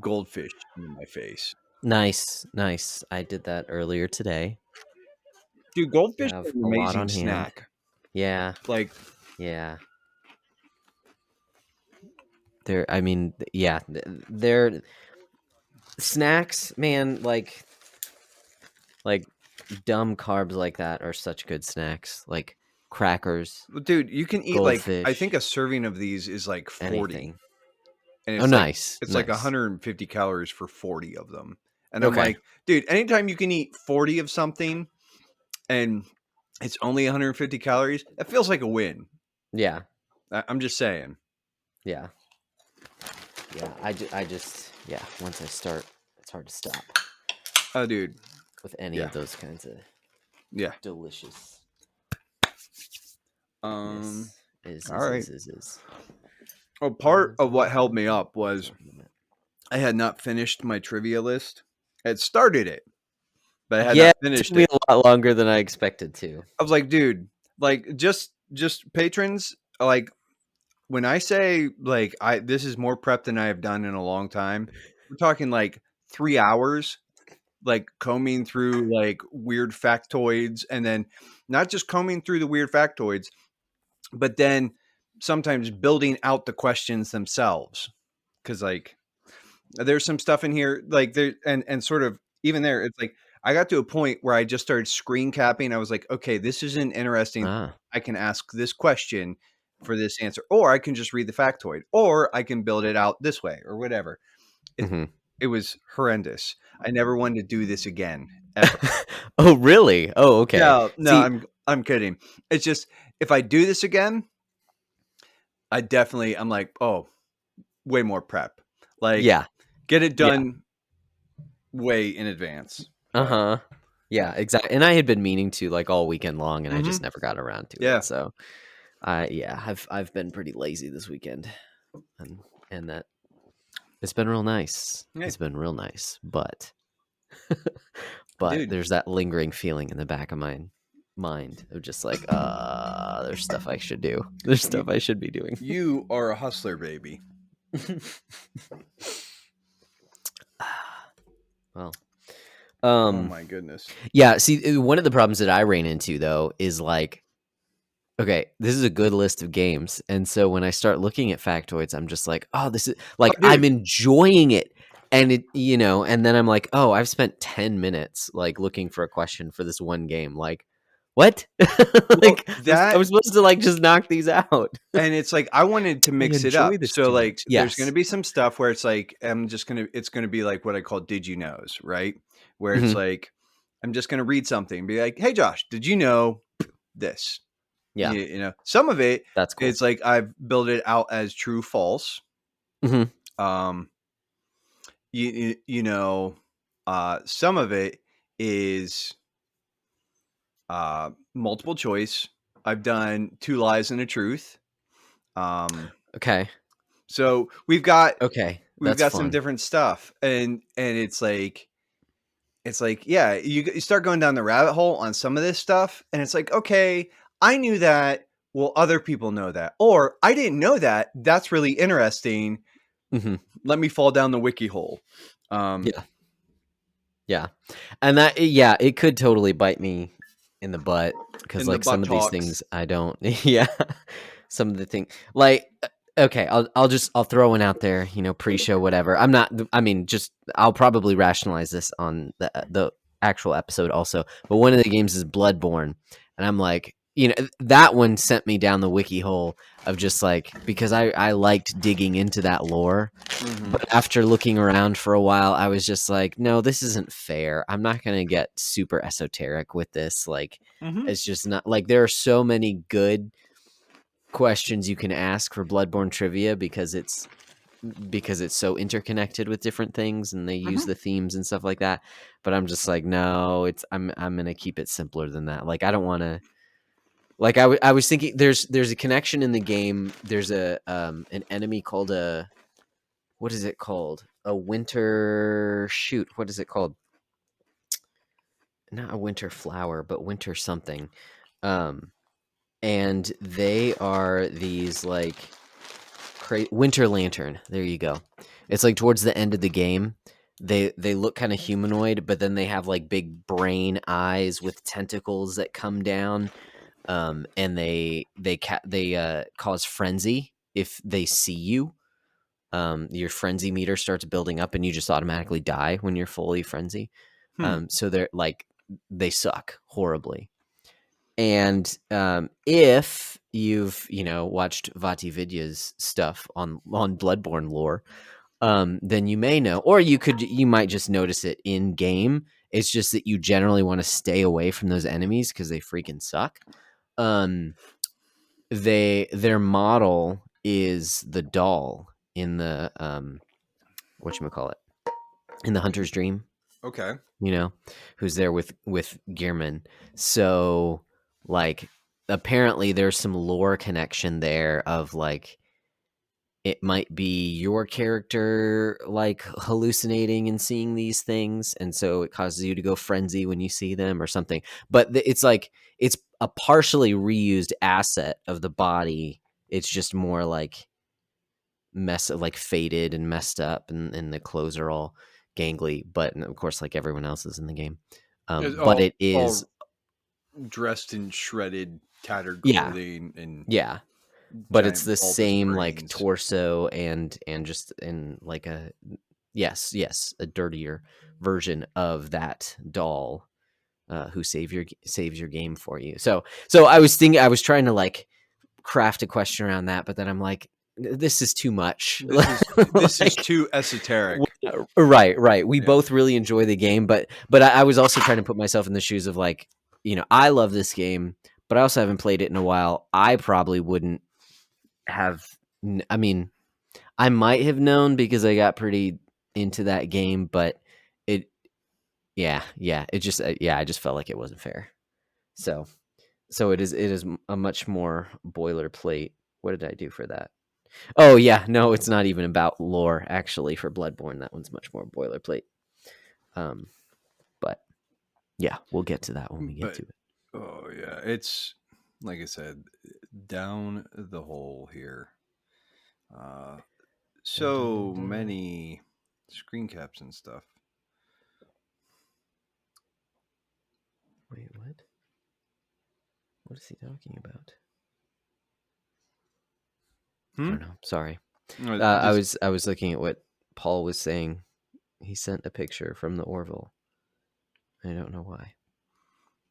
goldfish in my face. Nice, nice. I did that earlier today. Dude, goldfish are Have an a lot amazing on hand. snack. Yeah, Like, yeah. They're, I mean, yeah, they're snacks, man. Like dumb carbs like that are such good snacks. Like crackers, dude, you can eat like I think goldfish, a serving of these is like 40, anything. and Oh, nice, it's like nice. 150 calories for 40 of them. And I'm Okay. like, dude, anytime you can eat 40 of something and it's only 150 calories, that feels like a win. Yeah, I'm just saying. yeah, yeah. I just, yeah. Once I start, it's hard to stop Oh, dude. with any Yeah. of those kinds of Yeah. delicious. Um, Is all right. is. Well, part of what held me up was I had not finished my trivia list. I had started it, but I had Yeah, not it took finished me it. a lot longer than I expected to. I was like, dude, like just patrons, like when I say like I this is more prep than I have done in a long time. We're talking like 3 hours, like combing through like weird factoids, and then not just combing through the weird factoids, but then sometimes building out the questions themselves. Because like there's some stuff in here like there and sort of even there it's like I got to a point where I just started screen capping. I was like, okay, this is an interesting, Ah, I can ask this question for this answer, or I can just read the factoid, or I can build it out this way or whatever. it, hmm. it was horrendous. I never wanted to do this again ever. Oh, really? Oh, okay. No, See, I'm kidding. It's just if I do this again, I'm like, oh, way more prep, like yeah, get it yeah, done way in advance. uh But huh, yeah, exactly. And I had been meaning to like all weekend long, and I just mhm. never got around to it. Yeah, So, yeah, I've been pretty lazy this weekend, and that it's been real nice. hey, It's been real nice, but dude, there's that lingering feeling in the back of my mind of just like, there's stuff I should do. There's you, stuff I should be doing. you are a hustler, baby. Well, Oh um, my goodness. yeah. See, one of the problems that I ran into though is like, okay, this is a good list of games, and so when I start looking at factoids, I'm just like, oh, this is Oh, like I'm dude. enjoying it, and and then I'm like, oh, I've spent 10 minutes like looking for a question for this one game, like. What? Well, Like I that was supposed to like just knock these out. and it's like I wanted to I mix it enjoy up. this So too like much. there's gonna Yes. be some stuff where it's like it's gonna be like what I call did you knows, right? Where it's Mhm. like I'm just gonna read something and be like, hey Josh, did you know this? Yeah, You know, some of it that's cool. it's like I've built it out as true false. Mhm. Um you know, some of it is multiple choice. I've done two lies and a truth. Um, Okay. so Okay. we've That's got some fun. different stuff, and it's like yeah, you start going down the rabbit hole on some of this stuff, and it's like okay, I knew that. Well, other people know that, or I didn't know that. That's really interesting. Mhm. Let me fall down the wiki hole. Um, Yeah. Yeah. And that yeah, it could totally bite me in the butt because in the like some butt of these talks. things I don't yeah. Some of the thing like okay, I'll throw one out there, pre-show whatever. I'm not I mean just I'll probably rationalize this on the actual episode also. But one of the games is Bloodborne and I'm like, that one sent me down the wiki hole of just like because I liked digging into that lore, Hmm. but after looking around for a while, I was just like, no, this isn't fair. I'm not going to get super esoteric with this. Like, Hmm. it's just not like there are so many good questions you can ask for Bloodborne trivia because it's so interconnected with different things and they use Hmm. the themes and stuff like that. But I'm just like, no, I'm going to keep it simpler than that. Like, I don't want to like I was thinking there's a connection in the game. There's a an enemy called a what is it called? A winter shoot. What is it called? Not a winter flower, but winter something. Um, and they are these like Winter Lantern. There you go. It's like towards the end of the game. They look kind of humanoid, but then they have like big brain eyes with tentacles that come down. And they cause frenzy if they see you. Your frenzy meter starts building up, and you just automatically die when you're fully frenzy. Hmm. So they're like they suck horribly. And if you've watched Vati Vidya's stuff on Bloodborne lore, then you may know, or you might just notice it in game. It's just that you generally want to stay away from those enemies because they freaking suck. Um, their model is the doll in the whatchamacallit, in the Hunter's Dream, Okay. who's there with Gearman. So like apparently there's some lore connection there of like it might be your character like hallucinating and seeing these things, and so it causes you to go frenzy when you see them or something. But it's like it's a partially reused asset of the body. It's just more like like faded and messed up, and the clothes are all gangly, but of course like everyone else is in the game. It's But it is, all dressed in shredded, tattered yeah, clothing and yeah, but it's giant the bulbous same like brains. torso and just in like a a dirtier version of that doll who saves your game for you. So I was trying to like craft a question around that, but then I'm like, this is too much. This is Like, too esoteric. right. We Yeah. both really enjoy the game, but I was also trying to put myself in the shoes of like, I love this game, but I also haven't played it in a while. I probably wouldn't have. I mean, I might have known because I got pretty into that game, but it, it just, I just felt like it wasn't fair. So, it is a much more boilerplate. What did I do for that? Oh yeah, no, it's not even about lore actually for Bloodborne. That one's much more boilerplate. Um, but yeah, we'll get to that when we get But to it. oh yeah, it's like I said, down the hole here. Uh, Dun, dun, dun, so dun. many screen caps and stuff. Wait, what? What is he talking about? I Hmm. don't know. Sorry. I Just was looking at what Paul was saying. He sent a picture from the Orville. I don't know why.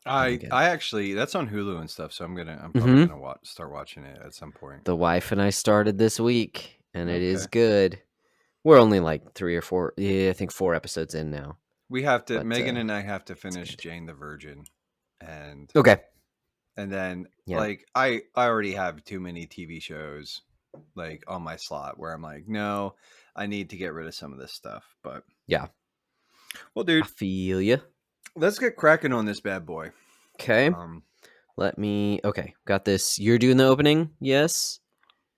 I don't I get it. I actually that's on Hulu and stuff, so I'm probably Mm-hmm. gonna start watching it at some point. The wife and I started this week, and it is Okay. good. We're only like 3 or 4. Yeah, I think 4 episodes in now, We have to but Megan and I have to it's finish good. Jane the Virgin, and Okay. then Yeah. like I already have too many TV shows like on my slot where I'm like, no, I need to get rid of some of this stuff. But Yeah. well, I dude, feel you. let's get cracking on this bad boy. Okay. Um, Okay. Got this. You're doing the opening? Yes.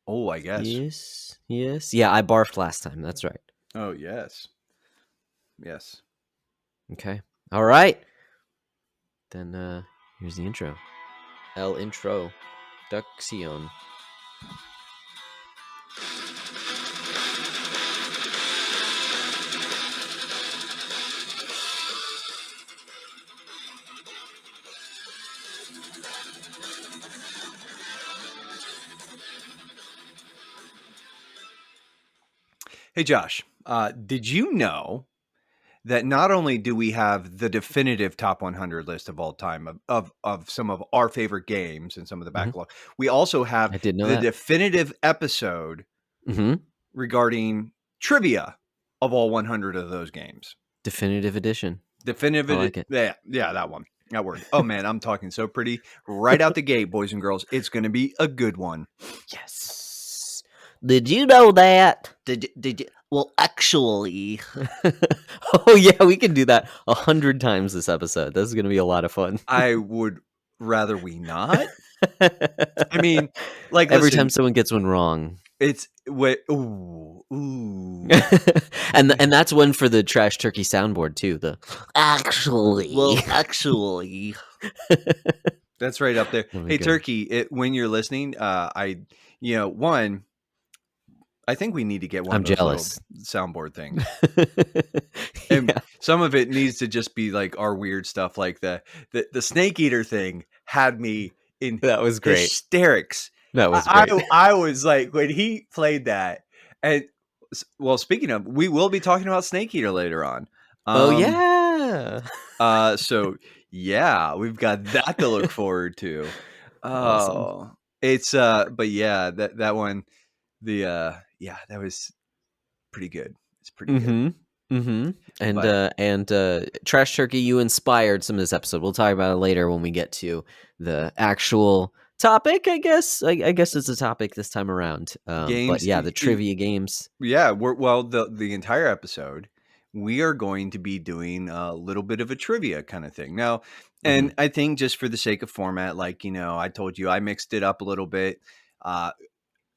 oh, I guess. Yes. Yes. Yeah, I barfed last time. That's right. Oh, yes, yes. Okay. All right. Then here's the intro. El intro. Duction. Hey, Josh, did you know that not only do we have the definitive top 100 list of all time of some of our favorite games and some of the Hmm. backlog, we also have I did know the that. definitive episode Hmm. regarding trivia of all 100 of those games. Definitive edition. I Definitive, like it. yeah, that one. That word. Oh man, I'm talking so pretty right out the gate, boys and girls. It's going to be a good one. Yes. Did you know that? Did you, well, actually, Oh yeah, we can do that 100 times this episode. This is gonna be a lot of fun. I would rather we not. I mean, like, Every time listen, someone gets one wrong. it's wait, ooh. And that's one for the trash turkey soundboard too. The actually. Well, actually, that's right up there. Oh my Hey, god. Turkey, when you're listening, one, I think we need to get one I'm of those little jealous. soundboard things. And Yeah, some of it needs to just be like our weird stuff, like the snake eater thing had me in that was great. hysterics. That was I great. I, I was like when he played that, and well, speaking of, we will be talking about snake eater later on. Oh Um, yeah. so yeah, we've got that to look forward to. Awesome. Oh, it's but yeah, that one, yeah, that was pretty good. It's pretty good. Mm-hmm. Mm-hmm. But And Trash Turkey, you inspired some of this episode. We'll talk about it later when we get to the actual topic, I guess. I guess it's a topic this time around. But games, yeah, the trivia games. yeah, well, the entire episode, we are going to be doing a little bit of a trivia kind of thing now, Mm-hmm. and I think just for the sake of format, like I told you, I mixed it up a little bit. Uh,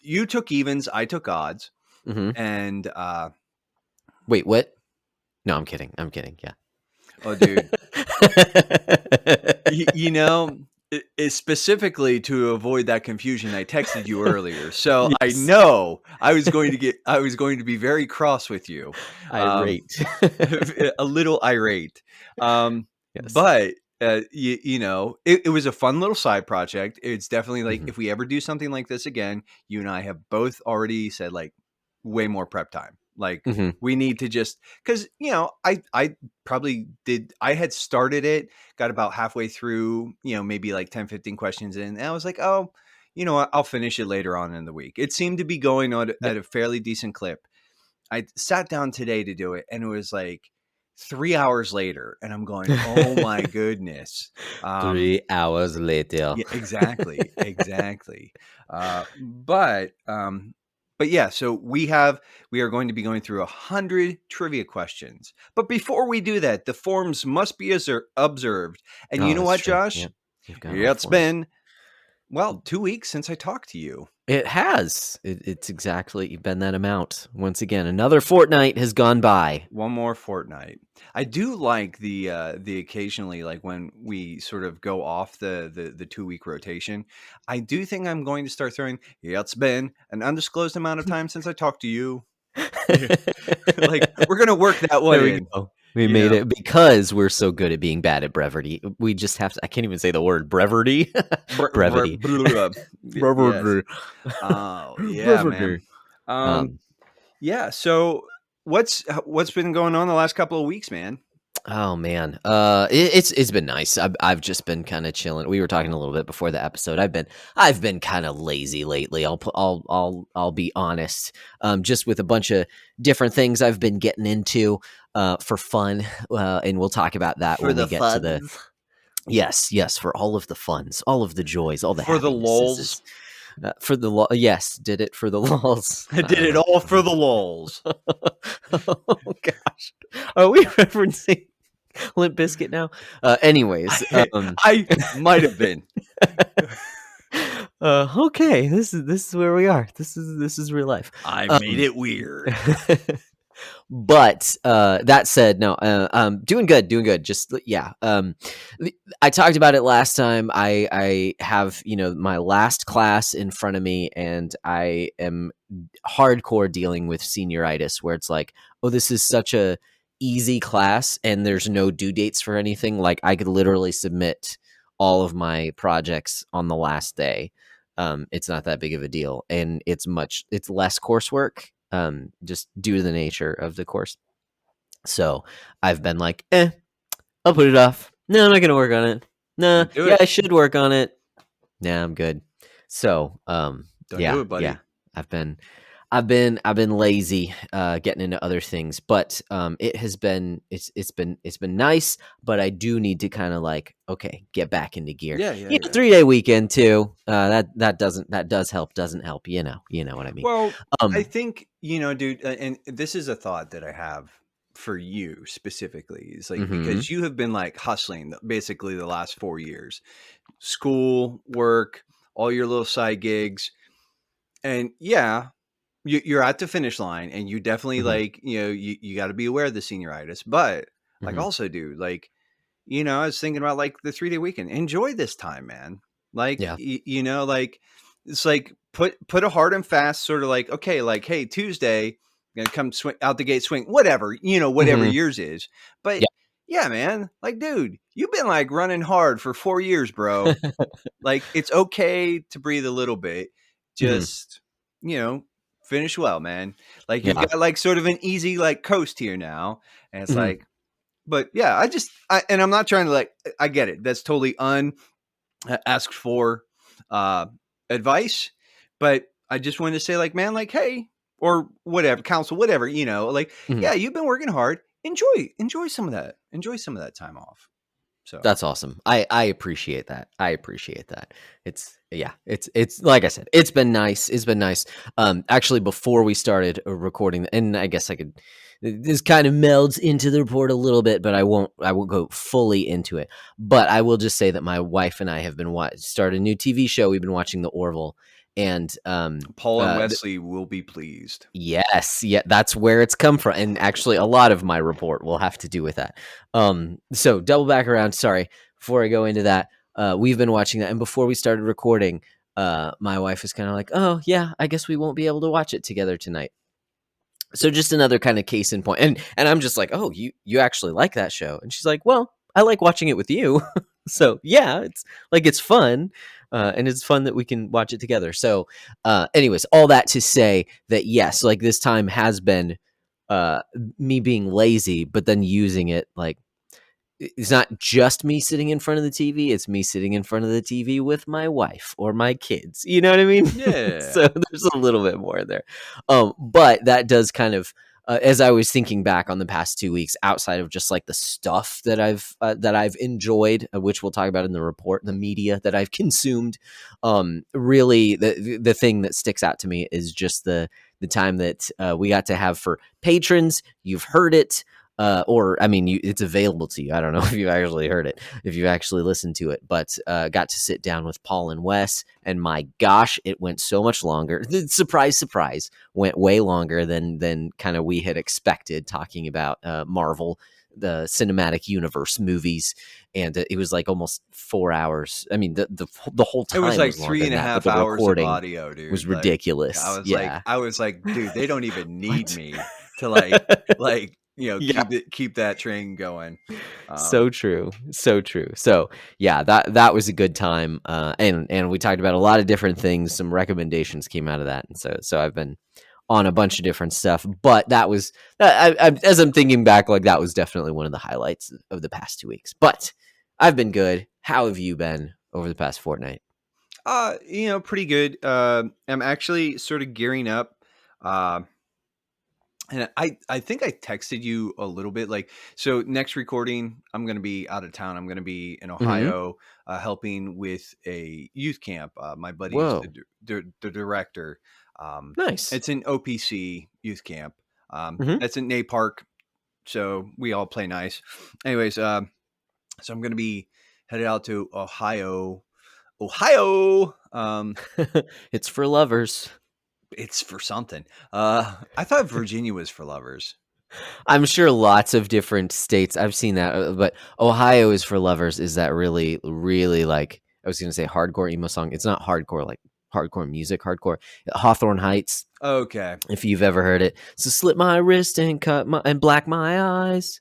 you took evens, I took odds, Mm-hmm. and Wait, what? No, I'm kidding. I'm kidding. Yeah. oh, dude, you know, specifically to avoid that confusion, I texted you earlier, so I Yes. know I was going to be very cross with you, um, Irate. a little irate, Yes. but it was a fun little side project. It's definitely like Mm-hmm. if we ever do something like this again, you and I have both already said like way more prep time. Like Mm-hmm. we need to just because I probably did. I had started it, got about halfway through, maybe like 10, 15 questions in. And I was like, oh, you know what? I'll finish it later on in the week. It seemed to be going on at Yep. a fairly decent clip. I sat down today to do it, and it was like 3 hours later. And I'm going, oh my goodness. Um, 3 hours later. yeah, exactly, exactly. But yeah, so we are going to be going through 100 trivia questions. But before we do that, the forms must be observed. And you Oh, know that's what, true. Josh? Yep. You've got all the It's forms. been 2 weeks since I talked to you. It has. It's exactly been that amount. Once again, another fortnight has gone by. One more fortnight. I do like the occasionally, like when we sort of go off the 2 week rotation. I do think I'm going to start throwing. Yeah, it's been an undisclosed amount of time since I talked to you. Yeah, like we're gonna work that one There we in. go. We You made know, it because we're so good at being bad at brevity. We just have to. I can't even say the word brevity. Brevity. yes. Brevity. Oh yeah, man. Brevity. Um, Um, yeah. So what's been going on the last couple of weeks, man? Oh man, it's been nice. I've just been kind of chilling. We were talking a little bit before the episode. I've been kind of lazy lately. I'll be honest. Just with a bunch of different things I've been getting into for fun, and we'll talk about that For when we the get to the fuds, yes for all of the funs, all of the joys, all the for the happinesses. lols. For the yes, did it for the lulls. I did it all for the lols. Oh gosh, are we referencing Limp Biscuit now? Anyways, I might have been. okay, this is where we are. This is real life. I made Um, it weird. but that said, no, doing good, doing good. Just yeah. I talked about it last time. I have my last class in front of me, and I am hardcore dealing with senioritis, where it's like, oh, this is such a easy class, and there's no due dates for anything. Like I could literally submit all of my projects on the last day. It's not that big of a deal, and it's less coursework, just due to the nature of the course. So I've been like, I'll put it off. No, I'm not gonna work on it. Nah, Don't do yeah, it. I should work on it. Nah, I'm good. So, Don't do yeah, it, yeah. buddy. I've been I've been lazy getting into other things, but it's been nice, but I do need to kind of like, okay, get back into gear. Yeah, yeah, yeah. 3-day weekend too. That does help, doesn't help, you know what I mean. Well, I Um think, dude, and this is a thought that I have for you specifically is like mhm. because you have been like hustling basically the last 4 years, school, work, all your little side gigs. And yeah, you're at the finish line and you definitely Mhm. like, you got to be aware of the senioritis. But like Mhm. also, dude, like, I was thinking about like the 3-day weekend. Enjoy this time, man. Like, Yeah. like it's like put a hard and fast sort of like, okay, like, hey, Tuesday, gonna come swing out the gate, swing, whatever, whatever Mhm. yours is. But Yeah. yeah, man, like, dude, you've been like running hard for 4 years, bro. Like, it's okay to breathe a little bit. Mhm. Just, you know, finish well, man. Like, you've Yeah. got like sort of an easy like coast here now. And it's Mhm. like, but yeah, and I'm not trying to like, I get it. That's totally asked for uh, advice, but I just wanted to say, like, man, like, hey, or whatever, counsel, whatever, like, Mhm. yeah, you've been working hard. Enjoy some of that. Enjoy some of that time off. So That's awesome. I appreciate that. I appreciate that. It's yeah, it's like I said, it's been nice. It's been nice. Actually before we started recording, and I guess I could this kind of melds into the report a little bit, but I won't go fully into it. But I will just say that my wife and I have been started a new TV show. We've been watching The Orville, and Paul and Wesley will be pleased. yes, yeah, that's where it's come from. And actually, a lot of my report will have to do with that. So double back around. Sorry, before I go into that, we've been watching that, and before we started recording, my wife is kind of like, "Oh, yeah, I guess we won't be able to watch it together tonight." So just another kind of case in point, and I'm just like, "Oh, you actually like that show?" And she's like, "Well, I like watching it with you." So yeah, it's like it's fun, and it's fun that we can watch it together. So, anyways, all that to say that yes, like this time has been uh, me being lazy, but then using it like it's not just me sitting in front of the TV, it's me sitting in front of the TV with my wife or my kids. You know what I mean? Yeah. So there's a little bit more there. But that does kind of as I was thinking back on the past 2 weeks, outside of just like the stuff that I've enjoyed, which we'll talk about in the report, the media that I've consumed, really the thing that sticks out to me is just the time that we got to have for patrons. You've heard it, or I mean, it's available to you. I don't know if you actually heard it, if you actually listened to it, but got to sit down with Paul and Wes, and my gosh, it went so much longer. Surprise, surprise, went way longer than kind of we had expected. Talking about Marvel, the cinematic universe movies, and it was like almost 4 hours. I mean, the whole It was time like was longer three than and a that, but half the hours of recording audio, was dude. Like, ridiculous. Yeah. I was like, dude, they don't even need What? me to like, Yeah. keep that train going. So true, so true. So yeah, that was a good time, and we talked about a lot of different things. Some recommendations came out of that, and so I've been on a bunch of different stuff. But that was as I'm thinking back, like that was definitely one of the highlights of the past 2 weeks. But I've been good. How have you been over the past fortnight? Pretty good. I'm actually sort of gearing up. Uh, and I think I texted you a little bit like, so next recording, I'm going to be out of town. I'm going to be in Hmm. Ohio, helping with a youth camp. My buddy's Whoa, the director. nice. It's an OPC youth camp. Hmm. That's in Nate Park. So we all play nice. Anyways, so I'm going to be headed out to Ohio. Ohio. It's for lovers. It's for something. I thought Virginia was for lovers. I'm sure lots of different states. I've seen that, but Ohio is for lovers. Is that really, really like I was going to say hardcore emo song? It's not hardcore like hardcore music. Hardcore Hawthorne Heights. Okay. If you've ever heard it, so slit my wrist and black my eyes,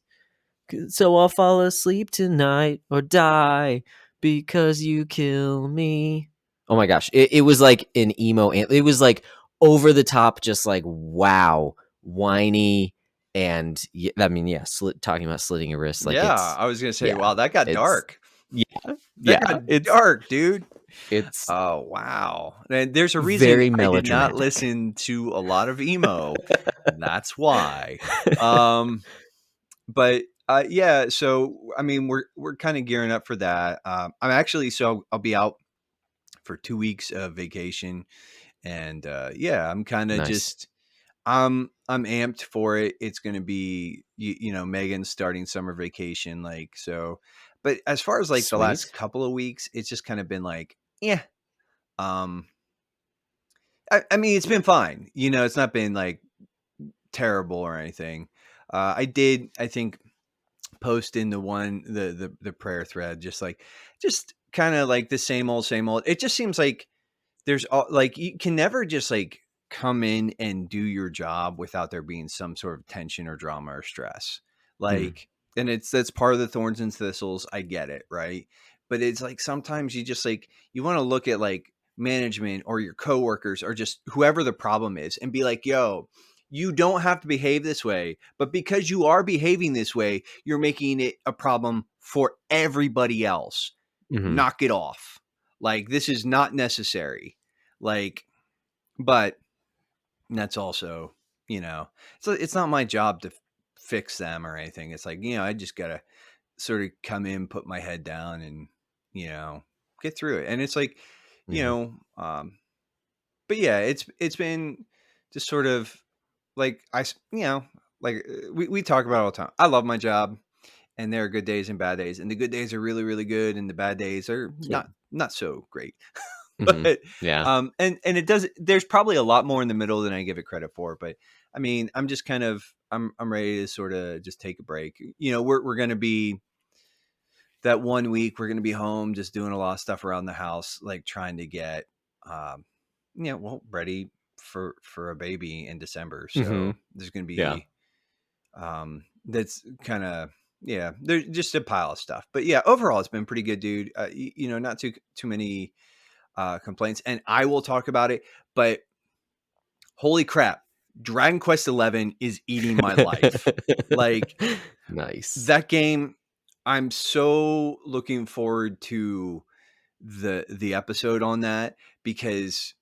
so I'll fall asleep tonight or die because you kill me. Oh my gosh, it was like an emo. It was like over the top, just like wow, whiny, and I mean, yeah, talking about slitting your wrist, like Yeah, I was gonna say, yeah, wow, that got it's dark. yeah, That yeah, got dark, dude. it's Oh wow. And there's a reason very I did not melodramatic. listen to a lot of emo. That's why. Um, but yeah, so I mean, we're kind of gearing up for that. I'm actually so I'll be out for 2 weeks of vacation, and yeah, I'm kind of Nice, just I'm amped for it. It's going to be Megan's starting summer vacation like so. But as far as like the last sweet, couple of weeks, it's just kind of been like, yeah. Um I mean it's been fine. It's not been like terrible or anything. I did I think post in the prayer thread just kind of like the same old same old. It just seems like there's all like you can never just like come in and do your job without there being some sort of tension or drama or stress. Mhm. Like, and that's part of the thorns and thistles. I get it, right? But it's like sometimes you just like you want to look at like management or your coworkers or just whoever the problem is and be like, yo, you don't have to behave this way, but because you are behaving this way, you're making it a problem for everybody else. Mhm. Knock it off. Like this is not necessary. Like, but that's also, so it's not my job to fix them or anything. It's like, I just gotta sort of come in, put my head down, and you know, get through it. And it's like, you Yeah. know, but yeah, it's been just sort of like like we talk about it all the time. I love my job, and there are good days and bad days, and the good days are really really good, and the bad days are Yeah. not so great. Mhm. But Yeah. and it does. There's probably a lot more in the middle than I give it credit for. But I mean, I'm just kind of I'm ready to sort of just take a break. We're gonna be that one week we're gonna be home just doing a lot of stuff around the house, like trying to get um ready for a baby in December. So Mhm. there's gonna Yeah. be that's kind of yeah, there's just a pile of stuff. But yeah, overall it's been pretty good, dude. Not too many complaints, and I will talk about it. But holy crap, Dragon Quest 11 is eating my life. Like Nice. that game, I'm so looking forward to the episode on that because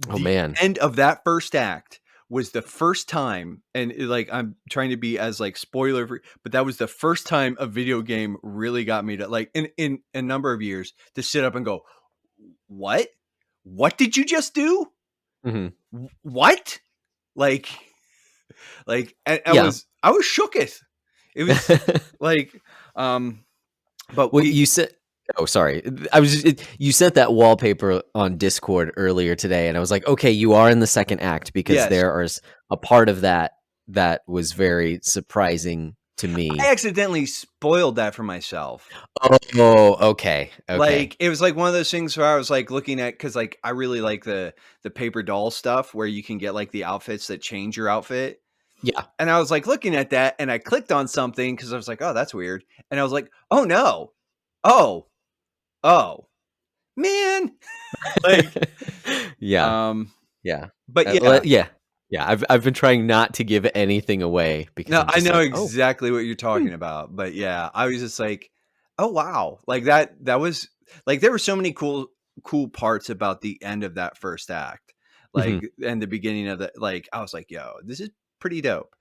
Oh, the man. end of that first act was the first time, and like I'm trying to be as like spoiler free, but that was the first time a video game really got me to like in a number of years to sit up and go, what? What did you just do? Mhm. What? Like, Yeah. I was shooketh. It was like, but Well, you said oh, sorry. I was you sent that wallpaper on Discord earlier today, and I was like, "Okay, you are in the second act," because yes, there is a part of that that was very surprising to I me. accidentally spoiled that for myself. Oh, okay. Okay. Like it was like one of those things where I was like looking at because like I really like the paper doll stuff where you can get like the outfits that change your outfit. Yeah. And I was like looking at that and I clicked on something because I was like, oh, that's weird. And I was like, oh no. Oh, oh, man. Like, Yeah. um, Yeah. but yeah. Yeah. Yeah, I've been trying not to give anything away because No, I'm I just know like, "Oh, exactly what you're hmm, talking about. But yeah, I was just like, oh wow. Like that was like there were so many cool parts about the end of that first act. mhm, Like and the beginning of the like I was like, yo, this is pretty dope.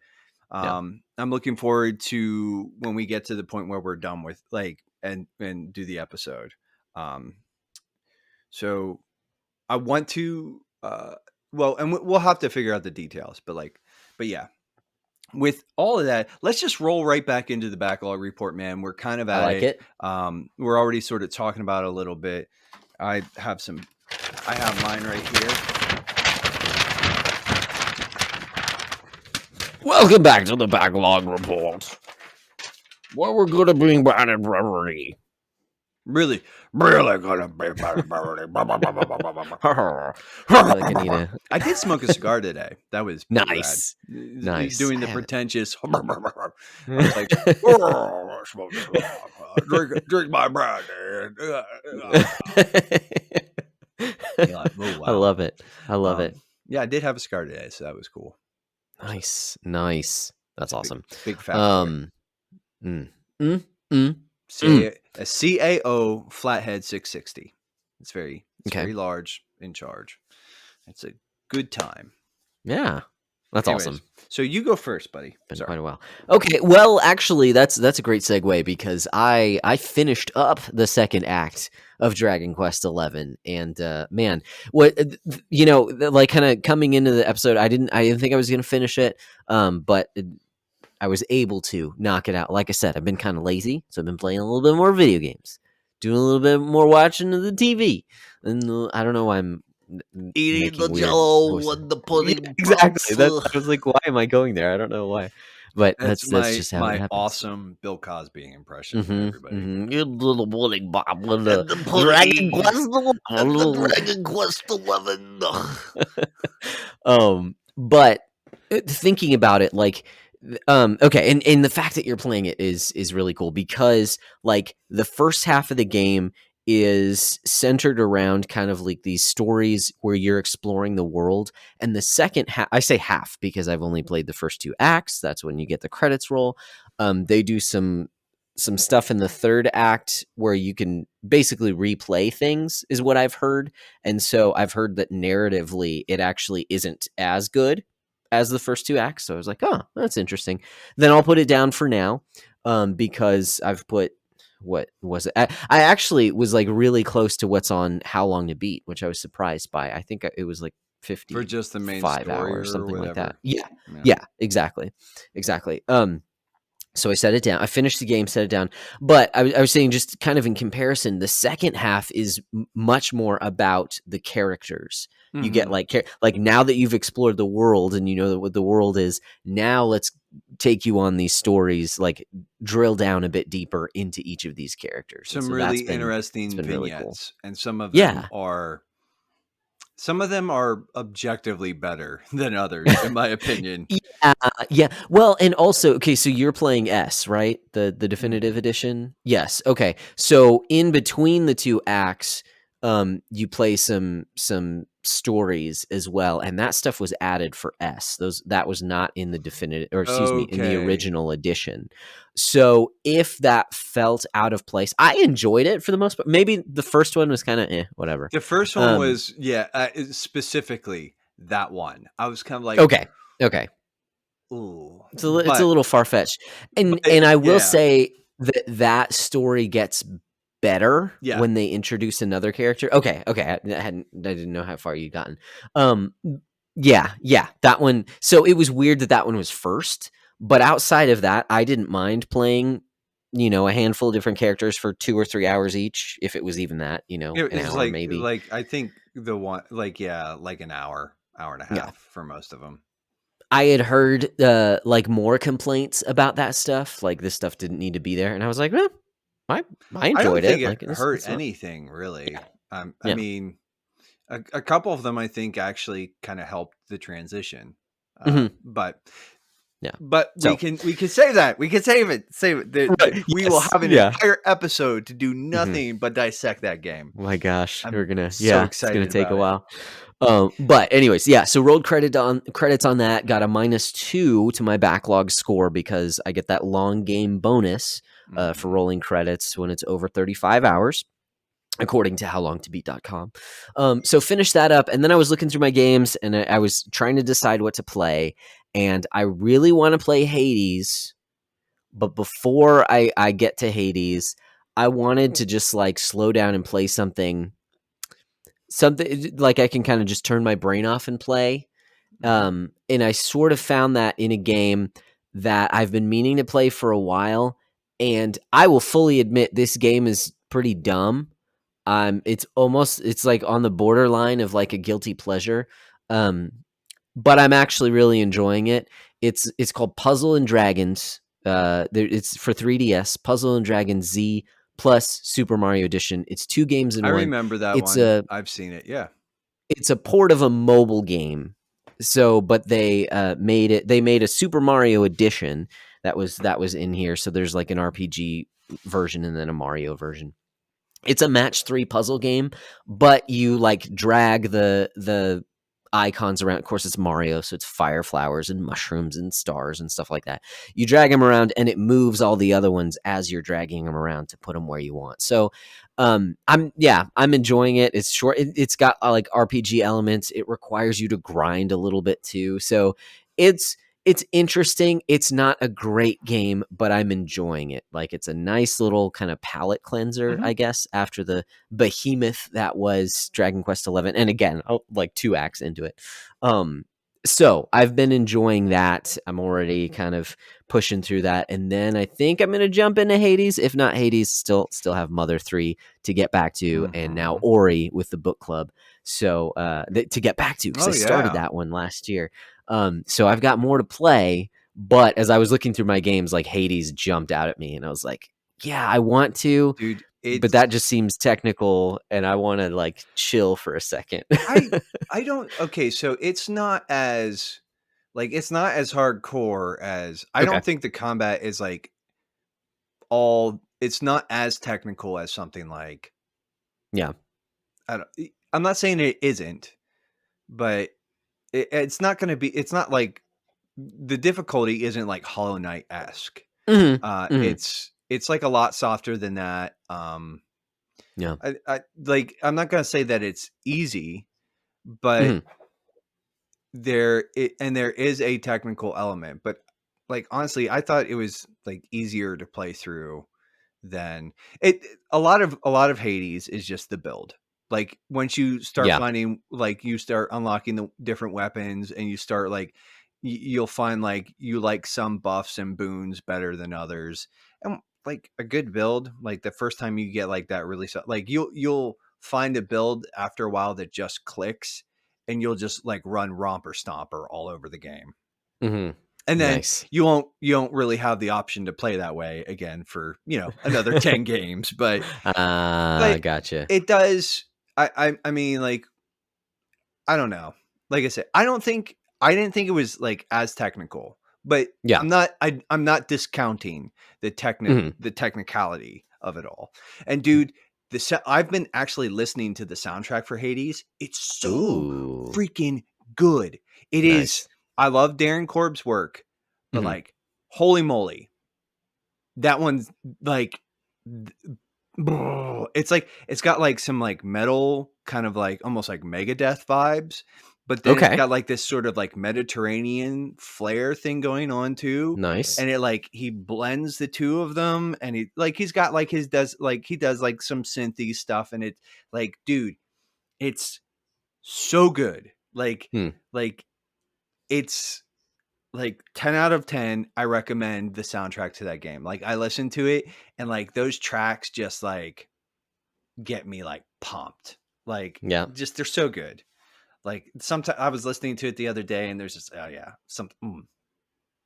yeah, I'm looking forward to when we get to the point where we're done with like and do the episode. Um, so I want to well, and we'll have to figure out the details, but like, but yeah, with all of that, let's just roll right back into the backlog report, man. We're kind of I at like it. it." We're already sort of talking about it a little bit. I have some. I have mine right here. Welcome back to the backlog report. What we're gonna bring back in February. Really, really gonna be. I feel like I need a I did smoke a cigar today. That was pretty rad. nice, nice. Doing I the haven't. pretentious. I was like, oh, smoke a cigar, drink my brandy. You're like, oh I wow. love it. I love it. Yeah, I did have a cigar today, so that was cool. So Nice, nice. That's it's a awesome. big fat boy. Um, mm, mm, mm, CA, mm. a CAO Flathead 660. It's Okay. very large in charge. It's a good time. Yeah, that's Anyways, awesome. so you go first, buddy. Been Sorry. quite a while. Okay, well, actually, that's a great segue because I finished up the second act of Dragon Quest XI, and man, what like kind of coming into the episode, I didn't think I was gonna finish it, but I was able to knock it out. Like I said, I've been kind of lazy, so I've been playing a little bit more video games, doing a little bit more watching of the TV, and I don't know why I'm Eating the making weird jello voices. when the Yeah, pudding exactly. pops. That I was like, why am I going there? I don't know why. but That's that's my just how it happens. awesome Bill Cosby impression for everybody. You little pudding bob with the And the Dragon pudding, Quest and the 11. Dragon Quest 11. But thinking about it, like, okay, and the fact that you're playing it is really cool because like the first half of the game is centered around kind of like these stories where you're exploring the world, and the second half, I say half because I've only played the first two acts. That's when you get the credits roll. They do some stuff in the third act where you can basically replay things, is what I've heard. And so I've heard that narratively it actually isn't as good as the first two acts. So I was like, oh, that's interesting. Then I'll put it down for now, because I've put, what was it? I actually was like really close to what's on How Long to Beat, which I was surprised by. I think it was like For just the main 55 story hours, or something like that. whatever. Yeah. Yeah. Yeah, exactly. Exactly. So I set it down. I finished the game, set it down. But I was saying, just kind of in comparison, the second half is much more about the characters. You get Mhm. like now that you've explored the world and you know what the world is, now let's take you on these stories, like drill down a bit deeper into each of these characters. And Some so really it's interesting been really cool. vignettes, and Yeah. some of them are objectively better than others, in my opinion. Yeah, yeah. Well, and also, okay, so you're playing S, right? The definitive Mhm. edition? Yes. Okay. So in between the two acts, you play some stories as well, and that stuff was added for S. Those that was not in the definitive, or excuse me, in the Okay. original edition. So if that felt out of place, I enjoyed it for the most part. Maybe the first one was kind of whatever. The first one Um, was, yeah, specifically that one. I was kind of like, okay. Okay. "Ooh." It's a little far fetched, and I will Yeah. say that that story gets better Yeah. when they introduce another character. Okay, okay, I didn't know how far you'd gotten. Um, yeah, yeah, that one. So it was weird that that one was first, but outside of that, I didn't mind playing, a handful of different characters for 2 or 3 hours each, if it was even that, It an was hour maybe. I think the one like, yeah, like an hour, hour and a Yeah. half for most of them. I had heard like more complaints about that stuff, like this stuff didn't need to be there, and I was like, I I I don't enjoyed think it. it Like hurt it's not. anything really. Yeah, I yeah, mean, a couple of them I think actually kind of helped the transition. hmm, But yeah. we So can save that. We can save it. Save it. right, We will yes, have an yeah. entire episode to do Hmm. nothing but dissect that game. My gosh, I'm so it's gonna excited take a about it. while. But anyways, yeah. So rolled credits on that. Got a -2 to my backlog score because I get that long game bonus for Mhm. rolling credits when it's over 35 hours. According to howlongtobeat.com. So finished that up, and then I was looking through my games, and I was trying to decide what to play, and I really want to play Hades, but before I get to Hades, I wanted to just like slow down and play something like I can kind of just turn my brain off and play. Mhm. And I sort of found that in a game that I've been meaning to play for a while, and I will fully admit this game is pretty dumb. It's like on the borderline of like a guilty pleasure. Um, but I'm actually really enjoying it. It's called Puzzle and Dragons. It's for 3DS. Puzzle and Dragons Z plus Super Mario Edition. It's two games in I one. remember that It's one. a I've seen it. Yeah. it's a port of a mobile game. So, but they made it. They made a Super Mario Edition that was in here. So there's like an RPG version and then a Mario version. It's a match 3 puzzle game, but you like drag the icons around. Of course, it's Mario, so it's fire flowers and mushrooms and stars and stuff like that. You drag them around, and it moves all the other ones as you're dragging them around to put them where you want. So, I'm enjoying it. It's short. It's got like RPG elements. It requires you to grind a little bit too. So it's it's interesting. It's not a great game, but I'm enjoying it. Like it's a nice little kind of palate cleanser, Mhm. I guess, after the behemoth that was Dragon Quest XI. And again, like 2 acts into it. So I've been enjoying that. I'm already kind of pushing through that, and then I think I'm gonna jump into Hades. If not Hades, still have Mother 3 to get back to, and now Mhm. Ori with the book club. So to get back to because Oh I started yeah. that one last year. So I've got more to play, But as I was looking through my games, like Hades jumped out at me, and I was like, yeah, I want to, Dude, but it's that just seems technical, and I want to like chill for a second. I I don't okay, so it's not as like it's not as hardcore as I Okay. don't think the combat is like all it's not as technical as something like Yeah. I'm not saying it isn't, but it's not going to be it's not like the difficulty isn't like Hollow Knight-esque. Hmm. Hmm. It's like a lot softer than that. Yeah. I like I'm not going to say that it's easy, but Hmm. there is a technical element, but like honestly, I thought it was like easier to play through than it a lot of Hades is just the build. Like once you start Yeah. finding like you start unlocking the different weapons and you start like you'll find like you like some buffs and boons better than others. And like a good build, like the first time you get like that really like you'll find a build after a while that just clicks and you'll just like run romper stomper all over the game. Hmm. And then Nice. you don't really have the option to play that way again for, you know, another 10 games, but Gotcha. it does I mean like I don't know. Like I said, I didn't think it was like as technical, but Yeah. I'm not discounting Hmm. the technicality of it all. And dude, I've been actually listening to the soundtrack for Hades. It's so Ooh. freaking good. It is Nice. I love Darren Korb's work, but Hmm. like holy moly, that one's like it's like it's got like some like metal kind of like almost like Megadeth vibes, but then it's Okay. got like this sort of like Mediterranean flair thing going on too. Nice. And it like he blends the two of them and he's got like his does like he does like some synthy stuff and it like dude, it's so good. Hmm. Like it's like 10 out of 10 I recommend the soundtrack to that game. Like I listen to it and like those tracks just like get me like pumped. Like Yeah. just they're so good. Like sometimes I was listening to it the other day and there's just oh yeah,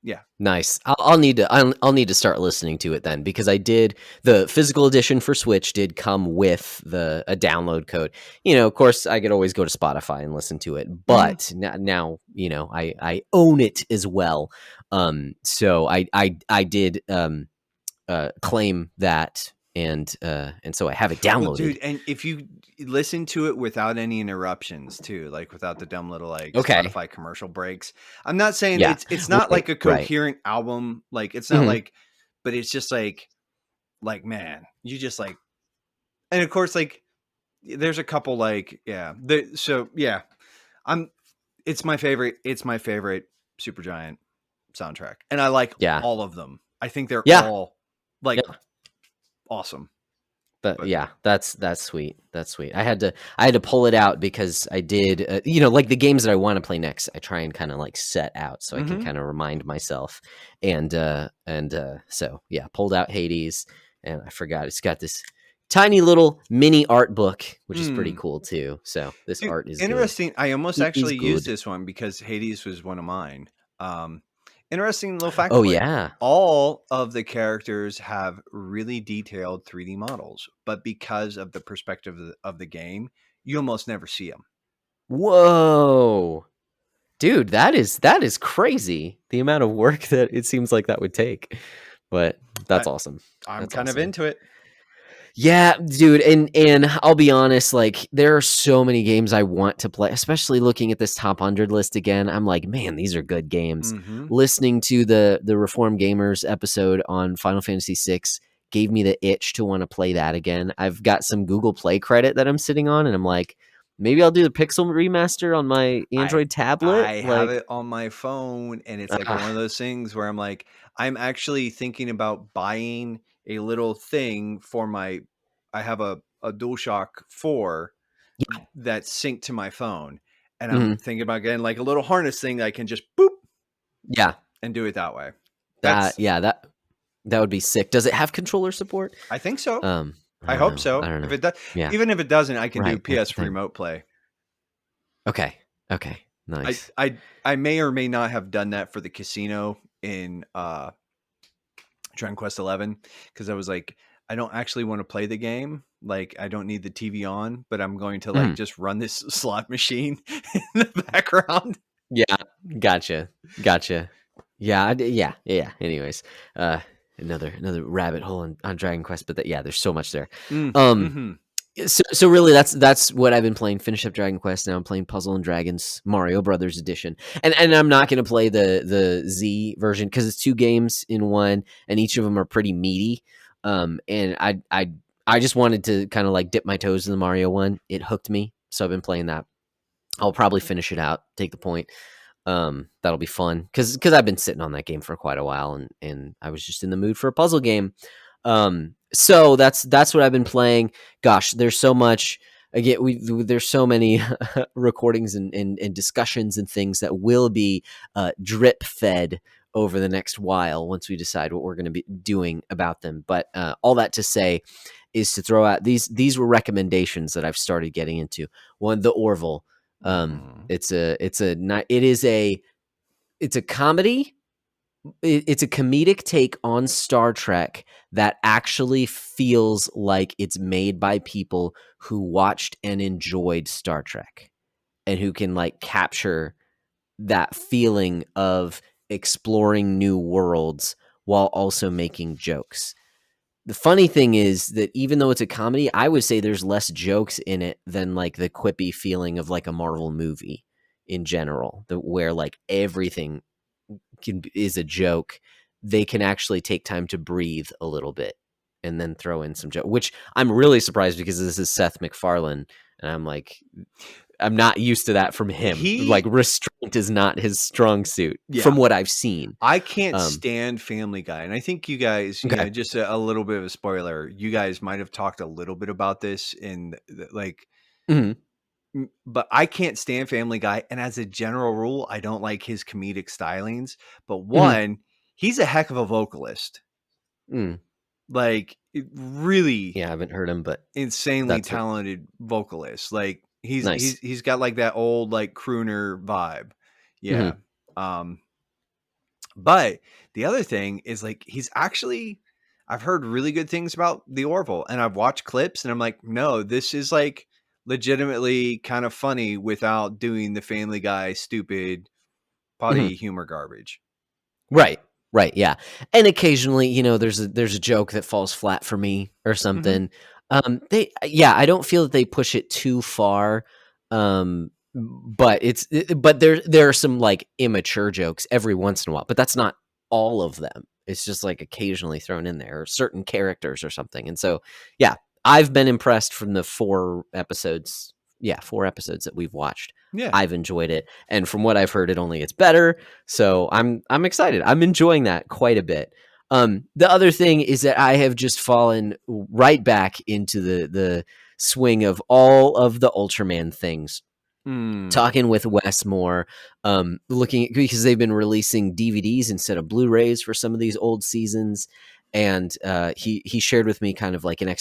yeah. Nice. I'll need to start listening to it then because I did the physical edition for Switch did come with the a download code. You know, of course, I could always go to Spotify and listen to it, Mhm. but now you know I own it as well. So I did claim that and so I have it Well, downloaded. dude, and if you listen to it without any interruptions too, like without the dumb little like Okay. Spotify commercial breaks. I'm not saying Yeah. it's not Right. like a Right. coherent album, like it's not Hmm. like but it's just like man, you just like and of course like there's a couple like yeah. So yeah, I'm it's my favorite Supergiant soundtrack. And I like Yeah. all of them. I think they're Yeah. all like Yeah. awesome. But But yeah, that's sweet. That's sweet. I had to pull it out because I did you know, like the games that I want to play next, I try and kind of like set out so I can mhm. kind of remind myself. And so yeah, pulled out Hades and I forgot it's got this tiny little mini art book, which is pretty Mm. cool too. So this Dude, art is good. interesting. I almost It is actually used good. this one because Hades was one of mine. Um, interesting little Oh factoid. yeah. All of the characters have really detailed 3D models, but because of the perspective of the game, you almost never see them. Whoa. Dude, that is crazy. The amount of work that it seems like that would take. But that's I, awesome. I'm That's kind of awesome. into it. Yeah, dude, and I'll be honest, like there are so many games I want to play, especially looking at this top 100 list again. I'm like, man, these are good games. Hmm. Listening to the Reform Gamers episode on Final Fantasy VI gave me the itch to want to play that again. I've got some Google Play credit that I'm sitting on and I'm like, maybe I'll do the Pixel remaster on my I Android tablet. I have Like, it on my phone and it's like one of ah, those things where I'm like I'm actually thinking about buying a little thing for my I have a DualShock 4 yeah, that's synced to my phone and I'm mhm, thinking about getting like a little harness thing that I can just boop yeah, and do it that way. that That's yeah, that would be sick. Does it have controller support? I think so. I I don't hope know. I so. don't If know. it does Yeah. even if it doesn't, I can do Right, that's the PS thing. remote play. Okay. Okay. I Nice. I I may or may not have done that for the casino in Dragon Quest 11 because I was like, I don't actually want to play the game. Like, I don't need the TV on, but I'm going to like Mhm. just run this slot machine in the background. Yeah, gotcha, gotcha. Yeah, yeah. Anyways, uh, another rabbit hole on Dragon Quest, but yeah, there's so much there. Mm, Um, hmm. so really, that's what I've been playing. Finish up Dragon Quest. Now I'm playing Puzzle and Dragons Mario Brothers Edition, and I'm not going to play the Z version because it's two games in one, and each of them are pretty meaty. And I just wanted to kind of like dip my toes in the Mario one. It hooked me, so I've been playing that. I'll probably finish it out, take the point. That'll be fun because I've been sitting on that game for quite a while, and I was just in the mood for a puzzle game. So that's what I've been playing. Gosh, there's so much. Again, there's so many recordings and discussions and things that will be drip fed over the next while once we decide what we're going to be doing about them. But all that to say is to throw out these were recommendations that I've started getting into. One, the Orville. Hmm. It's a comedy. It's a comedic take on Star Trek that actually feels like it's made by people who watched and enjoyed Star Trek and who can like capture that feeling of exploring new worlds while also making jokes. The funny thing is that even though it's a comedy, I would say there's less jokes in it than like the quippy feeling of like a Marvel movie in general, where like everything is a joke. They can actually take time to breathe a little bit and then throw in some joke, which I'm really surprised because this is Seth MacFarlane, and I'm like, I'm not used to that from him. Like He, restraint is not his strong suit yeah, from what I've seen. I can't Um, stand Family Guy. And I think you guys, okay. just a little bit of a spoiler, you guys might have talked a little bit about this in like, Mhm. but I can't stand Family Guy. And as a general rule, I don't like his comedic stylings. But Mhm. one, he's a heck of a vocalist. Mm. Like, really Yeah, I haven't heard him, but insanely that's it. talented vocalist. Like, he's Nice. he's he's got like that old like crooner vibe. Yeah. Mhm. Um but the other thing is like he's actually, I've heard really good things about the Orville and I've watched clips and I'm like, no, this is like legitimately kind of funny without doing the Family Guy stupid Mhm. potty humor garbage. Right. Right. Yeah. And occasionally, there's a joke that falls flat for me or Hmm. something. I don't feel that they push it too far. But there are some like immature jokes every once in a while, but that's not all of them. It's just like occasionally thrown in there or certain characters or something. And so, yeah, I've been impressed from the 4 episodes. Yeah, 4 episodes that we've watched. Yeah. I've enjoyed it. And from what I've heard, it only gets better. So I'm excited. I'm enjoying that quite a bit. The other thing is that I have just fallen right back into the swing of all of the Ultraman things. Mm. Talking with Wes Moore, looking because they've been releasing DVDs instead of Blu-rays for some of these old seasons, and he shared with me kind of like an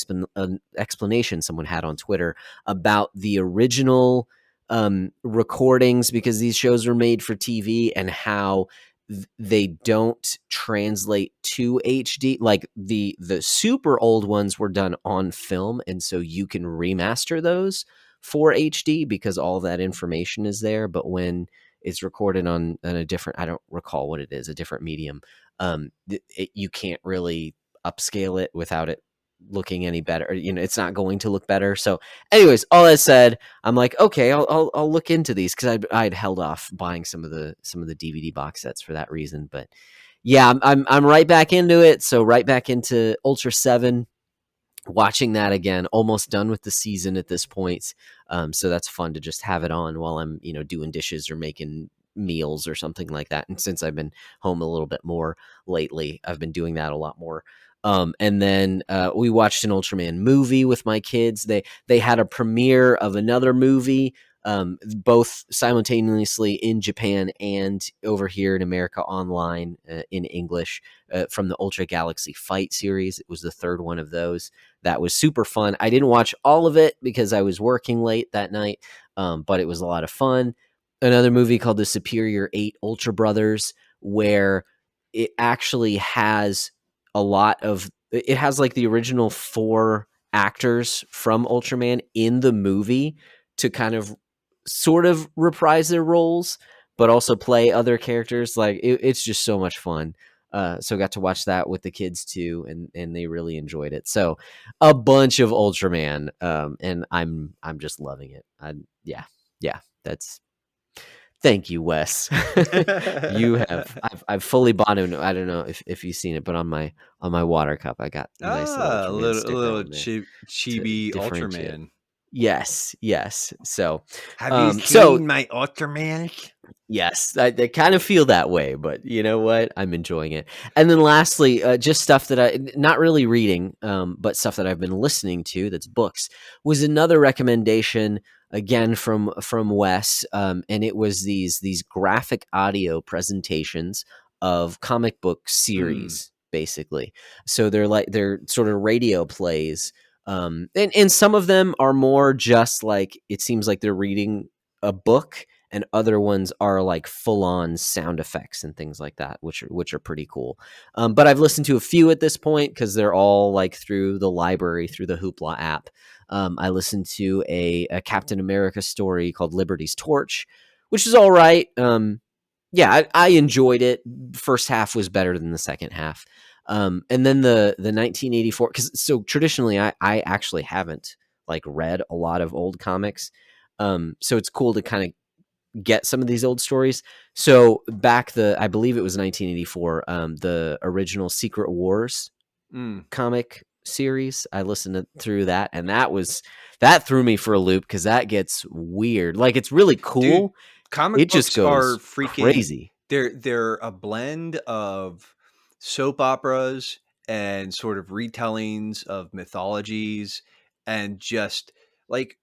explanation someone had on Twitter about the original recordings because these shows were made for TV and how they don't translate to HD. Like the super old ones were done on film, and so you can remaster those for HD because all that information is there. But when it's recorded on a different, I don't recall what it is, a different medium, you can't really upscale it without it looking any better. It's not going to look better. So, anyways, all that said, I'm like, okay, I'll look into these because I'd held off buying some of the DVD box sets for that reason. But yeah, I'm right back into it. So right back into Ultra 7, watching that again, almost done with the season at this point. So that's fun to just have it on while I'm, doing dishes or making meals or something like that. And since I've been home a little bit more lately, I've been doing that a lot more. And then we watched an Ultraman movie with my kids. They had a premiere of another movie, both simultaneously in Japan and over here in America online in English, from the Ultra Galaxy Fight series. It was the third one of those. That was super fun. I didn't watch all of it because I was working late that night, but it was a lot of fun. Another movie called The Superior 8 Ultra Brothers, where it actually has a lot of it has like the original 4 actors from Ultraman in the movie to kind of sort of reprise their roles, but also play other characters. Like it's just so much fun. So got to watch that with the kids too, and they really enjoyed it. So a bunch of Ultraman, and I'm just loving it. Yeah, yeah. That's Thank you, Wes. You have I've fully bought it. I don't know if you've seen it, but on my water cup, I got a nice little Ah, Ultraman a sticker little on there to chibi differentiate. Ultraman. Yes, yes. So, Have you so seen my Ultraman? yes, I kind of feel that way, but you know what? I'm enjoying it. And then lastly, just stuff that not really reading, but stuff that I've been listening to. That's books. Was another recommendation again from Wes, and it was these graphic audio presentations of comic book Mm, series, basically. So they're sort of radio plays. And some of them are more just like it seems like they're reading a book, and other ones are like full on sound effects and things like that, which are pretty cool. But I've listened to a few at this point because they're all like through the library through the Hoopla app. I listened to a Captain America story called Liberty's Torch, which is all right. Yeah, I enjoyed it. First half was better than the second half. And then the 1984, because so traditionally I actually haven't like read a lot of old comics. So it's cool to kind of get some of these old stories. So back I believe it was 1984, the original Secret Wars mm. comic series. I listened through that, and that threw me for a loop because that gets weird. Like it's really Dude, cool. comic It just books are goes freaking crazy. they're a blend of soap operas and sort of retellings of mythologies and just like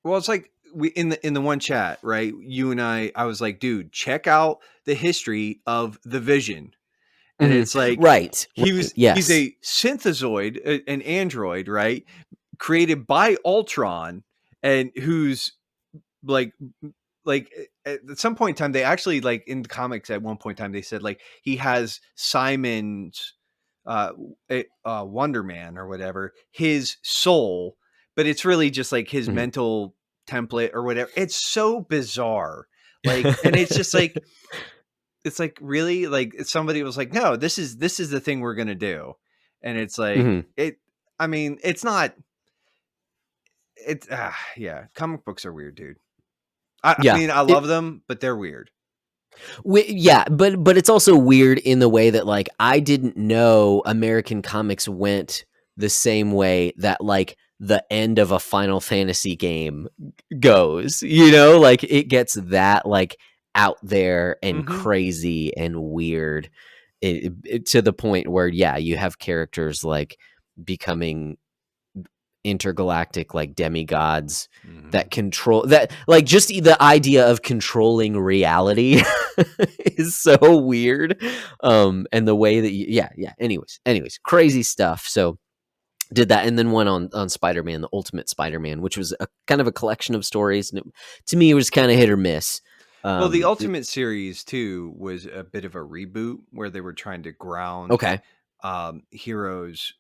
well, it's like we in the one chat, right? You and I was like, dude, check out the history of the Vision. And Mhm. it's like Right, right. he's Yes. a synthezoid, an android, right? Created by Ultron and who's like like at some point in time they actually like in the comics at one point in time they said like he has Simon's uh Wonder Man or whatever his soul, but it's really just like his Mhm. mental template or whatever. It's so bizarre, like, and it's just like it's like really like somebody was like no, this is the thing we're gonna do, and it's like Mhm. it, I mean it's not, it's yeah, comic books are weird, dude. I Yeah. mean, I love them, but they're weird. Yeah, but it's also weird in the way that like I didn't know American comics went the same way that like the end of a Final Fantasy game goes. You know, like it gets that like out there and Mhm. crazy and weird to the point where yeah, you have characters like becoming intergalactic like demigods that Mhm. control that like just the idea of controlling reality is so weird, and the way that yeah, anyways crazy stuff. So did that, and then went on Spider-Man, the Ultimate Spider-Man, which was a kind of a collection of stories, and to me it was kind of hit or miss. Well, the It, Ultimate series too was a bit of a reboot where they were trying to ground okay, heroes'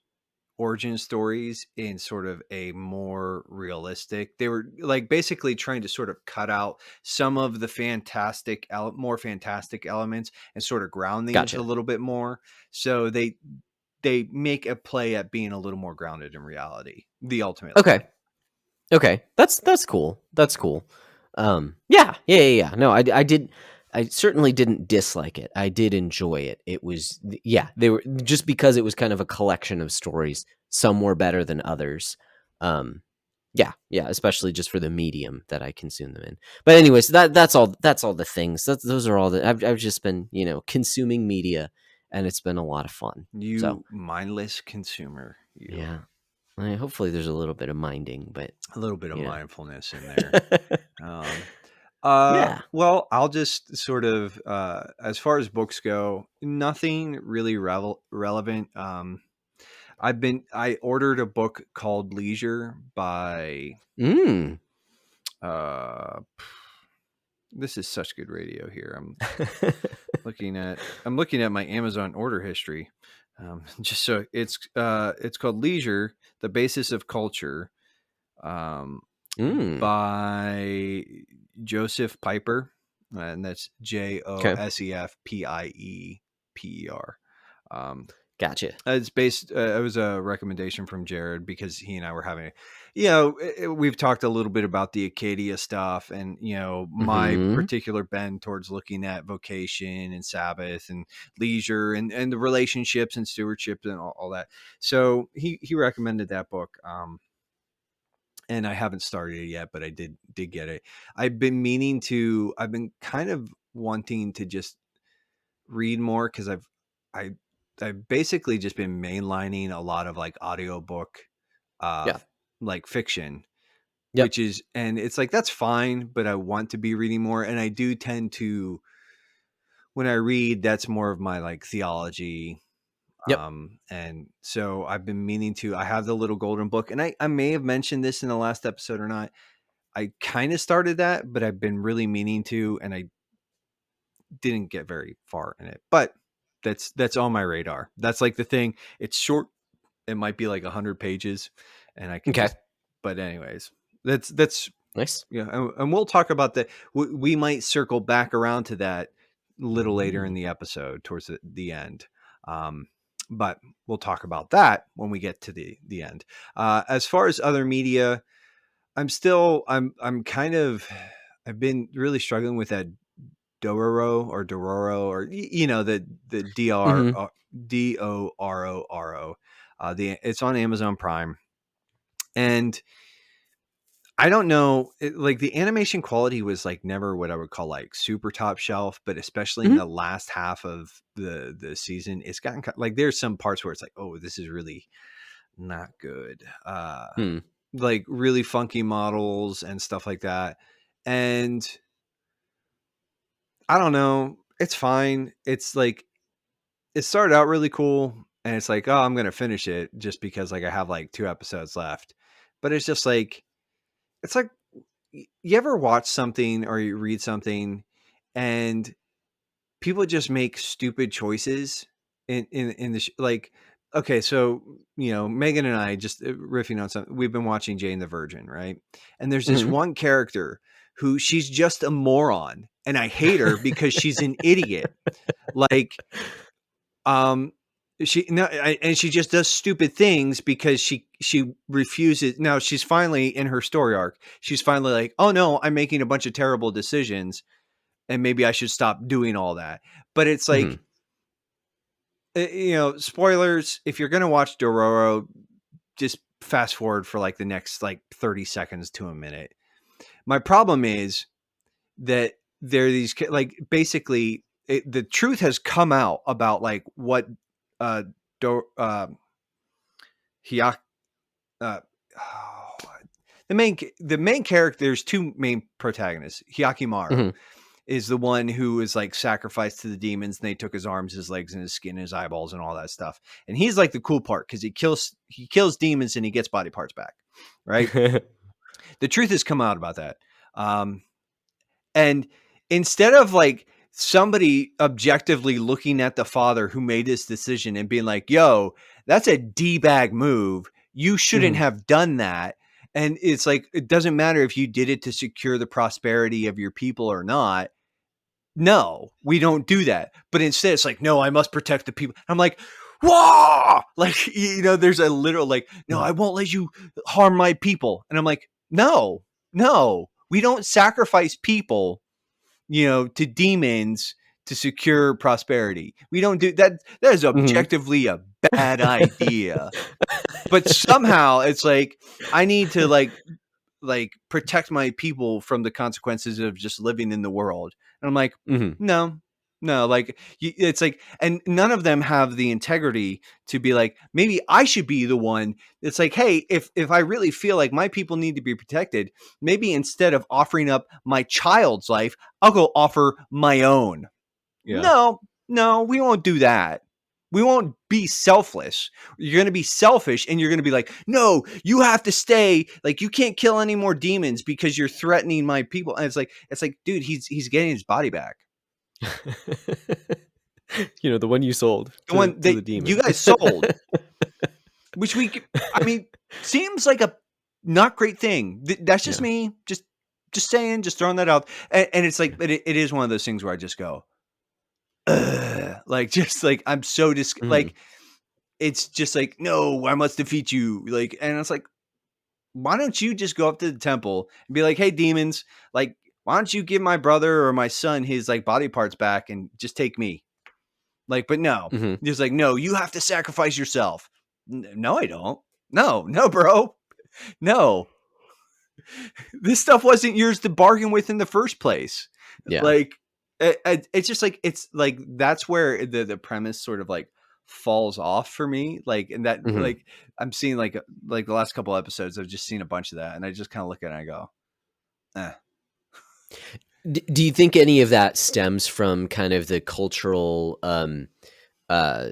origin stories in sort of a more realistic. They were like basically trying to sort of cut out some of the more fantastic elements and sort of ground these a gotcha. little bit more. So they make a play at being a little more grounded in reality. The Ultimate Okay, line. okay, that's cool. That's cool. Yeah. No, I did. I certainly didn't dislike it. I did enjoy it. It was yeah. They were just because it was kind of a collection of stories. Some were better than others. Um, yeah. Especially just for the medium that I consume them in. But anyways, that's all. That's all the things. Those are all that I've just been consuming media, and it's been a lot of fun. So You mindless consumer, you. yeah. Hopefully, there's a little bit of minding, but A little bit of you know. mindfulness in there. Um, Yeah. well, I'll just sort of, as far as books go, nothing really relevant. I ordered a book called Leisure by, Mm. uh, This is such good radio here. I'm looking at my Amazon order history. Just so it's called Leisure, the Basis of Culture, um, Mm, by Joseph Piper, and that's okay, Joseph Pieper. Um, gotcha. it's based. It was a recommendation from Jared because he and I were having, we've talked a little bit about the Acadia stuff, and my Mhm, particular bend towards looking at vocation and Sabbath and leisure and the relationships and stewardship and all that. So he recommended that book. And I haven't started it yet, but I did get it. I've been meaning to. I've been kind of wanting to just read more because I I've basically just been mainlining a lot of like audiobook uh yeah, like fiction, yep, which is, and it's like that's fine, but I want to be reading more, and I do tend to, when I read, that's more of my like theology. yep, And so I've been meaning to. I have the little golden book, and I may have mentioned this in the last episode or not. I kind of started that, but I've been really meaning to, and I didn't get very far in it. But that's on my radar. That's like the thing. It's short. It might be like 100 pages, and I can okay, just. But anyways, that's nice. yeah, and we'll talk about that. We might circle back around to that a little later in the episode, towards the end. Um, but we'll talk about that when we get to the end. As far as other media, I'm kind of, I've been really struggling with that Dororo, or the Mhm, Dororo. The It's on Amazon Prime, and I don't know, like the animation quality was like never what I would call like super top shelf, but especially in mhm, the last half of the season, it's gotten like there's some parts where it's like, oh, this is really not good. hmm, Like really funky models and stuff like that, and I don't know, it's fine. It's like it started out really cool, and it's like, oh, I'm gonna finish it just because like I have like 2 episodes left, but it's just like, it's like, you ever watch something or you read something and people just make stupid choices in the like, okay, so Megan and I just riffing on something, we've been watching Jane the Virgin, right? And there's this mhm. one character who, she's just a moron, and I hate her because she's an idiot. Like, um she no and she just does stupid things because she refuses. Now she's finally in her story arc, she's finally like, oh no, I'm making a bunch of terrible decisions, and maybe I should stop doing all that. But it's Mhm, like, spoilers, if you're gonna watch Dororo, just fast forward for like the next like 30 seconds to a minute. My problem is that there are these like, basically the truth has come out about like what uh Do, Hyak, uh oh, the main character, there's two main protagonists. Hyakimaru mhm. is the one who is like sacrificed to the demons, and they took his arms, his legs, and his skin, his eyeballs, and all that stuff. And he's like the cool part because he kills demons and he gets body parts back, right? The truth has come out about that. Um, And instead of like somebody objectively looking at the father who made this decision and being like, yo, that's a D bag move. You shouldn't Mhm, have done that. And it's like, it doesn't matter if you did it to secure the prosperity of your people or not. No, we don't do that. But instead, it's like, no, I must protect the people. I'm like, whoa! Like, there's a literal, like, no, mhm, I won't let you harm my people. And I'm like, no, no, we don't sacrifice people, to demons to secure prosperity. We don't do that. That is mhm. objectively a bad idea. But somehow it's like, I need to like protect my people from the consequences of just living in the world. And I'm like, Mhm, no, no, like it's like, and none of them have the integrity to be like, maybe I should be the one. It's like, hey, if I really feel like my people need to be protected, maybe instead of offering up my child's life, I'll go offer my own. yeah. No, no, we won't do that. We won't be selfless. You're going to be selfish and you're going to be like, no, you have to stay. Like, you can't kill any more demons because you're threatening my people. And it's like, dude, he's getting his body back. The one you sold The one to that the you demon. guys sold, which I mean, seems like a not great thing. That's just Yeah. me. Just saying, just throwing that out. And it's like, it is one of those things where I just go, ugh, like, just like, I'm so Mhm. like, it's just like, no, I must defeat you. Like, and it's like, why don't you just go up to the temple and be like, hey, demons, like, why don't you give my brother or my son his like body parts back and just take me? Like, but no, Mhm. he's like, no, you have to sacrifice yourself. No, I don't. No, no, bro. No, this stuff wasn't yours to bargain with in the first place. Yeah. Like, it's just like, it's like, that's where the premise sort of like falls off for me. Like, and that, Mhm. like, I'm seeing like the last couple episodes, I've just seen a bunch of that. And I just kind of look at it and I go, eh. Do you think any of that stems from kind of the cultural uh,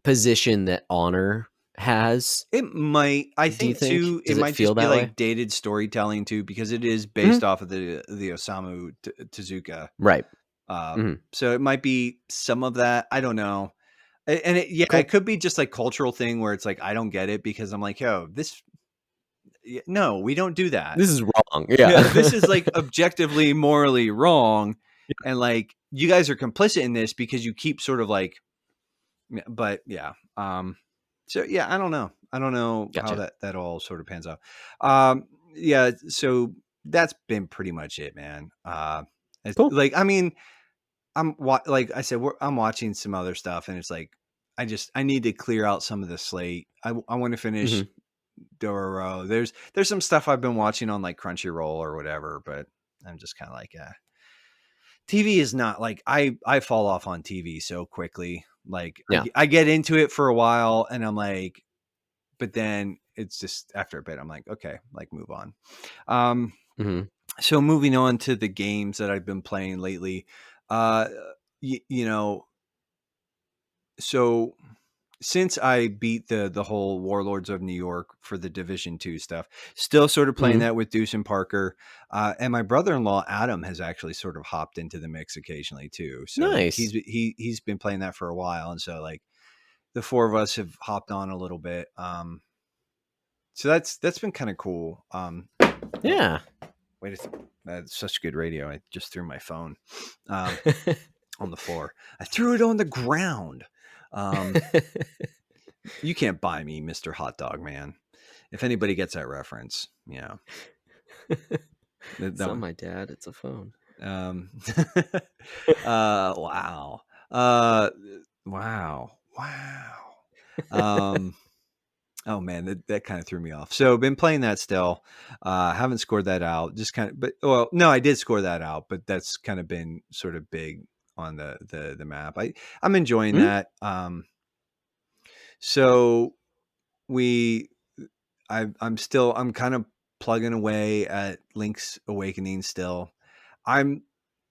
position that honor has? It might. I Do you think think? too. It Does it might feel just be that way? like dated storytelling too, because it is based Mhm. off of the Osamu Tezuka. Right. Mhm. So it might be some of that. I don't know. And yeah, it Cool. could be just like cultural thing where it's like I don't get it because I'm like, yo, this. No, we don't do that. This is wrong. Yeah, Yeah. this is like objectively morally wrong, and like you guys are complicit in this because you keep sort of like. But yeah, so yeah, I don't know. I don't know how Gotcha. that all sort of pans out. Yeah, so that's been pretty much it, man. It's Cool. like, I mean, like I said, I'm watching some other stuff, and it's like I need to clear out some of the slate. I want to finish Mhm. Dororo. There's some stuff I've been watching on like Crunchyroll or whatever, but I'm just kind of like, TV is not like I fall off on TV so quickly. Like Yeah. I get into it for a while and I'm like, but then it's just after a bit I'm like, okay, like move on. Um, Mhm. so moving on to the games that I've been playing lately, uh, you know, so since I beat the whole Warlords of New York for the Division 2 stuff, still sort of playing Mhm. that with Deuce and Parker. And my brother-in-law Adam has actually sort of hopped into the mix occasionally too. So like Nice. he's been playing that for a while, and so like the four of us have hopped on a little bit. So that's been kind of cool. Oh, Yeah. wait a second. That's such good radio. I just threw my phone on the floor. I threw it on the ground. Um, you can't buy me, Mr. Hot Dog Man. If anybody gets that reference, yeah, It's that not one. my dad, it's a phone. Um, wow, uh, wow, wow. Um, oh man, that kind of threw me off. So been playing that still. Haven't scored that out. Just kind of, but well, no, I did score that out, but that's kind of been sort of big on the map. I'm enjoying Mhm. that. So we I'm kind of plugging away at Link's Awakening still. I'm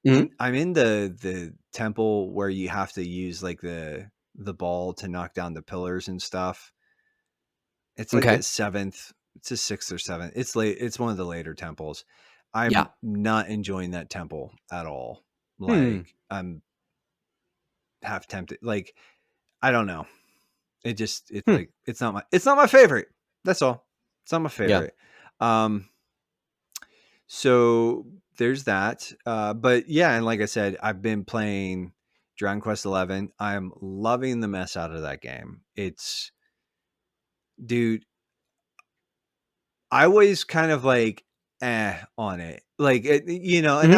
Mhm. I'm in the temple where you have to use like the ball to knock down the pillars and stuff. It's like Okay. the seventh, it's a sixth or seventh. It's late. It's one of the later temples. Yeah. I'm not enjoying that temple at all. Hmm. Like I'm half tempted. Like I don't know. It's Hmm. like it's not my favorite. That's all. It's not my Yeah. favorite. Um So there's that. But yeah, and like I said, I've been playing Dragon Quest 11. I'm loving the mess out of that game. It's dude, I was kind of like on it. Like and Mhm.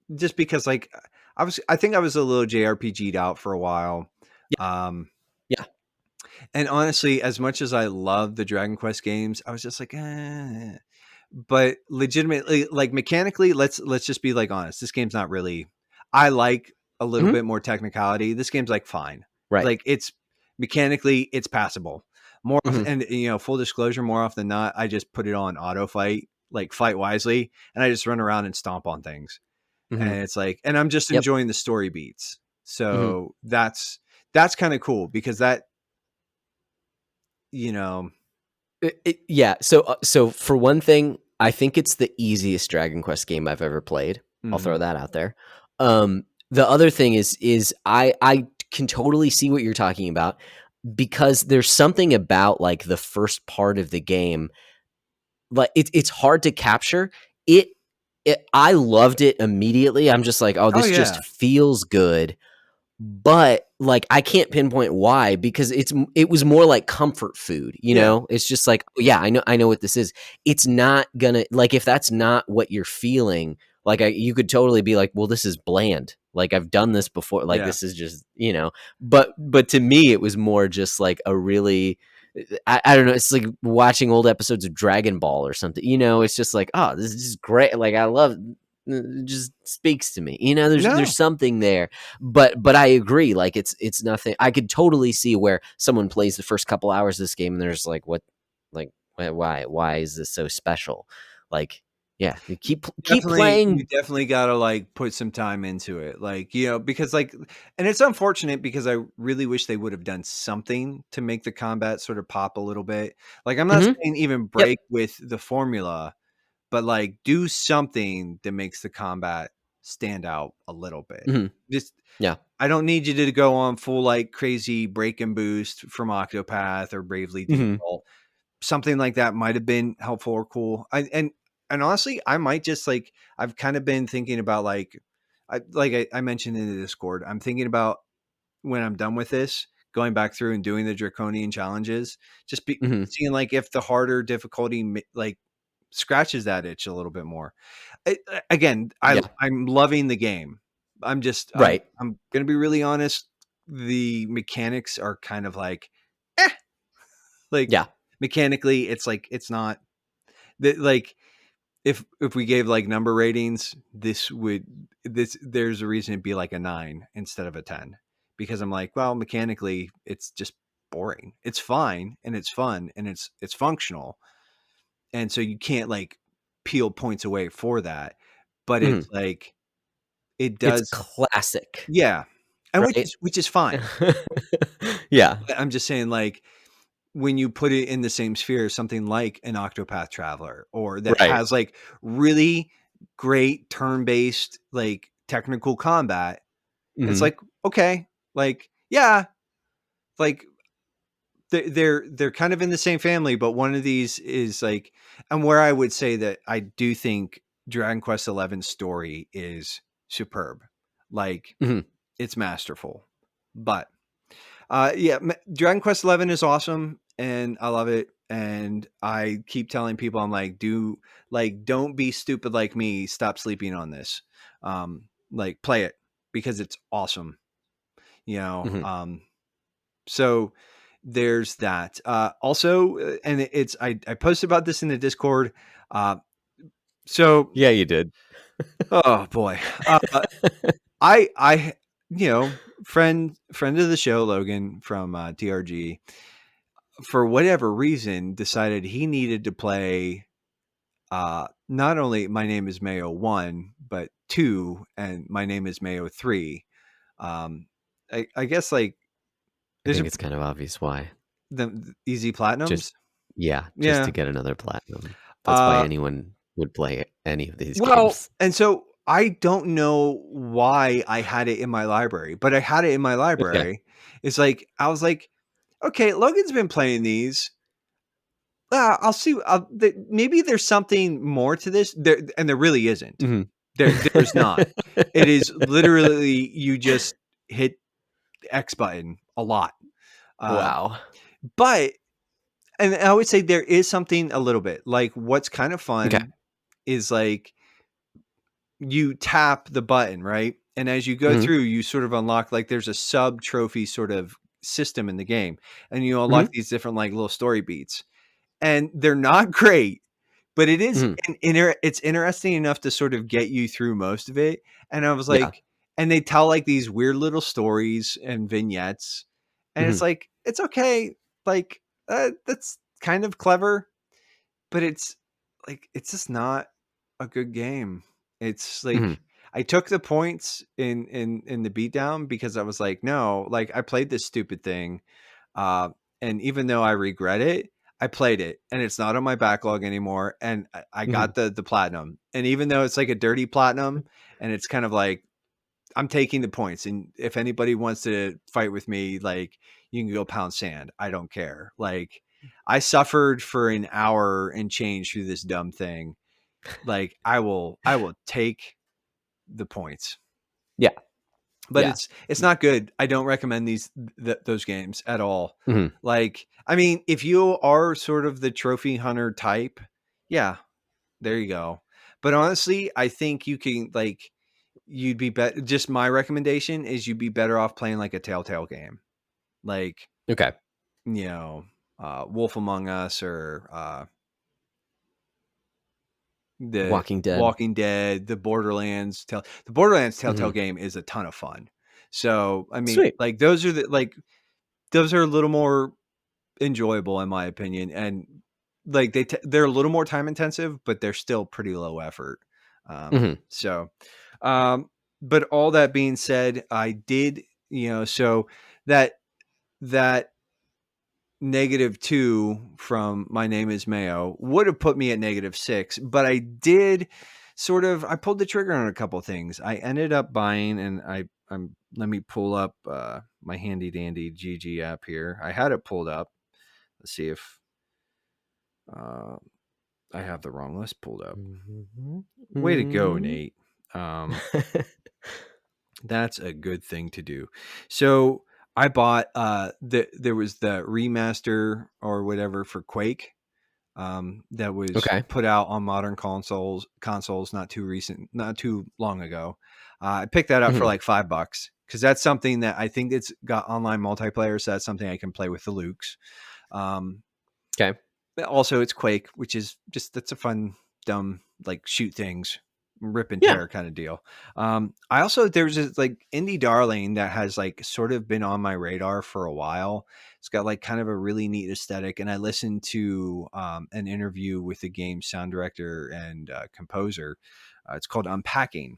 I'm just because like I think I was a little JRPG'd out for a while. Yeah. Um Yeah. and honestly, as much as I love the Dragon Quest games, I was just like, but legitimately, like mechanically, let's just be like honest. This game's not really. I like a little Mhm. bit more technicality. This game's like fine. Right. Like it's mechanically, it's passable. More often, Mhm. and full disclosure, more often than not, I just put it on auto fight, like fight wisely, and I just run around and stomp on things. Mhm. And it's like, and I'm just Yep. enjoying the story beats. Mhm. So that's kind of cool because that, you know, Yeah. So for one thing, I think it's the easiest Dragon Quest game I've ever played. I'll mhm. throw that out there. The other thing is I can totally see what you're talking about because there's something about like the first part of the game, like it's hard to capture it. I loved it immediately. I'm just like, oh, Oh this yeah, just feels good, but like I can't pinpoint why because it was more like comfort food, you yeah, know? It's just like, oh, yeah, I know what this is. It's not gonna like if that's not what you're feeling, like you could totally be like, well, this is bland. Like I've done this before. Like yeah. this is just, you know. But to me, it was more just like a really I don't know. It's like watching old episodes of Dragon Ball or something. You know, it's just like, oh, this is just great. Like I love it just speaks to me. You know, there's No, something there. But I agree. Like it's nothing. I could totally see where someone plays the first couple hours of this game and they're just like, what, like why is this so special? Like, yeah, you keep you playing. definitely gotta, like, put some time into it, like, because, like, and it's unfortunate because I really wish they would have done something to make the combat sort of pop a little bit. Like, I'm not Hmm. saying even Yep. break with the formula, but, like, do something that makes the combat stand out a little bit. Hmm. Just Yeah. I don't need you to go on full, like, crazy break and boost from Octopath or Bravely Hmm. Default. Something like that might have been helpful or cool. And honestly, I might just like I've kind of been thinking about I mentioned in the Discord, I'm thinking about when I'm done with this, going back through and doing the draconian challenges, just be Hmm. seeing like if the harder difficulty like scratches that itch a little bit more. Again, Yeah. I'm loving the game. Right. I'm gonna be really honest. The mechanics are kind of eh, like Yeah. mechanically, it's like it's not that like if we gave like number ratings, this there's a reason it'd be like a 9 instead of a 10 because I'm like, well, mechanically, it's just boring. It's fine and it's fun and it's functional, and so you can't like peel points away for that. But Hmm. it's like it It's does, classic, yeah, and right? which is fine. Yeah. I'm just saying like when you put it in the same sphere as something like an Octopath Traveler or that Right. has like really great turn-based like technical combat, it's Hmm. like okay, like yeah, like they're kind of in the same family, but one of these is like, and where I would say that I do think Dragon Quest XI's story is superb, like Hmm. it's masterful, but yeah, Dragon Quest 11 is awesome, and I love it. And I keep telling people, I'm like, don't be stupid like me. Stop sleeping on this. Like, play it because it's awesome. You know. Hmm. So there's that. Also, and it's I posted about this in the Discord. Uh, so Yeah, you did. oh boy, I you know friend of the show Logan from TRG for whatever reason, decided he needed to play not only My Name is Mayo 1, but 2 and My Name is Mayo 3. Um, I guess like I there's think it's kind of obvious why. the easy Just platinums. yeah, just to Yeah. get another platinum. That's why Uh, anyone would play any of these well, games. and so I don't know why I had it in my library, but I had it in my Okay. library. It's like, I was like, okay, Logan's been playing these. I'll see. Maybe there's something more to this. There really isn't. Mhm. There's not. It is literally you just hit the X button a lot. Uh, Wow. but and I would say there is something a little bit like what's kind of Okay. fun is like you tap the button right, and as you go Mhm. through, you sort of unlock like there's a sub trophy sort of system in the game, and you unlock Mhm. these different like little story beats, and they're not great. But it is Mhm. it's interesting enough to sort of get you through most of it, and I was Yeah. like and they tell, like, these weird little stories and vignettes, and it's Mhm. like, it's okay, like, that's kind of clever, but it's, like, it's just not a good game. It's Mhm. like I took the points in the beatdown because I was like, no, like I played this stupid thing. Uh, and even though I regret it, I played it and it's not on my backlog anymore. And I Mhm. got the platinum. And even though it's like a dirty platinum and it's kind of like, I'm taking the points. And if anybody wants to fight with me, like you can go pound sand. I don't care. Like I suffered for an hour and change through this dumb thing. Like I will take the points. Yeah. But Yeah. it's not good. I don't recommend those games at all. Mhm. Like, I mean, if you are sort of the trophy hunter type, yeah, there you go. But honestly, I think you can like you'd be better. Just my recommendation is you'd be better off playing like a Telltale game, like Okay. you know, Wolf Among Us or the Walking Dead. Walking Dead, the Borderlands. The Borderlands Telltale Mhm. game is a ton of fun. So I mean, Sweet. like those are the like those are a little more enjoyable in my opinion, and like they're a little more time intensive, but they're still pretty low effort. Mhm. So, um, but all that being said, I did so that that -2 from My Name Is Mayo would have put me at -6, but I did I pulled the trigger on a couple of things. I ended up buying, and I'm let me pull up my handy dandy GG app here. I had it pulled up. Let's see if uh, I have the wrong list pulled up. Mhm. Way to go, Mhm. Nate. That's a good thing to do. So I bought there was the remaster or whatever for Quake that was Okay. put out on modern consoles not too long ago. I picked that up for Mhm. like $5 because that's something that I think it's got online multiplayer, so that's something I can play with the Lukes. Um, Okay. but also, it's Quake, which is just that's a fun, dumb like shoot things, rip and Yeah. tear kind of deal. I also there's this like indie darling that has like sort of been on my radar for a while. It's got like kind of a really neat aesthetic, and I listened to an interview with the game's sound director and composer. It's called Unpacking.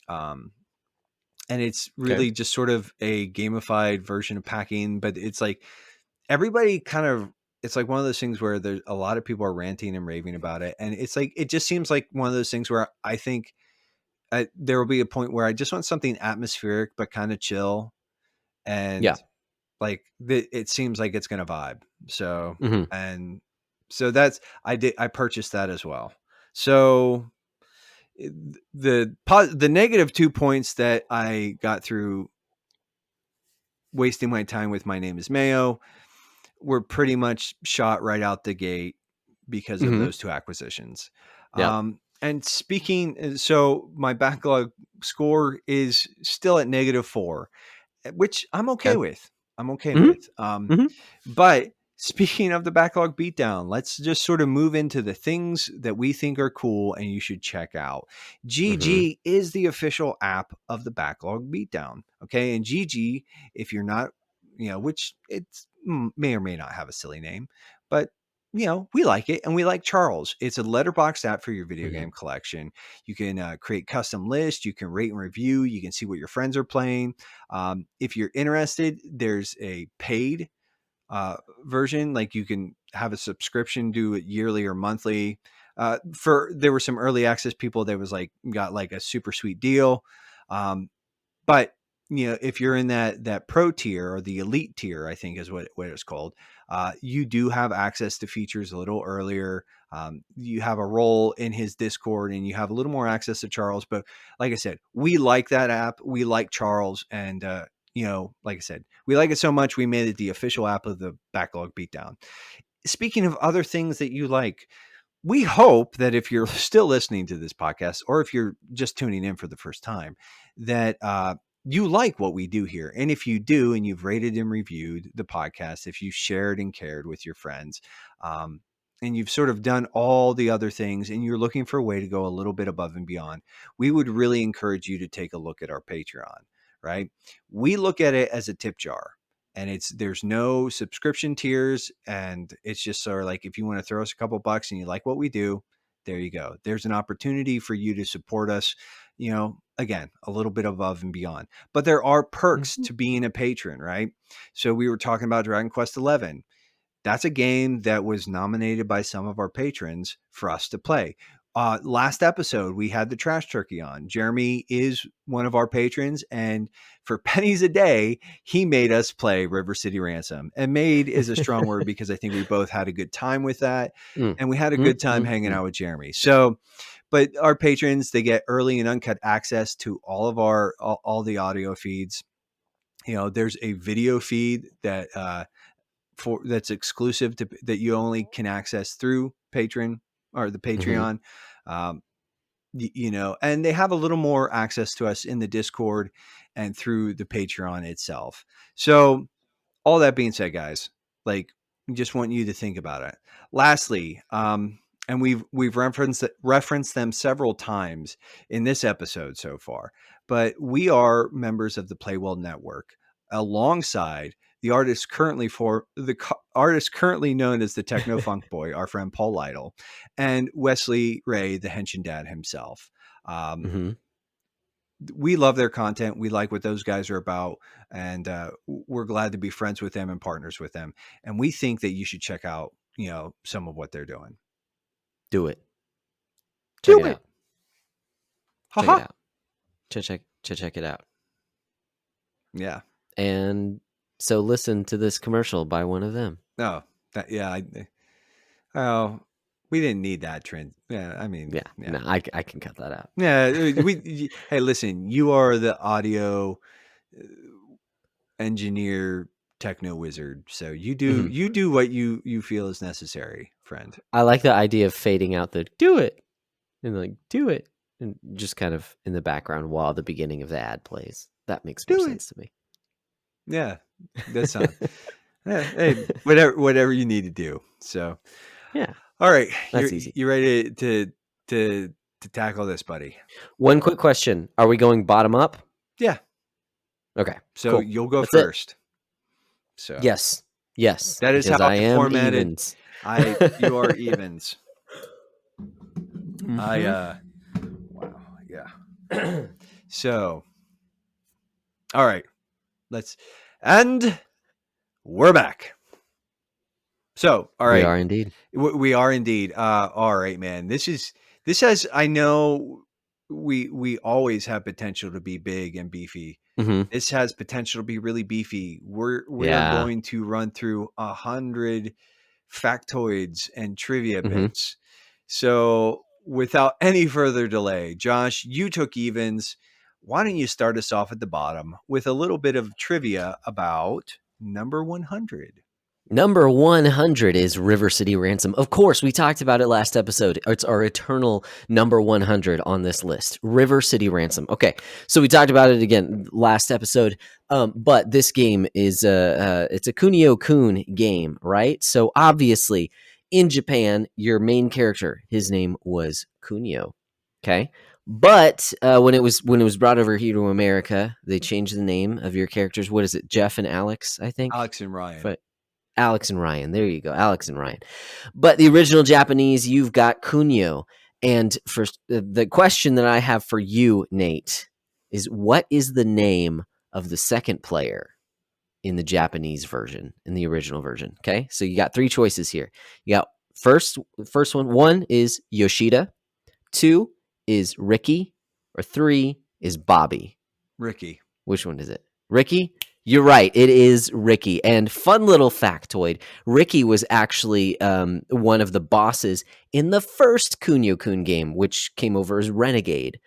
Um, and it's Okay. really just sort of a gamified version of packing, but it's like everybody kind of it's like one of those things where there's a lot of people are ranting and raving about it, and it's like it just seems like one of those things where I think there will be a point where I just want something atmospheric but kind of chill, and Yeah. like it seems like it's gonna vibe. So Mhm. and so that's I purchased that as well. So the -2 points that I got through wasting my time with My Name Is Mayo were pretty much shot right out the gate because of Mhm. those two acquisitions. Yep. And speaking, so my backlog score is still at -4, which I'm okay Okay. with. I'm okay Mhm. with. Mhm. But speaking of the backlog beatdown, let's just sort of move into the things that we think are cool and you should check out. Mhm. GG is the official app of the backlog beatdown. Okay. And GG, if you're not, which it's may or may not have a silly name, but we like it and we like Charles. It's a letterbox app for your video Mhm. game collection. You can create custom lists, you can rate and review, you can see what your friends are playing. If you're interested, there's a paid version. Like you can have a subscription, do it yearly or monthly. For there were some early access people that was like got like a super sweet deal. Um, but if you're in that pro tier or the elite tier, I think is what it's called, you do have access to features a little earlier. You have a role in his Discord and you have a little more access to Charles. But like I said, we like that app. We like Charles. And, like I said, we like it so much, we made it the official app of the Backlog Beatdown. Speaking of other things that you like, we hope that if you're still listening to this podcast or if you're just tuning in for the first time, that you like what we do here. And if you do, and you've rated and reviewed the podcast, if you shared and cared with your friends, um, and you've sort of done all the other things and you're looking for a way to go a little bit above and beyond, we would really encourage you to take a look at our Patreon, right? We look at it as a tip jar, and there's no subscription tiers, and it's just sort of like if you want to throw us a couple bucks and you like what we do, there you go. There's an opportunity for you to support us, again, a little bit above and beyond. But there are perks Mhm. to being a patron, right? So we were talking about Dragon Quest 11. That's a game that was nominated by some of our patrons for us to play. Last episode, we had the Trash Turkey on. Jeremy is one of our patrons, and for pennies a day, he made us play River City Ransom. And made is a strong word because I think we both had a good time with that, Mm. and we had a Mm, good time mm, hanging mm. out with Jeremy. So, but our patrons, they get early and uncut access to all of our all the audio feeds. There's a video feed that for that's exclusive to that you only can access through Patreon or the Mhm. Patreon. Um, and they have a little more access to us in the Discord and through the Patreon itself. So all that being said, guys, like, just want you to think about it. Lastly, and we've referenced them several times in this episode so far, but we are members of the Playwell Network, alongside the artist currently known as the Techno Funk Boy, our friend Paul Lytle, and Wesley Ray, the Henshin Dad himself. Um, Mhm. we love their content. We like what those guys are about, and we're glad to be friends with them and partners with them. And we think that you should check out, some of what they're doing. Do it. Check Do it it, out. Check it haha. out. Check it out. Yeah. And so listen to this commercial by one of them. No. Yeah. Oh, we didn't need that trend. Yeah. I mean, Yeah. yeah. No, I can cut that out. Yeah. Hey, listen. You are the audio uh, engineer, techno wizard. So Mhm. you do what you feel is necessary, friend. I like the idea of fading out the "do it" and like "do it" and just kind of in the background while the beginning of the ad plays. That makes more Do it. sense to me. Yeah. That's not. Hey, whatever you need to do. So, Yeah, all right, that's easy. you ready to tackle this, buddy? One quick question: are we going bottom up? Yeah. Okay, So cool. you'll go That's it. first. So Yes, yes, that is how because I I am formatted. evens. You are evens. I Mhm. wow, yeah. So, all right, let's and we're back. So, all We right, are indeed. we are indeed. All right, man. This has, I know, we always have potential to be big and beefy. Mhm. This has potential to be really beefy. We are Yeah. going to run through 100 factoids and trivia Mhm. bits. So without any further delay, Josh, you took evens. Why don't you start us off at the bottom with a little bit of trivia about number 100? Number 100 is River City Ransom. Of course, we talked about it last episode. It's our eternal number 100 on this list. River City Ransom. Okay, so we talked about it again last episode. But this game is it's a Kunio-kun game, right? So obviously, in Japan, your main character, his name was Kunio. Okay, but when it was brought over here to America, they changed the name of your characters. What is it, Jeff and Alex? I think. Alex and Ryan. But Alex and Ryan. There you go, Alex and Ryan. But the original Japanese, you've got Kunio. And for the question that I have for you, Nate, is what is the name of the second player in the Japanese version, in the original version? Okay, so you got three choices here. You got first one. One is Yoshida. Two is Ricky, or three is Bobby. Ricky. Which one is it? Ricky? You're right. It is Ricky. And fun little factoid: Ricky was actually one of the bosses in the first Kunio Kun game, which came over as Renegade.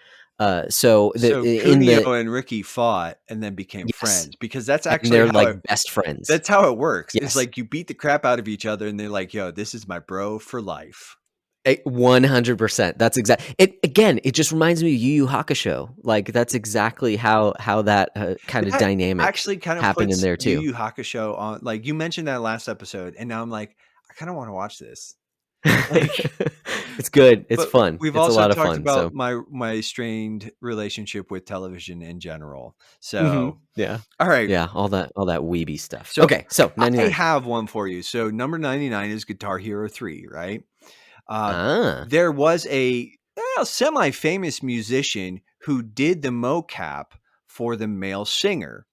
So In the Cuneo and Ricky fought and then became yes, friends, because that's and actually they're how like it best friends. that's how it works. It's Yes, like you beat the crap out of each other and they're like, "Yo, this is my bro for life." 100%. That's exact. It again. It just reminds me of Yu Yu Hakusho. Like that's exactly how that kind of That dynamic actually kind of happened in puts there Yu too. Yu Hakusho on, like, you mentioned that last episode, and now I'm like, I kinda wanna watch this. Like, It's good. It's but fun. we've It's a also lot of talked fun. about So. my strained relationship with television in general. Mhm. So, Yeah. all right. Yeah, all that weeby stuff. So, Okay, so I 99. have one for you. So, number 99 is Guitar Hero 3, right? Uh, Ah. there was a semi-famous musician who did the mocap for the male singer.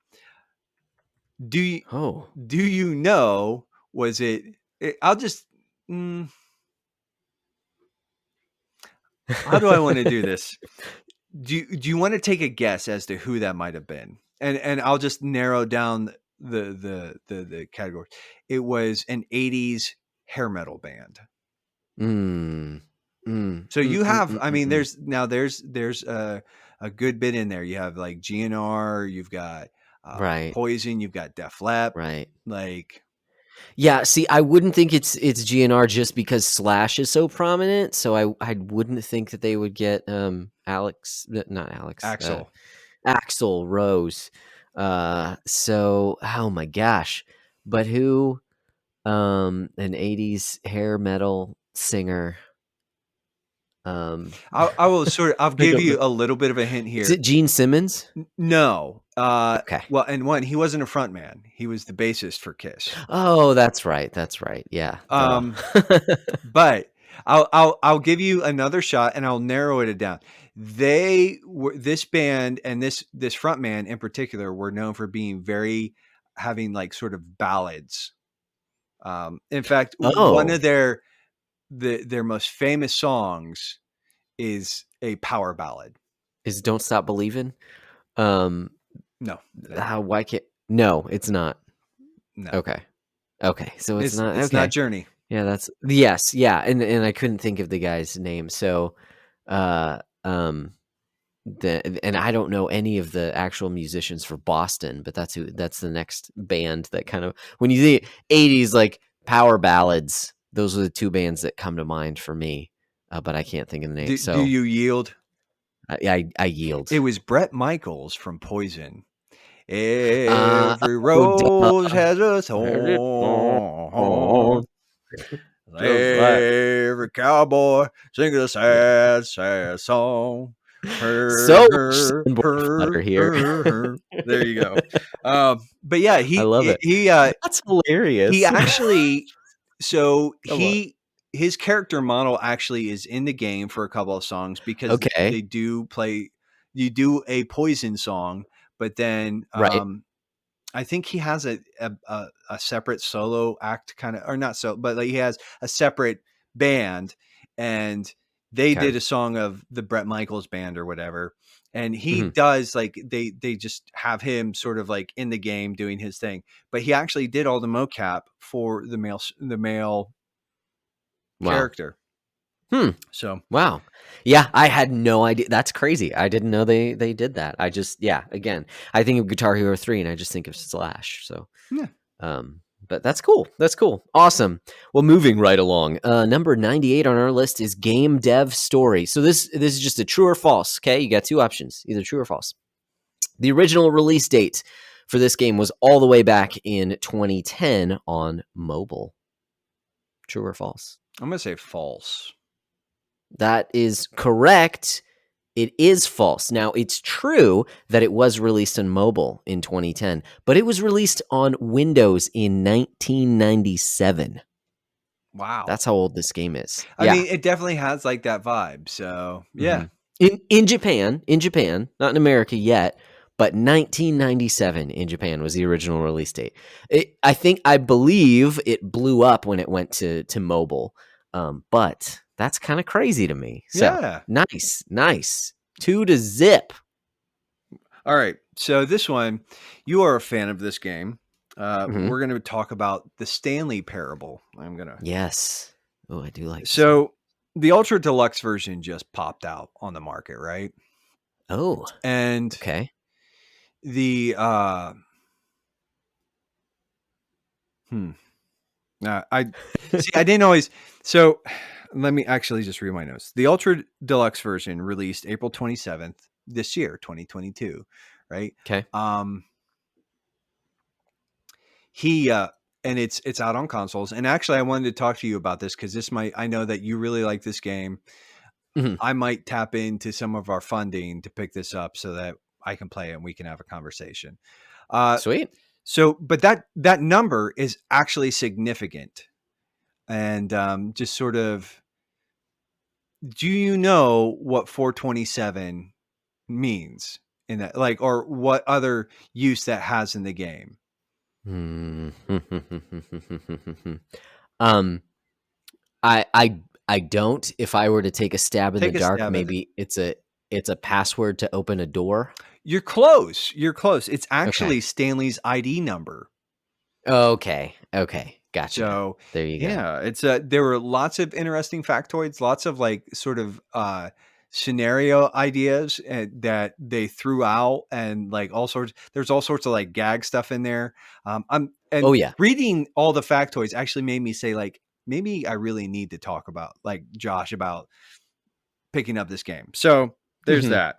Do you, Oh. do you know? Was it? I'll just. Mm, how do I want to do this? Do you want to take a guess as to who that might have been? And I'll just narrow down the category. It was an 80s hair metal band. Mm. Mm. So Mm, you mm, have, mm, I mm, mean, mm. there's a good bit in there. You have like GNR, you've got Right. Poison, you've got Def Lep, Right. like Yeah, see, I wouldn't think it's GNR just because Slash is so prominent, so I wouldn't think that they would get Alex, not Alex, Axel. Axl Rose. So oh my gosh. But who an 80s hair metal singer. Um I will sort of, I'll I give don't know. you a little bit of a hint Is here. it Gene Simmons? No, Okay. well, and one, he wasn't a front man. He was the bassist for Kiss. Oh, that's right. That's right. Yeah, duh. Um, but I'll give you another shot and I'll narrow it down. They were, this band and this front man in particular were known for being very, having like sort of ballads. In fact, one Oh, of their most famous songs is a power ballad. is Don't Stop Believin'? Um No, why can't No, it's not. no, Okay. Okay. So it's not it's not okay. Journey. Yeah, that's yes, yeah, and I couldn't think of the guy's name. So uh um and I don't know any of the actual musicians for Boston, but that's the next band that kind of when you think 80s like power ballads, those are the two bands that come to mind for me. But I can't think of the name. Do So you yield? I yield. It was Brett Michaels from Poison. Uh Every oh, duh. rose has a Has it on? thorn. Just like Every cowboy sings a sad, sad song. so Her, much her, soundboard flutter her, here. her, her. There you go. But yeah, I love it. That's he hilarious. actually, so Come on. his character model actually is in the game for a couple of songs because they Okay. do play, you do a Poison song, but then Right. I think he has a separate solo act kind of, or not so, but like he has a separate band, and they Okay. did a song of the Brett Michaels band or whatever. And he Mhm. does like, they just have him sort of like in the game doing his thing, but he actually did all the mocap for the male Wow. character. Hmm. So Wow. Yeah, I had no idea. That's crazy. I didn't know they did that. I just yeah, again, I think of Guitar Hero 3 and I just think of Slash. So, yeah, um but that's cool. That's cool. Awesome. Well, moving right along. Number 98 on our list is Game Dev Story. So this is just a true or false, okay? You got two options, either true or false. The original release date for this game was all the way back in 2010 on mobile. True or false? I'm gonna say false. That is correct. It is false. Now, it's true that it was released on mobile in 2010, but it was released on Windows in 1997. Wow. That's how old this game is. I Yeah. mean, it definitely has like that vibe. So yeah, Mhm. In Japan, not in America yet, but 1997 in Japan was the original release date. I believe it blew up when it went to mobile, but that's kind of crazy to me. So yeah. nice, nice, 2-0. All right. So this one, you are a fan of this game. Hmm. We're going to talk about the Stanley Parable. I'm gonna. Yes. Oh, I do like this game. So the Ultra Deluxe version just popped out on the market, right? Oh, And okay. the hmm, I see. I didn't always. So let me actually just read my notes. The Ultra Deluxe version released April 27th this year, 2022, right? Okay. Um, he and it's out on consoles. And actually, I wanted to talk to you about this because this might. I know that you really like this game. Hmm. I might tap into some of our funding to pick this up so that I can play it and we can have a conversation. Uh, Sweet. so, but that number is actually significant, and just sort of, do you know what 427 means in that, like, or what other use that has in the game. Hmm. um, I don't. If I were to take a stab in the Take a dark, stab at it. maybe it's a password to open a door. You're close. You're close. It's Okay. actually Stanley's ID number. Okay. Okay. Gotcha. So, There you go. yeah, it's there were lots of interesting factoids, lots of like sort of scenario ideas that they threw out, and like all sorts. There's all sorts of like gag stuff in there. I'm Oh and yeah. reading all the factoids actually made me say like maybe I really need to talk about like Josh about picking up this game. So there's Hmm. that.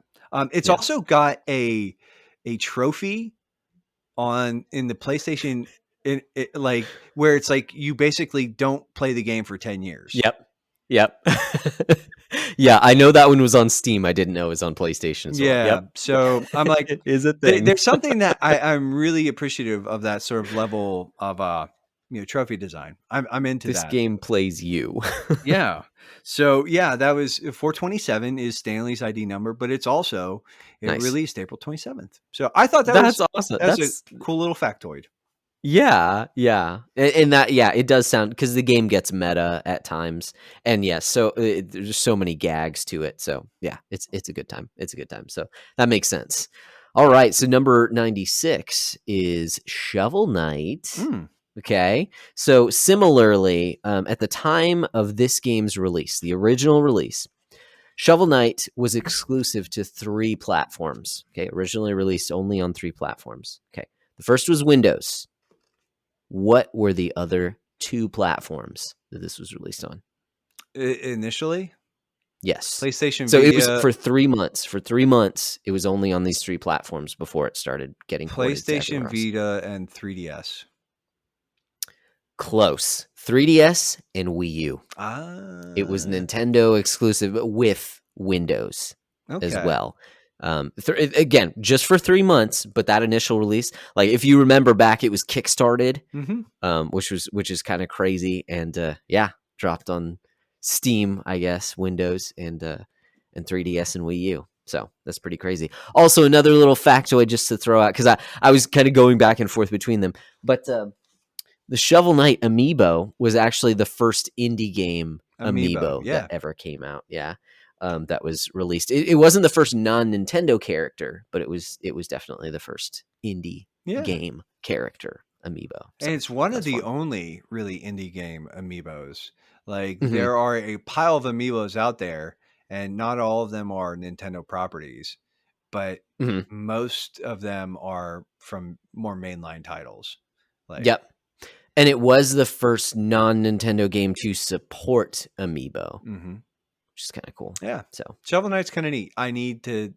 It's Yeah. also got a trophy on in the PlayStation like where it's like you basically don't play the game for 10 years. Yep. Yep. Yeah, I know that one was on Steam. I didn't know it was on PlayStation as well. Yeah. Yep. So I'm like, It is a thing. there's something that I'm really appreciative of, that sort of level of trophy design. I'm into This that. game plays you. Yeah. So yeah, that was 427 is Stanley's ID number, but it's also it Nice. released April 27th. So I thought That's awesome. that's a cool little factoid. Yeah, yeah, and that yeah, it does sound because the game gets meta at times, and yes, so there's so many gags to it. So yeah, it's a good time. It's a good time. So that makes sense. All right, so number 96 is Shovel Knight. Mm, Okay, so similarly, at the time of this game's release, the original release, Shovel Knight was exclusive to 3 platforms. Okay, originally released only on 3 platforms. Okay, the first was Windows. What were the other 2 platforms that this was released on? initially, Yes. PlayStation So it was Vita, for 3 months. For 3 months, it was only on these 3 platforms before it started getting ported to PlayStation everywhere else. Vita, and 3DS. Close. 3DS and Wii U. It was Ah, Nintendo exclusive with Windows as okay. well. Again, just for 3 months, but that initial release, like if you remember back, it was kickstarted, Mhm. which is kind of crazy, and yeah, dropped on Steam, I guess, Windows and 3DS and Wii U. So that's pretty crazy. Also, another little factoid just to throw out because I was kind of going back and forth between them, but the Shovel Knight amiibo was actually the first indie game Amiibo, amiibo that yeah. ever came out. Yeah, that was released. It wasn't the first non-Nintendo character, but it was definitely the first indie Yeah. game character amiibo. And So it's one of that's the fun. only really indie game amiibos. Like Hmm. there are a pile of amiibos out there, and not all of them are Nintendo properties, but Hmm. most of them are from more mainline titles. Like, Yep. And it was the first non-Nintendo game to support amiibo, mhm. which is kind of cool. Yeah. So, Shovel Knight's kind of neat. I need to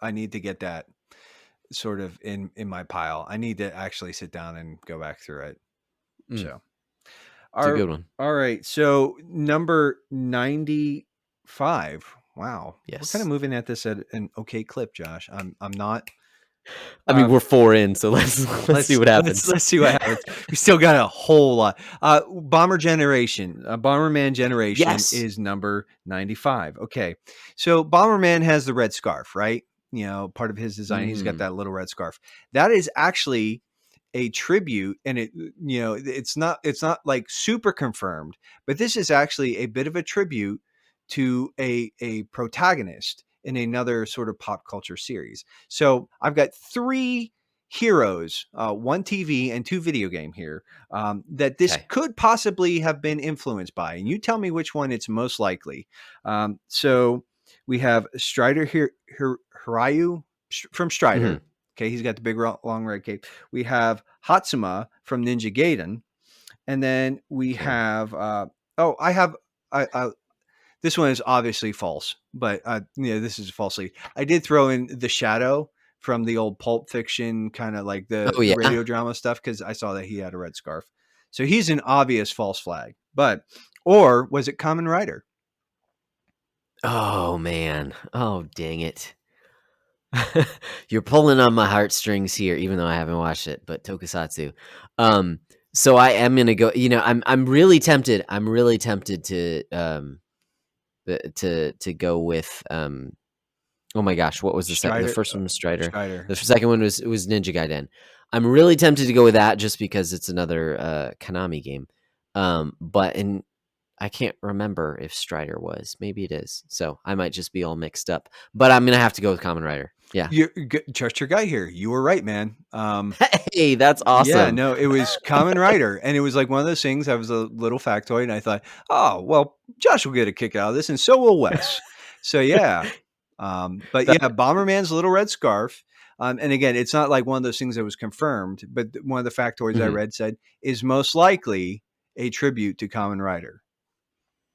get that sort of in my pile. I need to actually sit down and go back through it. mm, So, it's a our good one. all right. So number 95. Wow, we're kind of Yes. moving at this at an okay clip, Josh. I'm not. I mean, Um, we're 4 in, so let's see let's what let's happens. let's see what happens. We still got a whole lot. Bomberman Generation Yes. is number 95. Okay, so Bomberman has the red scarf, right? Part of his design, he's got Mm, that little red scarf. That is actually a tribute, and it's not like super confirmed, but this is actually a bit of a tribute to a protagonist in another sort of pop culture series. So I've got 3 heroes, 1 TV and 2 video game here, that this okay. could possibly have been influenced by, and you tell me which one it's most likely. So we have Strider here, Hiryu from Mhm. Strider. Okay, he's got the big long red cape. We have Hatsuma from Ninja Gaiden, and then we Okay. have oh, I have I this one is obviously false, but this is falsely. I did throw in the Shadow from the old Pulp Fiction, kind of like the Oh, the yeah? radio drama stuff, because I saw that he had a red scarf. So he's an obvious false flag. But or was it Kamen Rider? Oh, man. Oh, dang it. You're pulling on my heartstrings here, even though I haven't watched it, but Tokusatsu. Um, so I am gonna go, I'm really tempted. I'm really tempted to go with Oh my gosh, what was the Strider, first one was Strider. Strider. The second one was Ninja Gaiden. I'm really tempted to go with that just because it's another Konami game. But and I can't remember if Strider was. Maybe it is. So I might just be all mixed up. But I'm gonna have to go with Common Rider. Yeah. You trust your guy here. You were right, man. Hey, that's Yeah, awesome. no, it was Common Rider, and it was like one of those things. I was a little factoid, and I thought, oh well, Josh will get a kick out of this, and so will Wes. So yeah, but That yeah, Bomberman's Little Red Scarf. And again, it's not like one of those things that was confirmed, but one of the factoids I mhm. read said is most likely a tribute to Common Rider.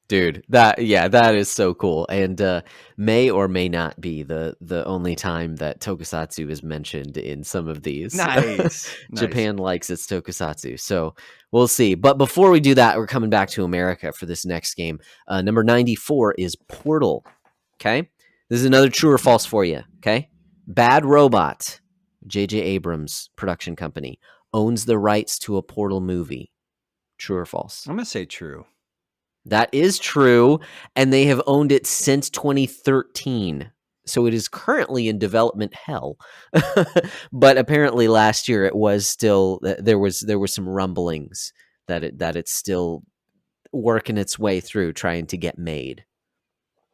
Dude, that is so cool, and may or may not be the only time that tokusatsu is mentioned in some of these. Nice, nice. Japan likes its tokusatsu, so we'll see. But before we do that, we're coming back to America for this next game. Number 94 is Portal. Okay, this is another true or false for you. Okay, Bad Robot, J.J. Abrams production company, owns the rights to a Portal movie. True or false? I'm gonna say true. That is true, and they have owned it since 2013. So it is currently in development hell. But apparently last year it was still there was some rumblings that it's still working its way through trying to get made.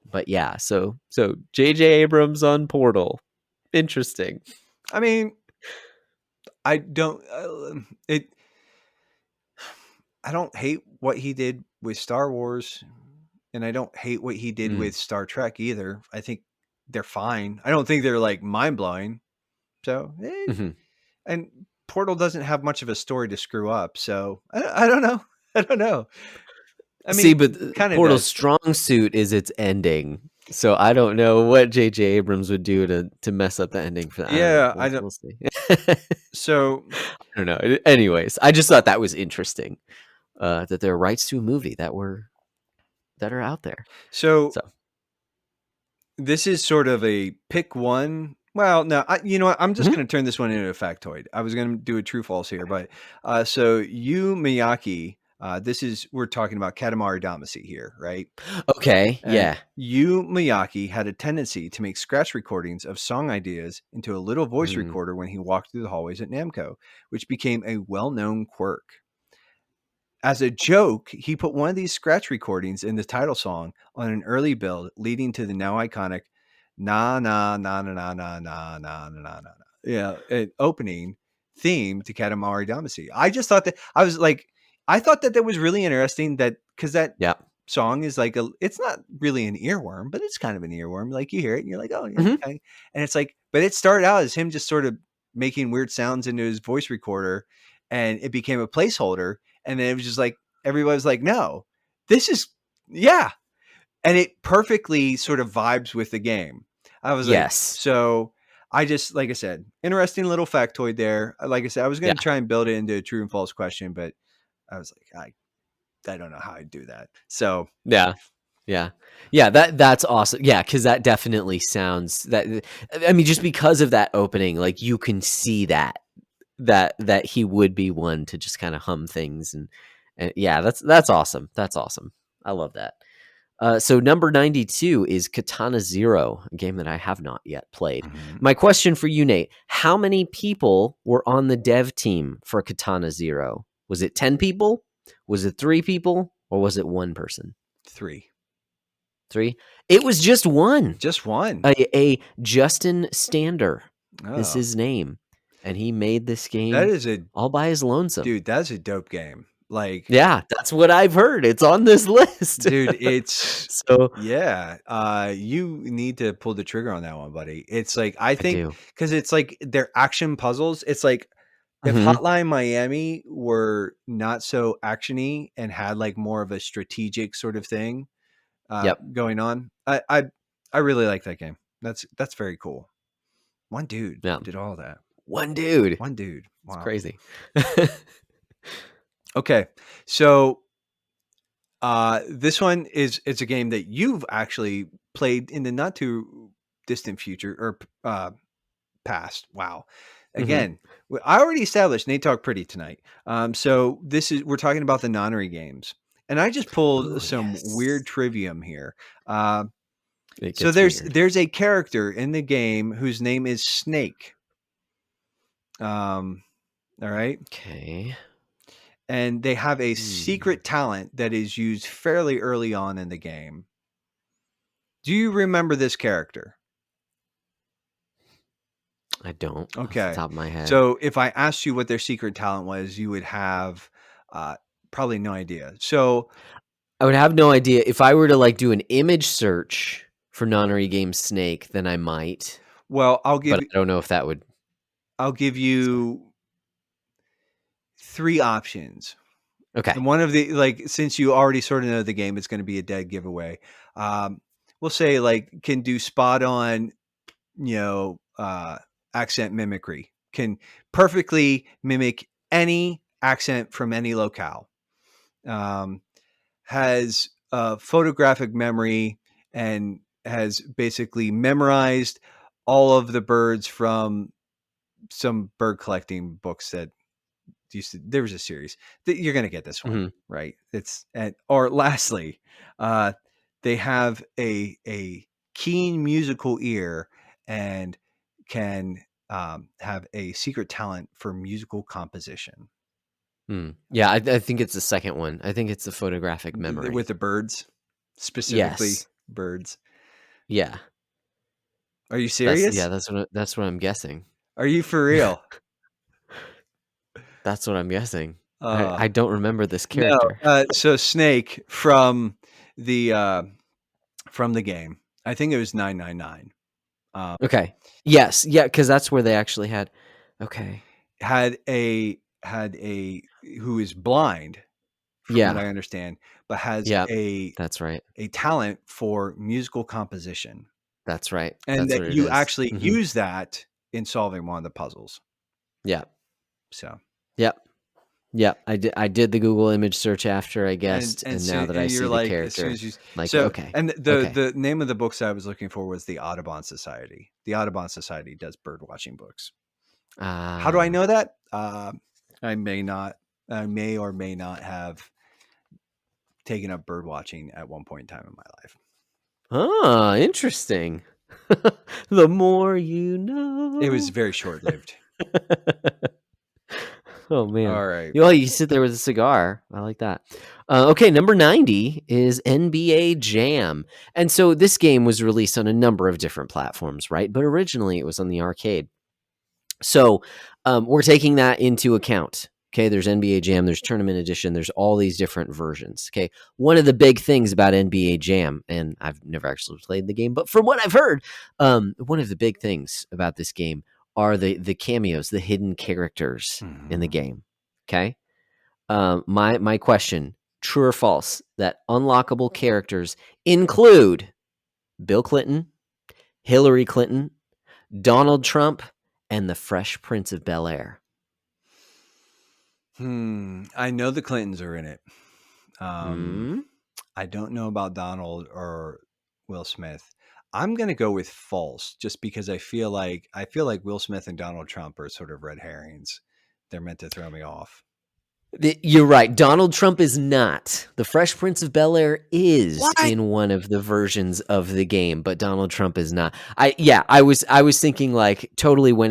But yeah, so JJ Abrams on Portal. Interesting. I mean, I don't it. I don't hate what he did with Star Wars, and I don't hate what he did Mm, with Star Trek either. I think they're fine. I don't think they're like mind blowing. So, mhm. and Portal doesn't have much of a story to screw up. So I don't know. I don't know. I See, mean, but kind of Portal's does. strong suit is its ending. So I don't know what J.J. Abrams would do to mess up the ending for that. I don't know. Yeah, I don't. We'll see. So, I don't know. Anyways, I just thought that was interesting. That there are rights to a movie that are out there. so So this is sort of a pick one. Well, no, you know what? I'm just mhm. going to turn this one into a factoid. I was going to do a true false here, but so Yu Miyake, this is we're talking about Katamari Damacy here, right? Okay, And yeah. Yu Miyake had a tendency to make scratch recordings of song ideas into a little voice Mm, recorder when he walked through the hallways at Namco, which became a well-known quirk. As a joke, he put one of these scratch recordings in the title song on an early build, leading to the now iconic "na na na na na na na na na na na." Yeah, opening theme to Katamari Damacy. I just thought that I was like, I thought that was really interesting. That because that yeah. song is like it's not really an earworm, but it's kind of an earworm. Like you hear it and you're like, oh yeah, Mhm. okay. And it's like, but it started out as him just sort of making weird sounds into his voice recorder, and it became a placeholder. And then it was just like everybody was like, no, this is yeah, and it perfectly sort of vibes with the game. I was like, Yes. so I just like I said, interesting little factoid there. Like I said, I was Yeah. going to try and build it into a true and false question, but I was like, I don't know how I do that. So Yeah. Yeah. Yeah, that's awesome. Yeah, because that definitely sounds that I mean, just because of that opening, like you can see that he would be one to just kind of hum things and yeah, that's awesome. That's awesome. I love that. So number 92 is Katana Zero, a game that I have not yet played. mhm, My question for you, Nate, how many people were on the dev team for Katana Zero? Was it 10 people? Was it 3 people? Or was it one person? 3, 3? It was just one. just one. A Justin Stander is Oh, his name. And he made this that game is a all by his lonesome. dude. That's a dope game. Like, Yeah, that's what I've heard. It's on this list. dude, it's So yeah. You need to pull the trigger on that one, buddy. It's like I I think do. because it's like they're action puzzles. It's like if Hmm. Hotline Miami were not so actiony and had like more of a strategic sort of thing Yep. going on, I really like that game. That's very cool. One dude Yeah. did all that. One dude. One dude. It's Wow. crazy. Okay, so this one is it's a game that you've actually played in the not too distant future or past. Wow. Hmm. Again, I already established Nate talk pretty tonight. So this is we're talking about the nonary games, and I just pulled Oh some weird yes. trivium here. Uh, It So gets weird. there's a character in the game whose name is Snake. Um, all right. Okay. And they have a Hmm. secret talent that is used fairly early on in the game. Do you remember this character? I don't off the Okay. top of my head. So if I asked you what their secret talent was, you would have uh, probably no idea. So, I would have no idea if I were to like do an image search for Nonary Game Snake, then I might, well, but I don't know if that would. I'll give Sorry. you three options. Okay. And one of the like, since you already sort of know the game, it's going to be a dead giveaway. Um, we'll say like can do spot on, you know, accent mimicry, can perfectly mimic any accent from any locale. Um, has photographic memory and has basically memorized all of the birds from some bird collecting books that there was a series that you're going to get this one Mhm. right. It's and or lastly, uh, they have a keen musical ear and can have a secret talent for musical composition Yeah, I think it's the second one. I think it's the photographic with memory. the birds, specifically Yes. birds. Yeah. Are you serious? That's what I'm guessing. Are you for real? That's what I'm guessing. Uh, I don't remember this no. character. So Snake the uh, from the game. I think it was 999. Um, Okay. Yes. Yeah, because that's where they actually had. Okay. had a who is blind, from what Yeah. I understand, but has Yeah. That's right. a talent for musical composition, That's right. and That's that what it you is. actually use that in solving one of the puzzles. Yeah. So Yep. Yep. I did the Google image search after I guessed, and and so now that I and you're see the like as soon character, as you like, so okay. and Okay. the name of the books I was looking for was the Audubon Society. The Audubon Society does bird watching books. How do I Ah. know that? I may not. I may or may not have taken up bird watching at one point in time in my life. Ah, interesting. The more you It was know. very short lived. Oh man. All right. You sit there with a cigar. I like that. Okay, number 90 is NBA Jam. And so this game was released on a number of different platforms, right? But originally it was on the arcade. So we're taking that into account. Okay, there's NBA Jam, there's Tournament Edition, there's all these different versions. Okay, one of the big things about NBA Jam, and I've never actually played the game, but from what I've heard, one of the big things about this game are the cameos, the hidden characters in the Mhm. game. Okay, my question: true or false? That unlockable characters include Bill Clinton, Hillary Clinton, Donald Trump, and the Fresh Prince of Bel Air. I know the Clintons are in it. Um, Hmm. I don't know about Donald or Will Smith. I'm gonna go with false, just because I feel like Will Smith and Donald Trump are sort of red herrings. They're meant to throw me off. You're right. Donald Trump is not. The Fresh Prince of Bel Air is What? in one of the versions of the game, but Donald Trump is not. I was thinking like totally when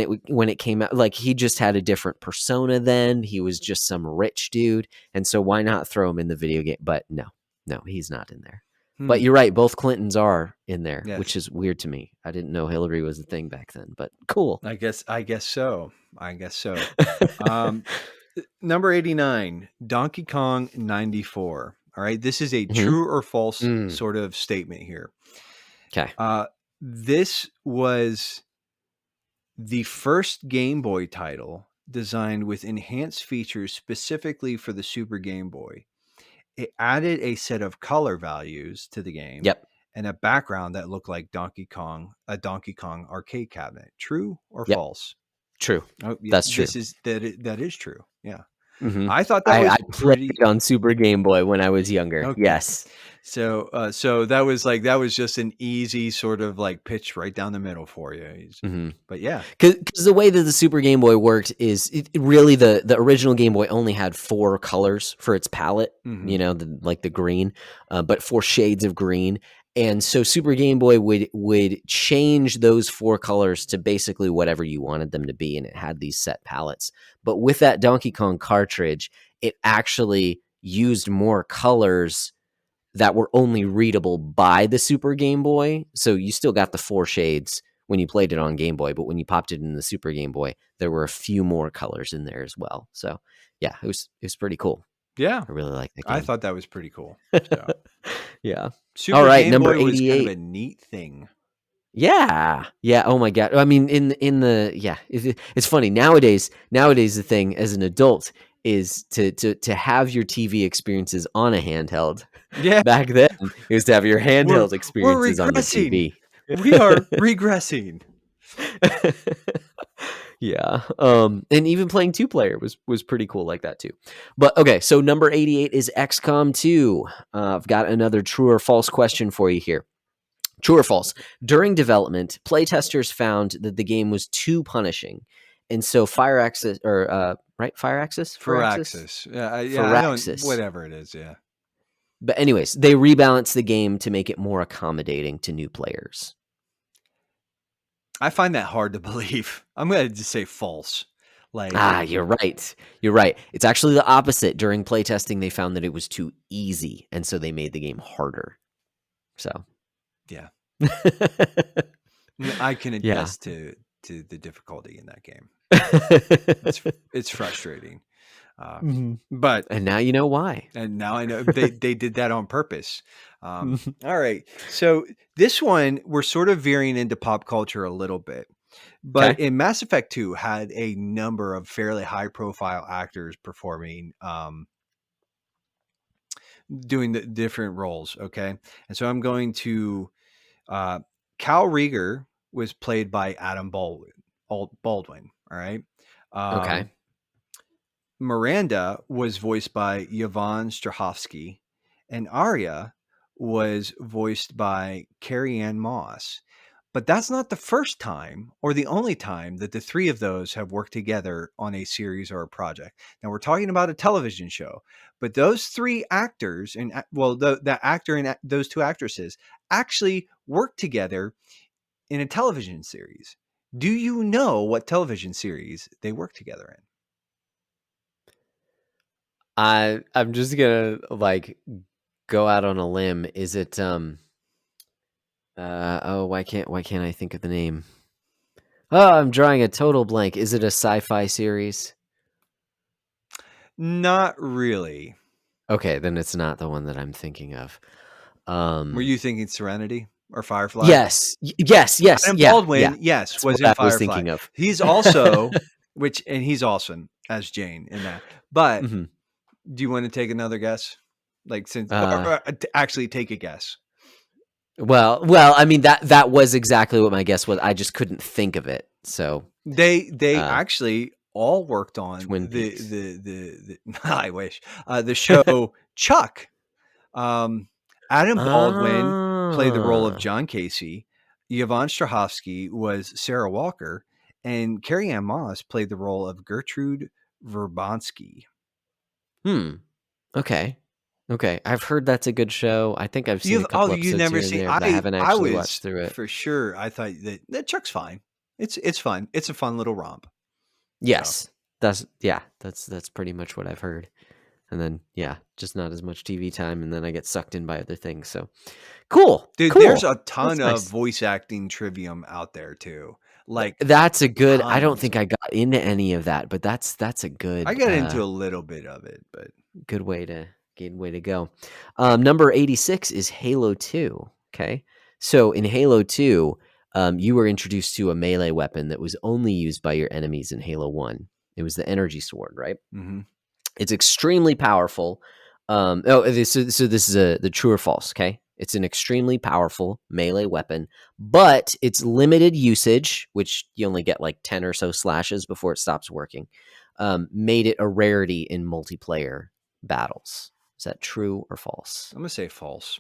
it came out, like he just had a different persona then. He was just some rich dude, and so why not throw him in the video game? But no, no, he's not in there. But Hmm. you're right, both Clintons are in there, which Yes. is weird to me. I didn't know Hillary was a thing back then, but cool. I guess so. I guess so. Um, number 89, Donkey Kong 94. All right. This is a Hmm. true or false Mm. sort of statement here. Okay. This was the first Game Boy title designed with enhanced features specifically for the Super Game Boy. It added a set of color values to the game Yep. and a background that looked like a Donkey Kong arcade cabinet. True or Yep. false? True. Oh, yeah, That's true. that is true. Yeah. Mhm. I thought that I was played pretty it on Super Game Boy when I was younger. okay. Yes. So that was just an easy sort of like pitch right down the middle for you. Mhm. But yeah. Because the way that the Super Game Boy worked is it really the original Game Boy only had 4 colors for its palette, Hmm. like the green, but 4 shades of green. And so Super Game Boy would change those four colors to basically whatever you wanted them to be, and it had these set palettes. But with that Donkey Kong cartridge, it actually used more colors that were only readable by the Super Game Boy. So you still got the four shades when you played it on Game Boy, but when you popped it in the Super Game Boy, there were a few more colors in there as well. So yeah, it was pretty cool. Yeah, I really like that I game. thought that was pretty cool. So Yeah. All Super right, Game number Boy was kind of 88. a neat thing. Yeah. Yeah. Oh my god. I mean, in the yeah, it's funny nowadays. Nowadays, the thing as an adult is to have your TV experiences on a handheld. Yeah, Back then, it was to have your we're handheld we're experiences on your regressing. TV. We are regressing. Yeah. And even playing two player was pretty cool like that too. But okay, so number 88 is XCOM 2. I've got another true or false question for you here. True or false? During development, playtesters found that the game was too punishing, and so Firaxis or right Firaxis, Firaxis, Firaxis. Yeah, I don't. Firaxis. Whatever it is. Yeah, But anyways, they rebalanced the game to make it more accommodating to new players. I find that hard to believe. I'm gonna just say false. Like, Ah, you're right. You're right. It's actually the opposite. During playtesting, they found that it was too easy, and so they made the game harder. So, yeah, I can yeah. attest to the difficulty in that game. It's frustrating. Uh, Mhm. but And now you know why. and now I know they did that on purpose. All right, so this one we're sort of veering into pop culture a little bit, but Okay. in Mass Effect 2 had a number of fairly high profile actors performing, doing the different roles. Okay, and so I'm going to uh, Cal Rieger was played by Adam Baldwin. Baldwin. All right. Okay. Um, Miranda was voiced by Yvonne Strahovski, and Arya was voiced by Carrie Ann Moss. But that's not the first time or the only time that the three of those have worked together on a series or a project. Now we're talking about a television show, but those three actors and well, the actor and those two actresses actually worked together in a television series. Do you know what television series they worked together in? I'm just gonna like go out on a limb. Is it oh why can't I think of the name? Oh, I'm drawing a total blank. Is it a sci-fi series? Not really. Okay, then it's not the one that I'm thinking of. Were Um you thinking Serenity or Firefly? yes. Yes, yes, Adam yeah, yeah. Baldwin, yes, That's was what in I was Firefly. thinking of. He's also, and he's awesome as Jane in that. But Mhm. do you want to take another guess? Like since, Uh actually take a guess. well, I mean that was exactly what my guess was. I just couldn't think of it. So, They uh actually all worked on Twin Peaks. the I wish the show Chuck. Um, Adam Baldwin played the role of Ah. John Casey. Yvonne Strahovski was Sarah Walker, and Carrie Ann Moss played the role of Gertrude Verbonsky. Hmm. Okay. Okay. I've heard that's a good show. I think I've seen a couple You've episodes never here and seen? there, but I haven't I actually was watched through it. for sure. I thought that Chuck's fine. It's fun. It's a fun little romp. So Yes. That's pretty much what I've heard. And then yeah, just not as much TV time and then I get sucked in by other things. So, cool. dude, there's Cool. a That's ton of nice. voice acting trivium out there too. Like That's a good I don't tons. think I got into any of that, but that's a I got into a little bit of it, but good way to go. Number 86 is Halo 2. Okay. So in Halo 2, you were introduced to a melee weapon that was only used by your enemies in Halo 1. It was the energy sword, right? mhm. It's extremely powerful. So this is the true or false. Okay, it's an extremely powerful melee weapon, but its limited usage, which you only get like 10 or so slashes before it stops working, made it a rarity in multiplayer battles. Is that true or false? I'm gonna say false.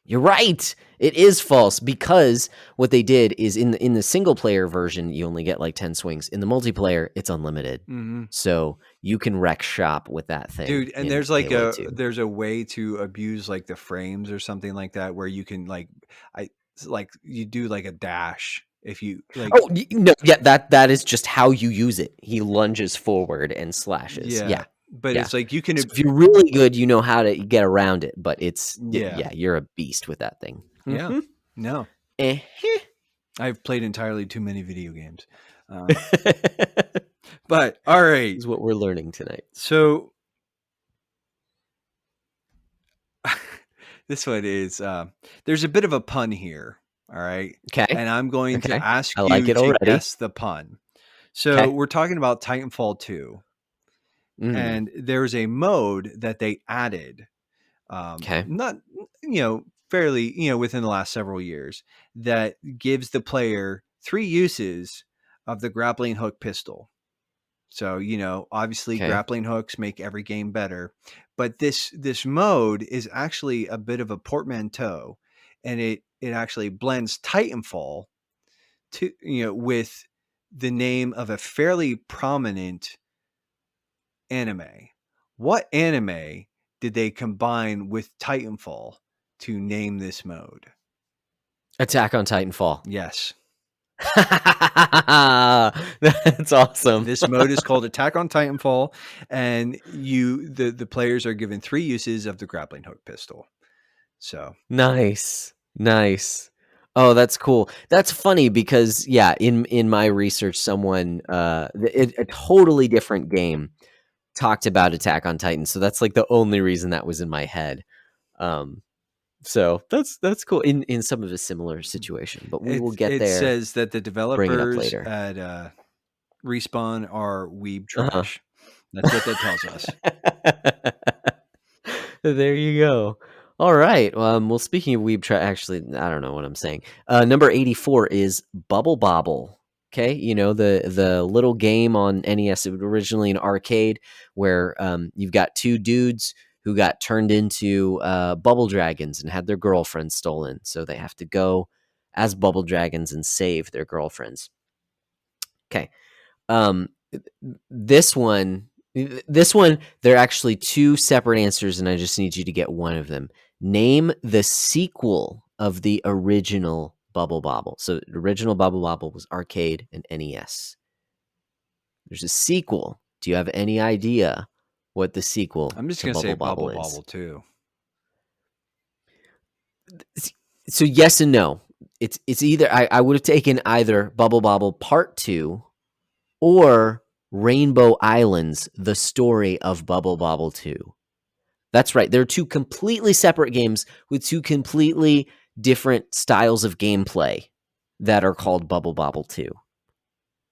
You're right. It is false because what they did is in the single player version you only get like 10 swings. In the multiplayer, it's unlimited. Mhm. So you can wreck shop with that thing Dude, and in there's like Halo a 2. there's a way to abuse like the frames or something like that where you can like I like you do like a dash if you like Oh, no, yeah, that is just how you use it. He lunges forward and slashes. yeah, Yeah. but Yeah. it's like you So can if you're really good, you know how to get around it, but yeah. yeah, you're a beast with that thing. Yeah. Mhm. No. Eh. I've played entirely too many video games. This But all right. is what we're learning tonight. So this one is there's a bit of a pun here, all right? Okay. And I'm going to Okay. ask I like you it to already. guess the pun. So Okay. we're talking about Titanfall 2, Mm. and there's a mode that they added Okay. not fairly within the last several years that gives the player three uses of the grappling hook pistol. So, obviously Okay. grappling hooks make every game better, but this mode is actually a bit of a portmanteau, and it actually blends Titanfall to with the name of a fairly prominent anime. What anime did they combine with Titanfall to name this mode? Attack on Titanfall. Yes. That's awesome. This mode is called Attack on Titanfall, and the players are given three uses of the grappling hook pistol. So Nice. Nice. Oh, that's cool. That's funny because yeah, in my research someone a totally different game talked about Attack on Titan. So that's like the only reason that was in my head. Um so that's cool in some of a similar situation, but we will get it there. says that the Bring it up developers later. at Respawn are weeb Uh-huh. trash. That's what that tells us. There you go. All right. Well, speaking of weeb trash, actually, I don't know what I'm saying. Number 84 is Bubble Bobble. Okay, the little game on NES. It was originally an arcade where you've got two dudes who got turned into bubble dragons and had their girlfriends stolen, so they have to go as bubble dragons and save their girlfriends. Okay. Um, this one, there are actually two separate answers, and I just need you to get one of them. Name the sequel of the original Bubble Bobble. So the original Bubble Bobble was arcade and NES. There's a sequel. Do you have any idea what the sequel I'm just to gonna say Bubble Bubble Bobble is? Bobble too. So yes and no. It's either I would have taken either Bubble Bobble Part 2 or Rainbow Islands, the story of Bubble Bobble 2. That's right. They're two completely separate games with two completely different styles of gameplay that are called Bubble Bobble 2,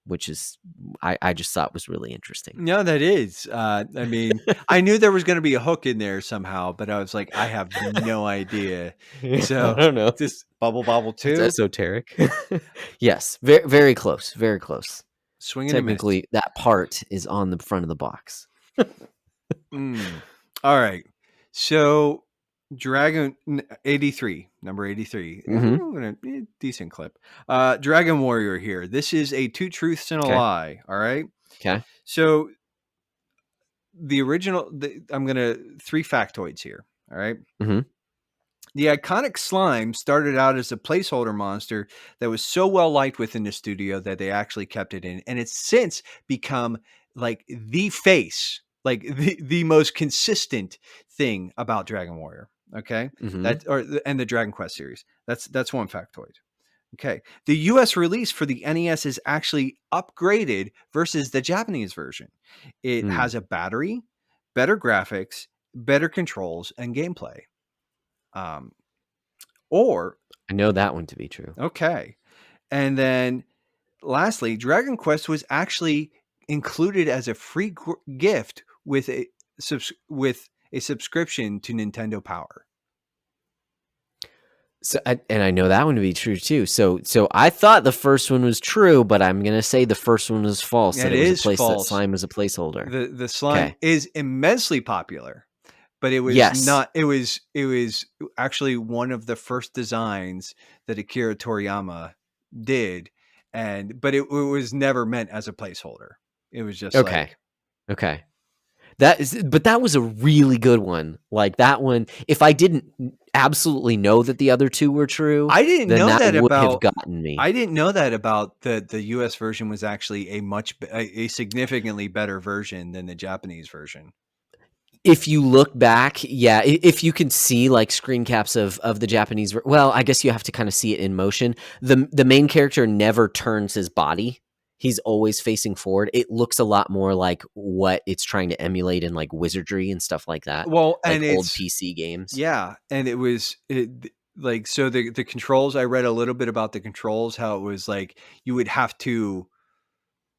which is I just thought was really interesting. No, that is. I mean, I knew there was going to be a hook in there somehow, but I was like, I have no idea. Yeah, I So don't know. just Bubble Bobble It's 2, esoteric. Yes, very very close, very close. swing and a miss. Technically, that part is on the front of the box. Mm. All right. So Dragon 83, number 83. Mhm. Decent clip. Dragon Warrior here. This is a two truths and a Okay. lie. All right. Okay. So the original, I'm going to three factoids here. All right. Mhm. The iconic slime started out as a placeholder monster that was so well liked within the studio that they actually kept it in. And it's since become like the face, like the most consistent thing about Dragon Warrior. Okay. Mhm. And the Dragon Quest series. That's one factoid. Okay. The US release for the NES is actually upgraded versus the Japanese version. It Mm. has a battery, better graphics, better controls, and gameplay. Um, or I know that one to be true. okay. And then lastly, Dragon Quest was actually included as a free gift with with a subscription to Nintendo Power. So, and I know that one to be true too. So I thought the first one was true, but I'm gonna say the first one was false. It That it was a is place that false. slime was a placeholder. The slime Okay. is immensely popular, but it was Yes. not. It was actually one of the first designs that Akira Toriyama did, but it was never meant as a placeholder. It was just Okay. like Okay. But that was a really good one. Like that one, if I didn't absolutely know that the other two were true, I didn't then know that that would have about. gotten me. I didn't know that about the U.S. version was actually a significantly better version than the Japanese version. If you look back, yeah, if you can see like screen caps of the Japanese, well, I guess you have to kind of see it in motion. The main character never turns his body. He's always facing forward. It looks a lot more like what it's trying to emulate in like wizardry and stuff like that, Well, like and old it's PC games. yeah, and like so the controls. I read a little bit about the controls, how it was like you would have to.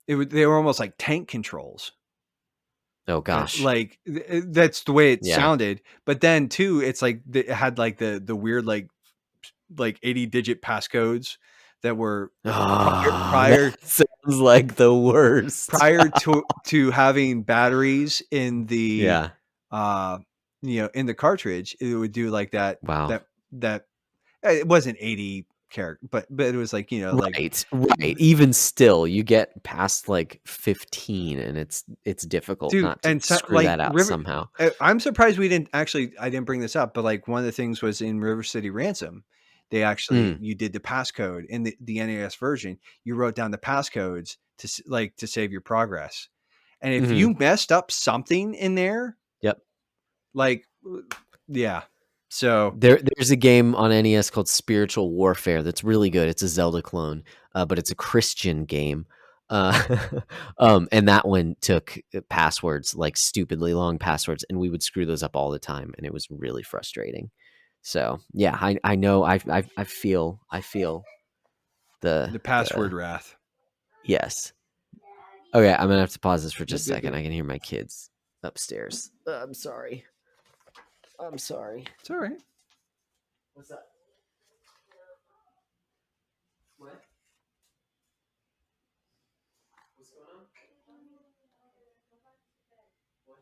They were almost like tank controls. Oh gosh. Like that's the way it Yeah. sounded. But then too, it's like it had like the weird like 80-digit passcodes that were prior Oh, that prior sounds like the worst. prior to having batteries in the Yeah. uh in the cartridge. It would do like Wow. that it wasn't 80 character, but it was like like Right, right. Even still, you get past like 15 and it's difficult dude. not to And so, screw like that out River, somehow. I'm surprised we didn't actually. I didn't bring this up, but like one of the things was in River City Ransom, they actually Mm, you did the passcode in the NES version. You wrote down the passcodes like to save your progress, and if mhm. you messed up something in there, Yep. like yeah, so There's a game on NES called Spiritual Warfare that's really good. It's a Zelda clone, but it's a Christian game. Uh, and that one took passwords, like stupidly long passwords, and we would screw those up all the time, and it was really frustrating. So yeah, I know I feel the the password the wrath. yes. Okay, I'm gonna have to pause this for Yep, just a yep, second. yep. I can hear my kids upstairs. I'm sorry. I'm sorry. It's all right. What's that? What? What's going on? What?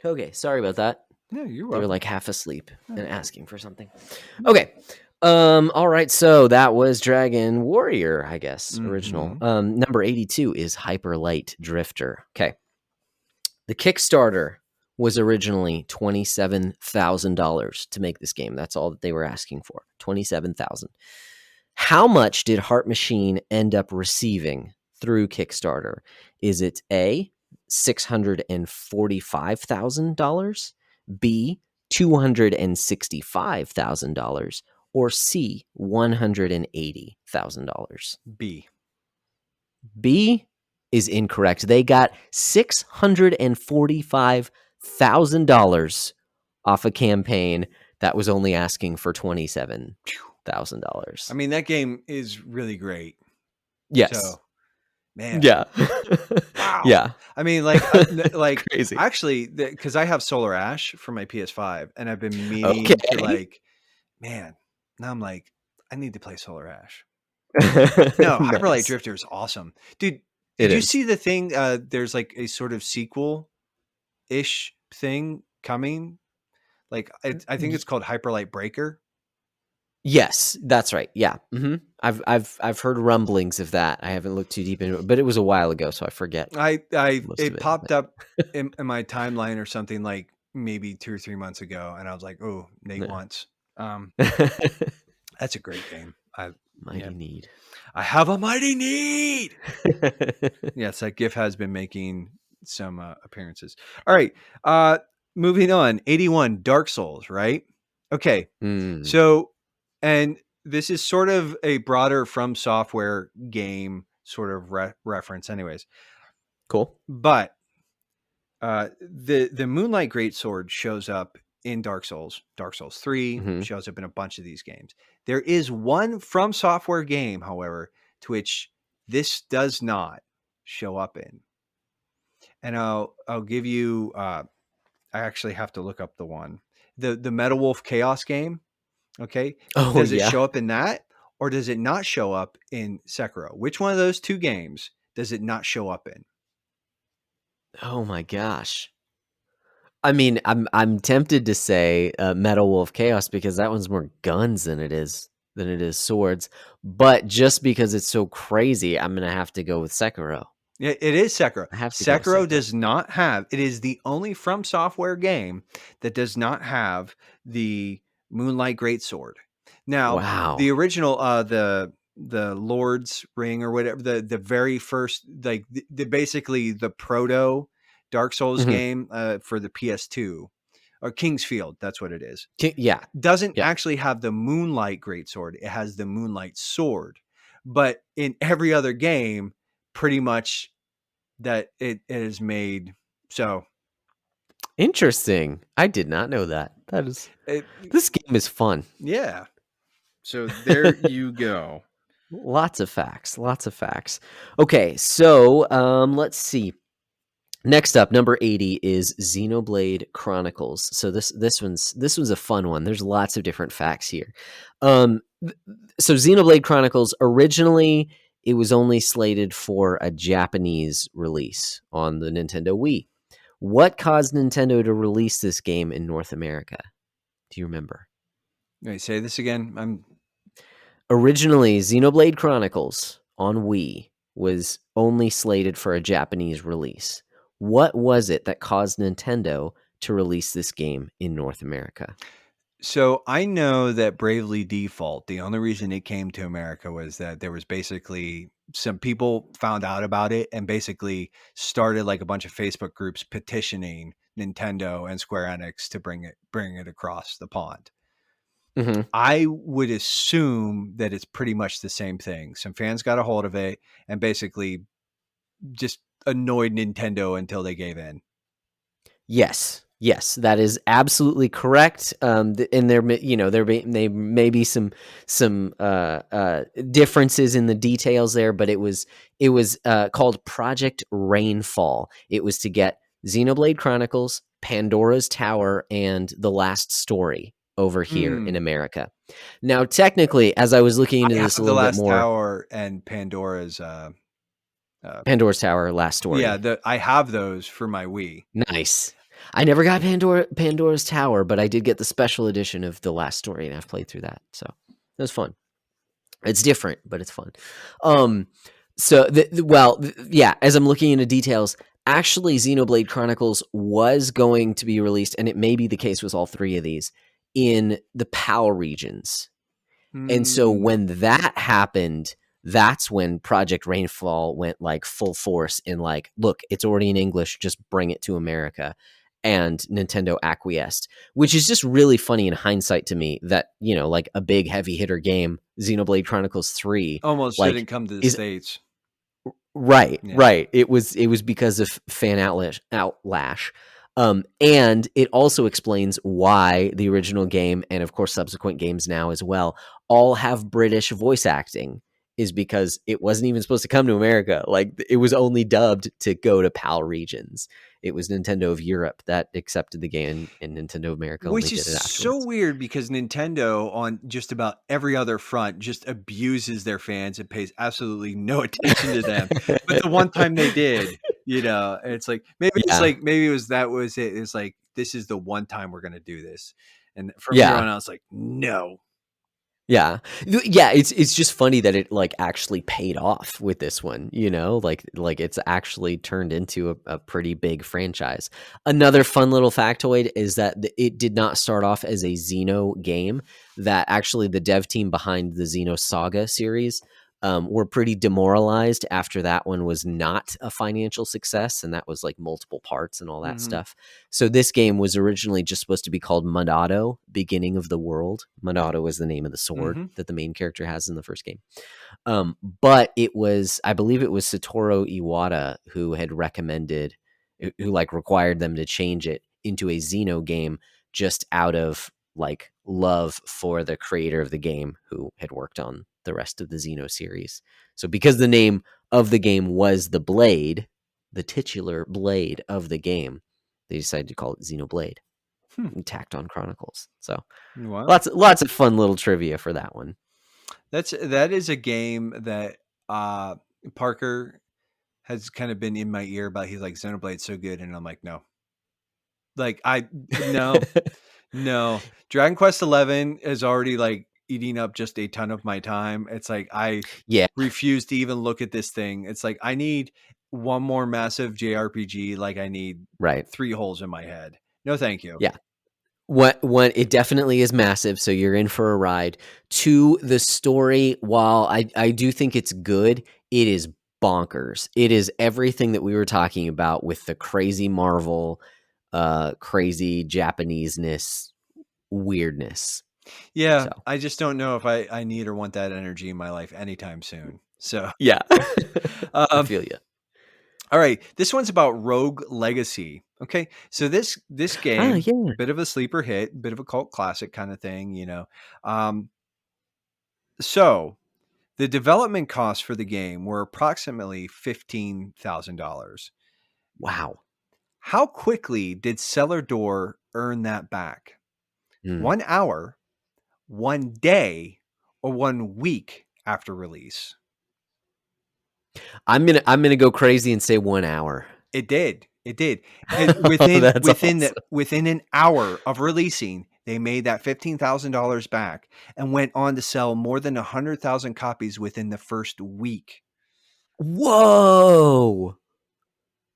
Okay, sorry about that. Yeah, you're They were welcome. like half asleep Yeah. and asking for something. Okay. All right, so that was Dragon Warrior, I guess, original. Mm-hmm. Number 82 is Hyper Light Drifter. Okay. The Kickstarter was originally $27,000 to make this game. That's all that they were asking for. 27,000. How much did Heart Machine end up receiving through Kickstarter? Is it A, $645,000, B, $265,000, or C, $180,000? B. B is incorrect. They got $645,000 off a campaign that was only asking for $27,000. I mean, that game is really great. Yes. So, man, Yeah. wow. Yeah. I mean, like, Crazy. actually, because I have Solar Ash for my PS5, and I've been meaning to Okay. man. Now I'm like, I need to play Solar Ash. No, Hyper Light Nice. Drifter is awesome, dude. It Did you is. see the thing? There's like a sort of sequel ish thing coming. Like, I think Y- it's called Hyper Light Breaker. Yes, that's right. Yeah. I've heard rumblings of that. I haven't looked too deep into it, but it was a while ago, so I forget most of It it. popped up in my timeline or something like maybe 2 or 3 months ago, and I was like, "Oh, Nate Yeah. wants." Um, that's a great game. Yeah, Mighty need. I have a mighty need. Yes, that GIF has been making some appearances. All right, uh, moving on. 81 Dark Souls, right? Okay, Mm, so and this is sort of a broader From Software game sort of reference, anyways. cool. But the Moonlight Greatsword shows up in Dark Souls. Dark Souls 3 Hmm. shows up in a bunch of these games. There is one From Software game, however, to which this does not show up in. And I'll give you I actually have to look up the one. The Metal Wolf Chaos game, okay? Oh Does it yeah. show up in that or does it not show up in Sekiro? Which one of those 2 games does it not show up in? Oh my gosh. I mean, I'm tempted to say Metal Wolf Chaos because that one's more guns than it is swords. But just because it's so crazy, I'm gonna have to go with Sekiro. It is Sekiro. I have to go with Sekiro Sekiro. does not have it is the only From Software game that does not have the Moonlight Greatsword. Now, the Wow. original, the Lord's Ring or whatever, the very first, like, the basically the proto Dark Souls Mhm. game, for the PS2, or King's Field, that's what it is, Yeah. doesn't Yeah. actually have the Moonlight Greatsword, it has the Moonlight Sword. But in every other game, pretty much that it is made. So Interesting. I did not know that. That is it, this game is fun. yeah. So there you go. Lots of facts. Lots of facts. Okay, so let's see. Next up, number 80 is Xenoblade Chronicles. So this one's a fun one. There's lots of different facts here. So Xenoblade Chronicles originally it was only slated for a Japanese release on the Nintendo Wii. What caused Nintendo to release this game in North America? Do you remember? Wait, say this again. I'm Originally, Xenoblade Chronicles on Wii was only slated for a Japanese release. What was it that caused Nintendo to release this game in North America? So I know that Bravely Default, the only reason it came to America was that there was basically some people found out about it and basically started like a bunch of Facebook groups petitioning Nintendo and Square Enix to bring it across the pond. Hmm. I would assume that it's pretty much the same thing. Some fans got a hold of it and basically just annoyed Nintendo until they gave in. Yes, yes, that is absolutely correct. And there may be some differences in the details there, but it was called Project Rainfall. It was to get Xenoblade Chronicles, Pandora's Tower, and The Last Story over here in Hmm. America. Now, technically, as I was looking into I this a have The little bit Last more, Tower and Pandora's. Uh, Pandora's Tower, Last yeah, Story. I have those for my Wii. Nice. I never got Pandora's Tower, but I did get the special edition of The Last Story, and I've played through that. So it was fun. It's different, but it's fun. Um, yeah. As I'm looking into details, actually, Xenoblade Chronicles was going to be released, and it may be the case with all three of these in the PAL regions. And so Hmm. when that happened, that's when Project Rainfall went like full force in like, look, it's already in English, just bring it to America. And Nintendo acquiesced, which is just really funny in hindsight to me that, like a big heavy hitter game, Xenoblade Chronicles 3, Almost like didn't come to the is States. right, Yeah. right. It was because of fan outlash. And it also explains why the original game and of course subsequent games now as well all have British voice acting is because it wasn't even supposed to come to America. Like it was only dubbed to go to PAL regions. It was Nintendo of Europe that accepted the game and Nintendo of America only Which is did it so afterwards. weird because Nintendo, on just about every other front, just abuses their fans and pays absolutely no attention to them. But the one time they did, it's Yeah. maybe it was that was it. It's like this is the one time we're gonna do this, and from here Yeah. on out, it's like no. Yeah. Yeah, it's just funny that it, like, actually paid off with this one, Like, it's actually turned into a pretty big franchise. Another fun little factoid is that it did not start off as a Xeno game, that actually the dev team behind the Xeno Saga series, were pretty demoralized after that one was not a financial success, and that was, like, multiple parts and all that Hmm. stuff. So this game was originally just supposed to be called Monado, Beginning of the World. Monado is the name of the sword Hmm. that the main character has in the first game. But it was, I believe it was Satoru Iwata who had recommended, who like required them to change it into a Xeno game just out of like love for the creator of the game who had worked on the rest of the Xeno series. So because the name of the game was the blade, the titular blade of the game, they decided to call it Xenoblade Hmm. and tacked on Chronicles. So Wow. lots of fun little trivia for that one. That is a game that Parker has kind of been in my ear about. He's like, Xenoblade's so good, and I'm like, no. Like I no, no. Dragon Quest 11 is already like eating up just a ton of my time. It's like I Yeah, refuse to even look at this thing. It's like I need one more massive JRPG like I need right. 3 holes in my head. No, thank you. Yeah. What it definitely is massive, so you're in for a ride. To the story, while I do think it's good, it is bonkers. It is everything that we were talking about with the crazy Marvel, crazy Japanese-ness, weirdness. Yeah, So, I just don't know if I need or want that energy in my life anytime soon. So, yeah. I um feel you. all right, this one's about Rogue Legacy. Okay, so this Ah, game, yeah. bit of a sleeper hit, bit of a cult classic kind of thing, you know. Um, so the development costs for the game were approximately $15,000. Wow. How quickly did Cellar Door earn that back? Mm. 1 hour, 1 day, or 1 week after release? I'm gonna go crazy and say 1 hour. It did. It did. And Oh, that's awesome. within an hour of releasing, they made that $15,000 back and went on to sell more than 100,000 copies within the first week. Whoa!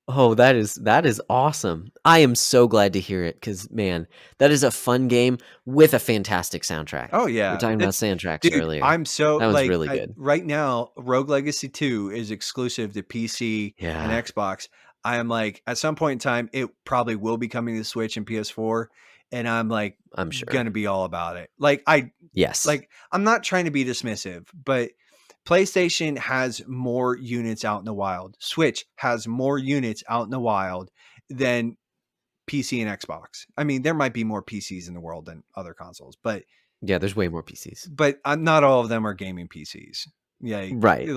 Oh, that is awesome. I am so glad to hear it because man, that is a fun game with a fantastic soundtrack. Oh We were yeah. talking about It's soundtracks dude, earlier. I'm so That was like really I, good. right now Rogue Legacy 2 is exclusive to PC and Yeah, Xbox. I am like at some point in time it probably will be coming to Switch and PS4 and I'm like I'm sure. going to be all about it. Yes. I'm not trying to be dismissive, but PlayStation has more units out in the wild. Switch has more units out in the wild than PC and Xbox. I mean, there might be more PCs in the world than other consoles, Yeah, there's way more PCs. but not all of them are gaming PCs. Yeah, Right.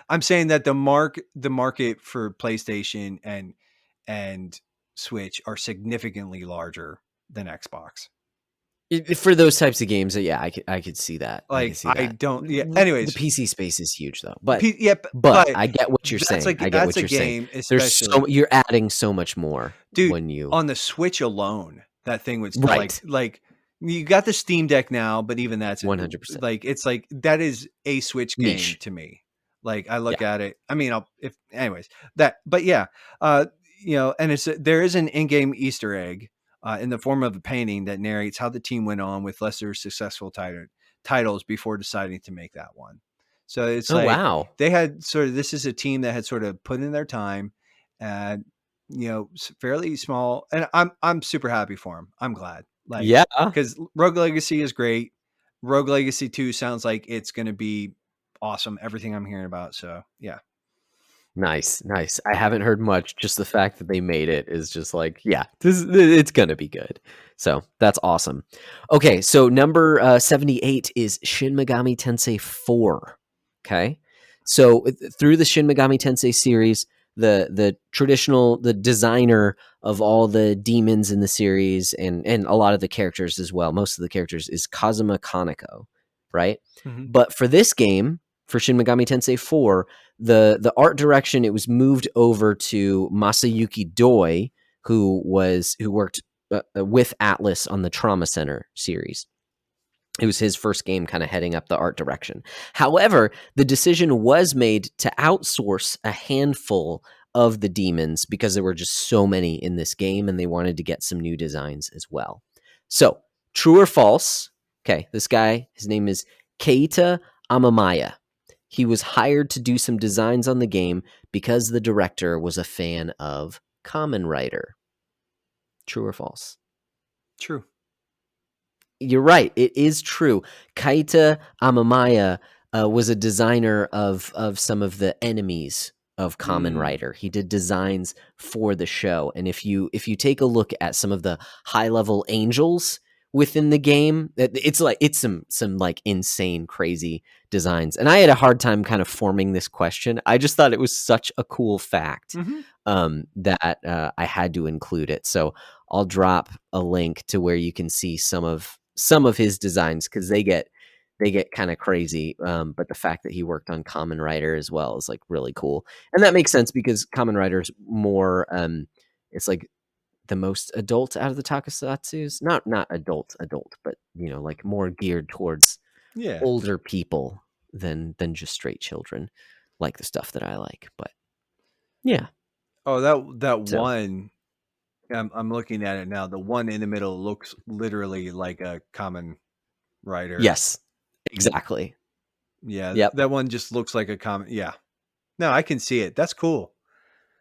I'm saying that the market for PlayStation and Switch are significantly larger than Xbox. For those types of games, yeah, I could see that. I could Like see I that. don't. Yeah. The Anyways, PC space is huge though, but yeah, but but I get what you're saying. I get that's what a you're saying. game, There's especially you're adding so much more dude, when you on the Switch alone, that thing would sell right. like you got the Steam Deck now, but even that's 100% like it's like that is a Switch game niche. to me. Like I look Yeah. at it. I mean, I'll if anyways that, but yeah, uh, and there is an in-game Easter egg in the form of a painting that narrates how the team went on with lesser successful titles before deciding to make that one. So it's Oh, like wow. they had sort of this is a team that had sort of put in their time and fairly small, and I'm super happy for him. I'm glad, like, Yeah. because Rogue Legacy is great. Rogue Legacy 2 sounds like it's going to be awesome. Everything I'm hearing about, so yeah. Nice, nice. I haven't heard much. Just the fact that they made it is just like, yeah, it's gonna be good. So that's awesome. Okay, so number 78 is Shin Megami Tensei 4. Okay, so through the Shin Megami Tensei series, the designer of all the demons in the series and a lot of the characters as well, most of the characters is Kazuma Kaneko, right? Hmm. But for this game, for Shin Megami Tensei 4, the art direction, it was moved over to Masayuki Doi, who worked with Atlas on the Trauma Center series. It was his first game kind of heading up the art direction. However, the decision was made to outsource a handful of the demons because there were just so many in this game and they wanted to get some new designs as well. So, true or false? Okay, this guy, his name is Keita Amamaya. He was hired to do some designs on the game because the director was a fan of Kamen Rider. True or false? True. You're right. It is true. Kaita Amamaya was a designer of some of the enemies of Kamen Mm. Rider. He did designs for the show, and if you take a look at some of the high level angels within the game, it's some like insane, crazy designs. And I had a hard time kind of forming this question. I just thought it was such a cool fact. Hmm. that I had to include it. So I'll drop a link to where you can see some of his designs because they get kind of crazy. But the fact that he worked on Common Rider as well is like really cool, and that makes sense because Common Rider's more. It's like the most adult out of the tokusatsus. Not adult, but like more geared towards Yeah. older people than just straight children, like the stuff that I like. But yeah, Oh, that so one. I'm looking at it now. The one in the middle looks literally like a common writer. yes, exactly. Yeah, Yep. that one just looks like a common. Yeah. No, I can see it. That's cool.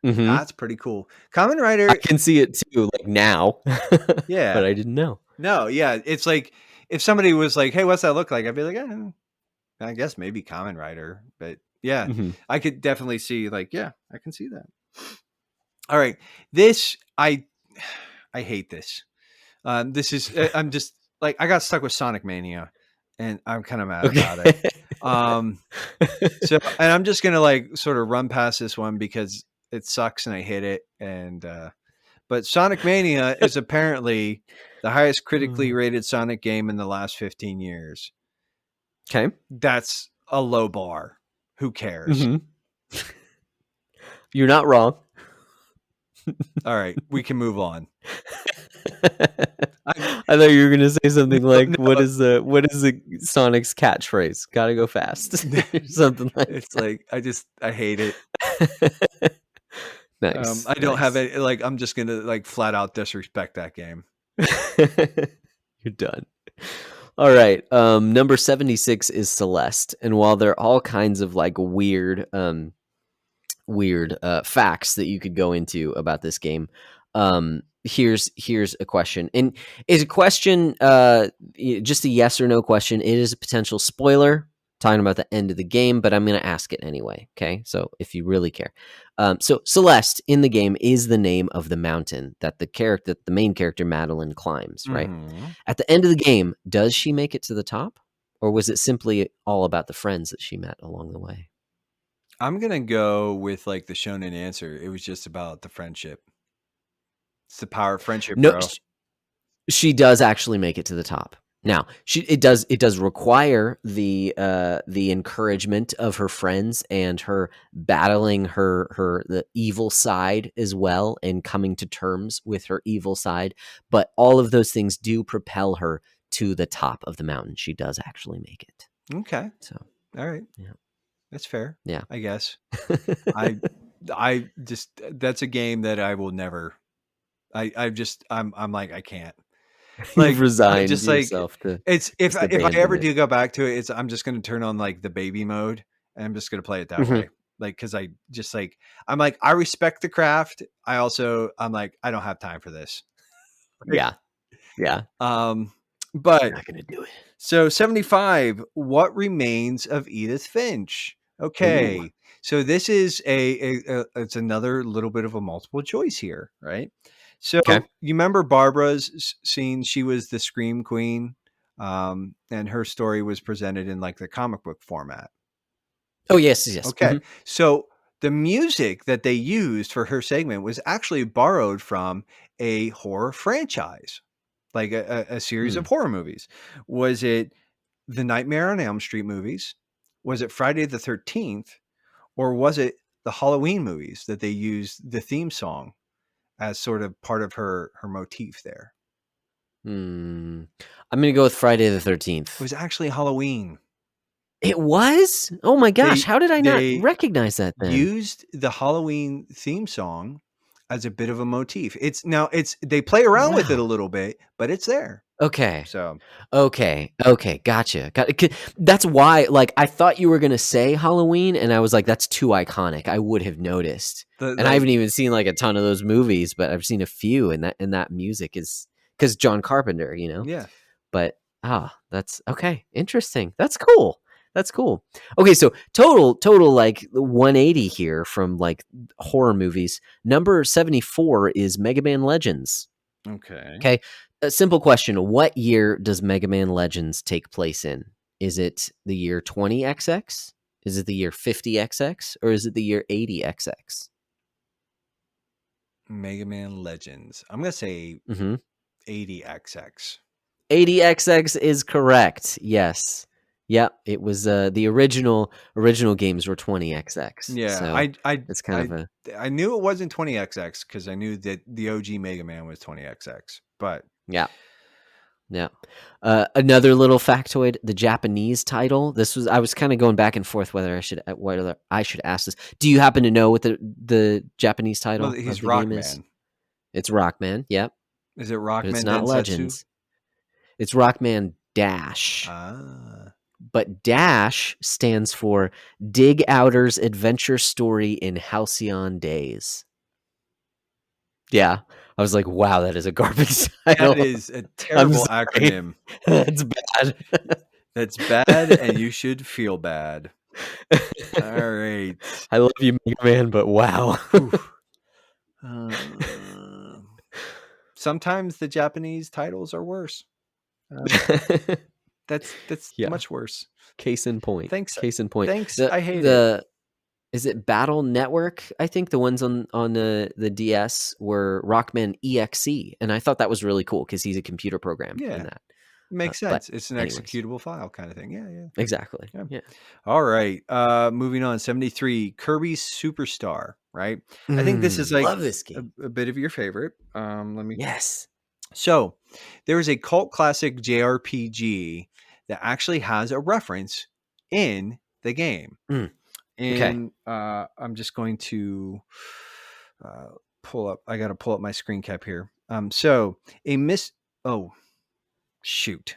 Hmm. That's pretty cool. Common I writer. can see it too, like now, but Yeah. I didn't know. No, yeah. It's like if somebody was like, "Hey, what's that look like?" I'd be like, I guess maybe common writer." But yeah, Hmm. I could definitely see like, yeah, I can see that. All right. This I hate this. This is I'm just like I got stuck with Sonic Mania, and I'm kind of mad about it. Okay. Um, so and I'm just gonna like sort of run past this one because it sucks and I hate it. And but Sonic Mania is apparently the highest critically rated Sonic game in the last 15 years. Okay. That's a low bar. Who cares? Hmm. You're not wrong. All right, we can move on. I'm I thought you were gonna say something no, like, "What is the Sonic's catchphrase? Gotta go fast," no. or something like It's like I hate it. that. Nice, I don't have nice. it. Like I'm just gonna like flat out disrespect that game. You're done. All right. Number 76 is Celeste, and while there are all kinds of like weird facts that you could go into about this game. Here's a question, and is a question just a yes or no question. It is a potential spoiler talking about the end of the game, but I'm going to ask it anyway. Okay, so if you really care, so Celeste in the game is the name of the mountain that the main character Madeline climbs. Right Hmm. at the end of the game, does she make it to the top, or was it simply all about the friends that she met along the way? I'm gonna go with like the shonen answer. It was just about the friendship. It's the power of friendship, No, bro. she does actually make it to the top. Now, it does require the encouragement of her friends and her battling her the evil side as well and coming to terms with her evil side, but all of those things do propel her to the top of the mountain. She does actually make it. Okay. So, All right. yeah. That's fair. Yeah. I guess. I I just that's a game that I will never. I'm like I can't. You've Like I resigned just like yourself to it's just if I ever abandonment. do go back to it, it's I'm just gonna turn on like the baby mode and I'm just gonna play it that Mhm. way. Like because I just like I'm like I respect the craft. I'm like I don't have time for this. Like, Yeah. Yeah. um, but Not gonna do it. so 75. What remains of Edith Finch? Ooh. Okay, so this is it's another little bit of a multiple choice here, right? So Okay. you remember Barbara's scene? She was the scream queen, and her story was presented in like the comic book format. Oh, yes, yes, yes. Okay, Mhm. so the music that they used for her segment was actually borrowed from a horror franchise, like a series Hmm. of horror movies. Was it the Nightmare on Elm Street movies? Was it Friday the 13th? Or was it the Halloween movies that they used the theme song as sort of part of her motif there? Hmm. I'm gonna go with Friday the It 13th. was actually Halloween. It was? Oh my gosh, They how did I not they recognize that then? used the Halloween theme song as a bit of a motif. It's they play around with it a Wow. little bit, but it's there. Okay. So Okay, gotcha. That's why, like, I thought you were gonna say Halloween, and I was like, "That's too iconic." I would have noticed, the and I like haven't even seen like a ton of those movies, but I've seen a few, and that music is because John Carpenter, you know. yeah. But that's okay. Interesting. That's cool. That's cool. Okay, so total like 180 here from like horror movies. Number 74 is Mega Man Legends. Okay. Okay. A simple question. What year does Mega Man Legends take place in? Is it the year 20XX? Is it the year 50XX? Or is it the year 80XX? Mega Man Legends. I'm gonna say Hmm 80XX. 80XX is correct. Yes. Yep. It was the original games were 20XX. Yeah, So I I it's kind of I a I knew it wasn't 20XX because I knew that the OG Mega Man was 20XX. But yeah. Yeah. Another little factoid: the Japanese title. This was I was kind of going back and forth whether I should ask this. Do you happen to know what the Japanese well, title of he's the game is? Rockman. It's Rockman. Yep, Is it but it's Rockman not Densetsu? Legends. It's Rockman Dash. Ah, But Dash stands for Dig Outer's Adventure Story in Halcyon Days. Yeah. I was like, wow, that is a garbage that title. is a I'm terrible sorry. acronym. That's bad. That's bad, and you should feel bad. All right. I love you, Mega Man, but wow. Whew. Uh, sometimes the Japanese titles are worse. Uh, that's yeah. much worse. Case in point. Thanks. Case in point. Thanks. The I hate it. the is it Battle Network? I think the ones on the DS were Rockman EXE, and I thought that was really cool because he's a computer program in Yeah, that. makes But sense. It's an anyways, executable file kind of thing. Yeah, yeah, exactly. yeah. Yeah. All right. Moving on. 73. Kirby's Superstar. Right. I think this is like Love this game. a bit of your favorite. Let me. Yes. So there is a cult classic JRPG that actually has a reference in the game. Mm, okay. And I'm just going to uh, pull up. I got to pull up my screen cap here. So a miss. Oh shoot!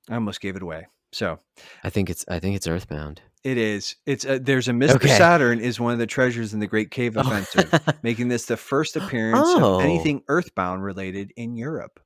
I almost gave it away. So I think it's Earthbound. it is. It's there's a Mr. Okay. Saturn is one of the treasures in the Great Cave Oh. Offensive, making this the first appearance of oh. anything Earthbound related in Europe.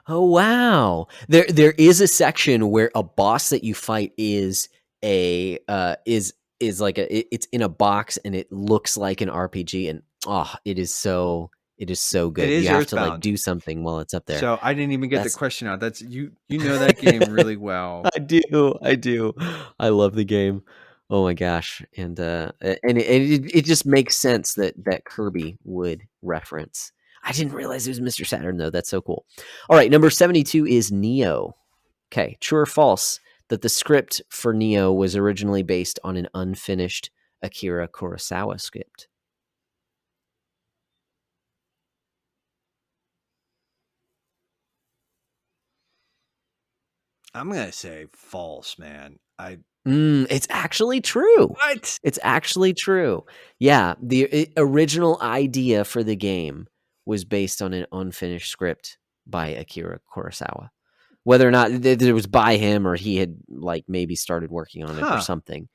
Oh wow. There is a section where a boss that you fight is a is like it's in a box and it looks like an RPG and oh, it is so It good. You is have to like Earthbound. do something while it's up there. So I didn't even get the That's question out. That's you. You know that game really well. I do. I do. I love the game. Oh my gosh. And it just makes sense that Kirby would reference. I didn't realize it was Mr. Saturn though. That's so cool. All right, number 72 is Neo. Okay, true or false that the script for Neo was originally based on an unfinished Akira Kurosawa script? I'm gonna say false, man. I It's actually true. what? It's actually true. Yeah, the original idea for the game was based on an unfinished script by Akira Kurosawa. Whether or not it was by him or he had like maybe started working on it or Huh? something.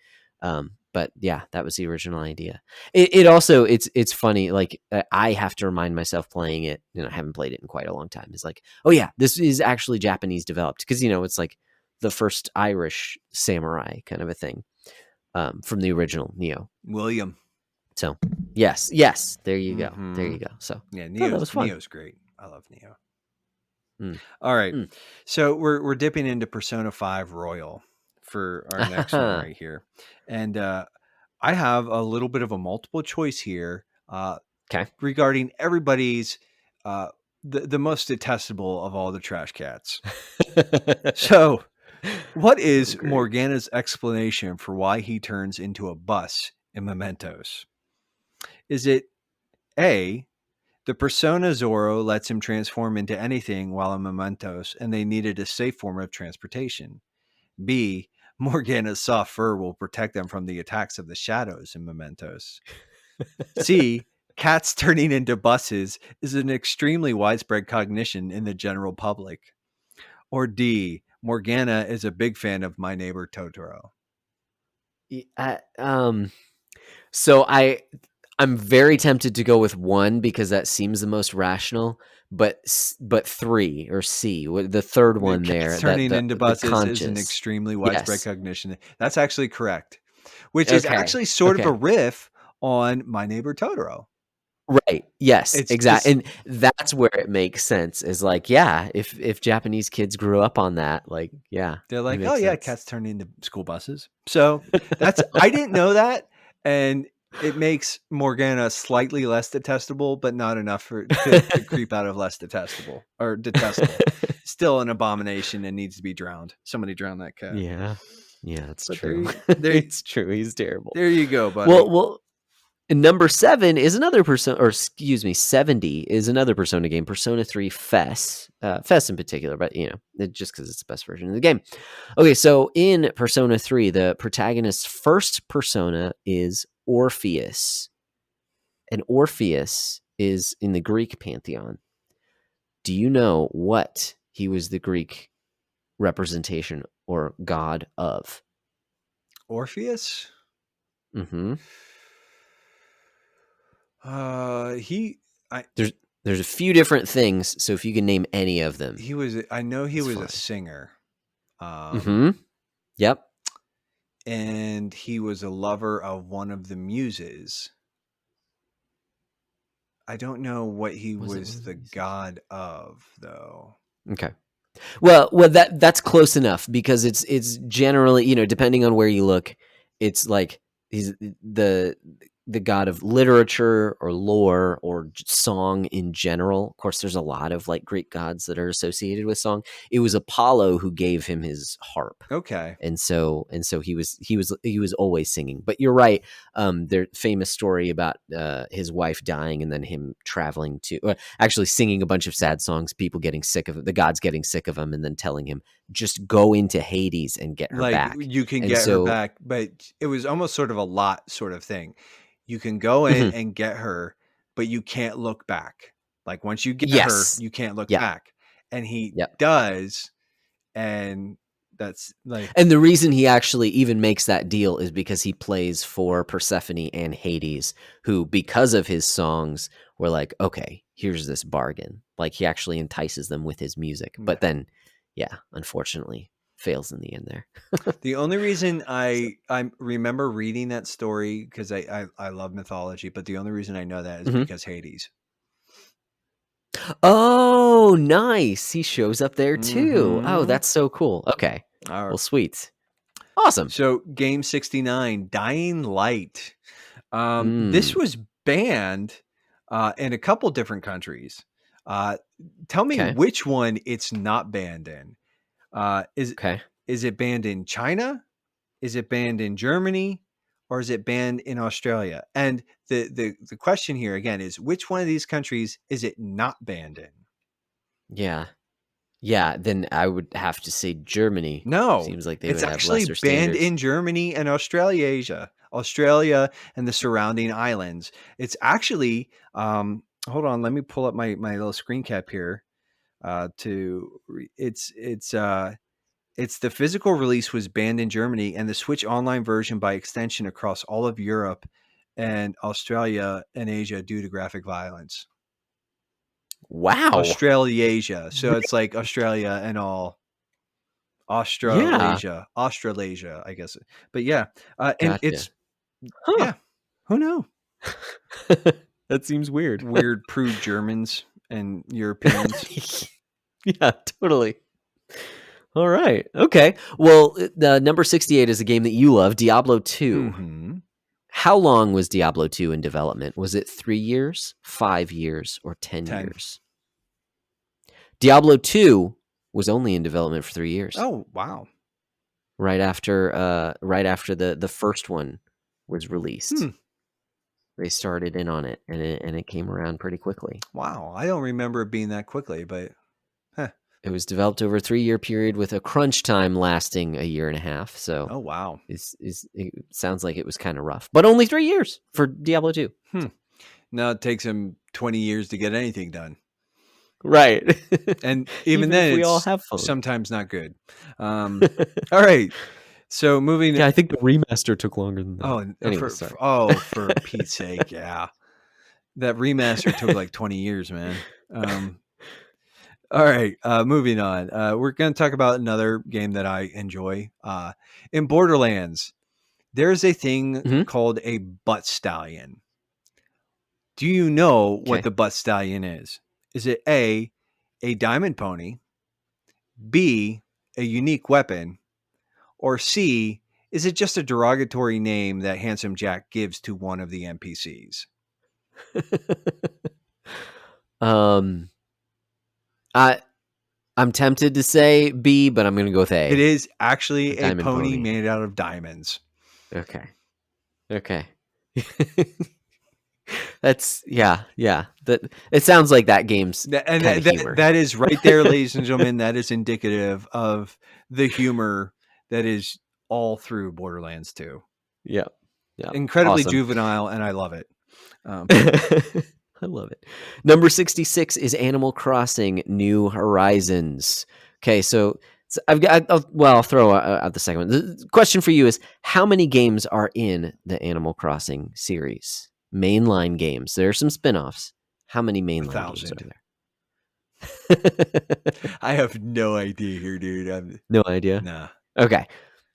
But yeah, that was the original idea. It also it's funny. Like I have to remind myself playing it. You know, I haven't played it in quite a long time. It's like, oh yeah, this is actually Japanese developed because it's like the first Irish samurai kind of a thing from the original Neo. William. So yes, there you go, there Mm-hmm. you go. So Yeah, oh, that was fun. Neo's great. I love Neo. Mm, All right. mm. So we're dipping into Persona 5 Royal for our next one right here. And I have a little bit of a multiple choice here Okay. regarding everybody's uh the most detestable of all the trash cats. So, what Oh, is great. Morgana's explanation for why he turns into a bus in Mementos? Is it A, the persona Zorro lets him transform into anything while in Mementos, and they needed a safe form of transportation? B, Morgana's soft fur will protect them from the attacks of the shadows in Mementos? C, cats turning into buses is an extremely widespread cognition in the general public? Or D, Morgana is a big fan of My Neighbor Totoro? Y- I- um. So I'm very tempted to go with one because that seems the most rational. But three or C, the third The one cats there, that turning into the buses is an conscious. extremely widespread Yes. cognition. That's actually correct, which is Okay. actually sort of a Okay. riff on My Neighbor Totoro. Right. Yes. It's Exactly. just And that's where it makes sense. Is like, yeah, if Japanese kids grew up on that, like, yeah, they're it like, oh makes yeah, sense. cats turn into school buses. So that's I didn't know that, and it makes Morgana slightly less detestable, but not enough to creep out of less detestable or detestable. Still an abomination and needs to be drowned. Somebody drown that cat. Yeah. Yeah, it's But true. there It's true. He's terrible. there you go, buddy. Well, and number 7 is another Persona, or excuse me, 70 is another Persona game, Persona 3 FES. FES in particular, but just because it's the best version of the game. Okay, so in Persona 3, the protagonist's first persona is Orpheus. And Orpheus is in the Greek pantheon. Do you know what he was the Greek representation or god of? Orpheus? Mm-hmm. He I There's a few different things, so if you can name any of them, he was I know he it's was a fine. singer. Mm-hmm. Yep. And he was a lover of one of the muses. I don't know what he Was it one was of the the muses? god of, though. Okay. Well, that's close enough because it's generally, depending on where you look, it's like he's the god of literature or lore or song in general. Of course, there's a lot of like Greek gods that are associated with song. It was Apollo who gave him his harp. Okay. And so he was always singing. But you're right. Their famous story about his wife dying and then him traveling to actually singing a bunch of sad songs, people getting sick of it, the gods getting sick of him, and then telling him just go into Hades and get her Like, back. you can And get her so, back, but it was almost sort of a lot sort of thing. You can go in mhm, and get her, but you can't look back. Like, once you get her, yes, you can't look yeah, back. And he yep. does, and that's like And the reason he actually even makes that deal is because he plays for Persephone and Hades, who, because of his songs, were like, okay, here's this bargain. Like he actually entices them with his music, but then, yeah, unfortunately, fails in the end there. the only reason So, I remember reading that story, because I love mythology, but the only reason I know that is mhm. because Hades. Oh, nice! He shows up there too. Oh, Mm-hmm. that's so cool. Okay, All right. well, sweet, awesome. So game 69, Dying Light. This Mm, was banned in a couple different countries. Uh, Tell me okay, which one it's not banned in. Uh, is okay. is it banned in China? Is it banned in Germany? Or is it banned in Australia? And the question here again is, which one of these countries is it not banned in? Yeah. Yeah, then I would have to say Germany. No, Seems like they it's would have actually lesser banned standards. in Germany and Australia and the surrounding islands. It's actually, hold on, let me pull up my little screen cap here. It's the physical release was banned in Germany, and the Switch Online version by extension across all of Europe and Australia and Asia due to graphic violence. Wow. Australasia, so Re- it's like Australia and all. Yeah. Australasia, I guess. But yeah, and Gotcha. it's Huh. yeah, who knew? That seems weird. Weird prude Germans and Europeans. Yeah, totally. All right. Okay. Well, the number 68 is a game that you love, Diablo 2. Mm-hmm. How long was Diablo 2 in development? Was it 3 years, 5 years, or 10 10. years? Diablo 2 was only in development for 3 years. Oh, wow. Right after the first one was released. Hmm. They started in on it, and it came around pretty quickly. Wow. I don't remember it being that quickly, but huh. It was developed over a 3-year period with a crunch time lasting a year and a half. So Oh, wow. it sounds like it was kind of rough, but only 3 years for Diablo 2. Hmm. Now it takes him 20 years to get anything done. Right. And even Even if then, we all it's have phones. sometimes not good. All right. So moving. Yeah, I think the remaster took longer than that. Oh, Anyway, sorry. for Pete's sake, yeah. That remaster took like 20 years, man. All right, moving on. We're going to talk about another game that I enjoy. In Borderlands, there's a thing Mhm. called a butt stallion. Do you know what Okay. the butt stallion is? Is it a diamond pony, B, a unique weapon, or C, is it just a derogatory name that Handsome Jack gives to one of the NPCs? um, I I'm tempted to say B, but I'm gonna go with It A. is A actually a diamond pony pony. made out of diamonds. Okay. Okay. That's yeah. That it sounds like that game's And kind of humor. that is right there, ladies and gentlemen. That is indicative of the humor that is all through Borderlands 2. Yeah. Yeah. Incredibly Awesome. juvenile, and I love it. Um, I love it. Number 66 is Animal Crossing New Horizons. Okay, so I've got, I'll throw out the second one. The question for you is how many games are in the Animal Crossing series? Mainline games. There are some spin offs. How many mainline games 1,000. are there? I have no idea here, dude. No idea. Nah. Okay.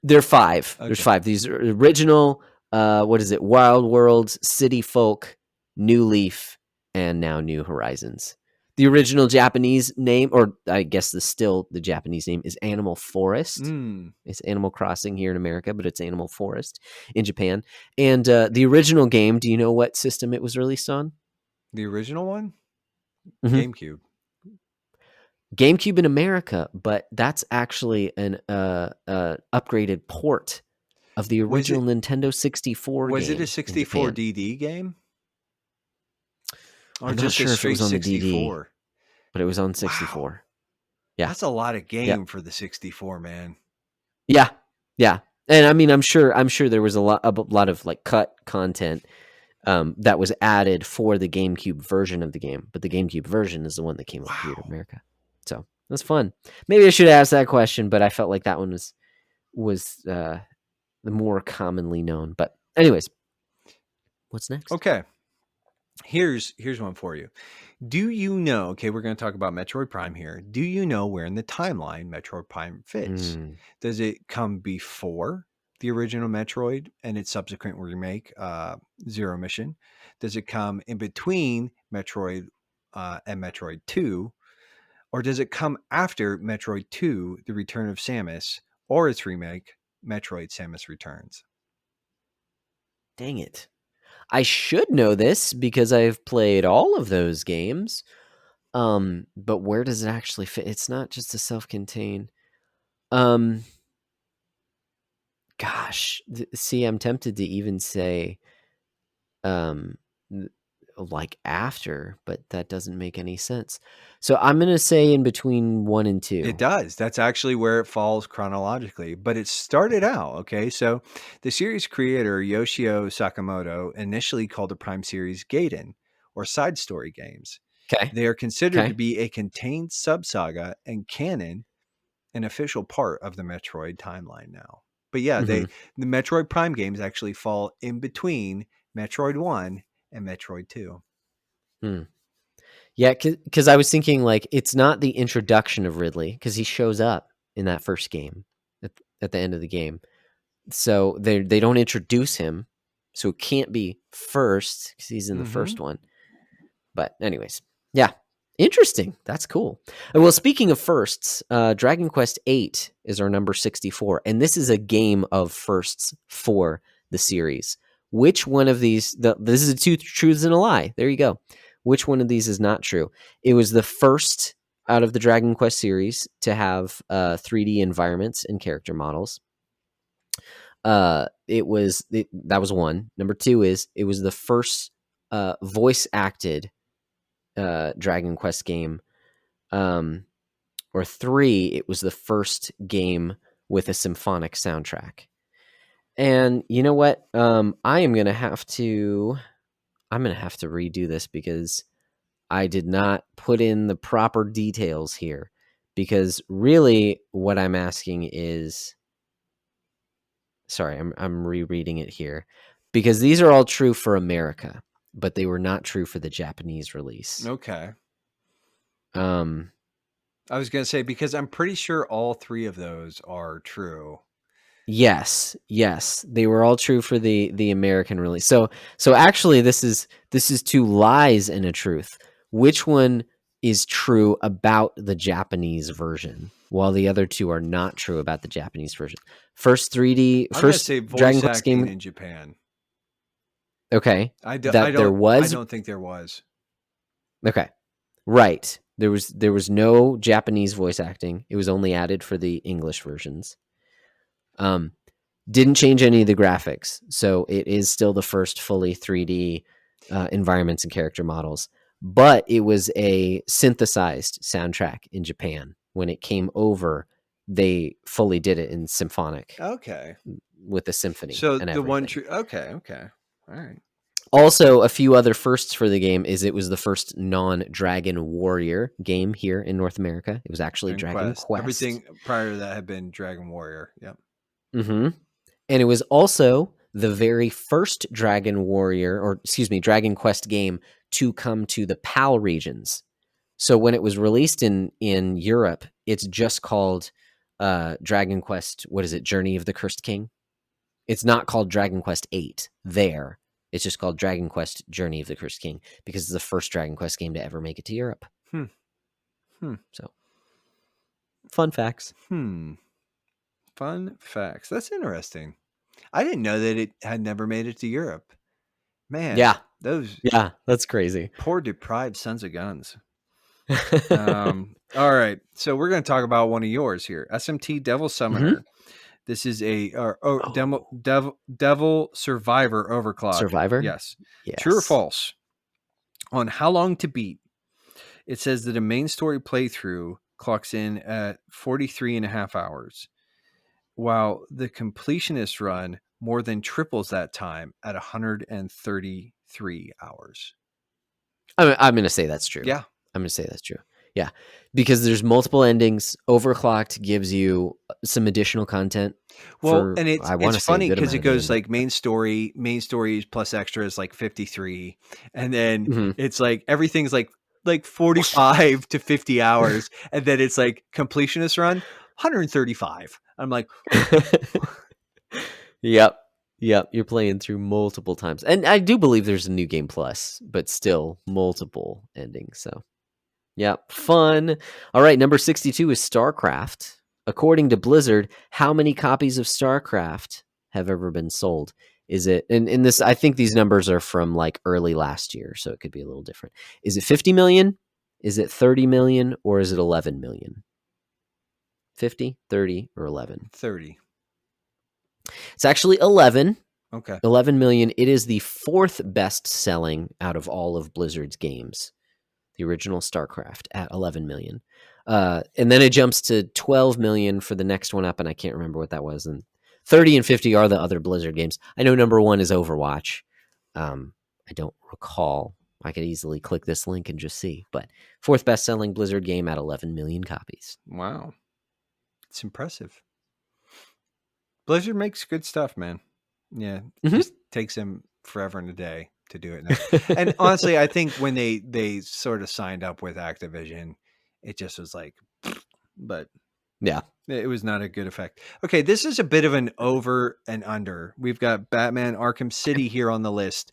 There are five. There's Okay. five. These are original, what is it? Wild Worlds, City Folk, New Leaf, and now New Horizons. The original Japanese name, or I guess the Japanese name, is Animal Forest. Mm, It's Animal Crossing here in America, but it's Animal Forest in Japan. And the original game, do you know what system it was released on? the original one? Mhm. GameCube. GameCube in America, but that's actually an upgraded port of the Was original it Nintendo 64 was it a game in Japan. 64 DD game? Or I'm not just a sure if it straight was on the DD, 64? but it was on Wow. 64. Yeah. That's a lot of Yep. game for the 64, man. Yeah. Yeah. And I mean, I'm sure there was a lot of like cut content that was added for the GameCube version of the game, but the GameCube version is the one that came over here to Wow. America. So that's fun. Maybe I should ask that question, but I felt like that one was the more commonly known. But anyways, what's next? Okay. Here's one for you. Do you know, okay, we're going to talk about Metroid Prime here. Do you know where in the timeline Metroid Prime fits? Mm, Does it come before the original Metroid and its subsequent remake, Zero Mission? Does it come in between Metroid and Metroid 2? Or does it come after Metroid 2, The Return of Samus, or its remake, Metroid Samus Returns? dang it. I should know this because I've played all of those games. But where does it actually fit? It's not just a self-contained. Um, gosh, see, I'm tempted to even say, um, like after, but that doesn't make any sense. So I'm gonna say in between 1 and 2. It does. That's actually where it falls chronologically. But it started out, okay? So the series creator, Yoshio Sakamoto, initially called the Prime series Gaiden, or side story games. Okay. They are considered to Okay. be a contained subsaga and canon, an official part of the Metroid timeline now. But yeah, Mm-hmm. the Metroid Prime games actually fall in between Metroid 1 and Metroid 2. Hmm. Yeah, because I was thinking like it's not the introduction of Ridley because he shows up in that first game at the end of the game. So they don't introduce him, so it can't be first because he's in the Mm-hmm. first one. But anyways, yeah, interesting. That's cool. Well, speaking of firsts, Dragon Quest VIII is our number 64, and this is a game of firsts for the series. Which one of these? This is a two truths and a lie. There you go. Which one of these is not true? It was the first out of the Dragon Quest series to have 3D environments and character models. That was one. Number two is it was the first voice acted Dragon Quest game. Um, or three, it was the first game with a symphonic soundtrack. And you know what? I'm gonna have to redo this because I did not put in the proper details here. Because really, what I'm asking is, sorry, I'm rereading it here, because these are all true for America, but they were not true for the Japanese release. Okay. Um, I was going to say, because I'm pretty sure all three of those are true. Yes, they were all true for the American release. So actually, this is two lies and a truth. Which one is true about the Japanese version, while the other two are not true about the Japanese version. I'm gonna First say Dragon voice Quest acting game. in Japan. Okay, I that there don't I was. don't think there was. Okay, right. There was no Japanese voice acting. It was only added for the English versions. Um, didn't change any of the graphics, so it is still the first fully 3D environments and character models. But it was a synthesized soundtrack in Japan. When it came over, they fully did it in symphonic Okay. with a symphony So and the one everything. true okay. All right. Also, a few other firsts for the game is it was the first non-Dragon Warrior game here in North America. It was actually Dragon Dragon Quest. Quest. Everything prior to that had been Dragon Warrior. Yep. Hmm. And it was also the very first Dragon Warrior, or excuse me, Dragon Quest game to come to the PAL regions. So when it was released in Europe, it's just called Dragon Quest. What is it? Journey of the Cursed King. It's not called Dragon Quest VIII there. It's just called Dragon Quest Journey of the Cursed King because it's the first Dragon Quest game to ever make it to Europe. Hmm. Hmm. So, fun facts. Hmm. Fun facts. That's interesting. I didn't know that it had never made it to Europe. Man, Yeah. those Yeah. That's crazy. poor deprived sons of guns. All right. So we're going to talk about one of yours here. SMT Devil Hmm. Summoner. This is a Oh, Devil Survivor Overclock. Survivor? Yes. True or Yes. false? On how long to beat, it says that a main story playthrough clocks in at 43 and a half hours, while the completionist run more than triples that time at 133 hours. I'm going to say that's true. Yeah. I'm going to say that's true. Yeah. Because there's multiple endings. Overclocked gives you some additional content Well, for, and I want it's to say, a funny good because amount it of the goes ending. like main story plus extra is like 53, and then Hmm. it's like everything's like 45 to 50 hours, and then it's like completionist run 135. I'm like, Yep. Yep. You're playing through multiple times. And I do believe there's a new game plus, but still multiple endings. So, yep. Fun. All right. Number 62 is StarCraft. According to Blizzard, how many copies of StarCraft have ever been sold? Is it, and this, I think these numbers are from like early last year, so it could be a little different. Is it 50 million? Is it 30 million? Or is it 11 million? 50, 30, or 11? 30. It's actually 11. Okay. 11 million. It is the fourth best selling out of all of Blizzard's games. The original StarCraft at 11 million. And then it jumps to 12 million for the next one up, and I can't remember what that was. And 30 and 50 are the other Blizzard games. I know number one is Overwatch. I don't recall. I could easily click this link and just see. But fourth best selling Blizzard game at 11 million copies. Wow. It's impressive. Blizzard makes good stuff, man. Yeah. It Mm-hmm. just takes them forever and a day to do it now. And honestly, I think when they sort of signed up with Activision, it just was like, but Yeah. it was not a good effect. Okay, this is a bit of an over and under. We've got Batman Arkham City here on the list.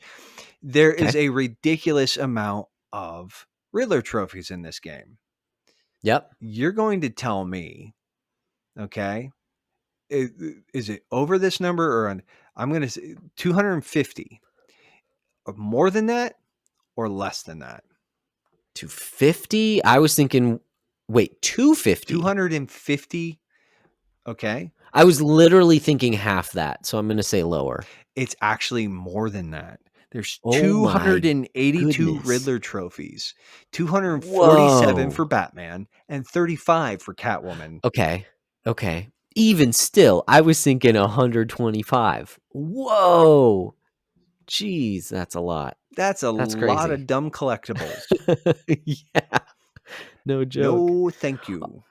There is Okay. a ridiculous amount of Riddler trophies in this game. Yep. You're going to tell me, okay, is it over this number or on? I'm going to say 250. More than that or less than that? 250. I was thinking, wait, 250. 250. Okay. I was literally thinking half that, so I'm going to say lower. It's actually more than that. There's Oh my 282 goodness. Riddler trophies, 247 for Whoa. Batman, and 35 for Catwoman. Okay. Okay. Even still, I was thinking 125. Whoa. Jeez, that's a lot. That's a That's lot crazy. of dumb collectibles. Yeah. No joke. No, thank you.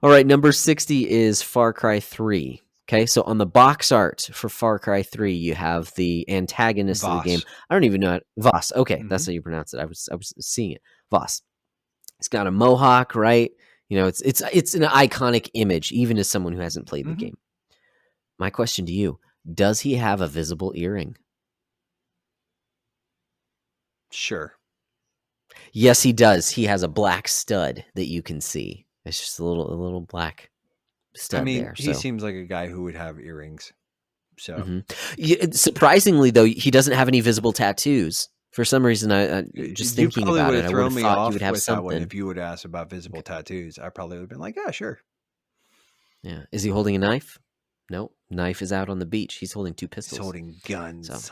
All right, number 60 is Far Cry 3. Okay, so on the box art for Far Cry 3, you have the antagonist of the game. Voss. I don't even know it. Voss. Okay, Hmm. that's how you pronounce it. I was seeing it. Voss. It's got a mohawk, right? You know, it's an iconic image, even as someone who hasn't played the Hmm. game. My question to you: does he have a visible earring? Sure. Yes, he does. He has a black stud that you can see. It's just a little black I stud mean, there. he So, seems like a guy who would have earrings. So mhm. Surprisingly, though, he doesn't have any visible tattoos. For some reason, I just you thinking probably about would it, have I would thrown have me thought he would off have with that one something. if you would have asked about visible Okay. tattoos. I probably would have been like, yeah, sure. Yeah. Is he holding a knife? No. Knife is out on the beach. He's holding two He's pistols. holding So, guns.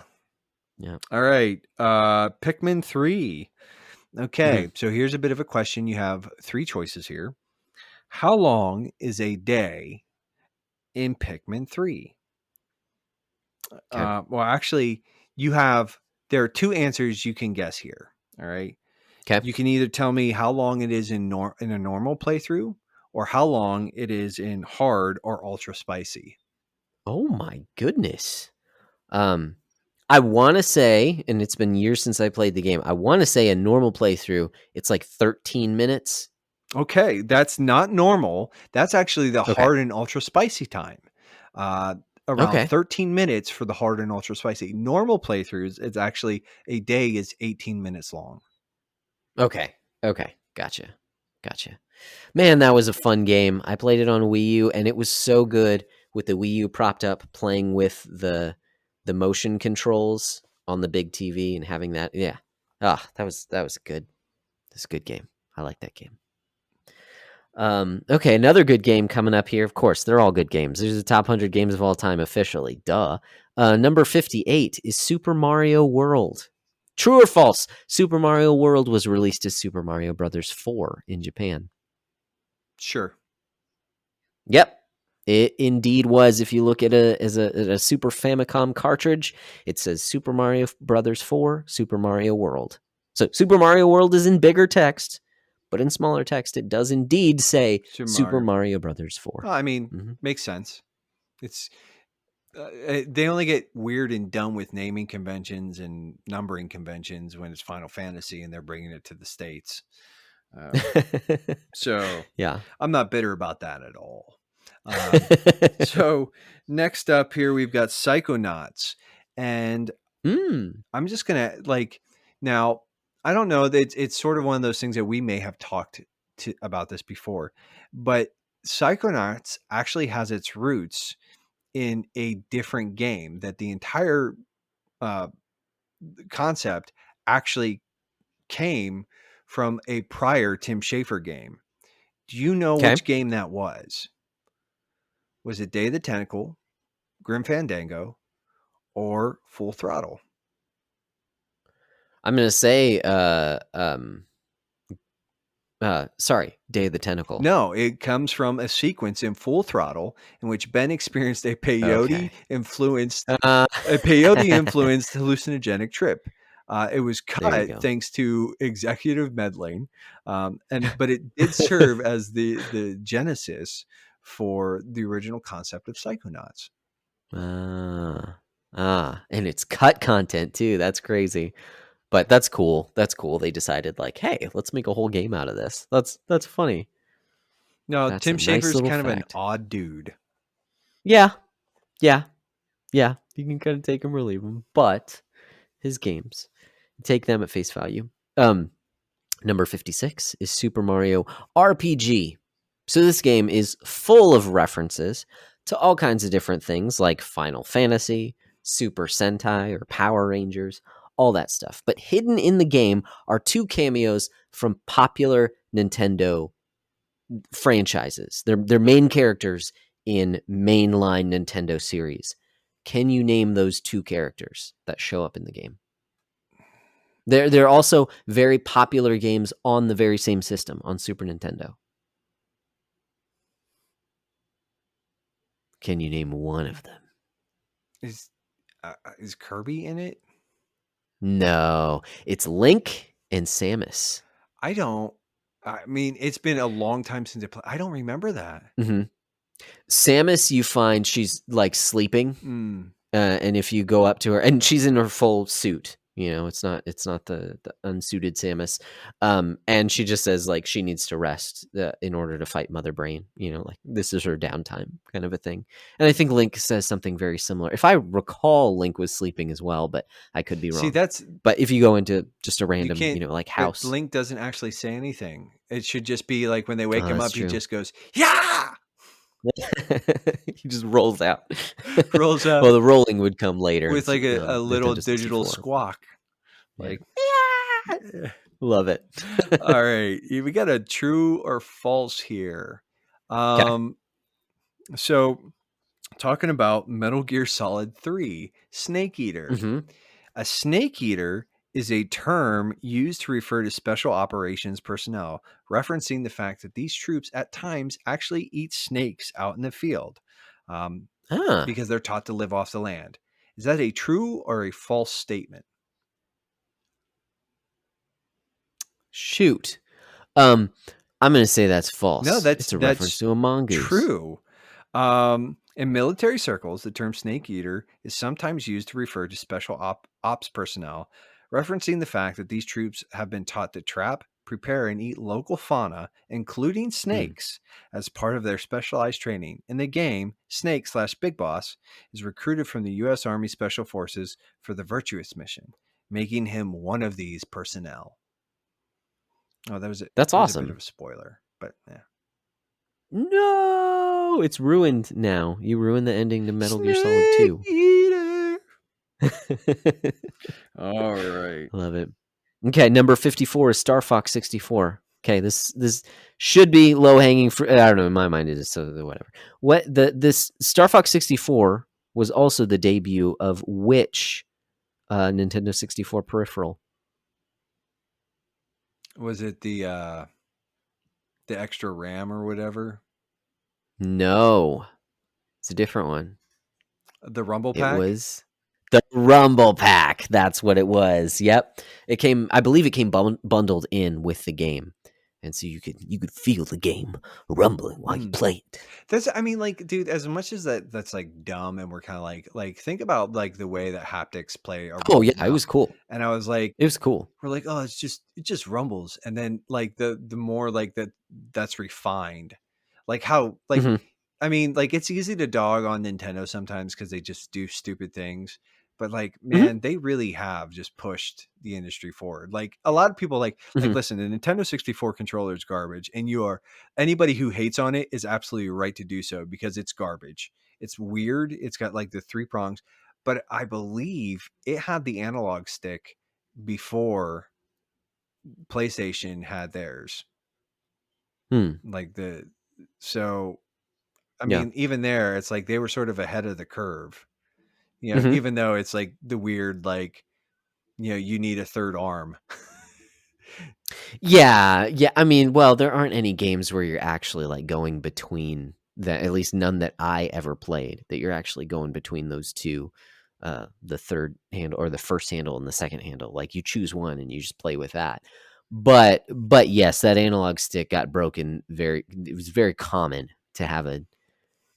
yeah. All right. Pikmin 3. Mhm. Okay, so here's a bit of a question. You have three choices here. How long is a day in Pikmin 3? Okay. Well, actually, you have there are two answers you can guess here. All right. Okay. You can either tell me how long it is in a normal playthrough or how long it is in hard or ultra spicy. Oh my goodness. Um, I want to say, and it's been years since I played the game. I want to say a normal playthrough, it's like 13 minutes. Okay, that's not normal. That's actually the Okay. hard and ultra spicy time. Uh, Around Okay. 13 minutes for the hard and ultra spicy. Normal playthroughs, it's actually a day is 18 minutes long. Okay. Okay. Gotcha. Gotcha. Man, that was a fun game. I played it on Wii U, and it was so good with the Wii U propped up, playing with the motion controls on the big TV and having that. Yeah. Ah, that was good. That's a good game. I like that game. Okay, another good game coming up here. Of course, they're all good games. These are the top 100 games of all time officially. Duh. Number 58 is Super Mario World. True or false? Super Mario World was released as Super Mario Brothers 4 in Japan. Sure. Yep. It indeed was. If you look at a Super Famicom cartridge, it says Super Mario Brothers 4, Super Mario World. So Super Mario World is in bigger text, but in smaller text, it does indeed say Super Super Mario. Mario Brothers 4. Well, I mean, Mhm. makes sense. It's they only get weird and dumb with naming conventions and numbering conventions when it's Final Fantasy and they're bringing it to the states. Um, so Yeah. I'm not bitter about that at all. So next up here we've got Psychonauts, and Mm, I'm just gonna like now. I don't know that it's sort of one of those things that we may have talked about this before, but Psychonauts actually has its roots in a different game that the entire uh, concept actually came from a prior Tim Schafer game. Do you know okay. which game that was? Was it Day of the Tentacle, Grim Fandango, or Full Throttle? I'm gonna say sorry, Day of the Tentacle. No, it comes from a sequence in Full Throttle in which Ben experienced Okay. Uh, a peyote influenced hallucinogenic trip. It was there you cut go. thanks to executive meddling, and but it did serve as the genesis for the original concept of Psychonauts. And it's cut content too. That's crazy. But that's cool. That's cool. They decided like, hey, let's make a whole game out of this. That's funny. No, That's a Tim nice Schafer's little kind of an fact. odd dude. Yeah, yeah, yeah. You can kind of take him or leave him, but his games, take them at face value. Um, Number 56 is Super Mario RPG. So this game is full of references to all kinds of different things like Final Fantasy, Super Sentai, or Power Rangers, all that stuff. But hidden in the game are two cameos from popular Nintendo franchises. They're main characters in mainline Nintendo series. Can you name those two characters that show up in the game? They're also very popular games on the very same system on Super Nintendo. Can you name one of them? Is is Kirby in it? No, it's Link and Samus. I don't. I mean, it's been a long time since I played. I don't remember that. Mhm. Samus, you find she's like sleeping, Mm. and if you go up to her, and she's in her full suit, It's not the unsuited Samus. And she just says like she needs to rest in order to fight Mother Brain. Like this is her downtime, kind of a thing. And I think Link says something very similar. If I recall, Link was sleeping as well, but I could be See, wrong. that's But if you go into just a you random, can't. like But house, Link doesn't actually say anything. It should just be like when they wake oh, him that's up, he true. just goes, "Yeah!" He just rolls out. Rolls out Well, the rolling would come later in with like a little Nintendo digital 64. squawk. Yeah, Like, yeah. love it. All right, we got a true or false here. Okay. Um, so talking about Metal Gear Solid 3, Snake Eater. Hmm. A snake eater is a term used to refer to special operations personnel, referencing the fact that these troops at times actually eat snakes out in the field um, Ah, because they're taught to live off the land. Is that a true or a false statement? shoot. Um, I'm gonna say that's No, false. It's a reference that's to a mongoose. true. In military circles, the term snake eater is sometimes used to refer to special ops personnel, referencing the fact that these troops have been taught to trap, prepare, and eat local fauna, including Hmm. snakes, as part of their specialized training. In the game, Snake slash Big Boss is recruited from the U.S. Army Special Forces for the Virtuous mission, making him one of these personnel. Oh, That's that was a bit of awesome. a spoiler, but yeah. No, it's ruined now. You ruined the ending to Metal Gear Solid Snake 2. Eater. All right. Love it. Okay, number 54 is Star Fox 64. Okay, this should be low hanging fruit. I don't know. In my mind, it is. So whatever. This Star Fox 64 was also the debut of which Nintendo 64 peripheral? Was it the extra RAM or whatever? No, it's a different one. The Rumble It Pack? was the Rumble Pack. That's what it was. Yep. It came. I believe it came bundled in with the game, and so you could feel the game rumbling while you Hmm. play it. That's I mean, like, dude, as much as that's like dumb and we're kind of like think about like the way that haptics play a Oh role yeah, it now. was cool. And I was like, It was cool. we're like, oh, it just rumbles. And then like the more like that's refined. Like how like Hmm. I mean, like it's easy to dog on Nintendo sometimes because they just do stupid things. But like, Hmm. man, they really have just pushed the industry forward. Like a lot of people Hmm. listen, the Nintendo 64 controller is garbage, and anybody who hates on it is absolutely right to do so because it's garbage. It's weird. It's got like the three prongs, but I believe it had the analog stick before PlayStation had theirs. Hmm. Like the so I Yeah. mean, even there, it's like they were sort of ahead of the curve. Hmm. Even though it's like the weird like you need a third arm. Yeah. Yeah. I mean, well, there aren't any games where you're actually like going between that. At least none that I ever played. That you're actually going between those two, the third handle or the first handle and the second handle. Like you choose one and you just play with that. But yes, that analog stick got broken. It was very common to have a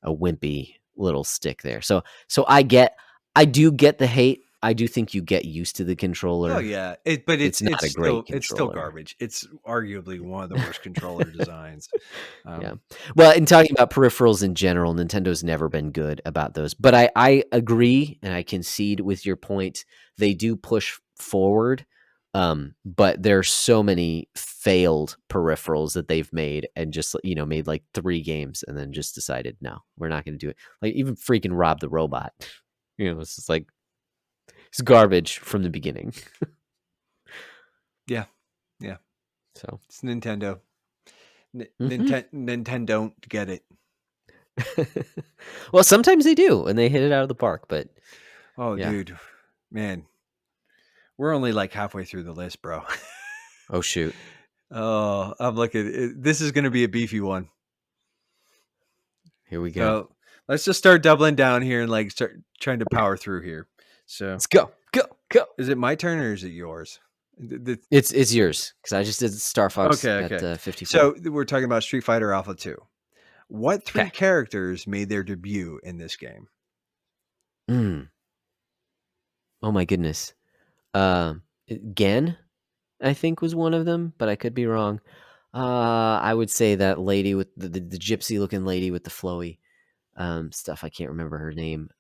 wimpy little stick there. So I do get the hate. I do think you get used to the Oh controller. yeah, but It's not a great it's still controller. garbage. It's arguably one of the worst controller designs. Yeah. Um, Well, in talking about peripherals in general, Nintendo's never been good about those. But I agree and I concede with your point. They do push forward. But there's so many failed peripherals that they've made and just made like 3 games and then just decided no, we're not going to do it. Like even freaking Rob the Robot. It's just like it's garbage from the beginning. yeah, yeah, So, it's Nintendo. mhm. Nintendo don't get it. Well, sometimes they do and they hit it out of the park, but Oh, yeah. dude, man, we're only like halfway through the list, bro. Oh shoot. Oh, I'm looking. This is going to be a beefy one. Here we go. So let's just start doubling down here and like start trying to power through here. So Let's go. Go. Go. is it my turn or is it yours? It's yours because I just did Star Fox Okay, at okay. 54. So we're talking about Street Fighter Alpha 2. What three Okay. characters made their debut in this game? Mm. Oh my goodness. Um, Gen, I think, was one of them, but I could be wrong. I would say that lady with the gypsy looking lady with the flowy stuff. I can't remember her name.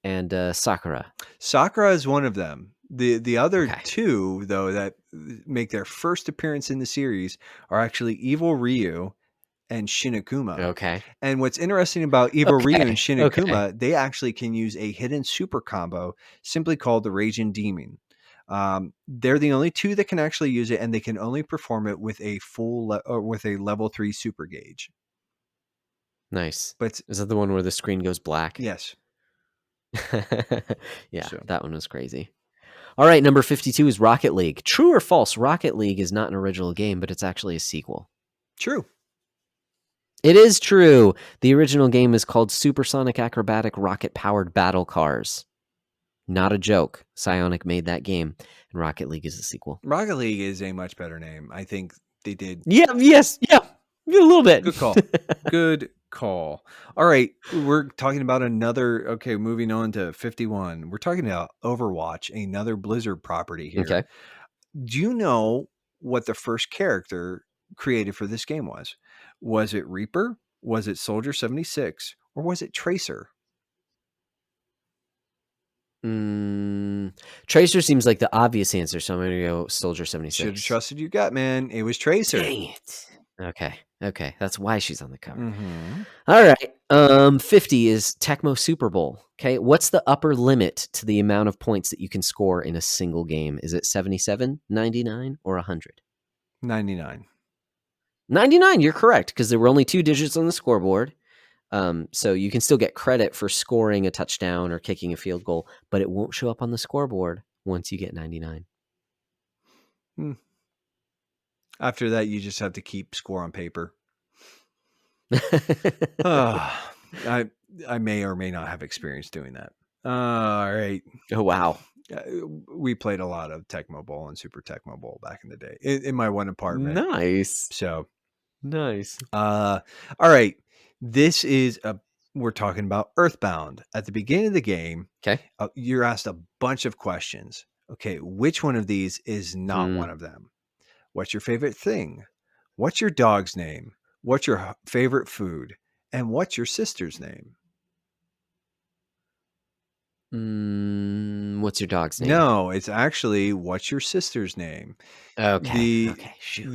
And Sakura. Sakura is one of them. The other Okay. two, though, that make their first appearance in the series are actually Evil Ryu and Shiniguma. Okay. And what's interesting about Evil Ryu and Okay. Okay. Shiniguma, they actually can use a hidden super combo simply called the Raging Demon. They're the only two that can actually use it, and they can only perform it with a or with a level 3 super gauge. Nice. But Is that the one where the screen goes black? yes, Yeah, so that one was crazy. All right, number 52 is Rocket League. True or false? Rocket League is not an original game, but it's actually a sequel. true. It is true. The original game is called Supersonic Acrobatic Rocket Powered Battle Cars. Not a joke. Psionic made that game, and Rocket League is the sequel. Rocket League is a much better name. I think they did. Yeah, yes, yeah. A little bit. Good call. Good call. All right, we're talking about another. Okay, moving on to 51. We're talking about Overwatch, another Blizzard property here. Okay. Do you know what the first character created for this game was? Was it Reaper? Was it Soldier 76? Or was it Tracer? Tracer seems like the obvious answer, so I'm going to go Soldier Should have 76. trusted your gut, man. It was Tracer. Dang it. Okay. Okay. That's why she's on the cover. Mm-hmm. All right. 50 is Tecmo Super Bowl. Okay. What's the upper limit to the amount of points that you can score in a single game? Is it 77, 99, or 100? 99. 99, you're correct, because there were only 2 digits on the scoreboard. So you can still get credit for scoring a touchdown or kicking a field goal, but it won't show up on the scoreboard once you get 99. After that, you just have to keep score on paper. I may or may not have experience doing that. All right. Oh, wow. We played a lot of Tecmo Bowl and Super Tecmo Bowl back in the day in my one apartment. Nice. So, Nice. all right. This is we're talking about Earthbound. At the beginning of the game, Okay. you're asked a bunch of questions. Okay, which one of these is not one of them? What's your favorite thing? What's your dog's name? What's your favorite food? And what's your sister's name? What's your dog's name? No, it's actually what's your sister's name? Okay. The Okay. Shoot.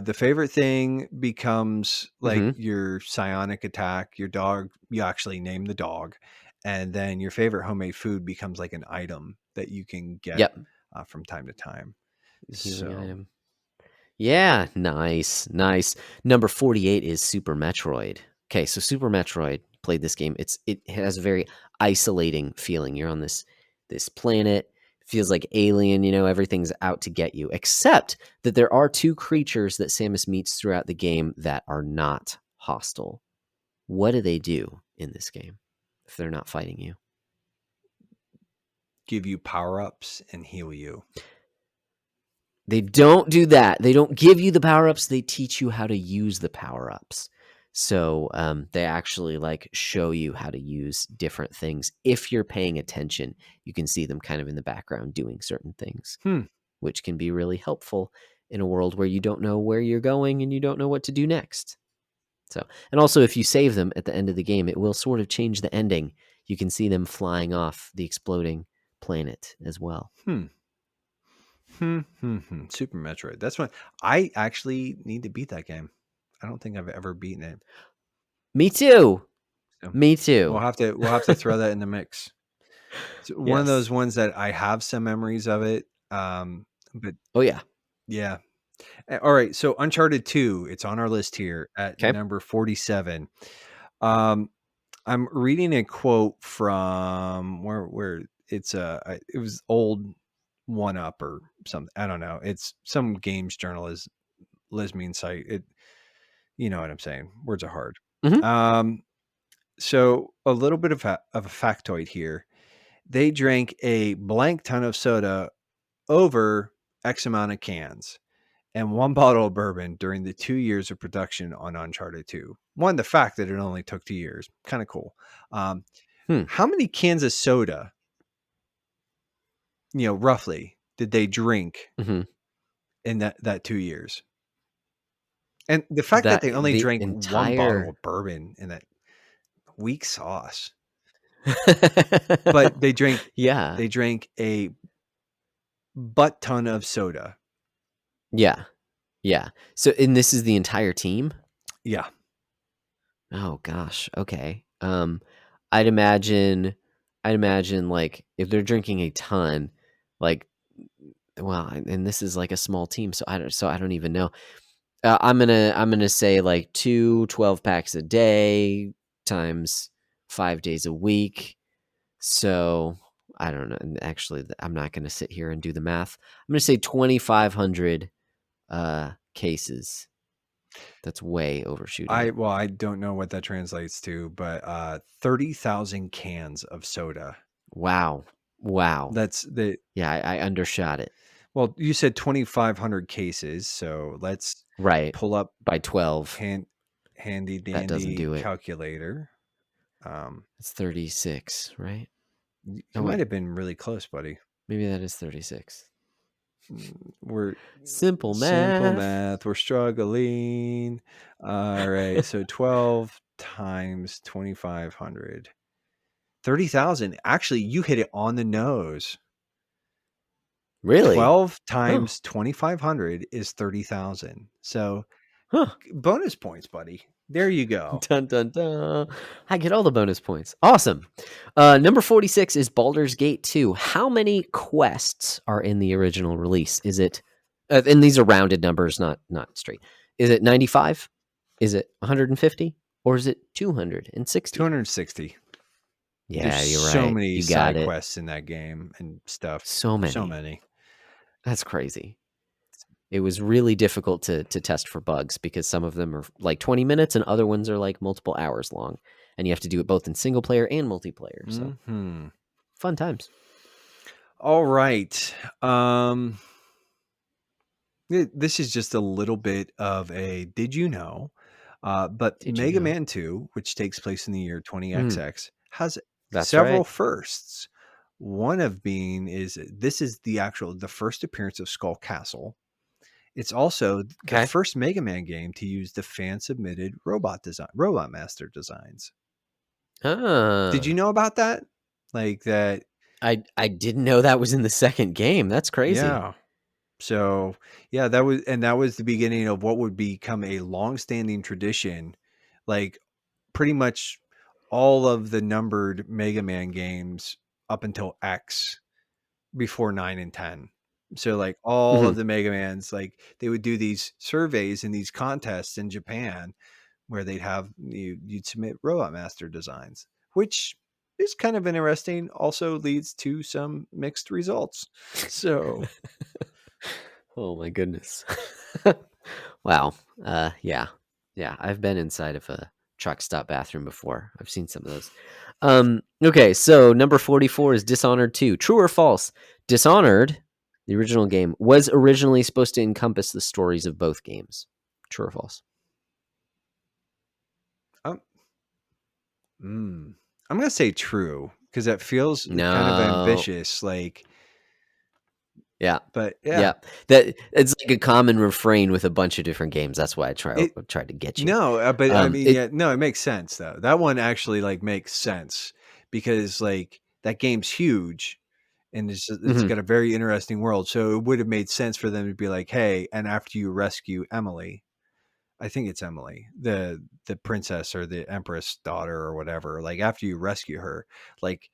the favorite thing becomes like Mm-hmm. your psionic attack, your dog, you actually name the dog, and then your favorite homemade food becomes like an item that you can get Yep. from time to time. Healing So, item. Yeah. Nice. Nice. Number 48 is Super Metroid. Okay. So Super Metroid, played this game. It has a very isolating feeling. You're on this planet. Feels like alien, everything's out to get you. Except that there are 2 creatures that Samus meets throughout the game that are not hostile. What do they do in this game if they're not fighting you? give you power-ups and heal you. They don't do that. They don't give you the power-ups. They teach you how to use the power-ups. So they actually show you how to use different things. If you're paying attention, you can see them kind of in the background doing certain things, which can be really helpful in a world where you don't know where you're going and you don't know what to do next. So, and also if you save them at the end of the game, it will sort of change the ending. You can see them flying off the exploding planet as well. Super Metroid. That's one I actually need to beat that game. I don't think I've ever beaten it. Me too. So Me too. we'll have to throw that in the mix. It's one of Yes. those ones that I have some memories of it. But Oh yeah. yeah. All right. So Uncharted 2, it's on our list here at Okay. number 47. Um, I'm reading a quote from where it's it was old one up or something. I don't know. It's some games journalist lesbian site. You know what I'm saying? Words are hard. Hmm. Um, so a little bit of a factoid here. They drank a blank ton of soda over X amount of cans and 1 bottle of bourbon during the 2 years of production on Uncharted 2. One, the fact that it only took 2 years, kind of cool. Hmm. How many cans of soda, roughly, did they drink Mhm. in that 2 years? And the fact that they only The drank 1 bottle entire of bourbon in that weak sauce, but Yeah. they drank a butt ton of soda. Yeah. Yeah. So and this is the entire team? Yeah. Oh gosh, okay. I'd imagine I'd imagine, like, if they're drinking a ton, like well, and this is, like, a small team, so I don't even know. I'm gonna say, like, 2 packs a day times 5 days a week. So, I don't know, and actually, I'm not gonna sit here and do the math. I'm gonna say 2,500, cases. That's way overshooting it. I don't know what that translates to, but, 30,000 cans of soda. Wow. Wow. That's the Yeah, I undershot it. well, you said 2,500 cases, so let's Right. pull up By 12, hand handy that doesn't dandy do it. calculator. Um, It's 36, right? you Oh, might wait. have been really close, buddy. Maybe that is 36. We're Simple simple math. math. We're struggling. All right, so 12 times 2,500. 30,000. Actually, you hit it on the nose. Really? 12 Huh. times 2,500 is 30,000. So Huh. bonus points, buddy. There you go. Dun, dun, dun. I get all the bonus points. Awesome. Number 46 is Baldur's Gate 2. How many quests are in the original release? Is it, and these are rounded numbers, not straight. Is it 95? Is it 150? Or is it 260? 260. There's Yeah, you're so right. many You got side it. quests in that game and stuff. So So many. many. That's crazy. It was really difficult to test for bugs because some of them are like 20 minutes and other ones are like multiple hours long. And you have to do it both in single player and multiplayer. So Mhm. fun times. All right. This is just a little bit of a did you know? But Did you Mega know? Man 2, which takes place in the year Mm, 20XX, has that's several right. firsts. One of being is this is the first appearance of Skull Castle. It's also the Okay. first Mega Man game to use the fan submitted robot master designs. Did you Ah, know about that? Like that, I didn't know that was in the second game. That's crazy. yeah. So, yeah, that was the beginning of what would become a long-standing tradition. Like pretty much all of the numbered Mega Man games up until X before 9 and 10. So like all Hmm. of the Mega Mans, like they would do these surveys and these contests in Japan where you'd submit Robot Master designs, which is kind of interesting. Also leads to some mixed results. So Oh my goodness. Wow. Yeah. Yeah, I've been inside of a truck stop bathroom before. I've seen some of those. Okay, so number 44 is Dishonored 2. True or false? Dishonored, the original game, was originally supposed to encompass the stories of both games. True or false? um, I'm gonna say true because that feels kind of No. ambitious. Like, Yeah. but yeah, Yeah. That it's like a common refrain with a bunch of different games. That's why it I tried to get you. no, but I mean, It yeah, no, it makes sense though. That one actually like makes sense because like that game's huge and it's mhm. got a very interesting world. So it would have made sense for them to be like, hey, and after you rescue Emily, I think it's Emily, the princess or the empress daughter or whatever. Like after you rescue her, like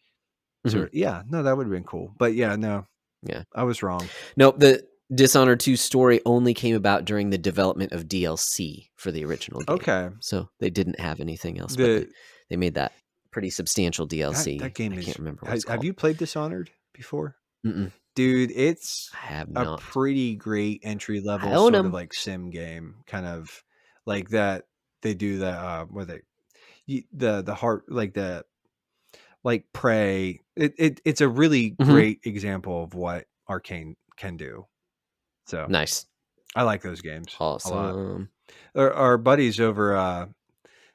Mhm. sort of, yeah, no, that would have been cool. But yeah, no, Yeah. I was wrong. No, the Dishonored 2 story only came about during the development of DLC for the original game. Okay, So they didn't have anything else, but the they made that pretty substantial that DLC. I game can't is. remember what it's Have called. you played Dishonored before? Mm-mm, Dude, it's I have a not. pretty great entry I level own sort of them. like sim game, kind of like that. They do the what they the heart like the like Prey. It's a really Hmm. great example of what Arcane can do. So Nice. I like those games a lot. Awesome. Our buddies over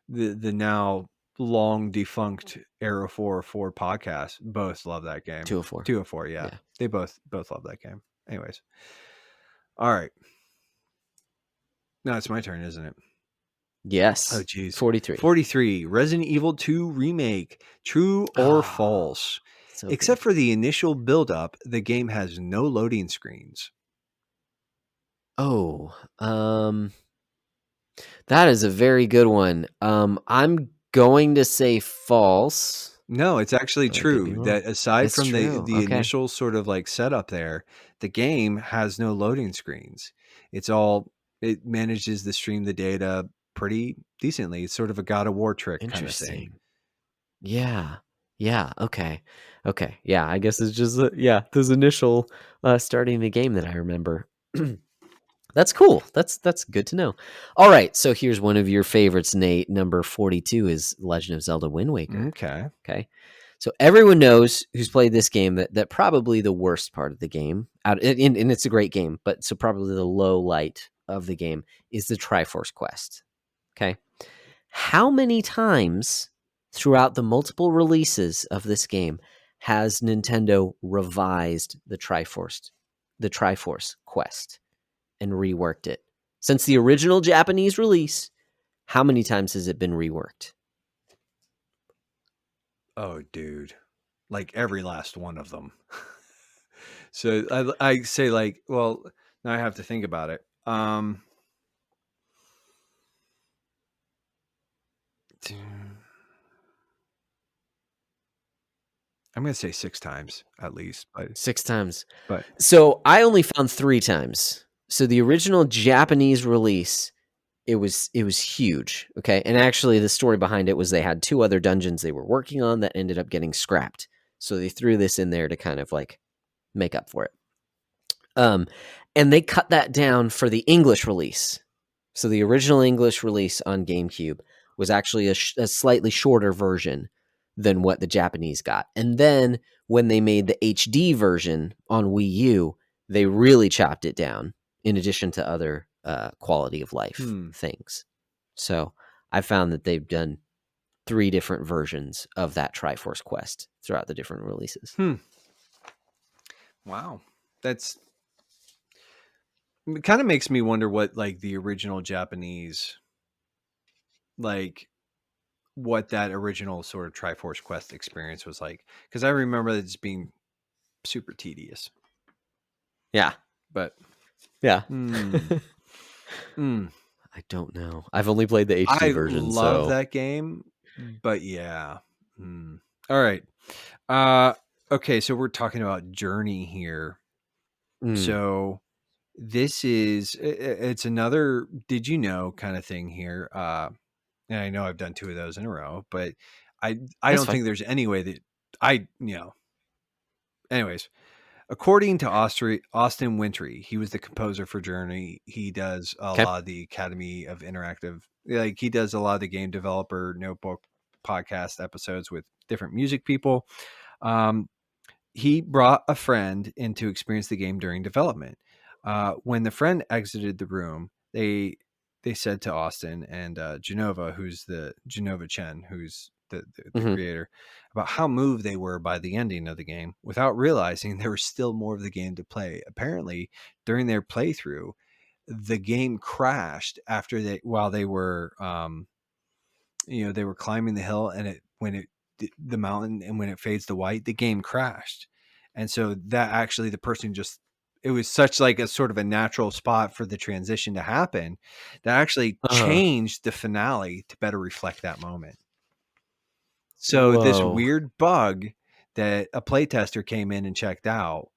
the now long defunct Arrow 404 podcast both love that game. 204. 204, yeah. Yeah. They both love that game. Anyways, all right. Now it's my turn, isn't it? Oh, Yes. geez. 43. 43. Resident Evil 2 Remake. True or Ah, false? so good. Except for the initial build-up, the game has no loading screens. Oh, that is a very good one. I'm going to say false, No, it's actually but I could be true wrong. that aside It's from the true. the Okay. initial sort of like setup there, the game has no loading screens. It manages to stream the data pretty decently. It's sort of a God of War trick kind of thing. Interesting. Yeah. Yeah. Okay. Okay. Yeah. I guess it's just yeah, those initial starting the game that I remember. That's cool. That's good to know. All right. So here's one of your favorites, Nate. Number 42 is Legend of Zelda Wind Waker. Okay. Okay. So everyone knows who's played this game that probably the worst part of the game and it's a great game, but so probably the low light of the game is the Triforce quest. Okay. How many times throughout the multiple releases of this game has Nintendo revised the Triforce quest and reworked it? Since the original Japanese release, how many times has it been reworked? Oh, dude. Like every last one of them. So I say like, well, now I have to think about it. I'm going to say 6 times at least, 6 times. but So I only found 3 times. So the original Japanese release, it was huge. Okay. And actually the story behind it was they had 2 other dungeons they were working on that ended up getting scrapped. So they threw this in there to kind of like make up for it. Um, and they cut that down for the English release. So the original English release on GameCube was actually a slightly shorter version than what the Japanese got. And then when they made the HD version on Wii U, they really chopped it down in addition to other quality of life hmm. things. So I found that they've done 3 different versions of that Triforce quest throughout the different releases. Hmm. Wow. That's it kind of makes me wonder what like the original Japanese like what that original sort of Triforce Quest experience was like because I remember it just being super tedious. Yeah. But Yeah. hmm, hmm. I don't know. I've only played the HD I version, love so that game, but yeah. Hmm. All right. Uh okay, so we're talking about Journey here. mm, So this is it's another did you know kind of thing here. And I know I've done 2 of those in a row, but I that's don't fine. think there's any way that anyways, according to Austin Wintry, he was the composer for Journey. He does a Okay. lot of the Academy of Interactive, like he does a lot of the Game Developer Notebook podcast episodes with different music people. Um, he brought a friend in to experience the game during development. When the friend exited the room, they said to Austin and Genova, who's the Genova Chen, who's the Mhm. creator, about how moved they were by the ending of the game, without realizing there was still more of the game to play. Apparently, during their playthrough, the game crashed after they while they were they were climbing the hill and it when it the mountain and when it fades to white the game crashed, and so that actually the person just it was such like a sort of a natural spot for the transition to happen that actually Uh-huh. changed the finale to better reflect that moment. So this Whoa. weird bug that a playtester came in and checked out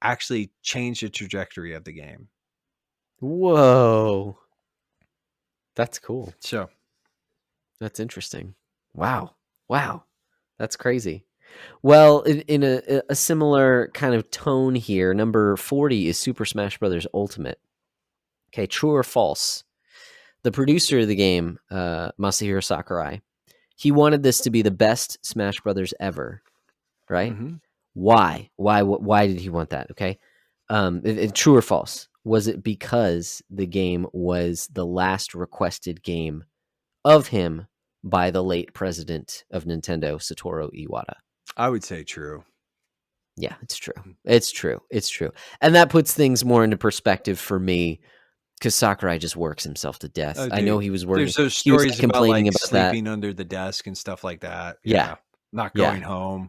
actually changed the trajectory of the game. Whoa. That's cool. So That's interesting. Wow. Wow. That's crazy. Well, in a similar kind of tone here, number 40 is Super Smash Brothers Ultimate. Okay, true or false? The producer of the game, Masahiro Sakurai, he wanted this to be the best Smash Brothers ever, right? mhm. Why? Why did he want that? Okay. True or false? Was it because the game was the last requested game of him by the late president of Nintendo, Satoru Iwata? I would say true. Yeah, it's true. It's true. It's true. And that puts things more into perspective for me because Sakurai just works himself to death. Oh, I know dude, he was there's working. those He was like stories about, complaining like, about that. sleeping under the desk and stuff like that. Yeah. Yeah. Not Yeah. going home.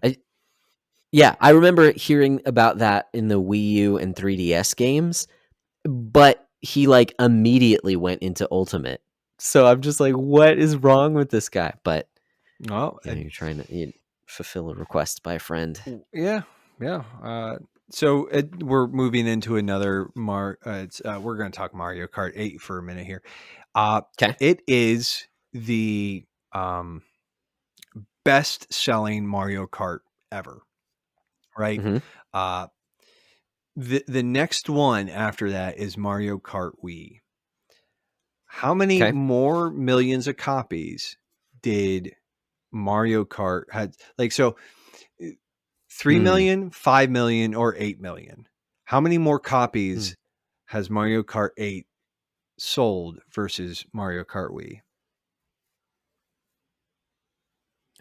Yeah. I remember hearing about that in the Wii U and 3DS games, but he like immediately went into Ultimate. So I'm just like, what is wrong with this guy? But Well, you're trying to fulfill a request by a friend. yeah, yeah. So we're moving into another we're going to talk Mario Kart 8 for a minute here. Uh, Okay. it is the um, best-selling Mario Kart ever, right? Hmm. Uh, the next one after that is Mario Kart Wii. How many Okay. more millions of copies did Mario Kart had? Like, so 3 Hmm. million, 5 million, or 8 million? How many more Hmm. copies has Mario Kart 8 sold versus Mario Kart Wii?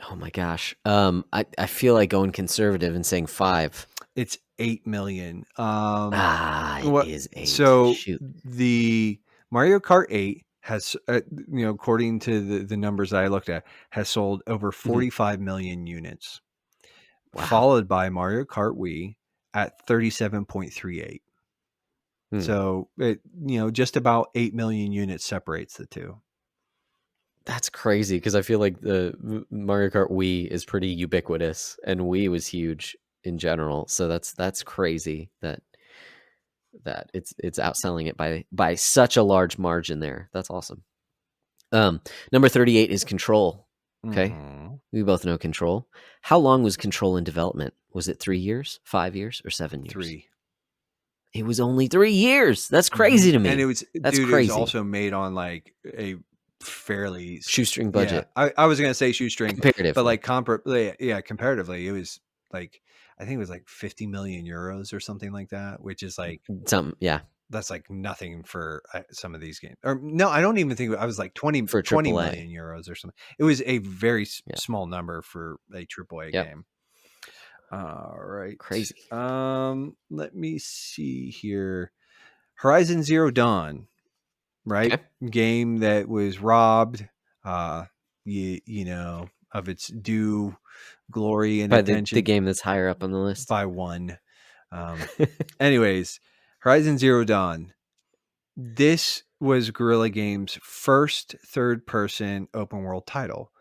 Oh my gosh. I feel like going conservative and saying 5. It's 8 million. Ah, it What is 8. so Shoot. the Mario Kart 8 has according to the numbers I looked at, has sold over Mhm. 45 million units, Wow. followed by Mario Kart Wii at 37.38. Hmm. So it, just about 8 million units separates the two. That's crazy because I feel like the Mario Kart Wii is pretty ubiquitous, and Wii was huge in general. So that's crazy that it's outselling it by such a large margin there. That's awesome. Number 38 is Control. Okay, Mhm. we both know Control. How long was Control in development? Was it 3 years, 5 years, or 7 years? 3. It was only 3 years. That's Mhm. crazy to And it me. was That's dude, it was crazy. also made on, like, a fairly Shoestring yeah, budget, I was gonna say shoestring, but, comparatively. like, yeah, comparatively, it was, like, I think it was, like, 50 million euros or something like that, which is, like, Some, yeah, that's, like, nothing for, some of these games. Or no, I don't even think I was, like, for twenty AAA. million euros or something. It was a very Yeah. small number for a AAA Yep. game. All right. Crazy. Let me see here. Horizon Zero Dawn, right? Okay. Game that was robbed, uh, of its due glory and By the attention game that's higher up on the list. by one. Um, anyways, Horizon Zero Dawn. This was Guerrilla Games' first third-person open world title.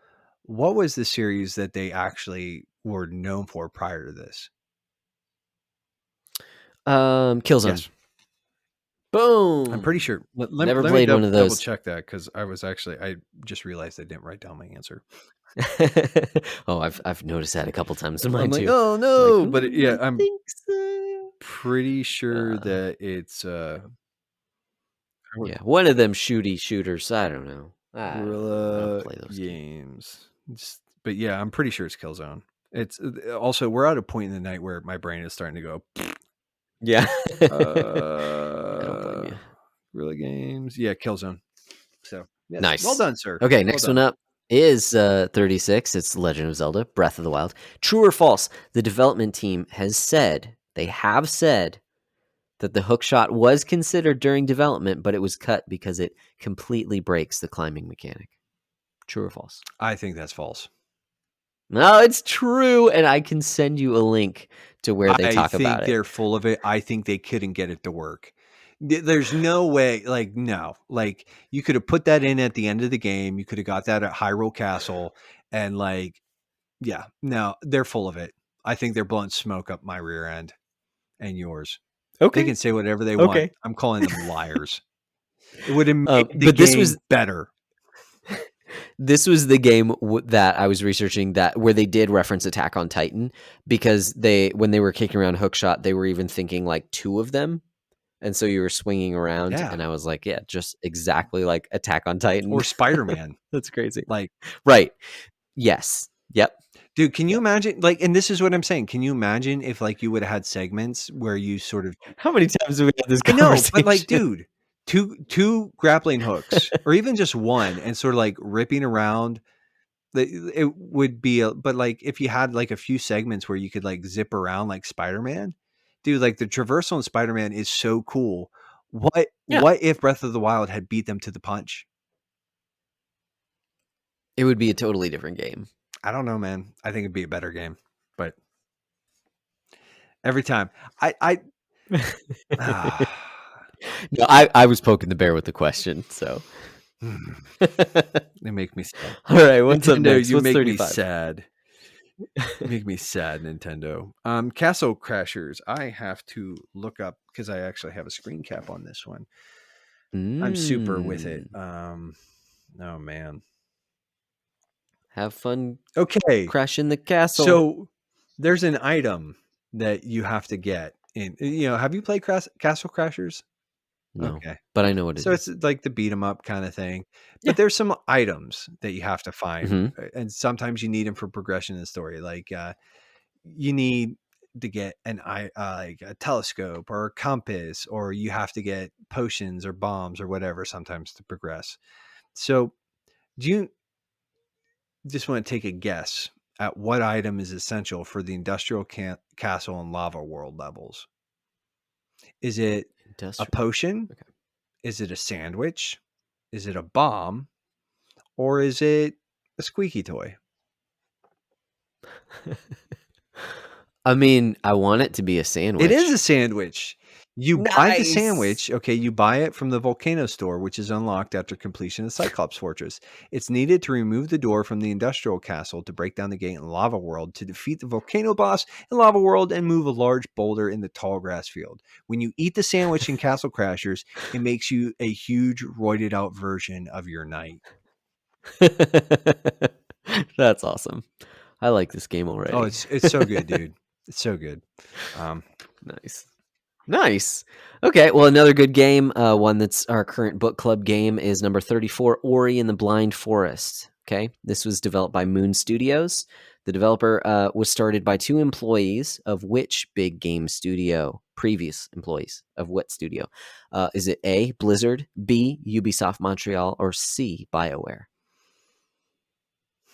What was the series that they actually were known for prior to this? Killzone. Yes. I'm pretty Boom. sure. Never Let me played one of double those. check that because I just realized I didn't write down my answer. Oh, I've noticed that a couple times in mine I'm like, too. oh I'm like, no, but yeah, I I'm think so. pretty sure Uh, that it's I would- yeah, one of them shooty shooters. I don't know. I don't know. I don't Guerrilla play those games. Games. But yeah, I'm pretty sure it's Killzone. It's also we're at a point in the night where my brain is starting to go. Yeah. I don't blame Uh, you. Guerrilla Games. Yeah, Killzone. So yes, well Nice. done, sir. Okay, Well next one done. up is 36. It's Legend of Zelda: Breath of the Wild. True or false? The development team has said they have said that the hookshot was considered during development, but it was cut because it completely breaks the climbing mechanic. True or false? I think that's false. No, it's true, and I can send you a link to where they I talk about think it. they're full of it. I think they couldn't get it to work. There's no way, like, no. Like, you could have put that in at the end of the game. You could have got that at Hyrule Castle, and, like, yeah, no, they're full of it. I think they're blowing smoke up my rear end and yours. They Okay. can say whatever they want. Okay. I'm calling them liars. It would have made the But game better. this was the game that I was researching that where they did reference Attack on Titan because when they were kicking around hookshot, they were even thinking like two of them. And so you were swinging around, Yeah. and I was like, yeah, just exactly like Attack on Titan. Or Spider-Man. That's crazy. Like, Right. Yes. Yep. dude, can you Yep. imagine? Like, and this is what I'm saying. Can you imagine if, like, you would have had segments where you sort of How many times have we had this I know, but, like, conversation? dude, two grappling hooks or even just one and sort of, like, ripping around, It would be, but like if you had like a few segments where you could like zip around like Spider-Man, dude, like the traversal in Spider-Man is so cool. What Yeah, what if Breath of the Wild had beat them to the punch? it would be a totally different game. I don't know, man. I think it'd be a better game, but every time I No, I was poking the bear with the question. So, all they make me sad. right, what's up Nintendo, next? you What's make me 35? sad. You make me sad, Nintendo. Castle Crashers. I have to look up because I actually have a screen cap on this one. I'm super with it. Mm, Oh man. have fun Okay, crashing the castle. so there's an item that you have to get in. Have you played Castle Crashers? No, Okay, but I know what it so it's is. like the beat 'em up kind of thing, but Yeah. there's some items that you have to find, Hmm. and sometimes you need them for progression in the story. Like you need to get an eye, like a telescope or a compass, or you have to get potions or bombs or whatever sometimes to progress. So, do you just want to take a guess at what item is essential for the industrial castle and lava world levels? Is it a Industrial. potion? Okay. Is it a sandwich? Is it a bomb? Or is it a squeaky toy? I mean, I want it to be a It is sandwich. a sandwich. You buy the Nice. sandwich, okay, you buy it from the volcano store, which is unlocked after completion of Cyclops Fortress. It's needed to remove the door from the industrial castle to break down the gate in Lava World to defeat the volcano boss in Lava World and move a large boulder in the tall grass field. When you eat the sandwich in Castle Crashers, it makes you a huge roided out version of your night. That's awesome. I like this game Oh, already. it's so good, dude. It's so good. Um, Nice. Nice. Okay, well, another good game, one that's our current book club game, is number 34, Ori and the Blind Forest. Okay, this was developed by Moon Studios. The developer was started by two employees of which big game studio? Previous employees of what studio? Is it A, Blizzard, B, Ubisoft Montreal, or C, BioWare?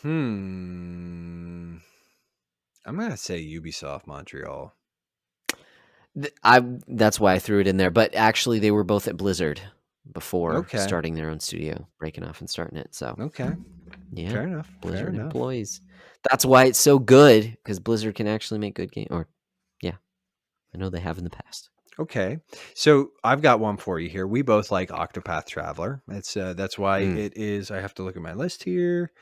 hmm. I'm gonna say Ubisoft Montreal. That's why I threw it in there. But actually, they were both at Blizzard before Okay. starting their own studio, breaking off and starting it. So Okay. yeah, Fair enough. Fair Blizzard enough. employees. That's why it's so good because Blizzard can actually make good games. Or yeah, I know they have in the past. Okay. So I've got one for you here. We both like Octopath Traveler. That's why Mm. it is. I have to look at my list here.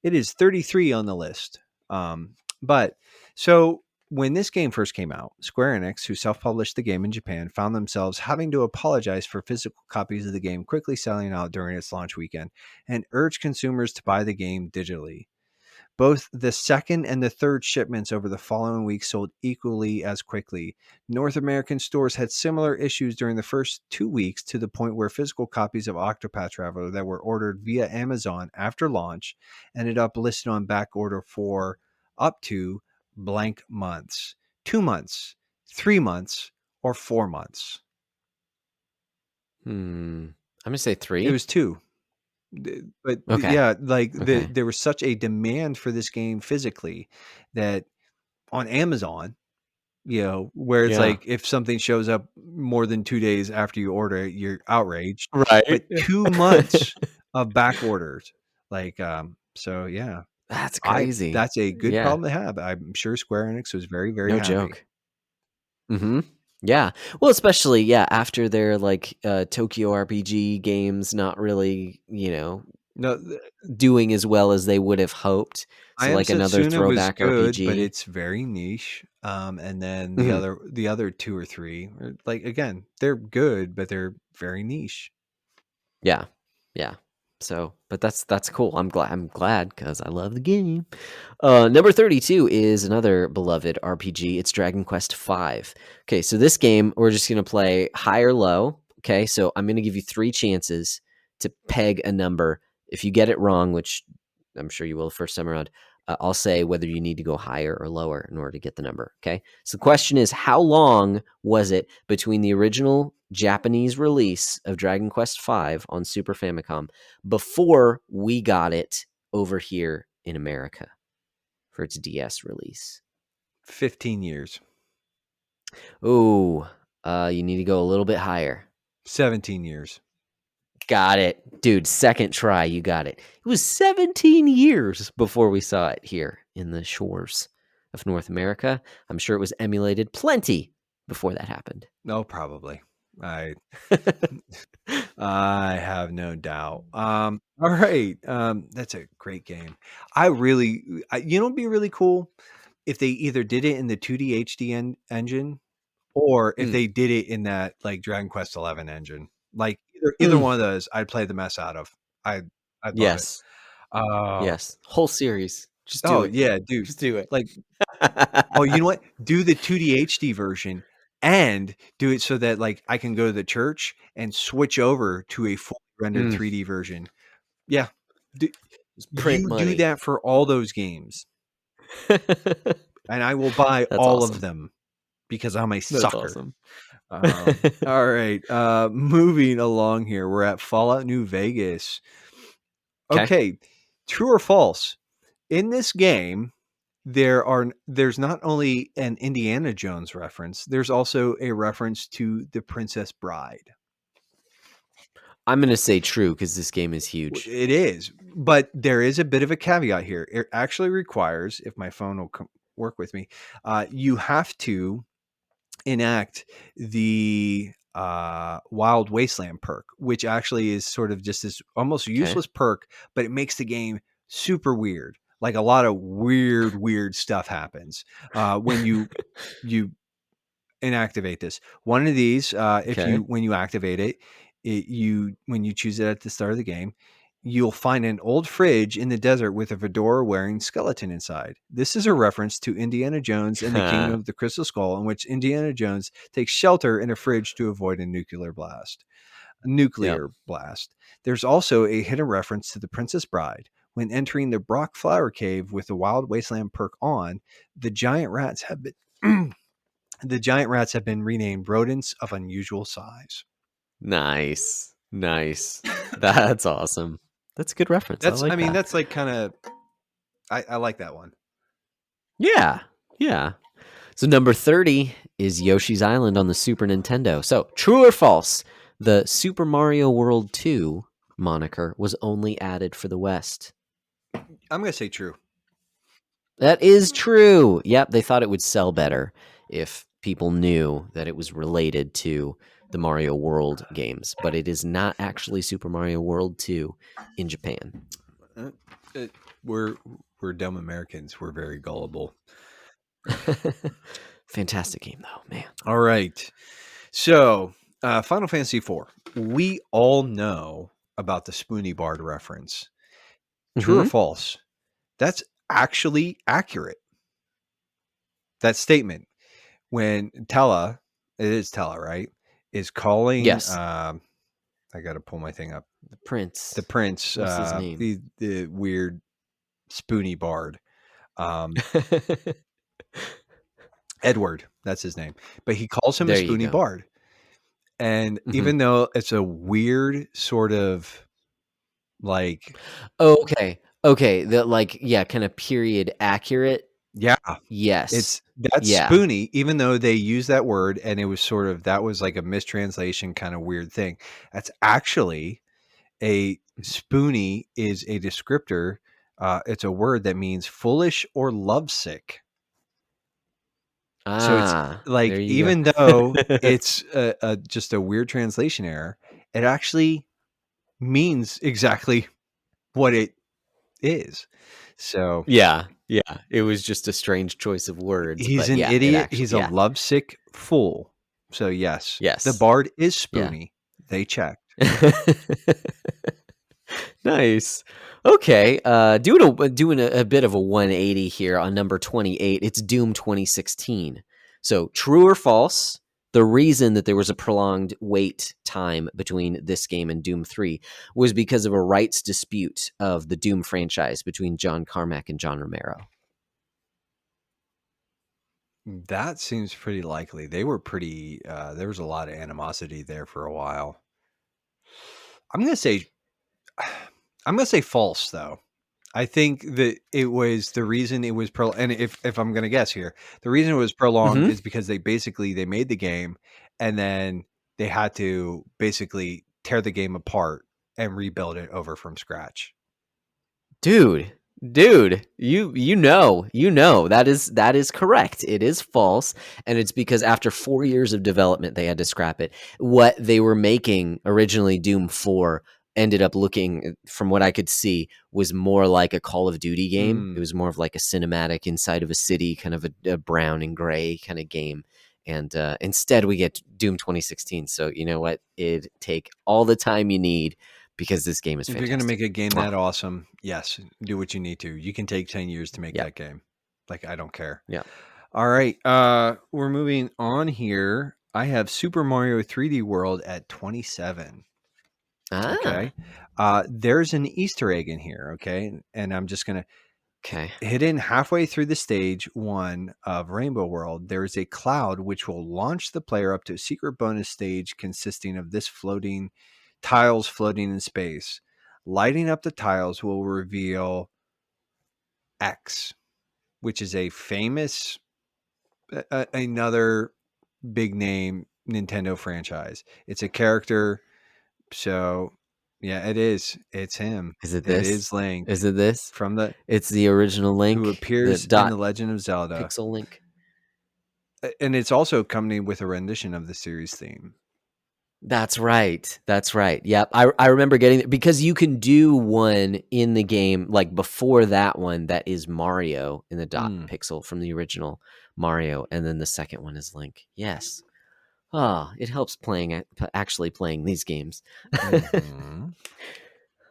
It is 33 on the list. But so when this game first came out, Square Enix, who self-published the game in Japan, found themselves having to apologize for physical copies of the game quickly selling out during its launch weekend and urged consumers to buy the game digitally. Both the second and the third shipments over the following week sold equally as quickly. North American stores had similar issues during the first 2 weeks to the point where physical copies of Octopath Traveler that were ordered via Amazon after launch ended up listed on back order for up to blank months, 2 months, 3 months, or 4 months. I'm gonna say It three. was two. But Okay. yeah, like Okay. there was such a demand for this game physically that on Amazon, where it's Yeah. like if something shows up more than 2 days after you order it, you're outraged, Right. but 2 months of back orders, like, so yeah, That's I crazy. that's a good Yeah. problem to have. I'm sure Square Enix was very, very No happy. joke. Mm-hmm. Yeah. Well, especially after their Tokyo RPG games not really No, doing as well as they would have hoped. I So Am like another Setsuna was throwback good, but RPG. it's very niche, and then the Mhm. other the other 2 or 3 are like, again, they're good, but they're very niche. Yeah. Yeah. So, but that's cool. I'm glad because I love the game. Number 32 is another beloved RPG. It's Dragon Quest V. Okay, so this game we're just gonna play high or low. Okay, so I'm gonna give you three chances to peg a number. If you get it wrong, which I'm sure you will the first time around, I'll say whether you need to go higher or lower in order to get the number. Okay, so the question is, how long was it between the original Japanese release of Dragon Quest V on Super Famicom before we got it over here in America for its DS release? 15 years. Oh, you need to go a little bit higher. 17 years. Got it. Dude, second try, you got it. It was 17 years before we saw it here in the shores of North America. I'm sure it was emulated plenty before that happened. No, probably. I I have no doubt. All right. That's a great game. You know, it'd be really cool if they either did it in the 2D HD engine or if Mm, they did it in that like Dragon Quest 11 engine. Like either mm. one of those, I'd play the mess out of. I I'd love it. Yes. Uh, Yes. Whole series. Just do oh it. yeah, dude. Just do it. Like, oh, you know what? Do the 2D HD version and do it so that like I can go to the church and switch over to a fully rendered Mm, 3D version. Yeah. Do, just print you do money. that for all those games, and I will buy That's all of awesome. them because I'm a That's sucker. awesome. All right. Moving along here, we're at Fallout New Vegas. Okay. Okay, true or false? In this game, there's not only an Indiana Jones reference, there's also a reference to the Princess Bride. I'm going to say true because this game is huge. It is, but there is a bit of a caveat here. It actually requires, if my phone will work with me, you have to enact the Wild Wasteland perk, which actually is sort of just this almost Okay. useless perk, but it makes the game super weird. Like a lot of weird stuff happens when you inactivate this. One of these, if you Okay. when you activate it, when you choose it at the start of the game, you'll find an old fridge in the desert with a fedora wearing skeleton inside. This is a reference to Indiana Jones and the Kingdom of the Crystal Skull, in which Indiana Jones takes shelter in a fridge to avoid a nuclear blast. Yep. There's also a hidden reference to the Princess Bride. When entering the Brock Flower Cave with the Wild Wasteland perk on, the giant rats have been the giant rats have been renamed rodents of unusual size. Nice. Nice. That's awesome. That's a good reference. I I like mean, that. that's like kind of, I like that one. Yeah. Yeah. So number 30 is Yoshi's Island on the Super Nintendo. So, true or false? The Super Mario World 2 moniker was only added for the West. I'm going to say true. That is true. Yep, they thought it would sell better if people knew that it was related to the Mario World games, but it is not actually Super Mario World 2 in Japan. Uh, uh, we're, we're dumb Americans. We're very gullible. Fantastic game, though, man. All right. So, Final Fantasy IV. We all know about the Spoonie Bard reference. True or Hmm. false? That's actually accurate. That statement when Tella, it is Tella, right? Is calling. Yes, I got to pull my thing up. the The prince. prince, What's his name? the weird Spoonie Bard, um, Edward. That's his name, but he calls him a There you Spoonie go. Bard. And Hmm. even though it's a weird sort of like, Okay, okay. The like, yeah, kind of period accurate. yeah, Yes, that's yeah. Spoonie, even though they use that word and it was sort of that was like a mistranslation kind of weird thing. That's actually a Spoonie is a descriptor. It's a word that means foolish or lovesick. So it's There like you even though go. it's just a weird translation error, it actually means exactly what it is. So Yeah, yeah, it was just a strange choice of words, he's but an yeah, it idiot. actually He's a yeah. lovesick fool. So yes, the Yes. bard is Yeah. Spoonie. They checked. Nice. Okay, doing a bit of a 180 here on number 28, it's Doom 2016. So, true or false, the reason that there was a prolonged wait time between this game and Doom 3 was because of a rights dispute of the Doom franchise between John Carmack and John Romero. That seems pretty likely. They were pretty. There was a lot of animosity there for a while. I'm gonna say, I'm gonna say false though. I think that it was the reason it was and if I'm gonna guess here, the reason it was prolonged Mhm. is because they made the game and then they had to basically tear the game apart and rebuild it over from scratch. Dude, that is correct. It is false, and it's because after 4 years of development, they had to scrap it. What they were making originally, Doom 4, ended up looking, from what I could see, was more like a Call of Duty game. It Mm. was more of like a cinematic inside of a city, kind of a brown and gray kind of game. And instead, we get Doom 2016. So you know what? It'd take all the time you need because this game is If you're gonna fantastic. make a game Mwah. that awesome, yes, do what you need to. You can take 10 years to make Yep. that game. Like, I don't care. Yep. All right, we're moving on here. I have Super Mario 3D World at 27. Ah. Okay. There's an Easter egg in here, okay? And I'm just gonna Okay. hidden halfway through the stage one of Rainbow World, there is a cloud which will launch the player up to a secret bonus stage consisting of this floating tiles floating in space. Lighting up the tiles will reveal X, which is a famous another big name Nintendo franchise. It's a character, so yeah, it is. It's him. Is it It this? is Link Is it this? from the It's the original who Link, the appears in dot The Legend of Zelda. pixel Link. And it's also accompanied with a rendition of the series theme. That's right. That's right. Yep. I remember getting because you can do one in the game like before that one that is Mario in the dot Mm. pixel from the original Mario, and then the second one is Link. Yes. Oh, it helps actually playing these games. Hmm.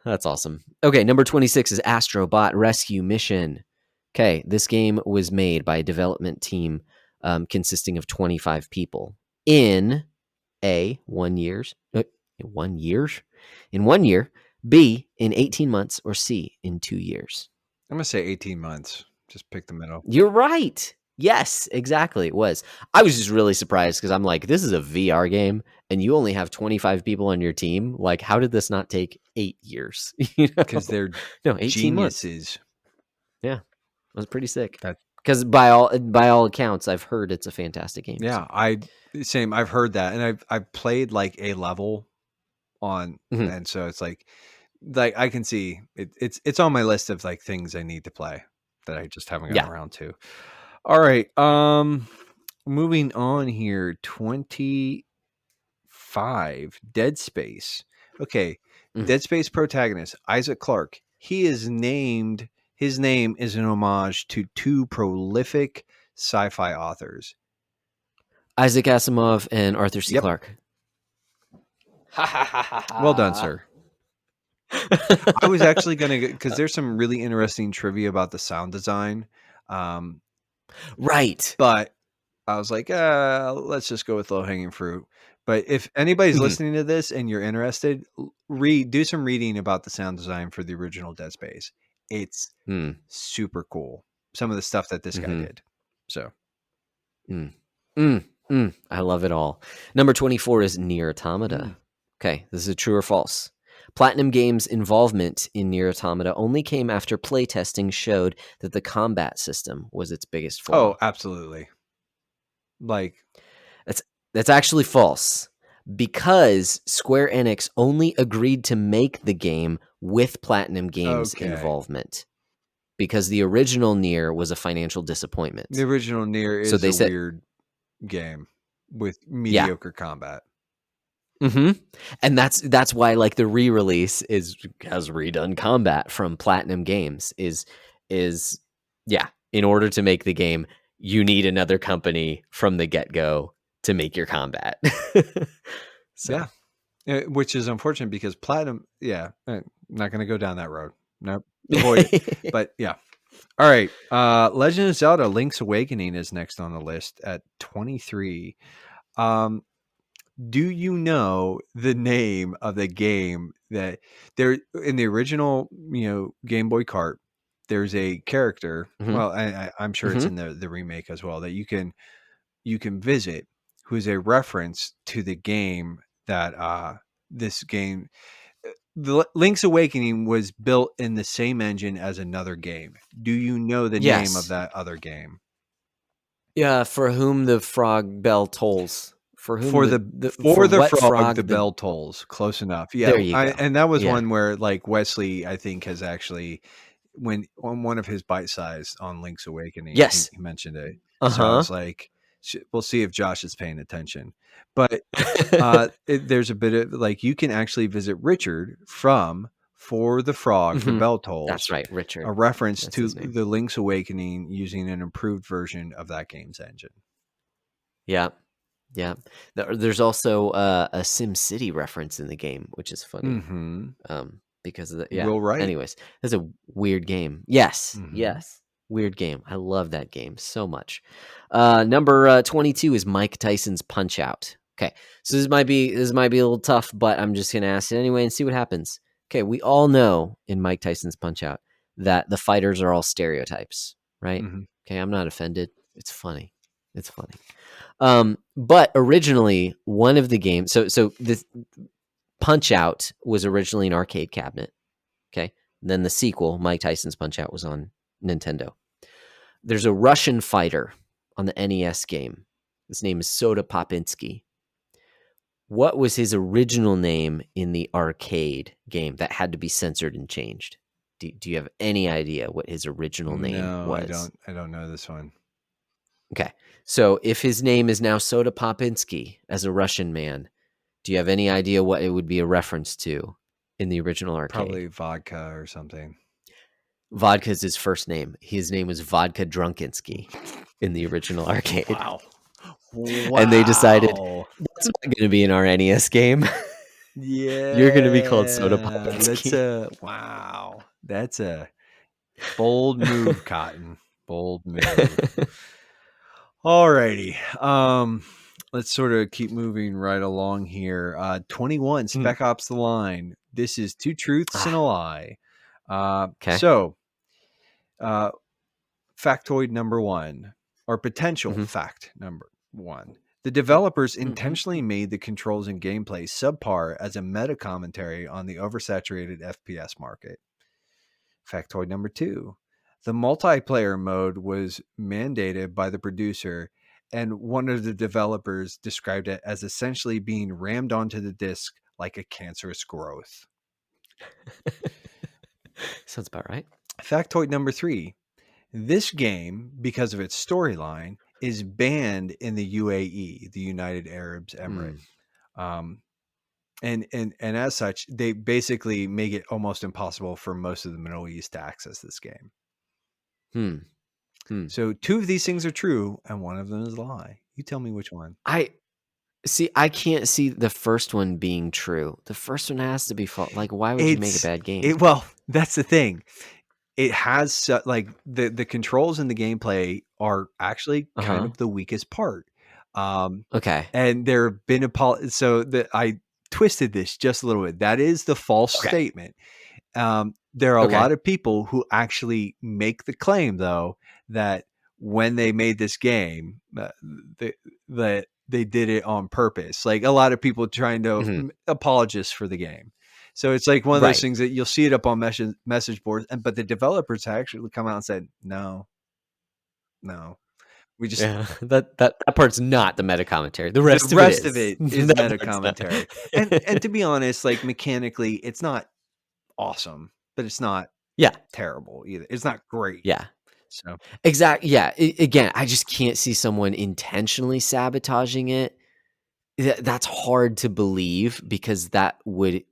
That's awesome. Okay, number 26 is Astrobot Rescue Mission. Okay, this game was made by a development team consisting of 25 people in A, 1 years? In 1 year, B, in 18 months, or C, in 2 years. I'm gonna say 18 months. Just pick the middle. You're right. Yes, exactly. It was. I was just really surprised because I'm like, this is a VR game and you only have 25 people on your team. Like, how did this not take 8 years? Because they're No, 18 months. geniuses. Yeah, it was pretty sick. That Because by all accounts, I've heard it's a fantastic game. yeah, So, I same. I've heard that, and I've played like a level on, mhm. and so it's like I can see it's on my list of like things I need to play that I just haven't gotten Yeah. around to. All right, moving on here, 25, Dead Space. Okay, Mm. Dead Space protagonist Isaac Clarke. His name is an homage to two prolific sci-fi authors. Isaac Asimov and Arthur C. Yep, Clarke. Ha ha ha ha well done, ha. sir. I was actually gonna because there's some really interesting trivia about the sound design, um, Right. but I was like, let's just go with low hanging fruit. But if anybody's Mhm. listening to this and you're interested, do some reading about the sound design for the original Dead Space. It's Mm. super cool. Some of the stuff that this guy Mhm. did. So, Mm. Mm. Mm. I love it all. Number 24 is Nier Automata. mm. Okay, this is a true or false. Platinum Games' involvement in Nier Automata only came after playtesting showed that the combat system was its biggest Oh, flaw. absolutely. Like, That's that's actually false because Square Enix only agreed to make the game with Platinum Games okay. involvement because the original Nier was a financial The disappointment. original Nier So is they a said, weird game with yeah. mediocre combat. And that's why like the re-release has redone combat from Platinum Games is yeah, in order to make the game, you need another company from the get-go to make your combat. Yeah. So, Which is unfortunate because Platinum, yeah, not going to go down that road. Nope. Avoid it. But yeah. All right. Legend of Zelda Link's Awakening is next on the list at 23. Um, do you know the name of the game that there in the original, Game Boy Cart, there's a character. mhm, Well, I'm sure it's mhm. in the remake as well that you can visit who is a reference to the game that this game the Link's Awakening was built in the same engine as another game. Do you know the name of Yes. that other game? Yeah, for whom the frog bell tolls. For whom For for the what frog, the frog the bell tolls. Close enough. Yeah, there you go. and that was Yeah. one where like Wesley, I think, has actually when on one of his bite size on Link's Awakening, Yes. he mentioned it. So I Uh-huh. was like, we'll see if Josh is paying attention. But there's a bit of like you can actually visit Richard from For the Frog, the Mhm. Bell That's Tolls, right, Richard. a reference That's to his name. the Link's Awakening using an improved version of that game's engine. Yeah. Yeah. There's also a Sim City reference in the game, which is funny. Mm-hmm. Because of the yeah. Will Wright. Anyways, that's a weird game. Yes. Mm-hmm. Yes. Weird game. I love that game so much. Number 22 is Mike Tyson's Punch Out. Okay. So this might be a little tough, but I'm just gonna ask it anyway and see what happens. Okay, we all know in Mike Tyson's Punch Out that the fighters are all stereotypes, right? Mm-hmm. Okay, I'm not offended. It's funny. It's funny. But originally, one of the games. So this Punch Out was originally an arcade cabinet. Okay, and then the sequel, Mike Tyson's Punch Out, was on Nintendo. There's a Russian fighter on the NES game. His name is Soda Popinski. What was his original name in the arcade game that had to be censored and changed? Do you have any idea what his original name No, I was? don't. I don't know this one. Okay, so if his name is now Soda Popinski as a Russian man, do you have any idea what it would be a reference to in the original arcade? Probably vodka or something. Vodka is his first name. His name was Vodka Drunkinsky in the original arcade. Wow. And they decided Wow. that's not going to be in our NES game. You're going to be called Soda Yeah. Popinski. Wow. That's a bold move, Cotton. Bold move. Alrighty. Let's sort of keep moving right along here. 21 Mm. Spec Ops: The Line. This is two truths and a Ah, lie. okay. So factoid number one, or potential Mm-hmm. fact number one. The developers Mm-hmm. intentionally made the controls and gameplay subpar as a meta commentary on the oversaturated FPS market. Factoid number two. The multiplayer mode was mandated by the producer, and one of the developers described it as essentially being rammed onto the disc like a cancerous growth. Sounds about right. Factoid number three. This game, because of its storyline, is banned in the UAE, the United Arab Emirates. Mm. Um, and as such, they basically make it almost impossible for most of the Middle East to access this game. Hmm. Hmm. So two of these things are true, and one of them is a lie. You tell me which one. I see. I can't see the first one being true. The first one has to be false. Like, why would you make a It's bad game? it. Well, that's the thing. It has like the controls and the gameplay are actually Uh kind huh. of the weakest part. Um, Okay. and there have been so that I twisted this just a little bit. That is the false Okay. statement. There are a Okay. lot of people who actually make the claim, though, that when they made this game, they, that they did it on purpose. Like a lot of people trying to Hmm. apologists for the game. So it's like one of those Right. things that you'll see it up on message boards, but the developers actually come out and said, no, no, we just Yeah. That part's not the meta commentary. The the rest of it rest of is. it is That meta part's not. commentary. And to be honest, like mechanically, it's not awesome, but it's not Yeah. terrible either. It's not great. Yeah. So Exactly. Yeah. Again, I just can't see someone intentionally sabotaging it. That's hard to believe because that would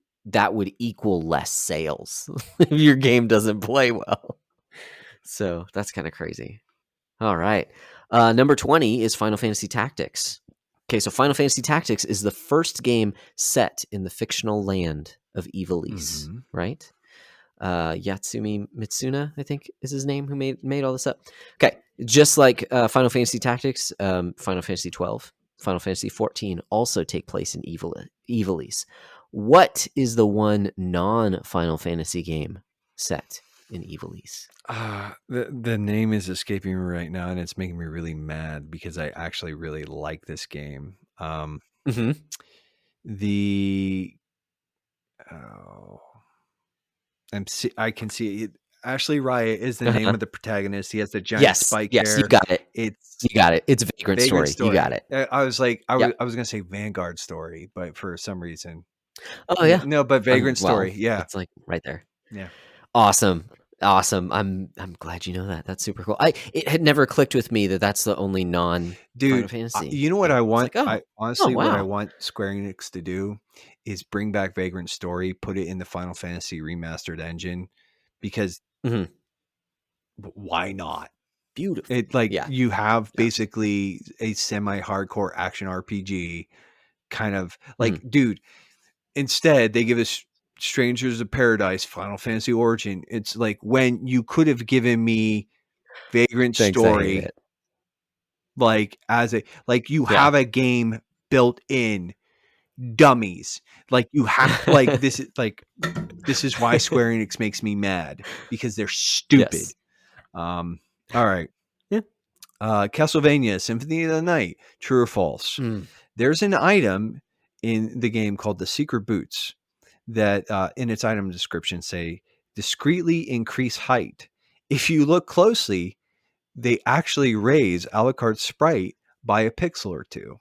equal less sales if your game doesn't play well. So that's kind of crazy. All right. Number 20 is Final Fantasy Tactics. Okay, so Final Fantasy Tactics is the first game set in the fictional land of Ivalice, mhm. right? Yatsumi Mitsuna, I think is his name, who made all this up. Okay, just like Final Fantasy Tactics, Final Fantasy 12, Final Fantasy 14 also take place in Ivalice. What is the one non-Final Fantasy game set in Ivalice? The name is escaping me right now, and it's making me really mad because I actually really like this game. Mm-hmm. The oh, I can see it. Ashley Riot is the name Uh-huh. of the protagonist. He has the giant Yes, spike yes, you hair. got it. It's You got it. It's Vagrant Vagrant Story. You got Story. it. I was like, Yep. I was gonna say Vanguard Story, but for some reason, Oh yeah, yeah. no, but Vagrant Well, Story, yeah, it's like right there. yeah, Awesome. Awesome. I'm glad you know that. That's super cool. I It had never clicked with me that that's the only non Final dude. Fantasy You know what I game. It's want? like, oh, I oh honestly, what I wow. want Square Enix to do is bring back Vagrant Story, put it in the Final Fantasy remastered engine, because Mhm. why not? Beautiful. It like Yeah. you have Yeah. basically a semi-hardcore action RPG kind of like, Mhm. dude. Instead, they give us Strangers of Paradise, Final Fantasy Origin. It's like when you could have given me Vagrant Thanks, I hate Story, it. like as a like you Yeah. have a game built in, dummies. Like you have like this is why Square Enix makes me mad because they're stupid. Yes. All right. Yeah. Castlevania Symphony of the Night, true or false? Mm. There's an item in the game called the Secret Boots that in its item description say discreetly increase height. If you look closely, they actually raise Alucard's sprite by a pixel or two.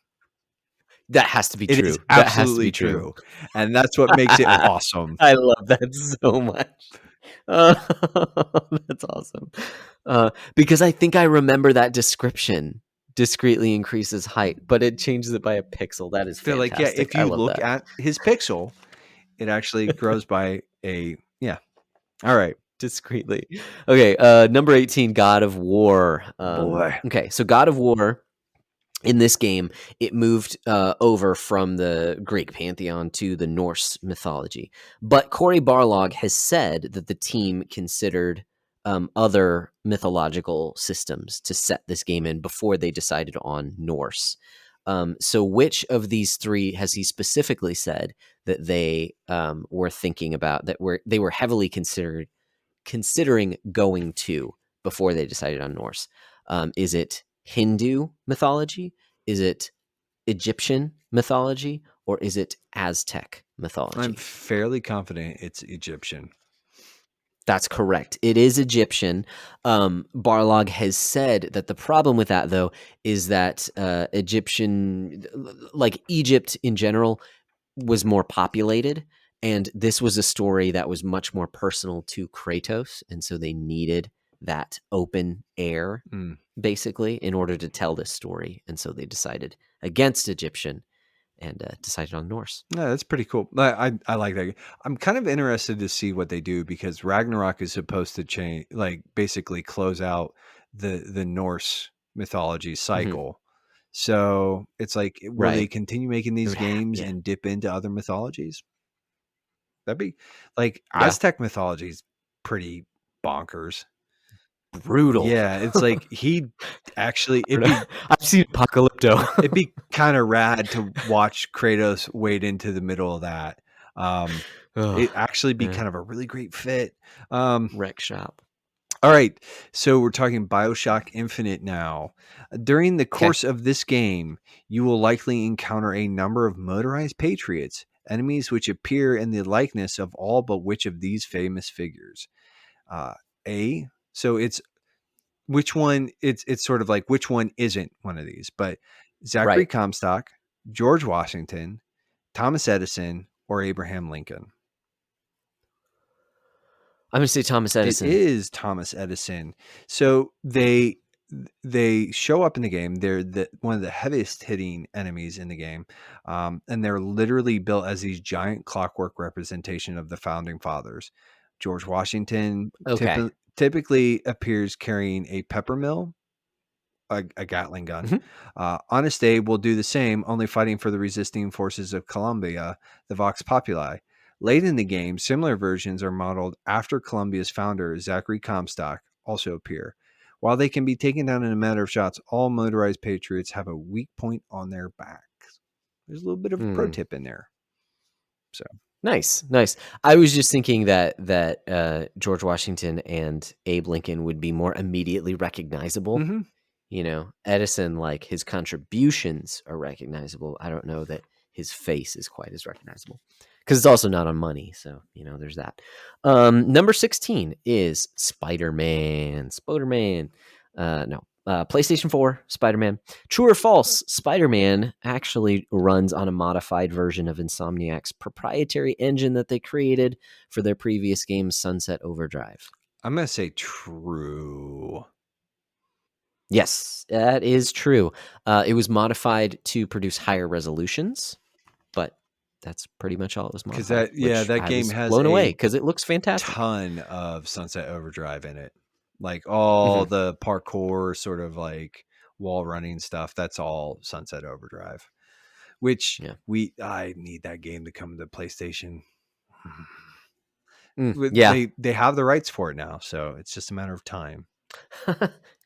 That has to be It is true. That has to absolutely be true. true. And that's what makes it awesome. I love that so much. Uh, that's awesome. Because I think I remember that description discreetly increases height, but it changes it by a pixel. That is They're like, yeah, fantastic. if I you love look that. at his pixel, it actually grows by a, yeah. All right. Discreetly. Okay, number 18, God of War. Boy. Okay, so God of War in this game, it moved over from the Greek pantheon to the Norse mythology. But Cory Barlog has said that the team considered other mythological systems to set this game in before they decided on Norse. So, which of these three has he specifically said that they were thinking about, that they were heavily considering going to before they decided on Norse? Is it Hindu mythology? Is it Egyptian mythology? Or is it Aztec I'm mythology? fairly confident it's Egyptian. That's correct. It is Egyptian. Barlog has said that the problem with that, though, is that Egyptian, like Egypt in general, was more populated. And this was a story that was much more personal to Kratos. And so they needed that open air, Mm. basically, in order to tell this story. And so they decided against Egyptian and decided on Norse. Yeah, that's pretty cool. I like that. I'm kind of interested to see what they do because Ragnarok is supposed to change, like basically close out the Norse mythology Mhm. cycle. So it's like, will they Right. continue making It these would ha games Yeah. and dip into other mythologies? That'd be like Yeah. Aztec mythology is pretty bonkers. Brutal. Yeah, it's like he actually I've seen it'd Apocalypto. be kind of rad to watch Kratos wade into the middle of that. Um, Ugh, it actually be yeah. kind of a really great fit. Um, Wreck shop. all right, so we're talking BioShock Infinite now. During the Okay. course of this game, you will likely encounter a number of motorized patriots, enemies which appear in the likeness of all but which of these famous figures. Uh, a so it's which one it's sort of like which one isn't one of these, but Zachary Right. Comstock, George Washington, Thomas Edison, or Abraham Lincoln. I'm gonna say Thomas It Edison. is Thomas Edison. So they show up in the game. They're one of the heaviest hitting enemies in the game, and they're literally built as these giant clockwork representation of the founding fathers. George Washington Okay. typically appears carrying a pepper mill, a Gatling gun. Mhm. Honest Abe will do the same, only fighting for the resisting forces of Columbia, the Vox Populi. Late in the game, similar versions are modeled after Columbia's founder, Zachary Comstock, also appear. While they can be taken down in a matter of shots, all motorized patriots have a weak point on their backs. There's a little bit of a pro Hmm. tip in there. So, Nice, nice. I was just thinking that George Washington and Abe Lincoln would be more immediately recognizable. mm-hmm. Edison, like his contributions are recognizable. I don't know that his face is quite as recognizable because it's also not on money. So, there's that. Number 16 is Spider-Man. Spider-Man. No. PlayStation 4, Spider-Man. True or false, Spider-Man actually runs on a modified version of Insomniac's proprietary engine that they created for their previous game, Sunset Overdrive. I'm gonna say true. Yes, that is true. It was modified to produce higher resolutions, but that's pretty much all it was Because modified, which that I game was has blown away a because it looks fantastic. ton of Sunset Overdrive in it. Like all Hmm. the parkour sort of like wall running stuff, that's all Sunset Overdrive. Which Yeah. I need that game to come to PlayStation. Yeah. They have the rights for it now, so it's just a matter of time.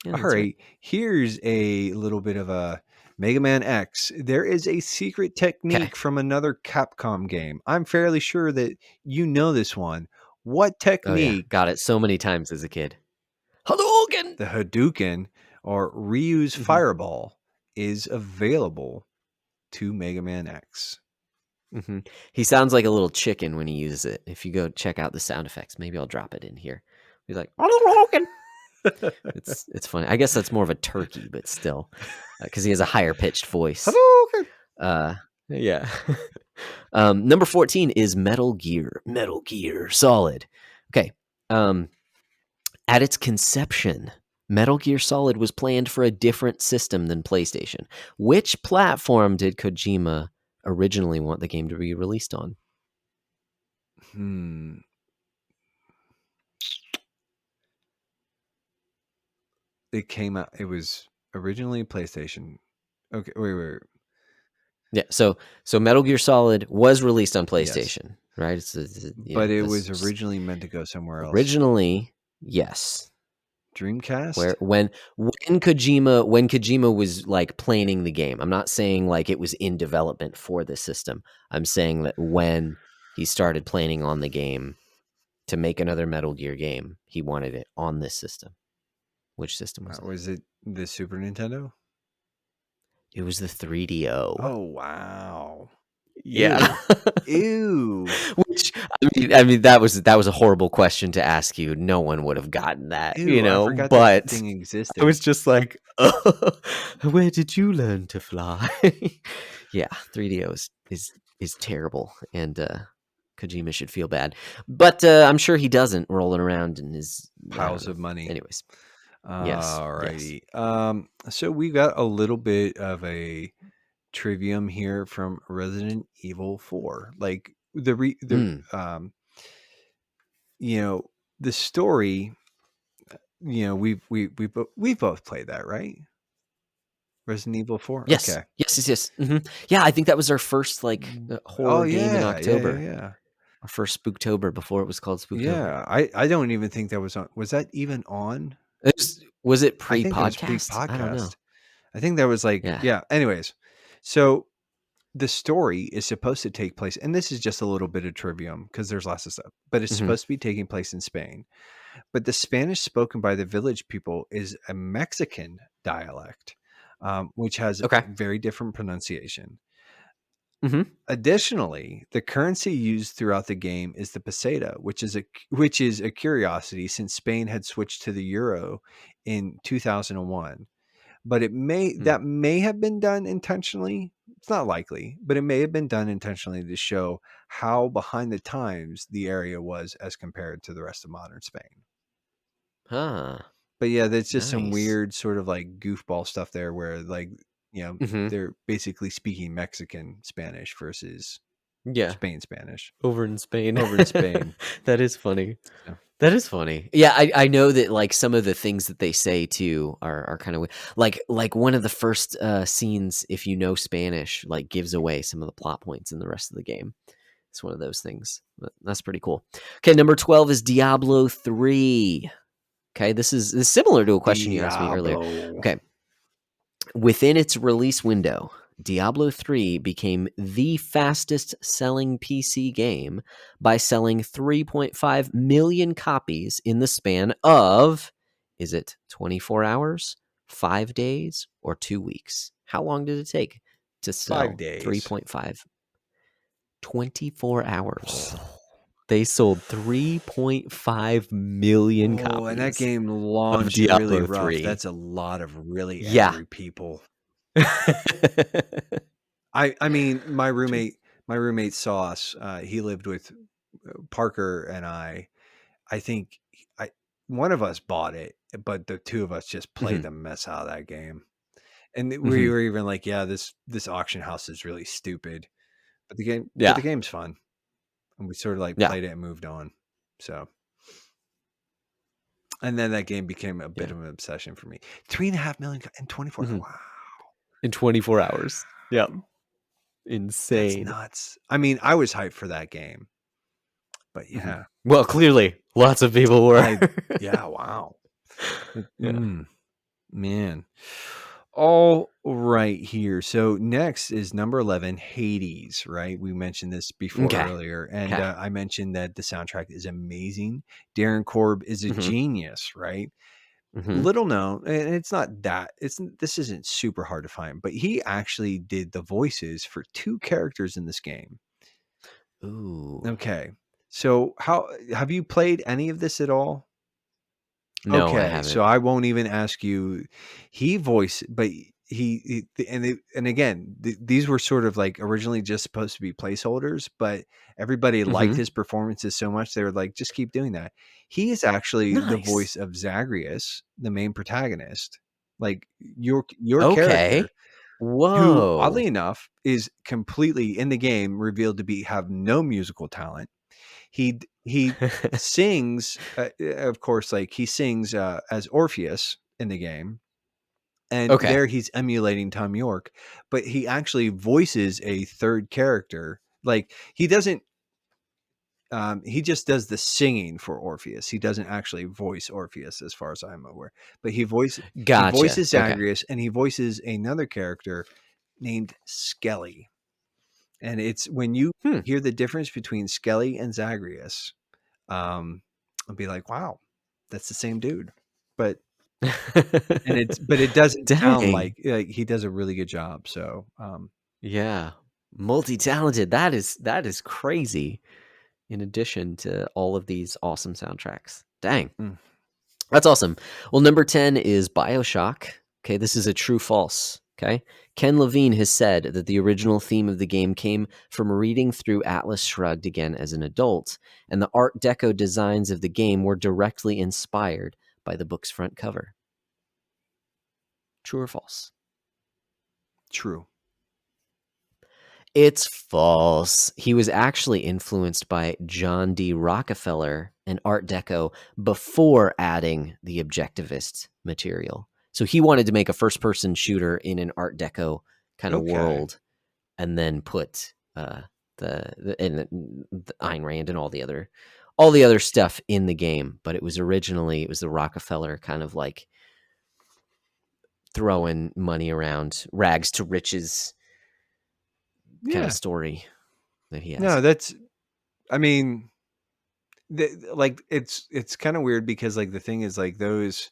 Yeah, All that's right. right, here's a little bit of a Mega Man X. There is a secret Okay. technique from another Capcom game. I'm fairly sure that you know this one. What Oh, yeah. technique, Got it so many times as a kid. Hadouken! the Hadouken or Ryu's Hmm. Fireball, is available to Mega Man X? Hmm. He sounds like a little chicken when he uses it. If you go check out the sound effects, maybe I'll drop it in here. He's like, Hadouken! It's funny. I guess that's more of a turkey, but still, because he has a higher pitched voice. Hadouken! Uh, yeah. Number 14 is Metal Gear. Metal Gear Solid. Okay. At its conception, Metal Gear Solid was planned for a different system than PlayStation. Which platform did Kojima originally want the game to be released on? Hmm. It came out. It was originally PlayStation. Okay, wait. Yeah, so Metal Gear Solid was released on Yes, PlayStation, right? but it was this originally meant to go somewhere else. originally, yes. Dreamcast. Where when Kojima was like planning the game, I'm not saying like it was in development for this system. I'm saying that when he started planning on the game to make another Metal Gear game, he wanted it on this system. Which system was it? Was it the Super Nintendo? It was the 3DO. Oh wow! Yeah. Ew, ew, Which I mean that was a horrible question to ask you. No one would have gotten that, ew! I forgot that but thing I existed. was just like, oh, where did you learn to fly? Yeah, 3DO is terrible, and Kojima should feel bad, but I'm sure he doesn't. Rolling around in his, I don't Piles know. of money. Anyways, yes, yes. Alrighty. So we got a little bit of a trivium here from Resident Evil 4. Like Mm, you know, the story, we've both played that, right? Resident Evil 4. yes, Okay. yes, yes, yes. Yeah, I think that was our first like Oh horror game in yeah, yeah, yeah, October. yeah. Our first Spooktober before it was called Spooktober. Yeah, I don't even think that was on. Was that even on? Was it I think it was pre pre-podcast? I don't know. podcast. I think that was like, Yeah. yeah. Anyways, so the story is supposed to take place, and this is just a little bit of trivium because there's lots of stuff, but it's Mhm. supposed to be taking place in Spain. But the Spanish spoken by the village people is a Mexican dialect, which has Okay. very different pronunciation. Mhm. Additionally, the currency used throughout the game is the peseta, which is a curiosity since Spain had switched to the euro in 2001. But Hmm. that may have been done intentionally. It's not likely, but it may have been done intentionally to show how behind the times the area was as compared to the rest of modern Spain. Huh. But yeah, there's just some Nice. weird sort of like goofball stuff there where like, Mhm. they're basically speaking Mexican Spanish versus Yeah. Spain Spanish Over in Spain. over in Spain. That is funny. So, That is funny. Yeah, I know that like some of the things that they say too are kind of like one of the first scenes, if you know Spanish, like gives away some of the plot points in the rest of the game. It's one of those things. But that's pretty cool. Okay, number 12 is Diablo 3. Okay, this is similar to a question you asked me earlier. Diablo. Okay, within its release window, Diablo 3 became the fastest selling PC game by selling 3.5 million copies in the span of, is it 24 hours, 5 days, or 2 weeks? How long did it take to 5 sell days. 3.5? 24 hours. They sold 3.5 million Oh, and that copies game of launched really Diablo rough. 3. That's a lot of really Yeah. angry people. I mean, my roommate Sauce, he lived with Parker and I think I one of us bought it, but the two of us just played Mhm, the mess out of that game. And we mhm. were even like, yeah, this auction house is really stupid. But the Yeah, game's fun. And we sort of like yeah, played it and moved on. So and then that game became a bit yeah. of an obsession for me. 3.5 million in 24. Mhm. Wow. In 24 hours. Yep. That's Insane. nuts. I mean, I was hyped for that game. But Mhm. yeah. Well, clearly, lots of people were. I yeah, wow. Yeah. Man. All right here. So next is number 11, Hades, right? We mentioned this before Okay. earlier. And Okay. I mentioned that the soundtrack is amazing. Darren Korb is a Mhm, genius, right? mhm. Little known, and it's not that this isn't super hard to find, but he actually did the voices for two characters in this game. Ooh. Okay. So how have you played any of this at all? No, I Okay, so haven't. I won't even ask you. He voiced, but and again, these were sort of like originally just supposed to be placeholders, but everybody liked Mhm. his performances so much they were like, just keep doing that. He is actually the Nice. voice of Zagreus, the main protagonist, like your character, Okay. who oddly Whoa. enough is completely in the game revealed to be have no musical talent. He sings, of course, like he sings as Orpheus in the game, and Okay. there he's emulating Tom York, but he actually voices a third character. Like he doesn't. He just does the singing for Orpheus. He doesn't actually voice Orpheus, as far as I'm aware. But he Gotcha. voices Okay. Zagreus, and he voices another character named Skelly. And it's when you Hmm. hear the difference between Skelly and Zagreus, I'll be like, wow, that's the same dude. But it doesn't sound Dang. like he does a really good job. So Yeah. Multi-talented. That is crazy in addition to all of these awesome soundtracks. Dang. mm, That's awesome. Well, number 10 is BioShock. Okay, this is a true false. Okay. Ken Levine has said that the original theme of the game came from reading through Atlas Shrugged again as an adult, and the Art Deco designs of the game were directly inspired by the book's front cover. True or false? true. It's false. He was actually influenced by John D. Rockefeller and Art Deco before adding the objectivist material. So he wanted to make a first person shooter in an Art Deco kind of Okay. world and then put the Ayn Rand and all the other stuff in the game. But it was the Rockefeller kind of like throwing money around, rags to riches kind of Yeah. story that he No, has. that's. I mean, like it's kind of weird because like the thing is like those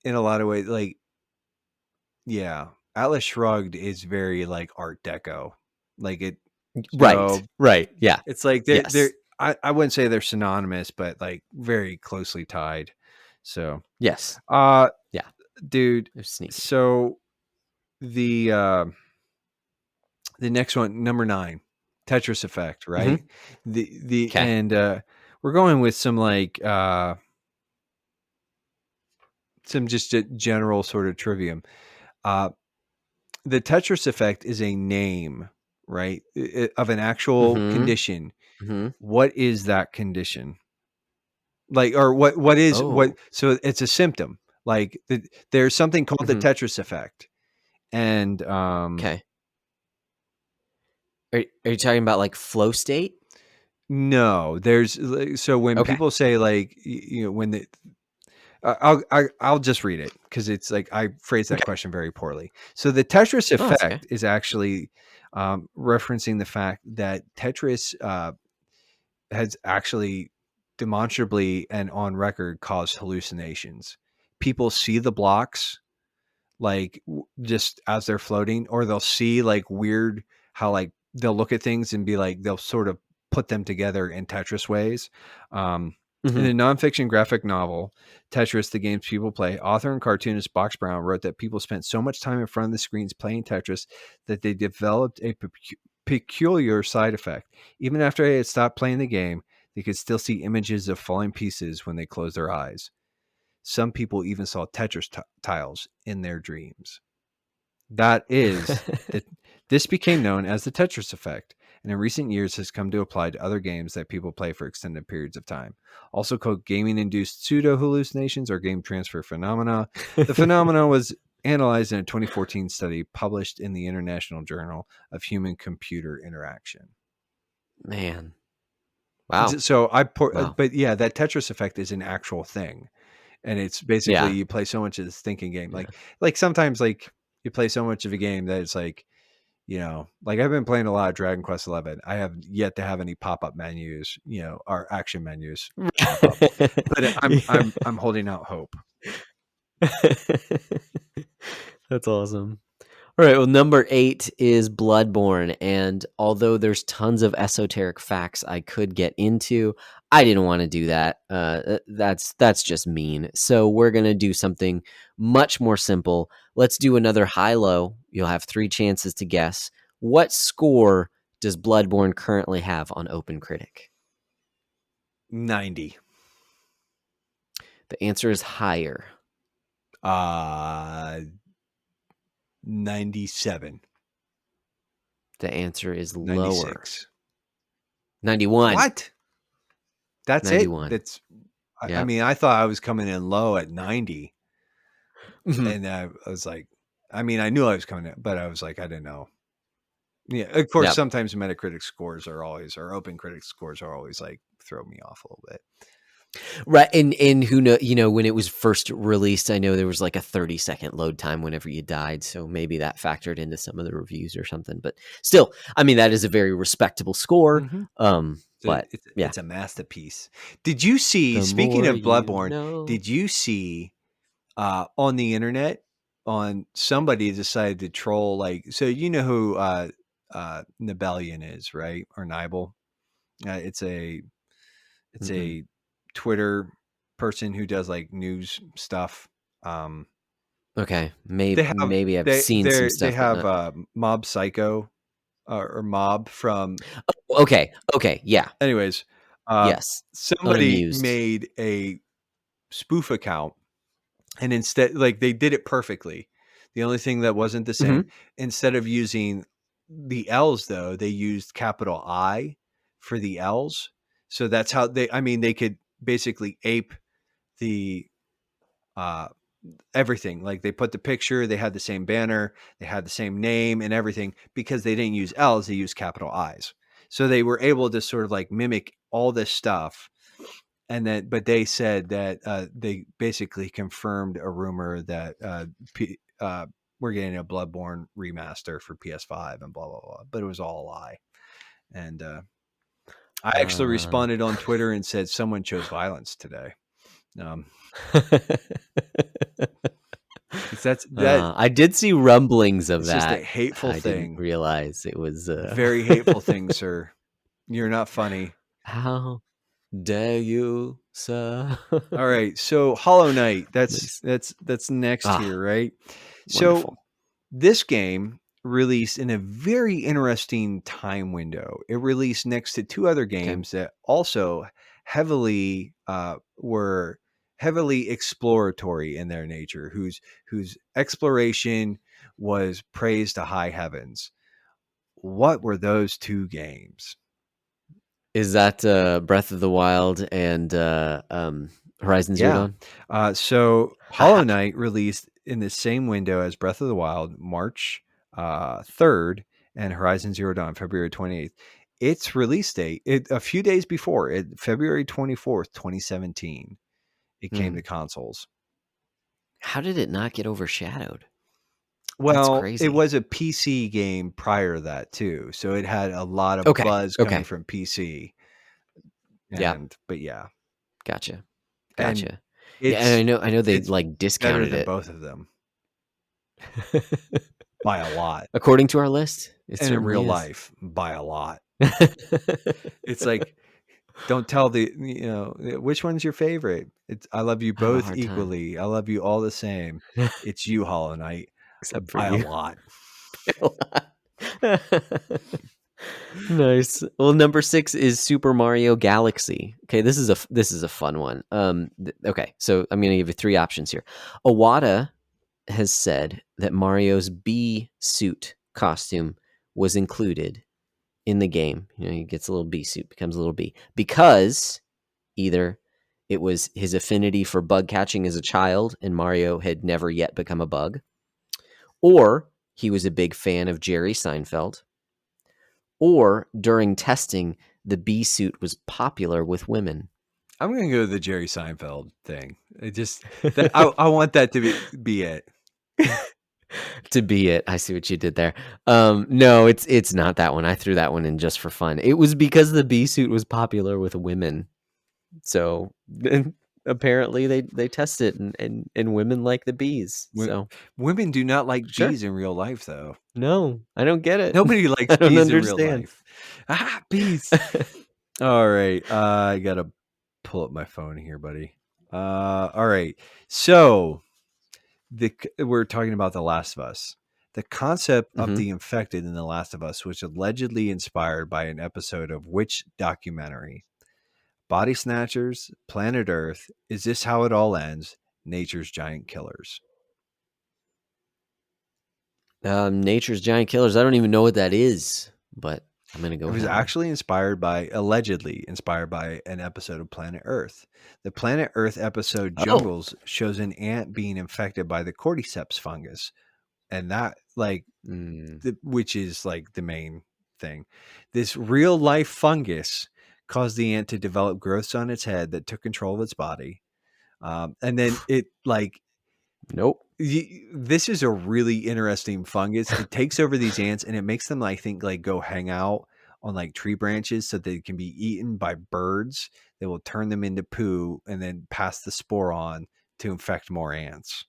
in a lot of ways like yeah, Atlas Shrugged is very like Art Deco, like it. Right, So right, yeah, it's like they're yes, I wouldn't say they're synonymous, but like very closely tied. So yes, uh yeah, dude, they're sneaky. so the uh the next one, number 9, Tetris Effect, right? Mhm, The 'kay, and we're going with some like some just general sort of trivium. Uh the Tetris Effect is a name, right? Of an actual mhm, condition. mhm, What is that condition? Like, or what is what? oh, So it's a symptom. Like there's something called the mhm, Tetris effect, and 'kay. Are you talking about, like, flow state? no, there's so when Okay, people say like when the I'll just read it because it's like I phrased that okay. question very poorly. So the Tetris Oh, that's okay. effect is actually referencing the fact that Tetris has actually demonstrably and on record caused hallucinations. People see the blocks like just as they're floating, or they'll see like weird how like they'll look at things and be like, they'll sort of put them together in Tetris ways. In Mhm. a nonfiction graphic novel, Tetris, the games people play, author and cartoonist Box Brown wrote that people spent so much time in front of the screens playing Tetris that they developed a peculiar side effect. Even after they had stopped playing the game, they could still see images of falling pieces when they closed their eyes. Some people even saw Tetris tiles in their dreams. That is that this became known as the Tetris effect, and in recent years has come to apply to other games that people play for extended periods of time. Also called gaming-induced pseudo hallucinations or game transfer phenomena. The phenomena was analyzed in a 2014 study published in the International Journal of Human Computer Interaction. Man. Wow. So Wow. but yeah, that Tetris effect is an actual thing. And it's basically Yeah. you play so much of this thinking game. Yeah. Like sometimes like you play so much of a game that it's like, like I've been playing a lot of Dragon Quest 11. I have yet to have any pop-up menus, or action menus pop up. But Yeah. I'm holding out hope. That's awesome. All right, well, number 8 is Bloodborne, and although there's tons of esoteric facts I could get into, I didn't want to do that. That's just mean. So we're gonna do something much more simple. Let's do another high-low. You'll have 3 chances to guess. What score does Bloodborne currently have on OpenCritic? 90. The answer is higher. 97. The answer is lower. 96. 91. What? That's it? 91. That's I Yep. mean, I thought I was coming in low at 90. Mhm. And I was like, I mean, I knew I was coming in, but I was like, I didn't know. Yeah, of course, Yep. sometimes Metacritic scores are always, or Open Critic scores are always like throw me off a little bit. Right, and who know, when it was first released, I know there was like a 30-second load time whenever you died, so maybe that factored into some of the reviews or something. But still, I mean, that is a very respectable score. Mm-hmm. But yeah, It's a masterpiece. Did you see? the Speaking more of you Bloodborne, know. did you see on the internet on somebody decided to troll like so you know who Nibelian is, right? Or Nibel? It's Mm-mm. a Twitter person who does like news stuff. Um, Okay, they have maybe I've seen some they stuff, but have not. Mob Psycho or Mob from. Okay, okay, yeah, Anyways, yes, somebody unamused. made a spoof account, and instead, like they did it perfectly. The only thing that wasn't the same, Hmm. instead of using the L's, though, they used capital I for the L's. So that's how they. I mean, they could basically ape the uh, everything. Like they put the picture, they had the same banner, they had the same name and everything because they didn't use L's, they used capital I's. So they were able to sort of like mimic all this stuff. And then, but they said that they basically confirmed a rumor that we're getting a Bloodborne remaster for PS5 and blah, blah, blah. But it was all a lie. And I actually Uh, responded on Twitter and said someone chose violence today. Um, because that I did see rumblings of it's just a that. hateful I didn't thing. realize it was. Very hateful thing, sir. You're not funny. How dare you, sir? All right. So Hollow Knight, Nice. that's next Ah, here, right? So wonderful. this game released in a very interesting time window. It released next to two other Okay. games that also heavily were heavily exploratory in their nature, whose exploration was praised to high heavens. What were those two games? Is that Breath of the Wild and Horizon Zero Yeah. Dawn? So Hollow Haha. Knight released in the same window as Breath of the Wild, March 3rd, and Horizon Zero Dawn, February 28th. Its release date, a few days before, February 24th, 2017, it came Hmm. to consoles. How did it not get overshadowed? That's Well, it crazy. was a PC game prior to that too. So it had a lot of Okay. buzz coming Okay. from PC. Yeah. But yeah. Gotcha. And Gotcha. Yeah, and it's I know they it's like better discounted than it. both of them by a lot. According to our list. It And in certainly real is. life, by a lot. I It's like, don't tell which one's your favorite? It's I love you have a both hard time. equally. I love you all the same. It's you, Hollow Knight, Except for by a you. lot. Nice. Well, number 6 is Super Mario Galaxy. Okay, this is a fun one. Okay, so I'm going to give you 3 options here. Iwata has said that Mario's bee suit costume was included in the game. You know, he gets a little bee suit, becomes a little bee because either it was his affinity for bug catching as a child and Mario had never yet become a bug, or he was a big fan of Jerry Seinfeld, or during testing, the bee suit was popular with women. I'm gonna go with the Jerry Seinfeld thing. It just that I want that to be it. To be it. I see what you did there. No, it's not that one. I threw that one in just for fun. It was because the bee suit was popular with women. So apparently they test it and women like the bees. Wo- So Women do not like sure. bees in real life, though. No, I don't get it. Nobody I likes don't bees in real understand. life. Ah, bees. All right, I gotta pull up my phone here, buddy. All right. So we're talking about The Last of Us. The concept of Hmm. the infected in The Last of Us was allegedly inspired by an episode of which documentary? Body Snatchers, Planet Earth, Is This How It All Ends? Nature's Giant Killers. Nature's Giant Killers. I don't even know what that is, but I'm gonna go It with was that one. actually allegedly inspired by an episode of Planet Earth. The Planet Earth episode Oh, Jungles shows an ant being infected by the cordyceps fungus. And that, like, mm, which is like the main thing. This real life fungus caused the ant to develop growths on its head that took control of its body. And then it like nope. this is a really interesting fungus. It takes over these ants and it makes them, I think, like go hang out on like tree branches so they can be eaten by birds. They will turn them into poo and then pass the spore on to infect more ants.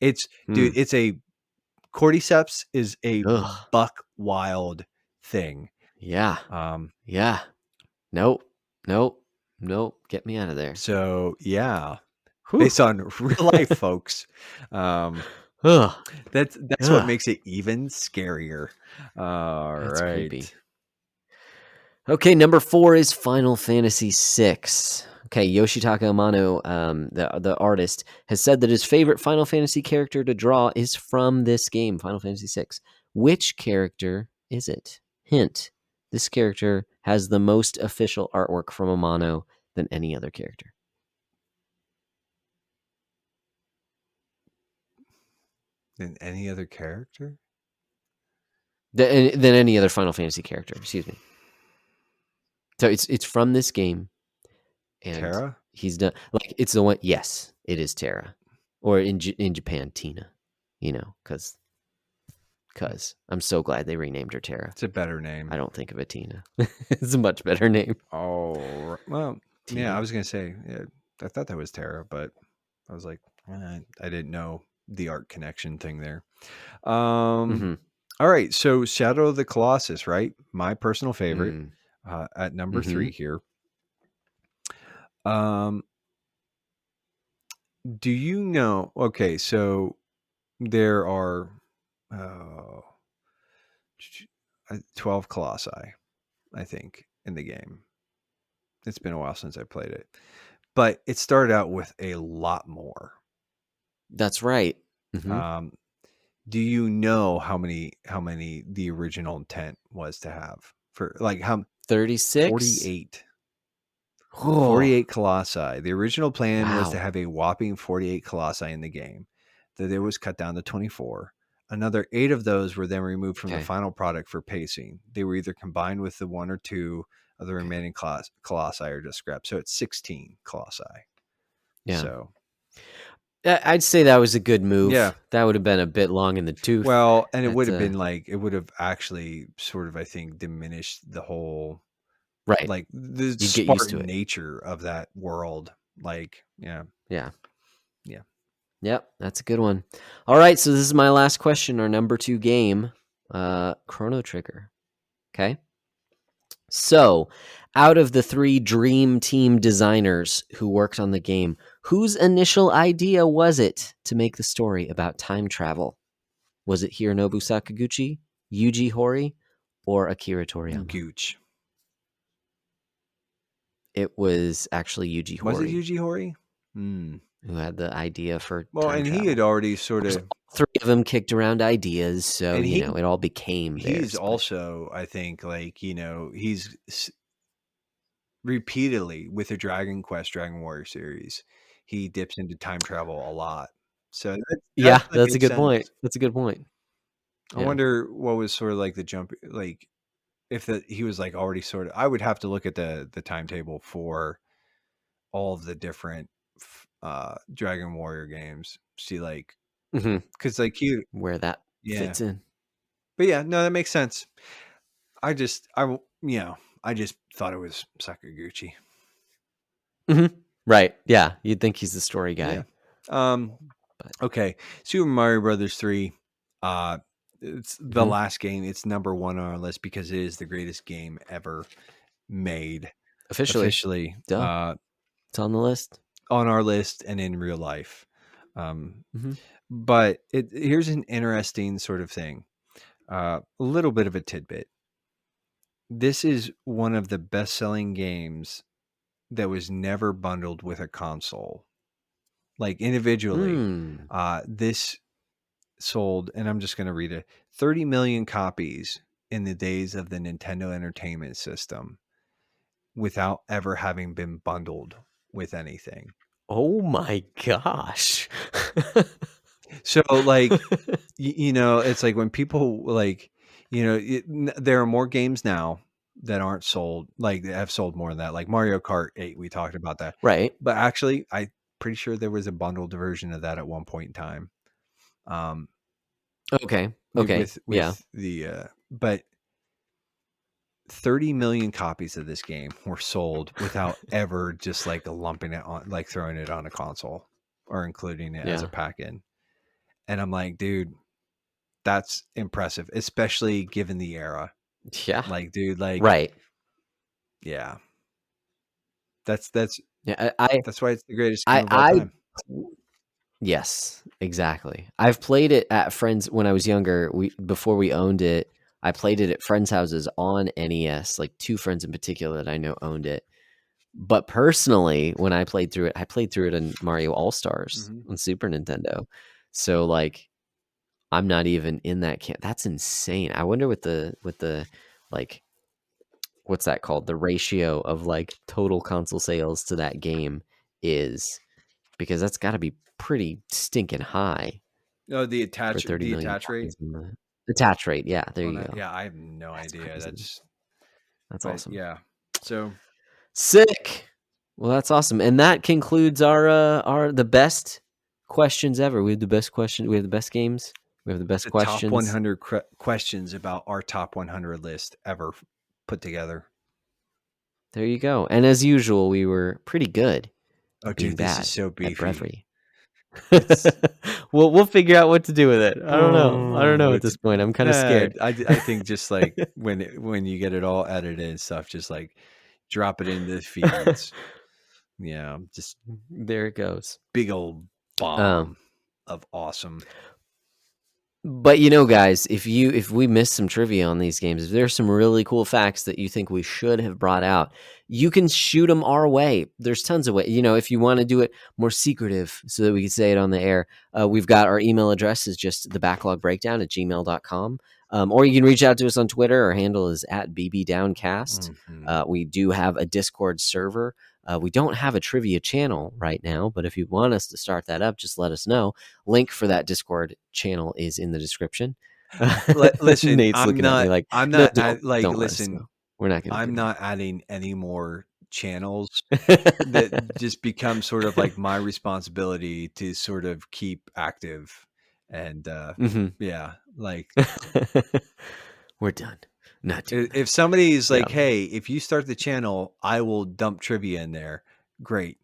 It's Hmm. dude, it's a cordyceps is a Ugh. buck wild thing. Yeah. Um, Yeah. Nope. Nope. Nope. Get me out of there. so yeah, Whew. based on real life folks. Um, Ugh. that's what Ugh. makes it even scarier. All That's right. creepy. Okay, number 4 is Final Fantasy VI. Okay, Yoshitaka Amano, the artist, has said that his favorite Final Fantasy character to draw is from this game, Final Fantasy VI. Which character is it? Hint: this character has the most official artwork from Amano than any other character. Than any other character? Than any other Final Fantasy character. Excuse me. So it's from this game, and Terra? he's done like it's the one. Yes, it is Terra, or in Japan, Tina. You know, because I'm so glad they renamed her Terra. It's a better name. I don't think of it Tina. It's a much better name. Oh, well, yeah, I Tina. was gonna say, yeah, I thought that was Terra, but I was like, I didn't know the art connection thing there. Um, Mm-hmm. all right, so Shadow of the Colossus, right? My personal favorite, Mm. at number Mm-hmm. 3 here. Um, do you know? Okay, so there are uh, 12 colossi, I think, in the game. It's been a while since I played it, but it started out with a lot more. That's right. Mm-hmm. Um, do you know how many the original intent was to have for like how 36. 48 Oh, 48 colossi. The original plan was to wow. have a whopping 48 colossi in the game. That it was cut down to 24. Another 8 of those were then removed from the Okay. final product for pacing. They were either combined with the one or two of the Okay. remaining colossi or just scrapped. So it's 16 colossi. Yeah. So, I'd say that was a good yeah. move. That would have been a bit long in the tooth. Well, and it would That's have been like it would have actually sort of, I think, diminished the whole right. like the You'd get used to Spartan it. nature of that world. Like, yeah, Yeah. yeah. Yep. That's a good one. All right. So this is my last question, our number 2 game. Chrono Trigger. Okay. So, out of the 3 dream team designers who worked on the game, whose initial idea was it to make the story about time travel? Was it Hironobu Sakaguchi, Yuji Horii, or Akira Toriyama? Gooch. It was actually Yuji Was it Horii Yuji Horii? Hmm. who had the idea for Well, time and he had travel. already Of sort course, of, all 3 of them kicked around ideas, so, and it all became he's theirs, but also, I think, like, repeatedly with the Dragon Quest, Dragon Warrior series, he dips into time travel a lot. So that yeah, might that's a make good point. sense. That's a good point. I Yeah. wonder what was sort of like the jump, like if he was like already sort of. I would have to look at the timetable for all of the different Dragon Warrior games. See, like, Mhm. because like you, Where that yeah, fits in. but yeah, no, that makes sense. I just thought it was Sakaguchi. Mhm. Right, yeah, you'd think he's the story Yeah. guy, Um. but Okay. Super Mario Brothers 3. Uh, it's the mhm. last game. It's number one on our list because it is the greatest game ever made. Officially. Officially, Duh, it's on the list. on our list and in real life. Um, Mhm. but here's an interesting sort of thing. A little bit of a tidbit. This is one of the best-selling games that was never bundled with a console. Like individually, Mm. this sold, and I'm just going to read it, 30 million copies in the days of the Nintendo Entertainment System without ever having been bundled with anything. Oh my gosh. So, like, it's like when people like, there are more games now that aren't sold, like that have sold more than that. Like Mario Kart 8, we talked about that. Right. But actually, I'm pretty sure there was a bundled version of that at one point in time. Um, Okay, okay, yeah. with the but 30 million copies of this game were sold without ever just like lumping it on, like throwing it on a console or including it as a Yeah. pack in. And I'm like, dude, that's impressive, especially given the era. Yeah. Like, dude, like, Right. yeah, that's Yeah, I that's why it's the greatest game I of all I time. yes, exactly. I've played it at friends when I was younger, before we owned it, I played it at friends' houses on NES, like 2 friends in particular that I know owned it. But personally, when I played through it in Mario All-Stars Mhm. on Super Nintendo. So, like, I'm not even in that camp. That's insane. I wonder what the, like, what's that called? The ratio of, like, total console sales to that game is, because that's gotta be pretty stinking high Oh, for 30 the million attach rate copies in the attach rate, yeah, there on you that. go. Yeah, I have no That's idea. crazy. That's But awesome. yeah. So Sick. Well, that's awesome, and that concludes our the best questions ever. We have the best question. We have the best games. We have the best the top questions. 100 questions about our top 100 list ever put together. There you go. And as usual, we were pretty good Oh, at being dude, this is bad so at beefy. brevity. It's We'll figure out what to do with it. I don't know. I don't know oh, at it's this point. I'm kind of scared. I think just like when you get it all edited and stuff, just like drop it into the feeds. Yeah, just There it goes. big old Um, bomb of awesome. But guys, if we missed some trivia on these games, if there's some really cool facts that you think we should have brought out, you can shoot them our way. There's tons of ways. If you want to do it more secretive so that we can say it on the air, we've got our email address is just thebacklog@gmail.com. Or you can reach out to us on Twitter. Our handle is @bbdowncast. Hmm. We do have a Discord server. We don't have a trivia channel right now, but if you want us to start that up, just let us know. Link for that Discord channel is in the description. Listen, Nate's looking at me like, I'm no, not like, don't let us listen, know. We're not going to I'm do not adding any more channels that that. just become sort of like my responsibility to sort of keep active. And hmm yeah, like We're done. Not doing if that. somebody's Yeah. like, hey, if you start the channel, I will dump trivia in there. Great.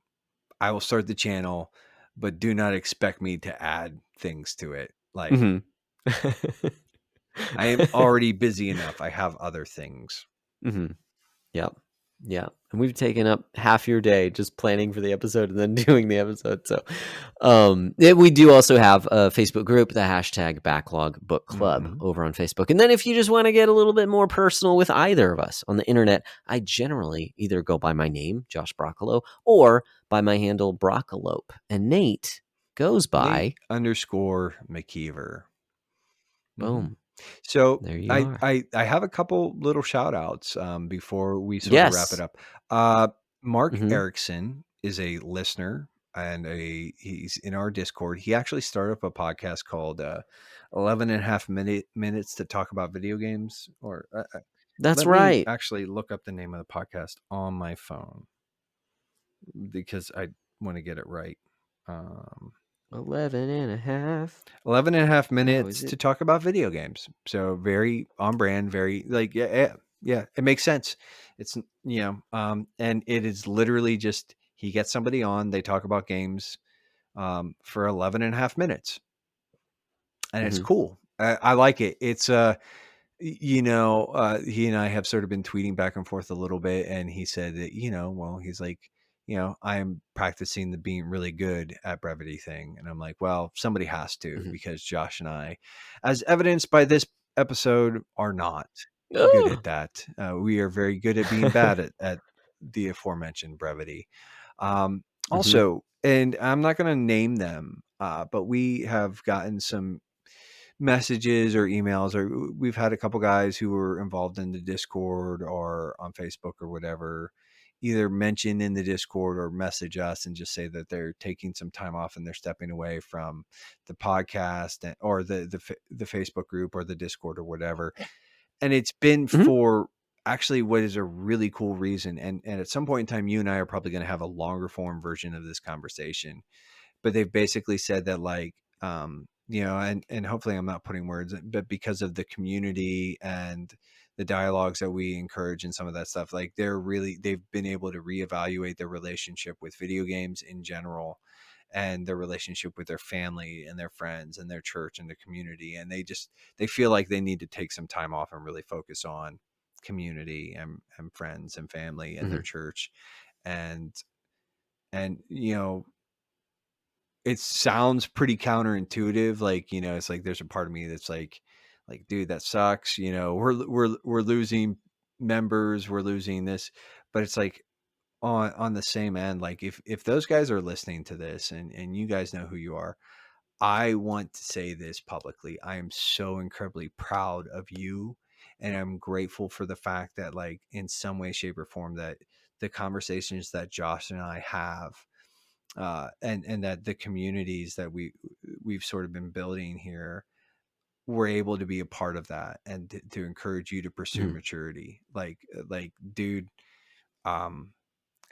I will start the channel, but do not expect me to add things to it. Like, hmm I am already busy enough. I have other things. Hmm. Yep. Yeah. And we've taken up half your day just planning for the episode and then doing the episode. So, we do also have a Facebook group, the hashtag Backlog Book Club Mhm. over on Facebook. And then if you just want to get a little bit more personal with either of us on the internet, I generally either go by my name, Josh Broccolo, or by my handle, Broccolope. And Nate goes Nate by, underscore McKeever. Mhm. boom, So there you I are. I I have a couple little shout outs before we sort of wrap it Yes. up. Uh, Mark Hmm. Erickson is a listener and he's in our Discord. He actually started up a podcast called 11 and a half minutes to talk about video games. Or That's let me right. actually look up the name of the podcast on my phone because I want to get it right. Um, 11 and a half. 11 and a half Oh, is minutes to it? talk about video games. So very on brand, very like, yeah, yeah, yeah, it makes sense. It's, and it is literally just he gets somebody on, they talk about games for 11 and a half minutes. And it's Hmm. cool. I like it. It's he and I have sort of been tweeting back and forth a little bit, and he said that, well, he's like, I'm practicing the being really good at brevity thing. And I'm like, well, somebody has to, Hmm. because Josh and I, as evidenced by this episode, are not good Oh. at that. We are very good at being bad at the aforementioned brevity. Hmm. Also, and I'm not going to name them, but we have gotten some messages or emails, or we've had a couple guys who were involved in the Discord or on Facebook or whatever, either mention in the Discord or message us and just say that they're taking some time off and they're stepping away from the podcast or the Facebook group or the Discord or whatever. And it's been Hmm. for actually what is a really cool reason. And at some point in time, you and I are probably going to have a longer form version of this conversation, but they've basically said that, like, and hopefully I'm not putting words, but because of the community and the dialogues that we encourage and some of that stuff, like, they've been able to reevaluate their relationship with video games in general, and their relationship with their family and their friends and their church and the community. And they feel like they need to take some time off and really focus on community and friends and family and their Hmm. church. And and it sounds pretty counterintuitive. Like, it's like there's a part of me that's like, dude, that sucks. We're losing members, we're losing this. But it's like, on the same end, like, if those guys are listening to this, and you guys know who you are, I want to say this publicly. I am so incredibly proud of you, and I'm grateful for the fact that, like, in some way, shape, or form, that the conversations that Josh and I have, and that the communities that we've sort of been building here, we're able to be a part of that, and to encourage you to pursue Hmm. maturity. Like, dude, um,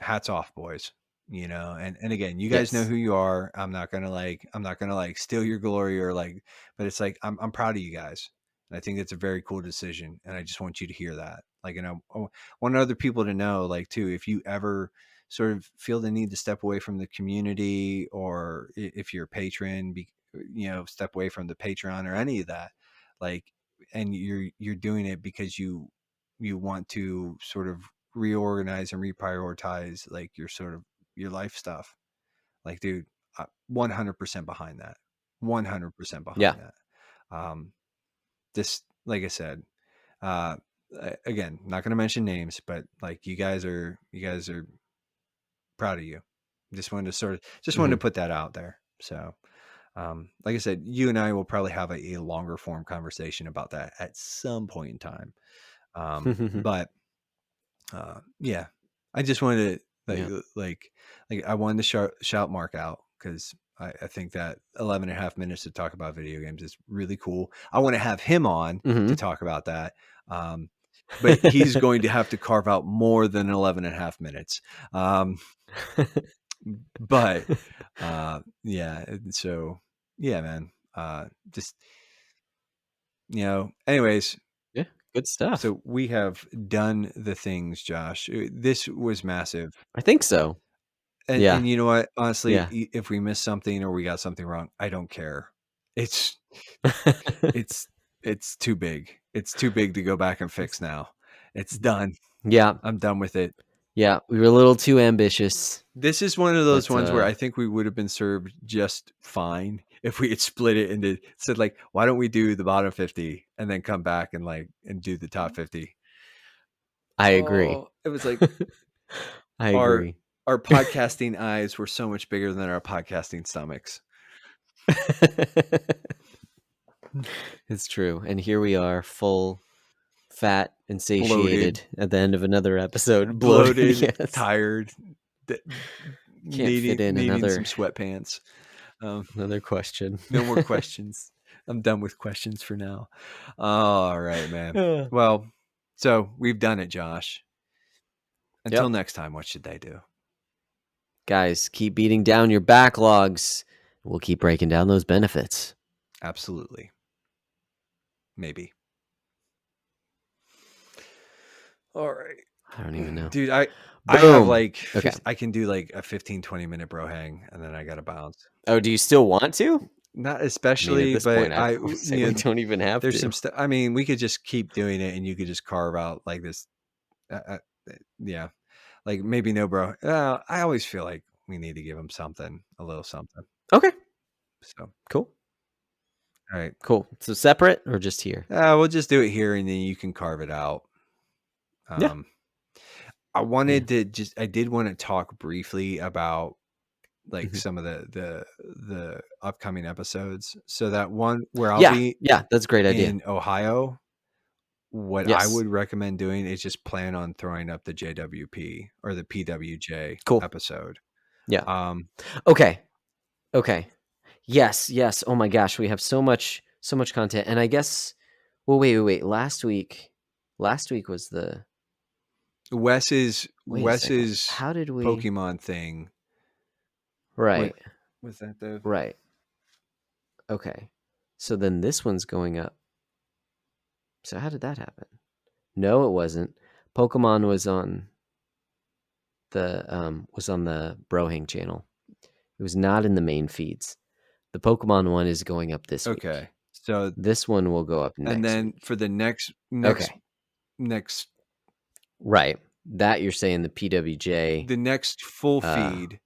hats off, boys. And again, you guys know Yes. who you are. I'm not gonna like steal your glory, or like, but it's like, I'm proud of you guys. And I think it's a very cool decision, and I just want you to hear that. Like, I want other people to know, like, too, if you ever sort of feel the need to step away from the community, or if you're a patron, step away from the Patreon or any of that, like, and you're doing it because you want to sort of reorganize and reprioritize, like, your sort of your life stuff. Like, dude, 100% behind that. 100% Yeah. behind that. Um, this, like I said, uh, again, not going to mention names, but, like, you guys are proud of you. Just wanted to Hmm. put that out there. So, like I said, you and I will probably have a longer form conversation about that at some point in time. But yeah, I just wanted to, like, Yeah. I wanted to shout Mark out, because I think that 11 and a half minutes to talk about video games is really cool. I want to have him on to Hmm. talk about that. Um, but he's going to have to carve out more than 11 and a half minutes. Um, but yeah, and so, yeah, man. Just, anyways, Yeah. Good stuff. so we have done the things, Josh. This was massive. I think so. And Yeah. you know what? Honestly, Yeah. if we missed something or we got something wrong, I don't care. It's it's It's too big. It's too big to go back and fix now. It's done. Yeah, I'm done with it. yeah, we were a little too ambitious, This is one of those but ones where I think we would have been served just fine if we had split it into said like, why don't we do the bottom 50 and then come back and like and do the top 50? I agree. Oh, it was like I our agree. our podcasting eyes were so much bigger than our podcasting stomachs. It's true. And here we are, full, fat, and Bloated, satiated at the end of another episode. Bloated, bloated, yes. tired, Can't fit in needing some another sweatpants. Um, question. no more questions. I'm done with questions for now. All right, man. Yeah. Well, so we've done it, Josh. Until Yep. next time, what should they do? Guys, keep beating down your backlogs. We'll keep breaking down those benefits. Absolutely. Maybe. All right. I don't even know. Dude, I have Boom. like Okay. I can do like a 15-20 minute bro hang and then I got to bounce. Oh, do you still want to? Not I mean, at especially, this point, but I'd I probably say we don't even have there's to. some stuff. I mean, we could just keep doing it and you could just carve out like this uh, uh, yeah. Like maybe no bro. I always feel like we need to give him something, a little something. Okay. So, Cool. all right. Cool. So separate or just here? We'll just do it here and then you can carve it out. Yeah. I wanted to I did want to talk briefly about like Mhm. some of the upcoming episodes. So that one where I'll Yeah. be Yeah. That's a great idea. in Ohio, what I Yes. would recommend doing is just plan on throwing up the JWP or the PWJ Cool. episode. Yeah. Um, Okay. Okay. Yes. Yes. Oh my gosh. We have so much content. And I guess, well, wait. Last week was the, wait a second. Wes's How did we, Pokemon thing. What right. was that though? Right. Okay. So then this one's going up. So how did that happen? No, it wasn't. Pokemon was on the Brohang channel. It was not in the main feeds. The Pokemon one is going up this week. Okay. So This one will go up and next then week. for the Okay. next Right. That you're saying the PWJ. the next full Uh, feed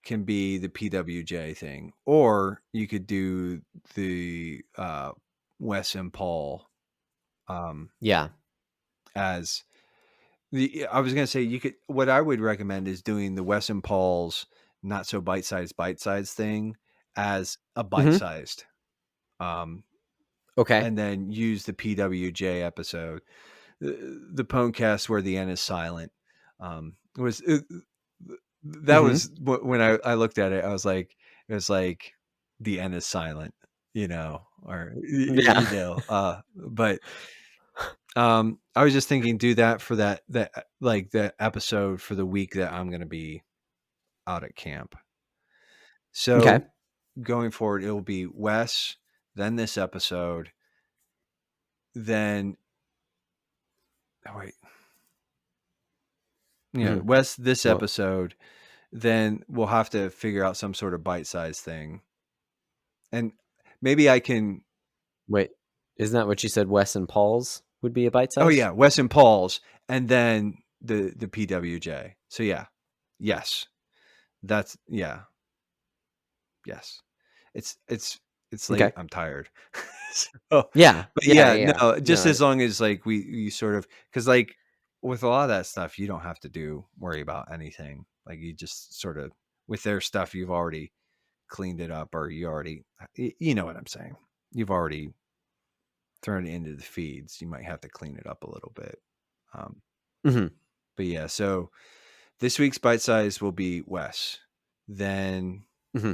can be the PWJ thing, or you could do the Wes and Paul yeah. as the. I was gonna say you could. What I would recommend is doing the Wes and Paul's not so bite sized thing as a bite Hmm. sized, Okay. and then use the PWJ episode, the Pwnecast where the N is silent. Was that Hmm. was when I looked at it, I was like, it was like the N is silent, or Yeah. but I was just thinking, do that for that like the episode for the week that I'm gonna be out at camp. Okay. So going forward, it will be Wes, then this episode, then oh wait, Hmm. Wes this Well, episode, then we'll have to figure out some sort of bite-sized thing. And maybe I can. wait. Isn't that what you said? Wes and Paul's would be a bite Oh size? yeah, Wes and Paul's, and then the PWJ. So yeah, yes, that's yeah, yes. It's late. Okay. I'm tired. So, Yeah. but Yeah. yeah, Yeah. no, No. just as long as like we sort of because like with a lot of that stuff, you don't have to worry about anything. Like you just sort of with their stuff, you've already cleaned it up, or you already you know what I'm saying. You've already thrown it into the feeds. You might have to clean it up a little bit. Um, Hmm. but yeah, so this week's bite size will be Wes. Then Hmm.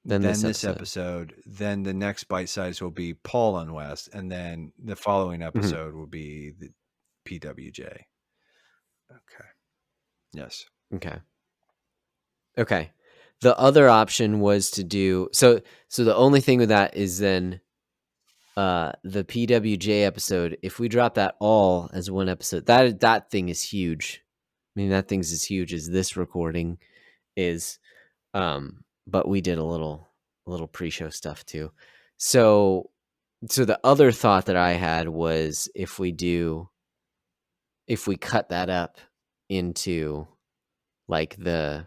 Then then this this episode. episode, then the next bite size will be Paul on West, and then the following Hmm. episode will be the PWJ. Okay. Yes. Okay. Okay. The other option was to do so the only thing with that is then the PWJ episode, if we drop that all as one episode, that thing is huge. I mean, that thing's as huge as this recording is. But we did a little pre-show stuff too. So so the other thought that I had was if we cut that up into like the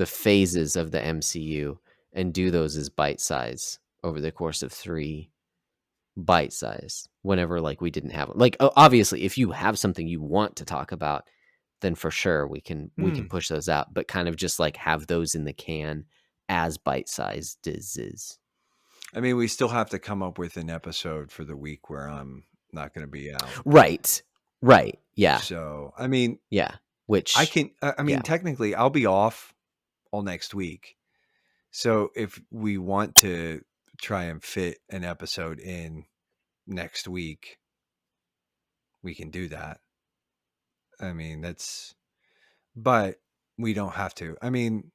phases of the MCU and do those as bite size over the course of 3 bite size whenever like we didn't have like obviously if you have something you want to talk about then for sure we can Hmm. push those out but kind of just like have those in the can as bite sized is. I mean, we still have to come up with an episode for the week where I'm not going to be out. Right. Right. Yeah. So, I mean, Yeah. I Which can, I mean, yeah. technically, I'll be off all next week. So, if we want to try and fit an episode in next week, we can do that. I mean, but we don't have to. I mean,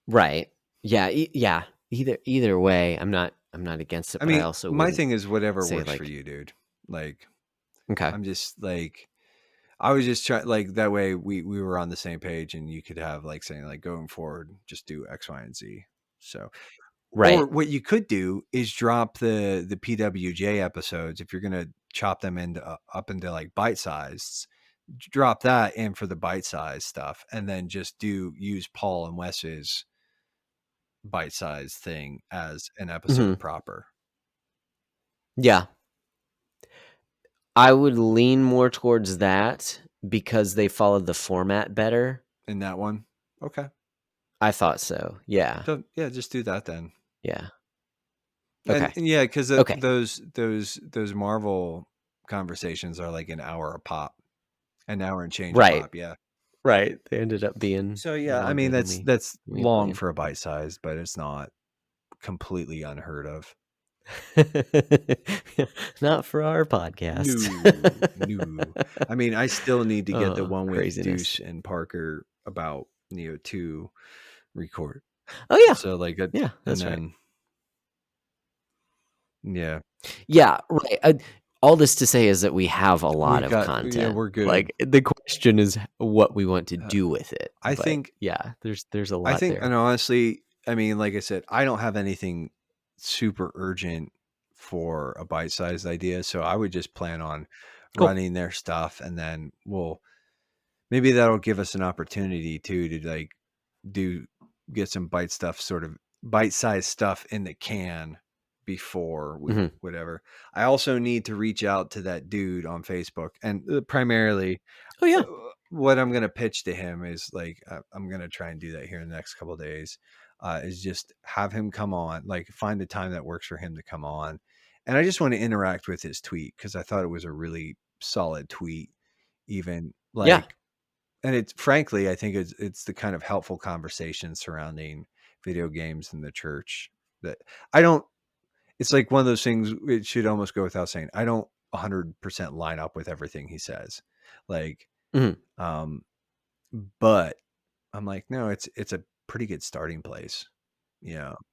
Right. Yeah. Yeah. Either way, I'm not against it, but I also my wouldn't thing is whatever say works for like you, dude. Like, okay. I'm just like, I was just trying like that way we were on the same page and you could have like saying like going forward, just do X, Y, and Z. So or Right. what you could do is drop the PWJ episodes if you're gonna chop them into up into like bite sized. Drop that in for the bite size stuff, and then just do use Paul and Wes's bite sized thing as an Mhm. episode proper Yeah. I would lean more towards that because they followed the format better. in that one. Okay, I thought so. Yeah. so yeah, just do that then. Yeah. And, Okay. yeah, because Okay. those Marvel conversations are like an hour and change a Right. pop. Yeah. Right. They ended up being So yeah, I mean longer that's than we long planned. for a bite size, but it's not completely unheard of. Not for our podcast. No, no. I mean, I still need to get the Oh, one with craziness. Deuce and Parker about Neo 2 record. Oh yeah. So like that, Yeah, and that's right. then yeah, Yeah, right. All this to say is that we have a lot we of got yeah, content. we're good. Like the question is what we want to Uh, do with it. I But think yeah, there's a lot and there. honestly, I mean, like I said, I don't have anything super urgent for a bite-sized idea, so I would just plan on Cool. running their stuff, and then maybe that'll give us an opportunity too to like do get some bite-sized stuff in the can before we Mhm. whatever. I also need to reach out to that dude on Facebook, and primarily Oh uh, yeah. what I'm gonna pitch to him is like I'm gonna try and do that here in the next couple of days. Is just have him come on, like find a time that works for him to come on, and I just want to interact with his tweet because I thought it was a really solid tweet. Even Yeah. like, and it's frankly, I think it's the kind of helpful conversation surrounding video games in the church that I don't. It's like one of those things. It should almost go without saying. I don't 100% line up with everything he says. Like, Mhm. um, but I'm like, no, it's a pretty good starting place,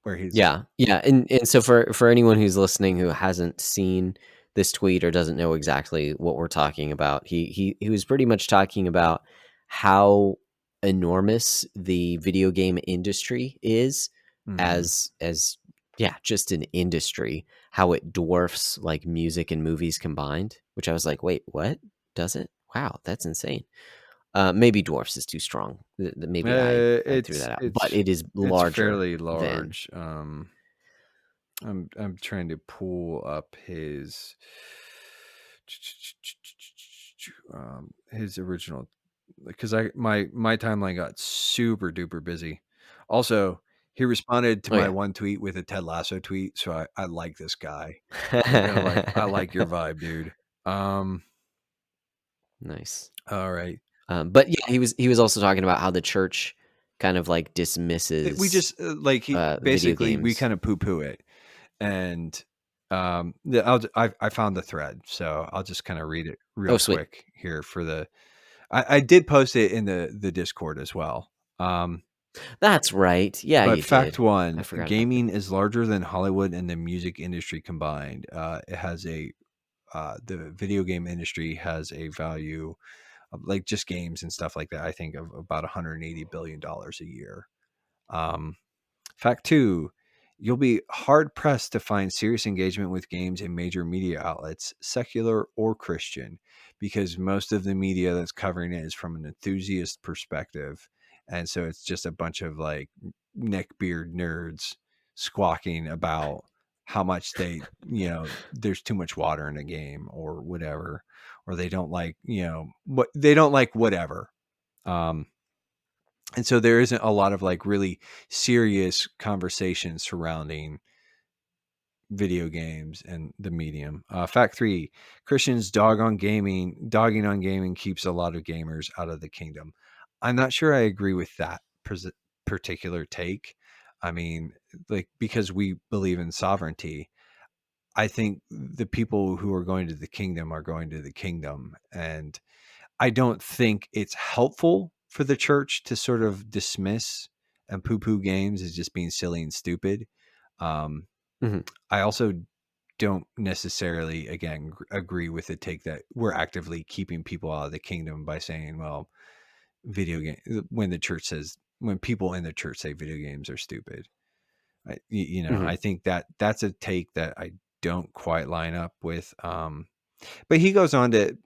where he's Yeah. Yeah. And so for anyone who's listening who hasn't seen this tweet or doesn't know exactly what we're talking about, he was pretty much talking about how enormous the video game industry is mhm. as yeah, just an industry, how it dwarfs like music and movies combined, which I was like, "Wait, what? Does it? Wow, that's insane." Maybe dwarfs is too strong. Maybe I threw It's that out, but it's it is it's larger fairly than large. I'm trying to pull up his original because I my timeline got super duper busy. Also, he responded to oh my yeah. one tweet with a Ted Lasso tweet, so I like this guy. I like your vibe, dude. Um, Nice. all right. But yeah, he was also talking about how the church kind of like We dismisses just like he video basically we games. kind of poo poo it, and yeah, I found the thread, so I'll just kind of read it Oh, real sweet. quick here for I did post it in the Discord as well. That's right. Yeah, But you fact did. I one, forgot about that. gaming is larger than Hollywood and the music industry combined. It has the video game industry has a value of like just games and stuff like that. I think of about $180 billion a year. Um, Fact two, You'll be hard pressed to find serious engagement with games in major media outlets, secular or Christian, because most of the media that's covering it is from an enthusiast perspective. And so it's just a bunch of like neckbeard nerds squawking about how much there's too much water in a game or whatever, or they don't like, what they don't like, whatever. Um, and so there isn't a lot of like really serious conversation surrounding video games and the medium. Fact three: Christians dogging on gaming keeps a lot of gamers out of the kingdom. I'm not sure I agree with that particular take. I mean, like, because we believe in sovereignty, I think the people who are going to the kingdom are going to the kingdom. And I don't think it's helpful for the church to sort of dismiss and poo poo games as just being silly and stupid. Um, Hmm. I also don't necessarily, again, agree with the take that we're actively keeping people out of the kingdom by saying, well, video game, when people in the church say video games are stupid. Hmm. I think that that's a take that I don't quite line up with. But he goes on to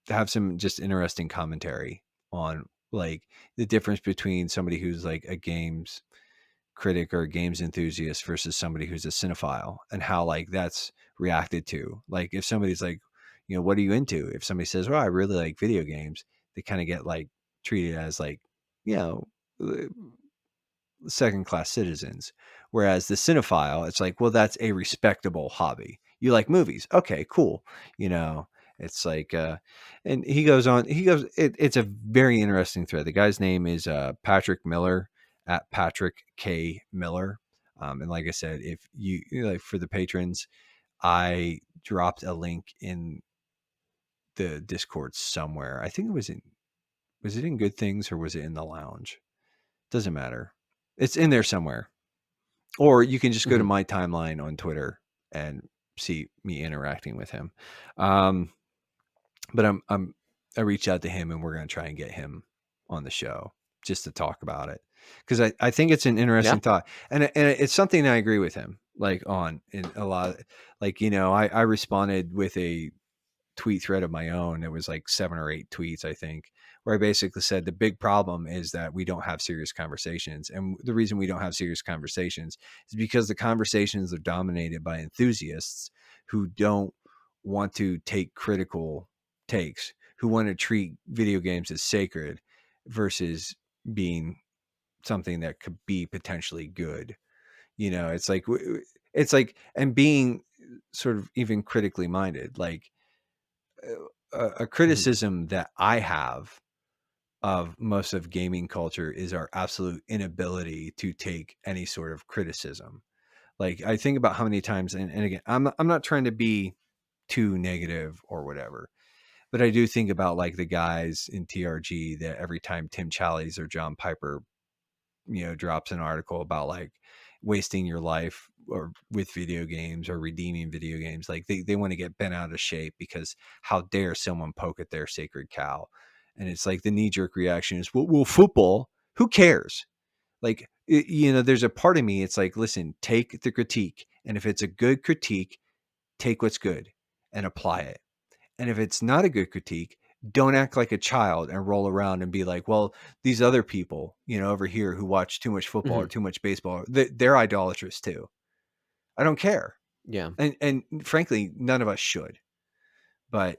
have some just interesting commentary on like the difference between somebody who's like a games critic or a games enthusiast versus somebody who's a cinephile, and how like that's reacted to. Like if somebody's like, what are you into? If somebody says, well, I really like video games, they kind of get like treated as like, you know, uh, second class citizens. Whereas the cinephile, it's like, well, that's a respectable hobby. You like movies. Okay, cool. You know, it's like, and it's a very interesting thread. The guy's name is Patrick Miller, at Patrick K. Miller. And like I said, if like, for the patrons, I dropped a link in the Discord somewhere. I think was it in Good Things or was it in the lounge? Doesn't matter. It's in there somewhere. Or you can just go to Hmm. my timeline on Twitter and see me interacting with him. Um, but I reached out to him and we're going to try and get him on the show just to talk about it, because I think it's an Yeah. interesting thought, and it's something I agree with him like on in a lot of, like, I responded with a tweet thread of my own. It was like 7 or 8 tweets, I think, where I basically said the big problem is that we don't have serious conversations. And the reason we don't have serious conversations is because the conversations are dominated by enthusiasts who don't want to take critical takes, who want to treat video games as sacred versus being something that could be potentially good. It's like, and being sort of even critically minded, like, a Hmm. criticism that I have of most of gaming culture is our absolute inability to take any sort of criticism. Like, I think about how many times, and again, I'm not trying to be too negative or whatever, but I do think about like the guys in TRG that every time Tim Challies or John Piper, drops an article about like wasting your life or with video games or redeeming video games, like they want to get bent out of shape because how dare someone poke at their sacred cow. And it's like the knee-jerk reaction is, well, football, who cares? Like, there's a part of me, it's like, listen, take the critique, and if it's a good critique, take what's good and apply it. And if it's not a good critique, don't act like a child and roll around and be like, well, these other people, over here who watch too much football or Hmm. too much baseball, they're idolatrous too. I don't care. Yeah. And frankly, none of us should. But,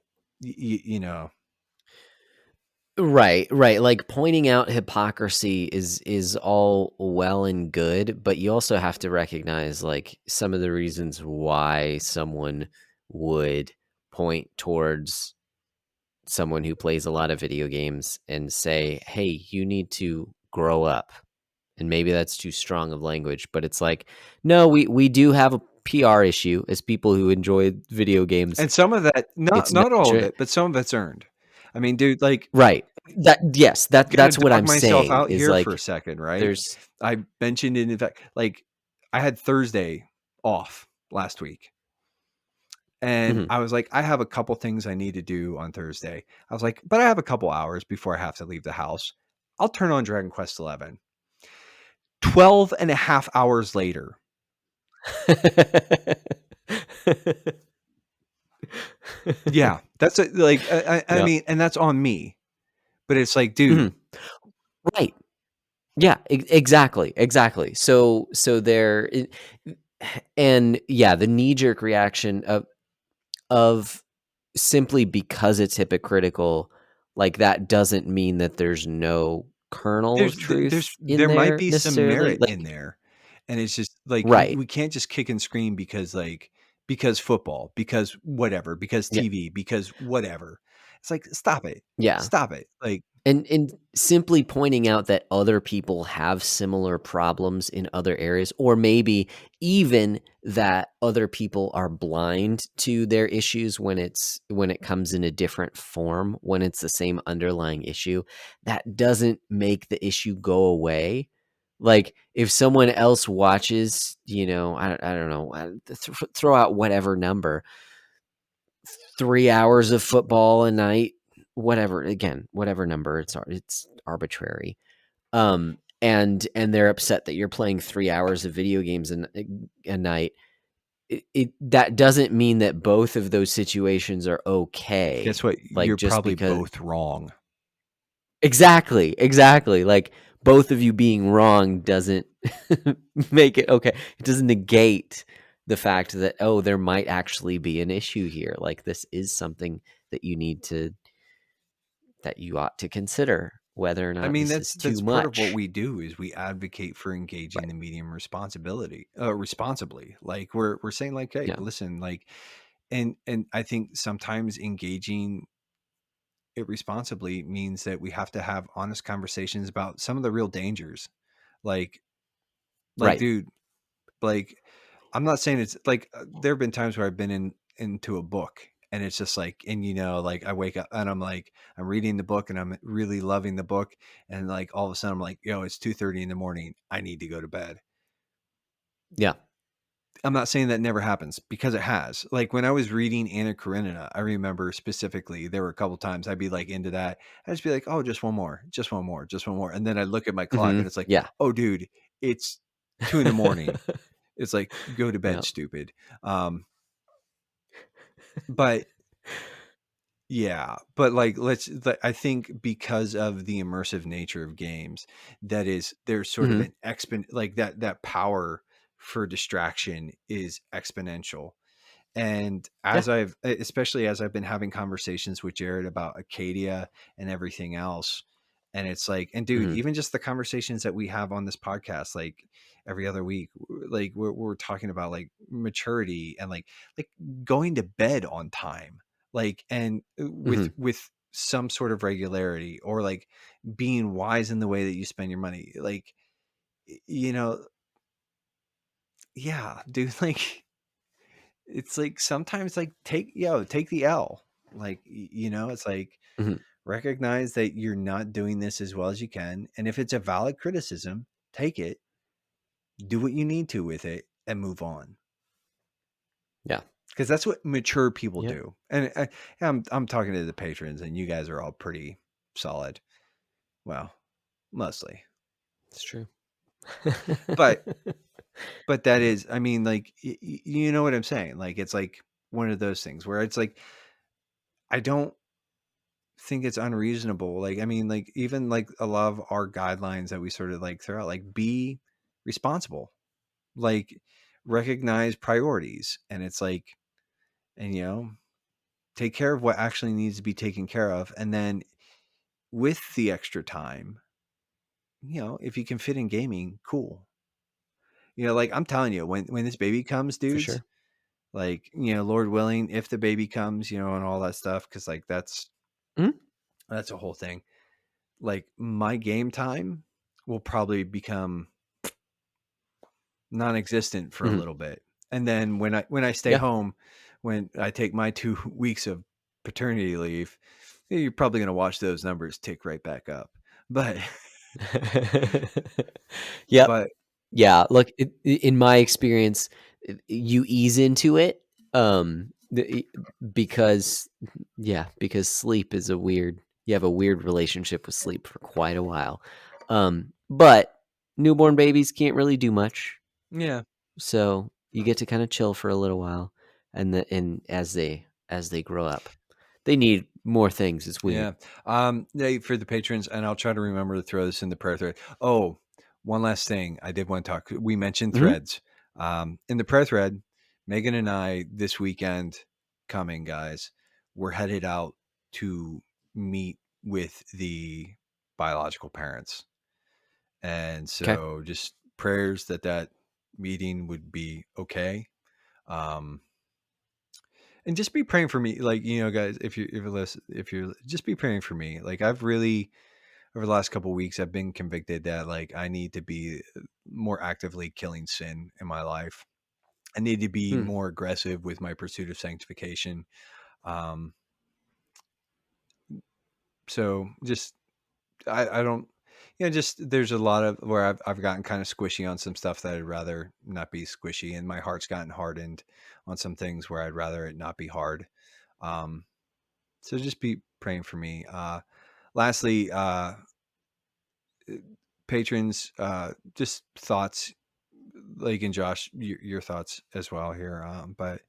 Right, right. Like pointing out hypocrisy is all well and good, but you also have to recognize like some of the reasons why someone would point towards someone who plays a lot of video games and say, "Hey, you need to grow up." And maybe that's too strong of language, but it's like, no, we do have a PR issue as people who enjoy video games. and some of that, not It's not not all of ju- it, but some of it's earned. I mean, dude, like, right. That yes, gonna that's what dog I'm myself saying out is here for a like second, right? there's I mentioned it, in fact, like, I had Thursday off last week. And Mhm. I was like, I have a couple things I need to do on Thursday. I was like, but I have a couple hours before I have to leave the house. I'll turn on Dragon Quest 11. 12 and a half hours later, Yeah, that's a like, I Yep. mean, and that's on me, but it's like, dude, Mhm. Right. Yeah, exactly, exactly. So there and yeah, the knee-jerk reaction of simply because it's hypocritical, like, that doesn't mean that there's no kernel of truth in there might there be some necessarily, merit in like there, and it's just like, right. we can't just kick and scream because, like, because football, because whatever, because Yeah, TV, because whatever. It's like, stop it. yeah. Stop it. Like, And simply pointing out that other people have similar problems in other areas, or maybe even that other people are blind to their issues when it comes in a different form, when it's the same underlying issue, that doesn't make the issue go away. Like, if someone else watches, I don't know, throw out whatever number, 3 hours of football a night, whatever, again, whatever number, it's arbitrary. And they're upset that you're playing 3 hours of video games a night. That doesn't mean that both of those situations are guess okay. what? Like, You're just probably because both wrong. exactly, exactly. Like, both of you being wrong doesn't make it okay. It doesn't negate the fact that, oh, there might actually be an issue here. Like, this is something that you ought to consider whether or I not mean, this is too that's part of what much. we do is we advocate for engaging Right. the medium responsibly. Like, we're saying like, hey, Yeah. listen, like, and I think sometimes engaging it responsibly means that we have to have honest conversations about some of the real dangers. Like, Right. dude, like, I'm not saying it's like, there have been times where I've been into a book and it's just like, and like, I wake up and I'm like, I'm reading the book and I'm really loving the book, and like all of a sudden I'm like, yo, it's 2:30 in the morning, I need to go to bed. Yeah. I'm not saying that never happens, because it has. Like, when I was reading Anna Karenina, I remember specifically there were a couple times I'd be like into that. I'd just be like, oh, just one more, just one more, just one more. And then I look at my clock and Mhm. it's like, Yeah. oh, dude, it's 2 in the morning. It's like, go to bed, Yeah. stupid. But yeah, but like, I think because of the immersive nature of games, there's sort of Mhm. an like that power for distraction is exponential. And Yeah. especially as I've been having conversations with Jared about Acadia and everything else, and it's like, and dude, Mhm. even just the conversations that we have on this podcast, like every other week, like we're talking about like maturity and like going to bed on time, like, and Mhm. with some sort of regularity, or like being wise in the way that you spend your money, like, you know, yeah, dude, like, it's like sometimes like take the L. Like, it's like, Mhm. recognize that you're not doing this as well as you can, and if it's a valid criticism, take it, do what you need to with it, and move on. Yeah. Because that's what mature people Yep. do. And I'm talking to the patrons, and you guys are all pretty solid. Well, mostly, It's true. but that Yep. is, I mean, like, you know what I'm saying? Like, it's like one of those things where it's like, I don't think it's unreasonable. Like, I mean, like, even like a lot of our guidelines that we sort of like throw out, like, be responsible, like, recognize priorities. And it's like, and, take care of what actually needs to be taken care of. And then with the extra time, if you can fit in gaming, cool. Like, I'm telling you, when this baby comes, For dudes, sure. like, Lord willing, if the baby comes, and all that stuff, because like Mhm. that's a whole thing. Like, my game time will probably become non-existent for a Mhm. little bit. And then when I stay Yeah. home, when I take my 2 weeks of paternity leave, you're probably going to watch those numbers tick right back up. But Yep. but Yeah, look, in my experience, you ease into it, because because sleep is a weird you have a weird relationship with sleep for quite a while. But newborn babies can't really do much, yeah, so you get to kind of chill for a little while, and as they grow up, they need more things. It's weird. Yeah. Yeah, for the patrons, and I'll try to remember to throw this in the prayer thread. Oh, one last thing I did want to talk. We mentioned Hmm. threads. In the prayer thread, Megan and I this weekend coming, guys, we're headed out to meet with the biological parents. And Okay. so just prayers that that meeting would be okay. Um, and just be praying for me, like, guys, if you're just be praying for me. Like, I've really, over the last couple of weeks, I've been convicted that, like, I need to be more actively killing sin in my life. I need to be Hmm. more aggressive with my pursuit of sanctification. Um, so just I don't, just there's a lot of where I've gotten kind of squishy on some stuff that I'd rather not be squishy, and my heart's gotten hardened on some things where I'd rather it not be hard. Um, so just be praying for me. Lastly, patrons, just thoughts, like, and Josh, your thoughts as well here. But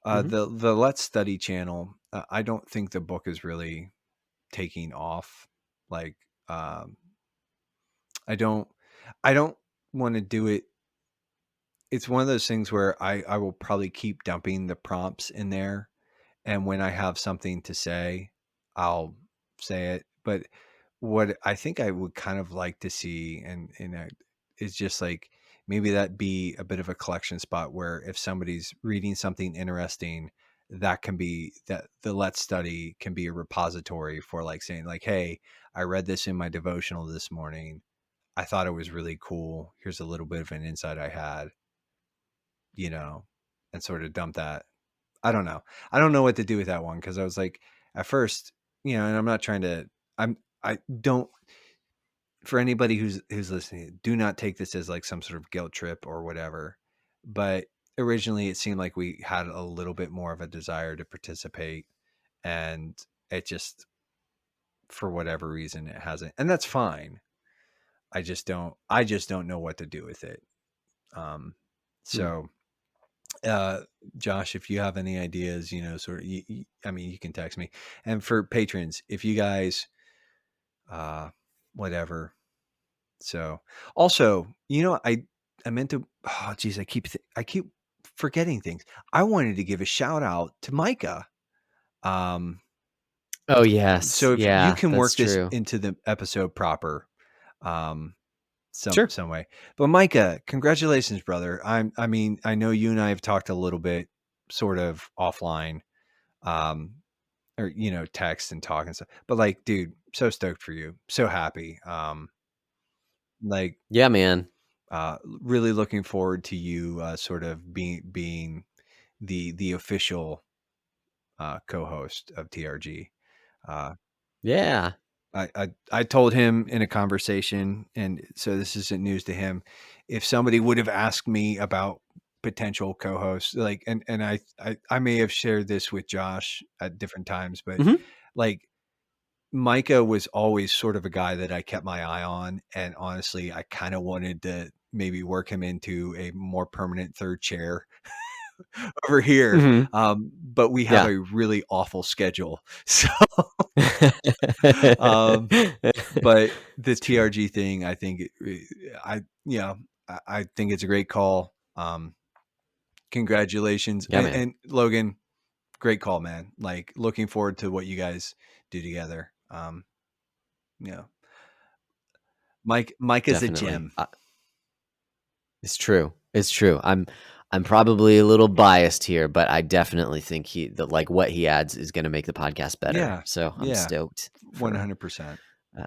Hmm. the Let's Study channel, I don't think the book is really taking off. Like, um, I don't, I don't want to do it. It's one of those things where I will probably keep dumping the prompts in there, and when I have something to say, I'll say it. But what I think I would kind of like to see, is just like, maybe that be a bit of a collection spot where if somebody's reading something interesting, that can be that the Let's Study can be a repository for, like, saying, like, hey, I read this in my devotional this morning. I thought it was really cool. Here's a little bit of an insight I had, you know, and sort of dump that. I don't know. I don't know what to do with that one, because I was like, at first, and I'm not trying to. I don't. For anybody who's listening, do not take this as like some sort of guilt trip or whatever. But originally, it seemed like we had a little bit more of a desire to participate, and it just, for whatever reason, it hasn't, and that's fine. I just don't. I just don't know what to do with it. Um, Hmm. so uh Josh, if you have any ideas, sort of, I mean, you can text me. And for patrons, if you guys, uh whatever. So also, I meant to, oh geez, I keep forgetting things. I wanted to give a shout out to Micah. um Oh yes, so if you yeah, can that's work this true. into the episode proper, um Sure. some way. But Micah, congratulations, brother. I mean, I know you and I have talked a little bit sort of offline, um, or, text and talk and stuff. But, like, dude, so stoked for you. So happy. Like, Yeah, man. really looking forward to you, sort of being the official, co-host of TRG. Uh, Yeah. I told him in a conversation, and so this isn't news to him. If somebody would have asked me about potential co-hosts, like, and I may have shared this with Josh at different times, but, Hmm. like, Micah was always sort of a guy that I kept my eye on, and honestly, I kind of wanted to maybe work him into a more permanent third chair over here. Hmm. But we have Yeah. a really awful schedule, so. um, but the It's true. TRG thing, I think, I I think it's a great call. Congratulations, Yeah, man. and Logan, great call, man. Like, looking forward to what you guys do together. Yeah, Mike is a Definitely. gem. It's true. It's true. I'm probably a little biased here, but I definitely think like what he adds is going to make the podcast better. Yeah, So I'm yeah, stoked 100%. uh,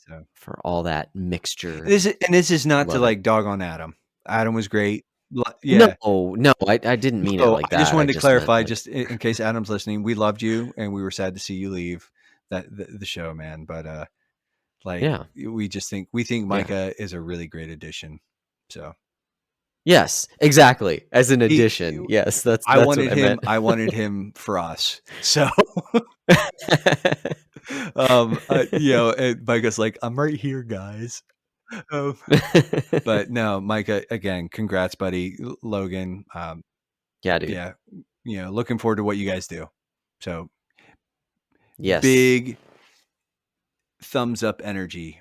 So for all that mixture this is not to, Love it. like, dog on Adam. Adam was great. No, Yeah. no, I didn't mean it So like I just that. I wanted to just meant clarify, like, just in case Adam's listening, we loved you and we were sad to see you leave the show, man. But, like, yeah, we think yeah. Micah is a really great addition. So Yes, exactly. As an he, addition. Yes, I that's what wanted I him. meant. I wanted him for us. So, and Micah's like, I'm right here, guys. Oh, but no, Micah, again, congrats, buddy. Logan, Yeah, dude. yeah, looking forward to what you guys do. So Yes. big thumbs up energy,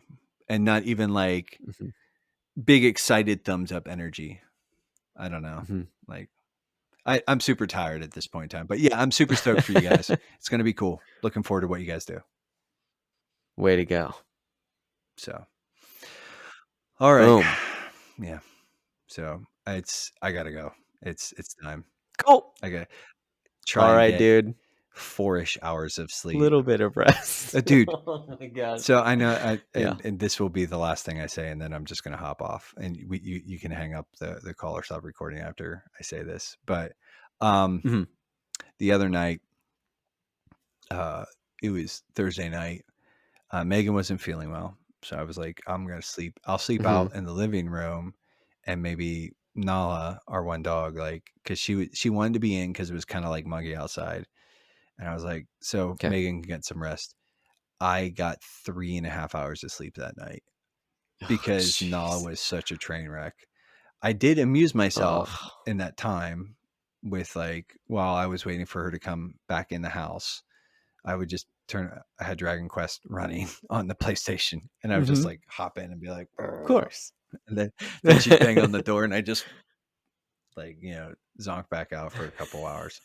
and not even like Mhm, big excited thumbs up energy. I don't know. mhm. Like I'm super tired at this point in time, but yeah, I'm super stoked for you guys. It's going to be cool. Looking forward to what you guys do. Way to go. So, all right. Boom. Yeah. So I gotta go. It's time. Cool. I gotta try and Alright, get dude. 4-ish hours of sleep. Little bit of rest. Dude, Oh my gosh. so I know Yeah. and this will be the last thing I say, and then I'm just gonna hop off. And you can hang up the call or stop recording after I say this. But um Mhm, the other night, uh it was Thursday night. Megan wasn't feeling well. So I was like, I'm gonna sleep. I'll sleep mhm. out in the living room, and maybe Nala, our one dog, like, because she wanted to be in because it was kind of like muggy outside. And I was like, so 'Kay. Megan can get some rest. I got 3.5 hours of sleep that night Oh, because Nala jeez. was such a train wreck. I did amuse myself Oh. in that time with, like, while I was waiting for her to come back in the house, I would just I had Dragon Quest running on the PlayStation, and I would just Mhm. like hop in and be like, Of "Brr," course. and then she'd bang on the door, and I just like, zonk back out for a couple hours.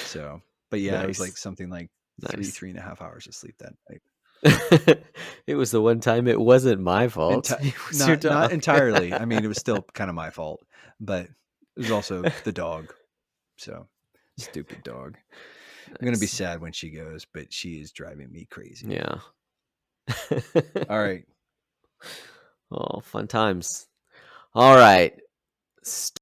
So, but yeah, it was like Nice. something like Nice. 3.5 hours of sleep that night. It was the one time it wasn't my fault. Enti- It was your not dog. entirely. I mean, it was still kind of my fault, but it was also the dog. So, stupid dog. I'm gonna be Nice. sad when she goes, but she is driving me crazy. Yeah. All right. Oh, fun times. Alright.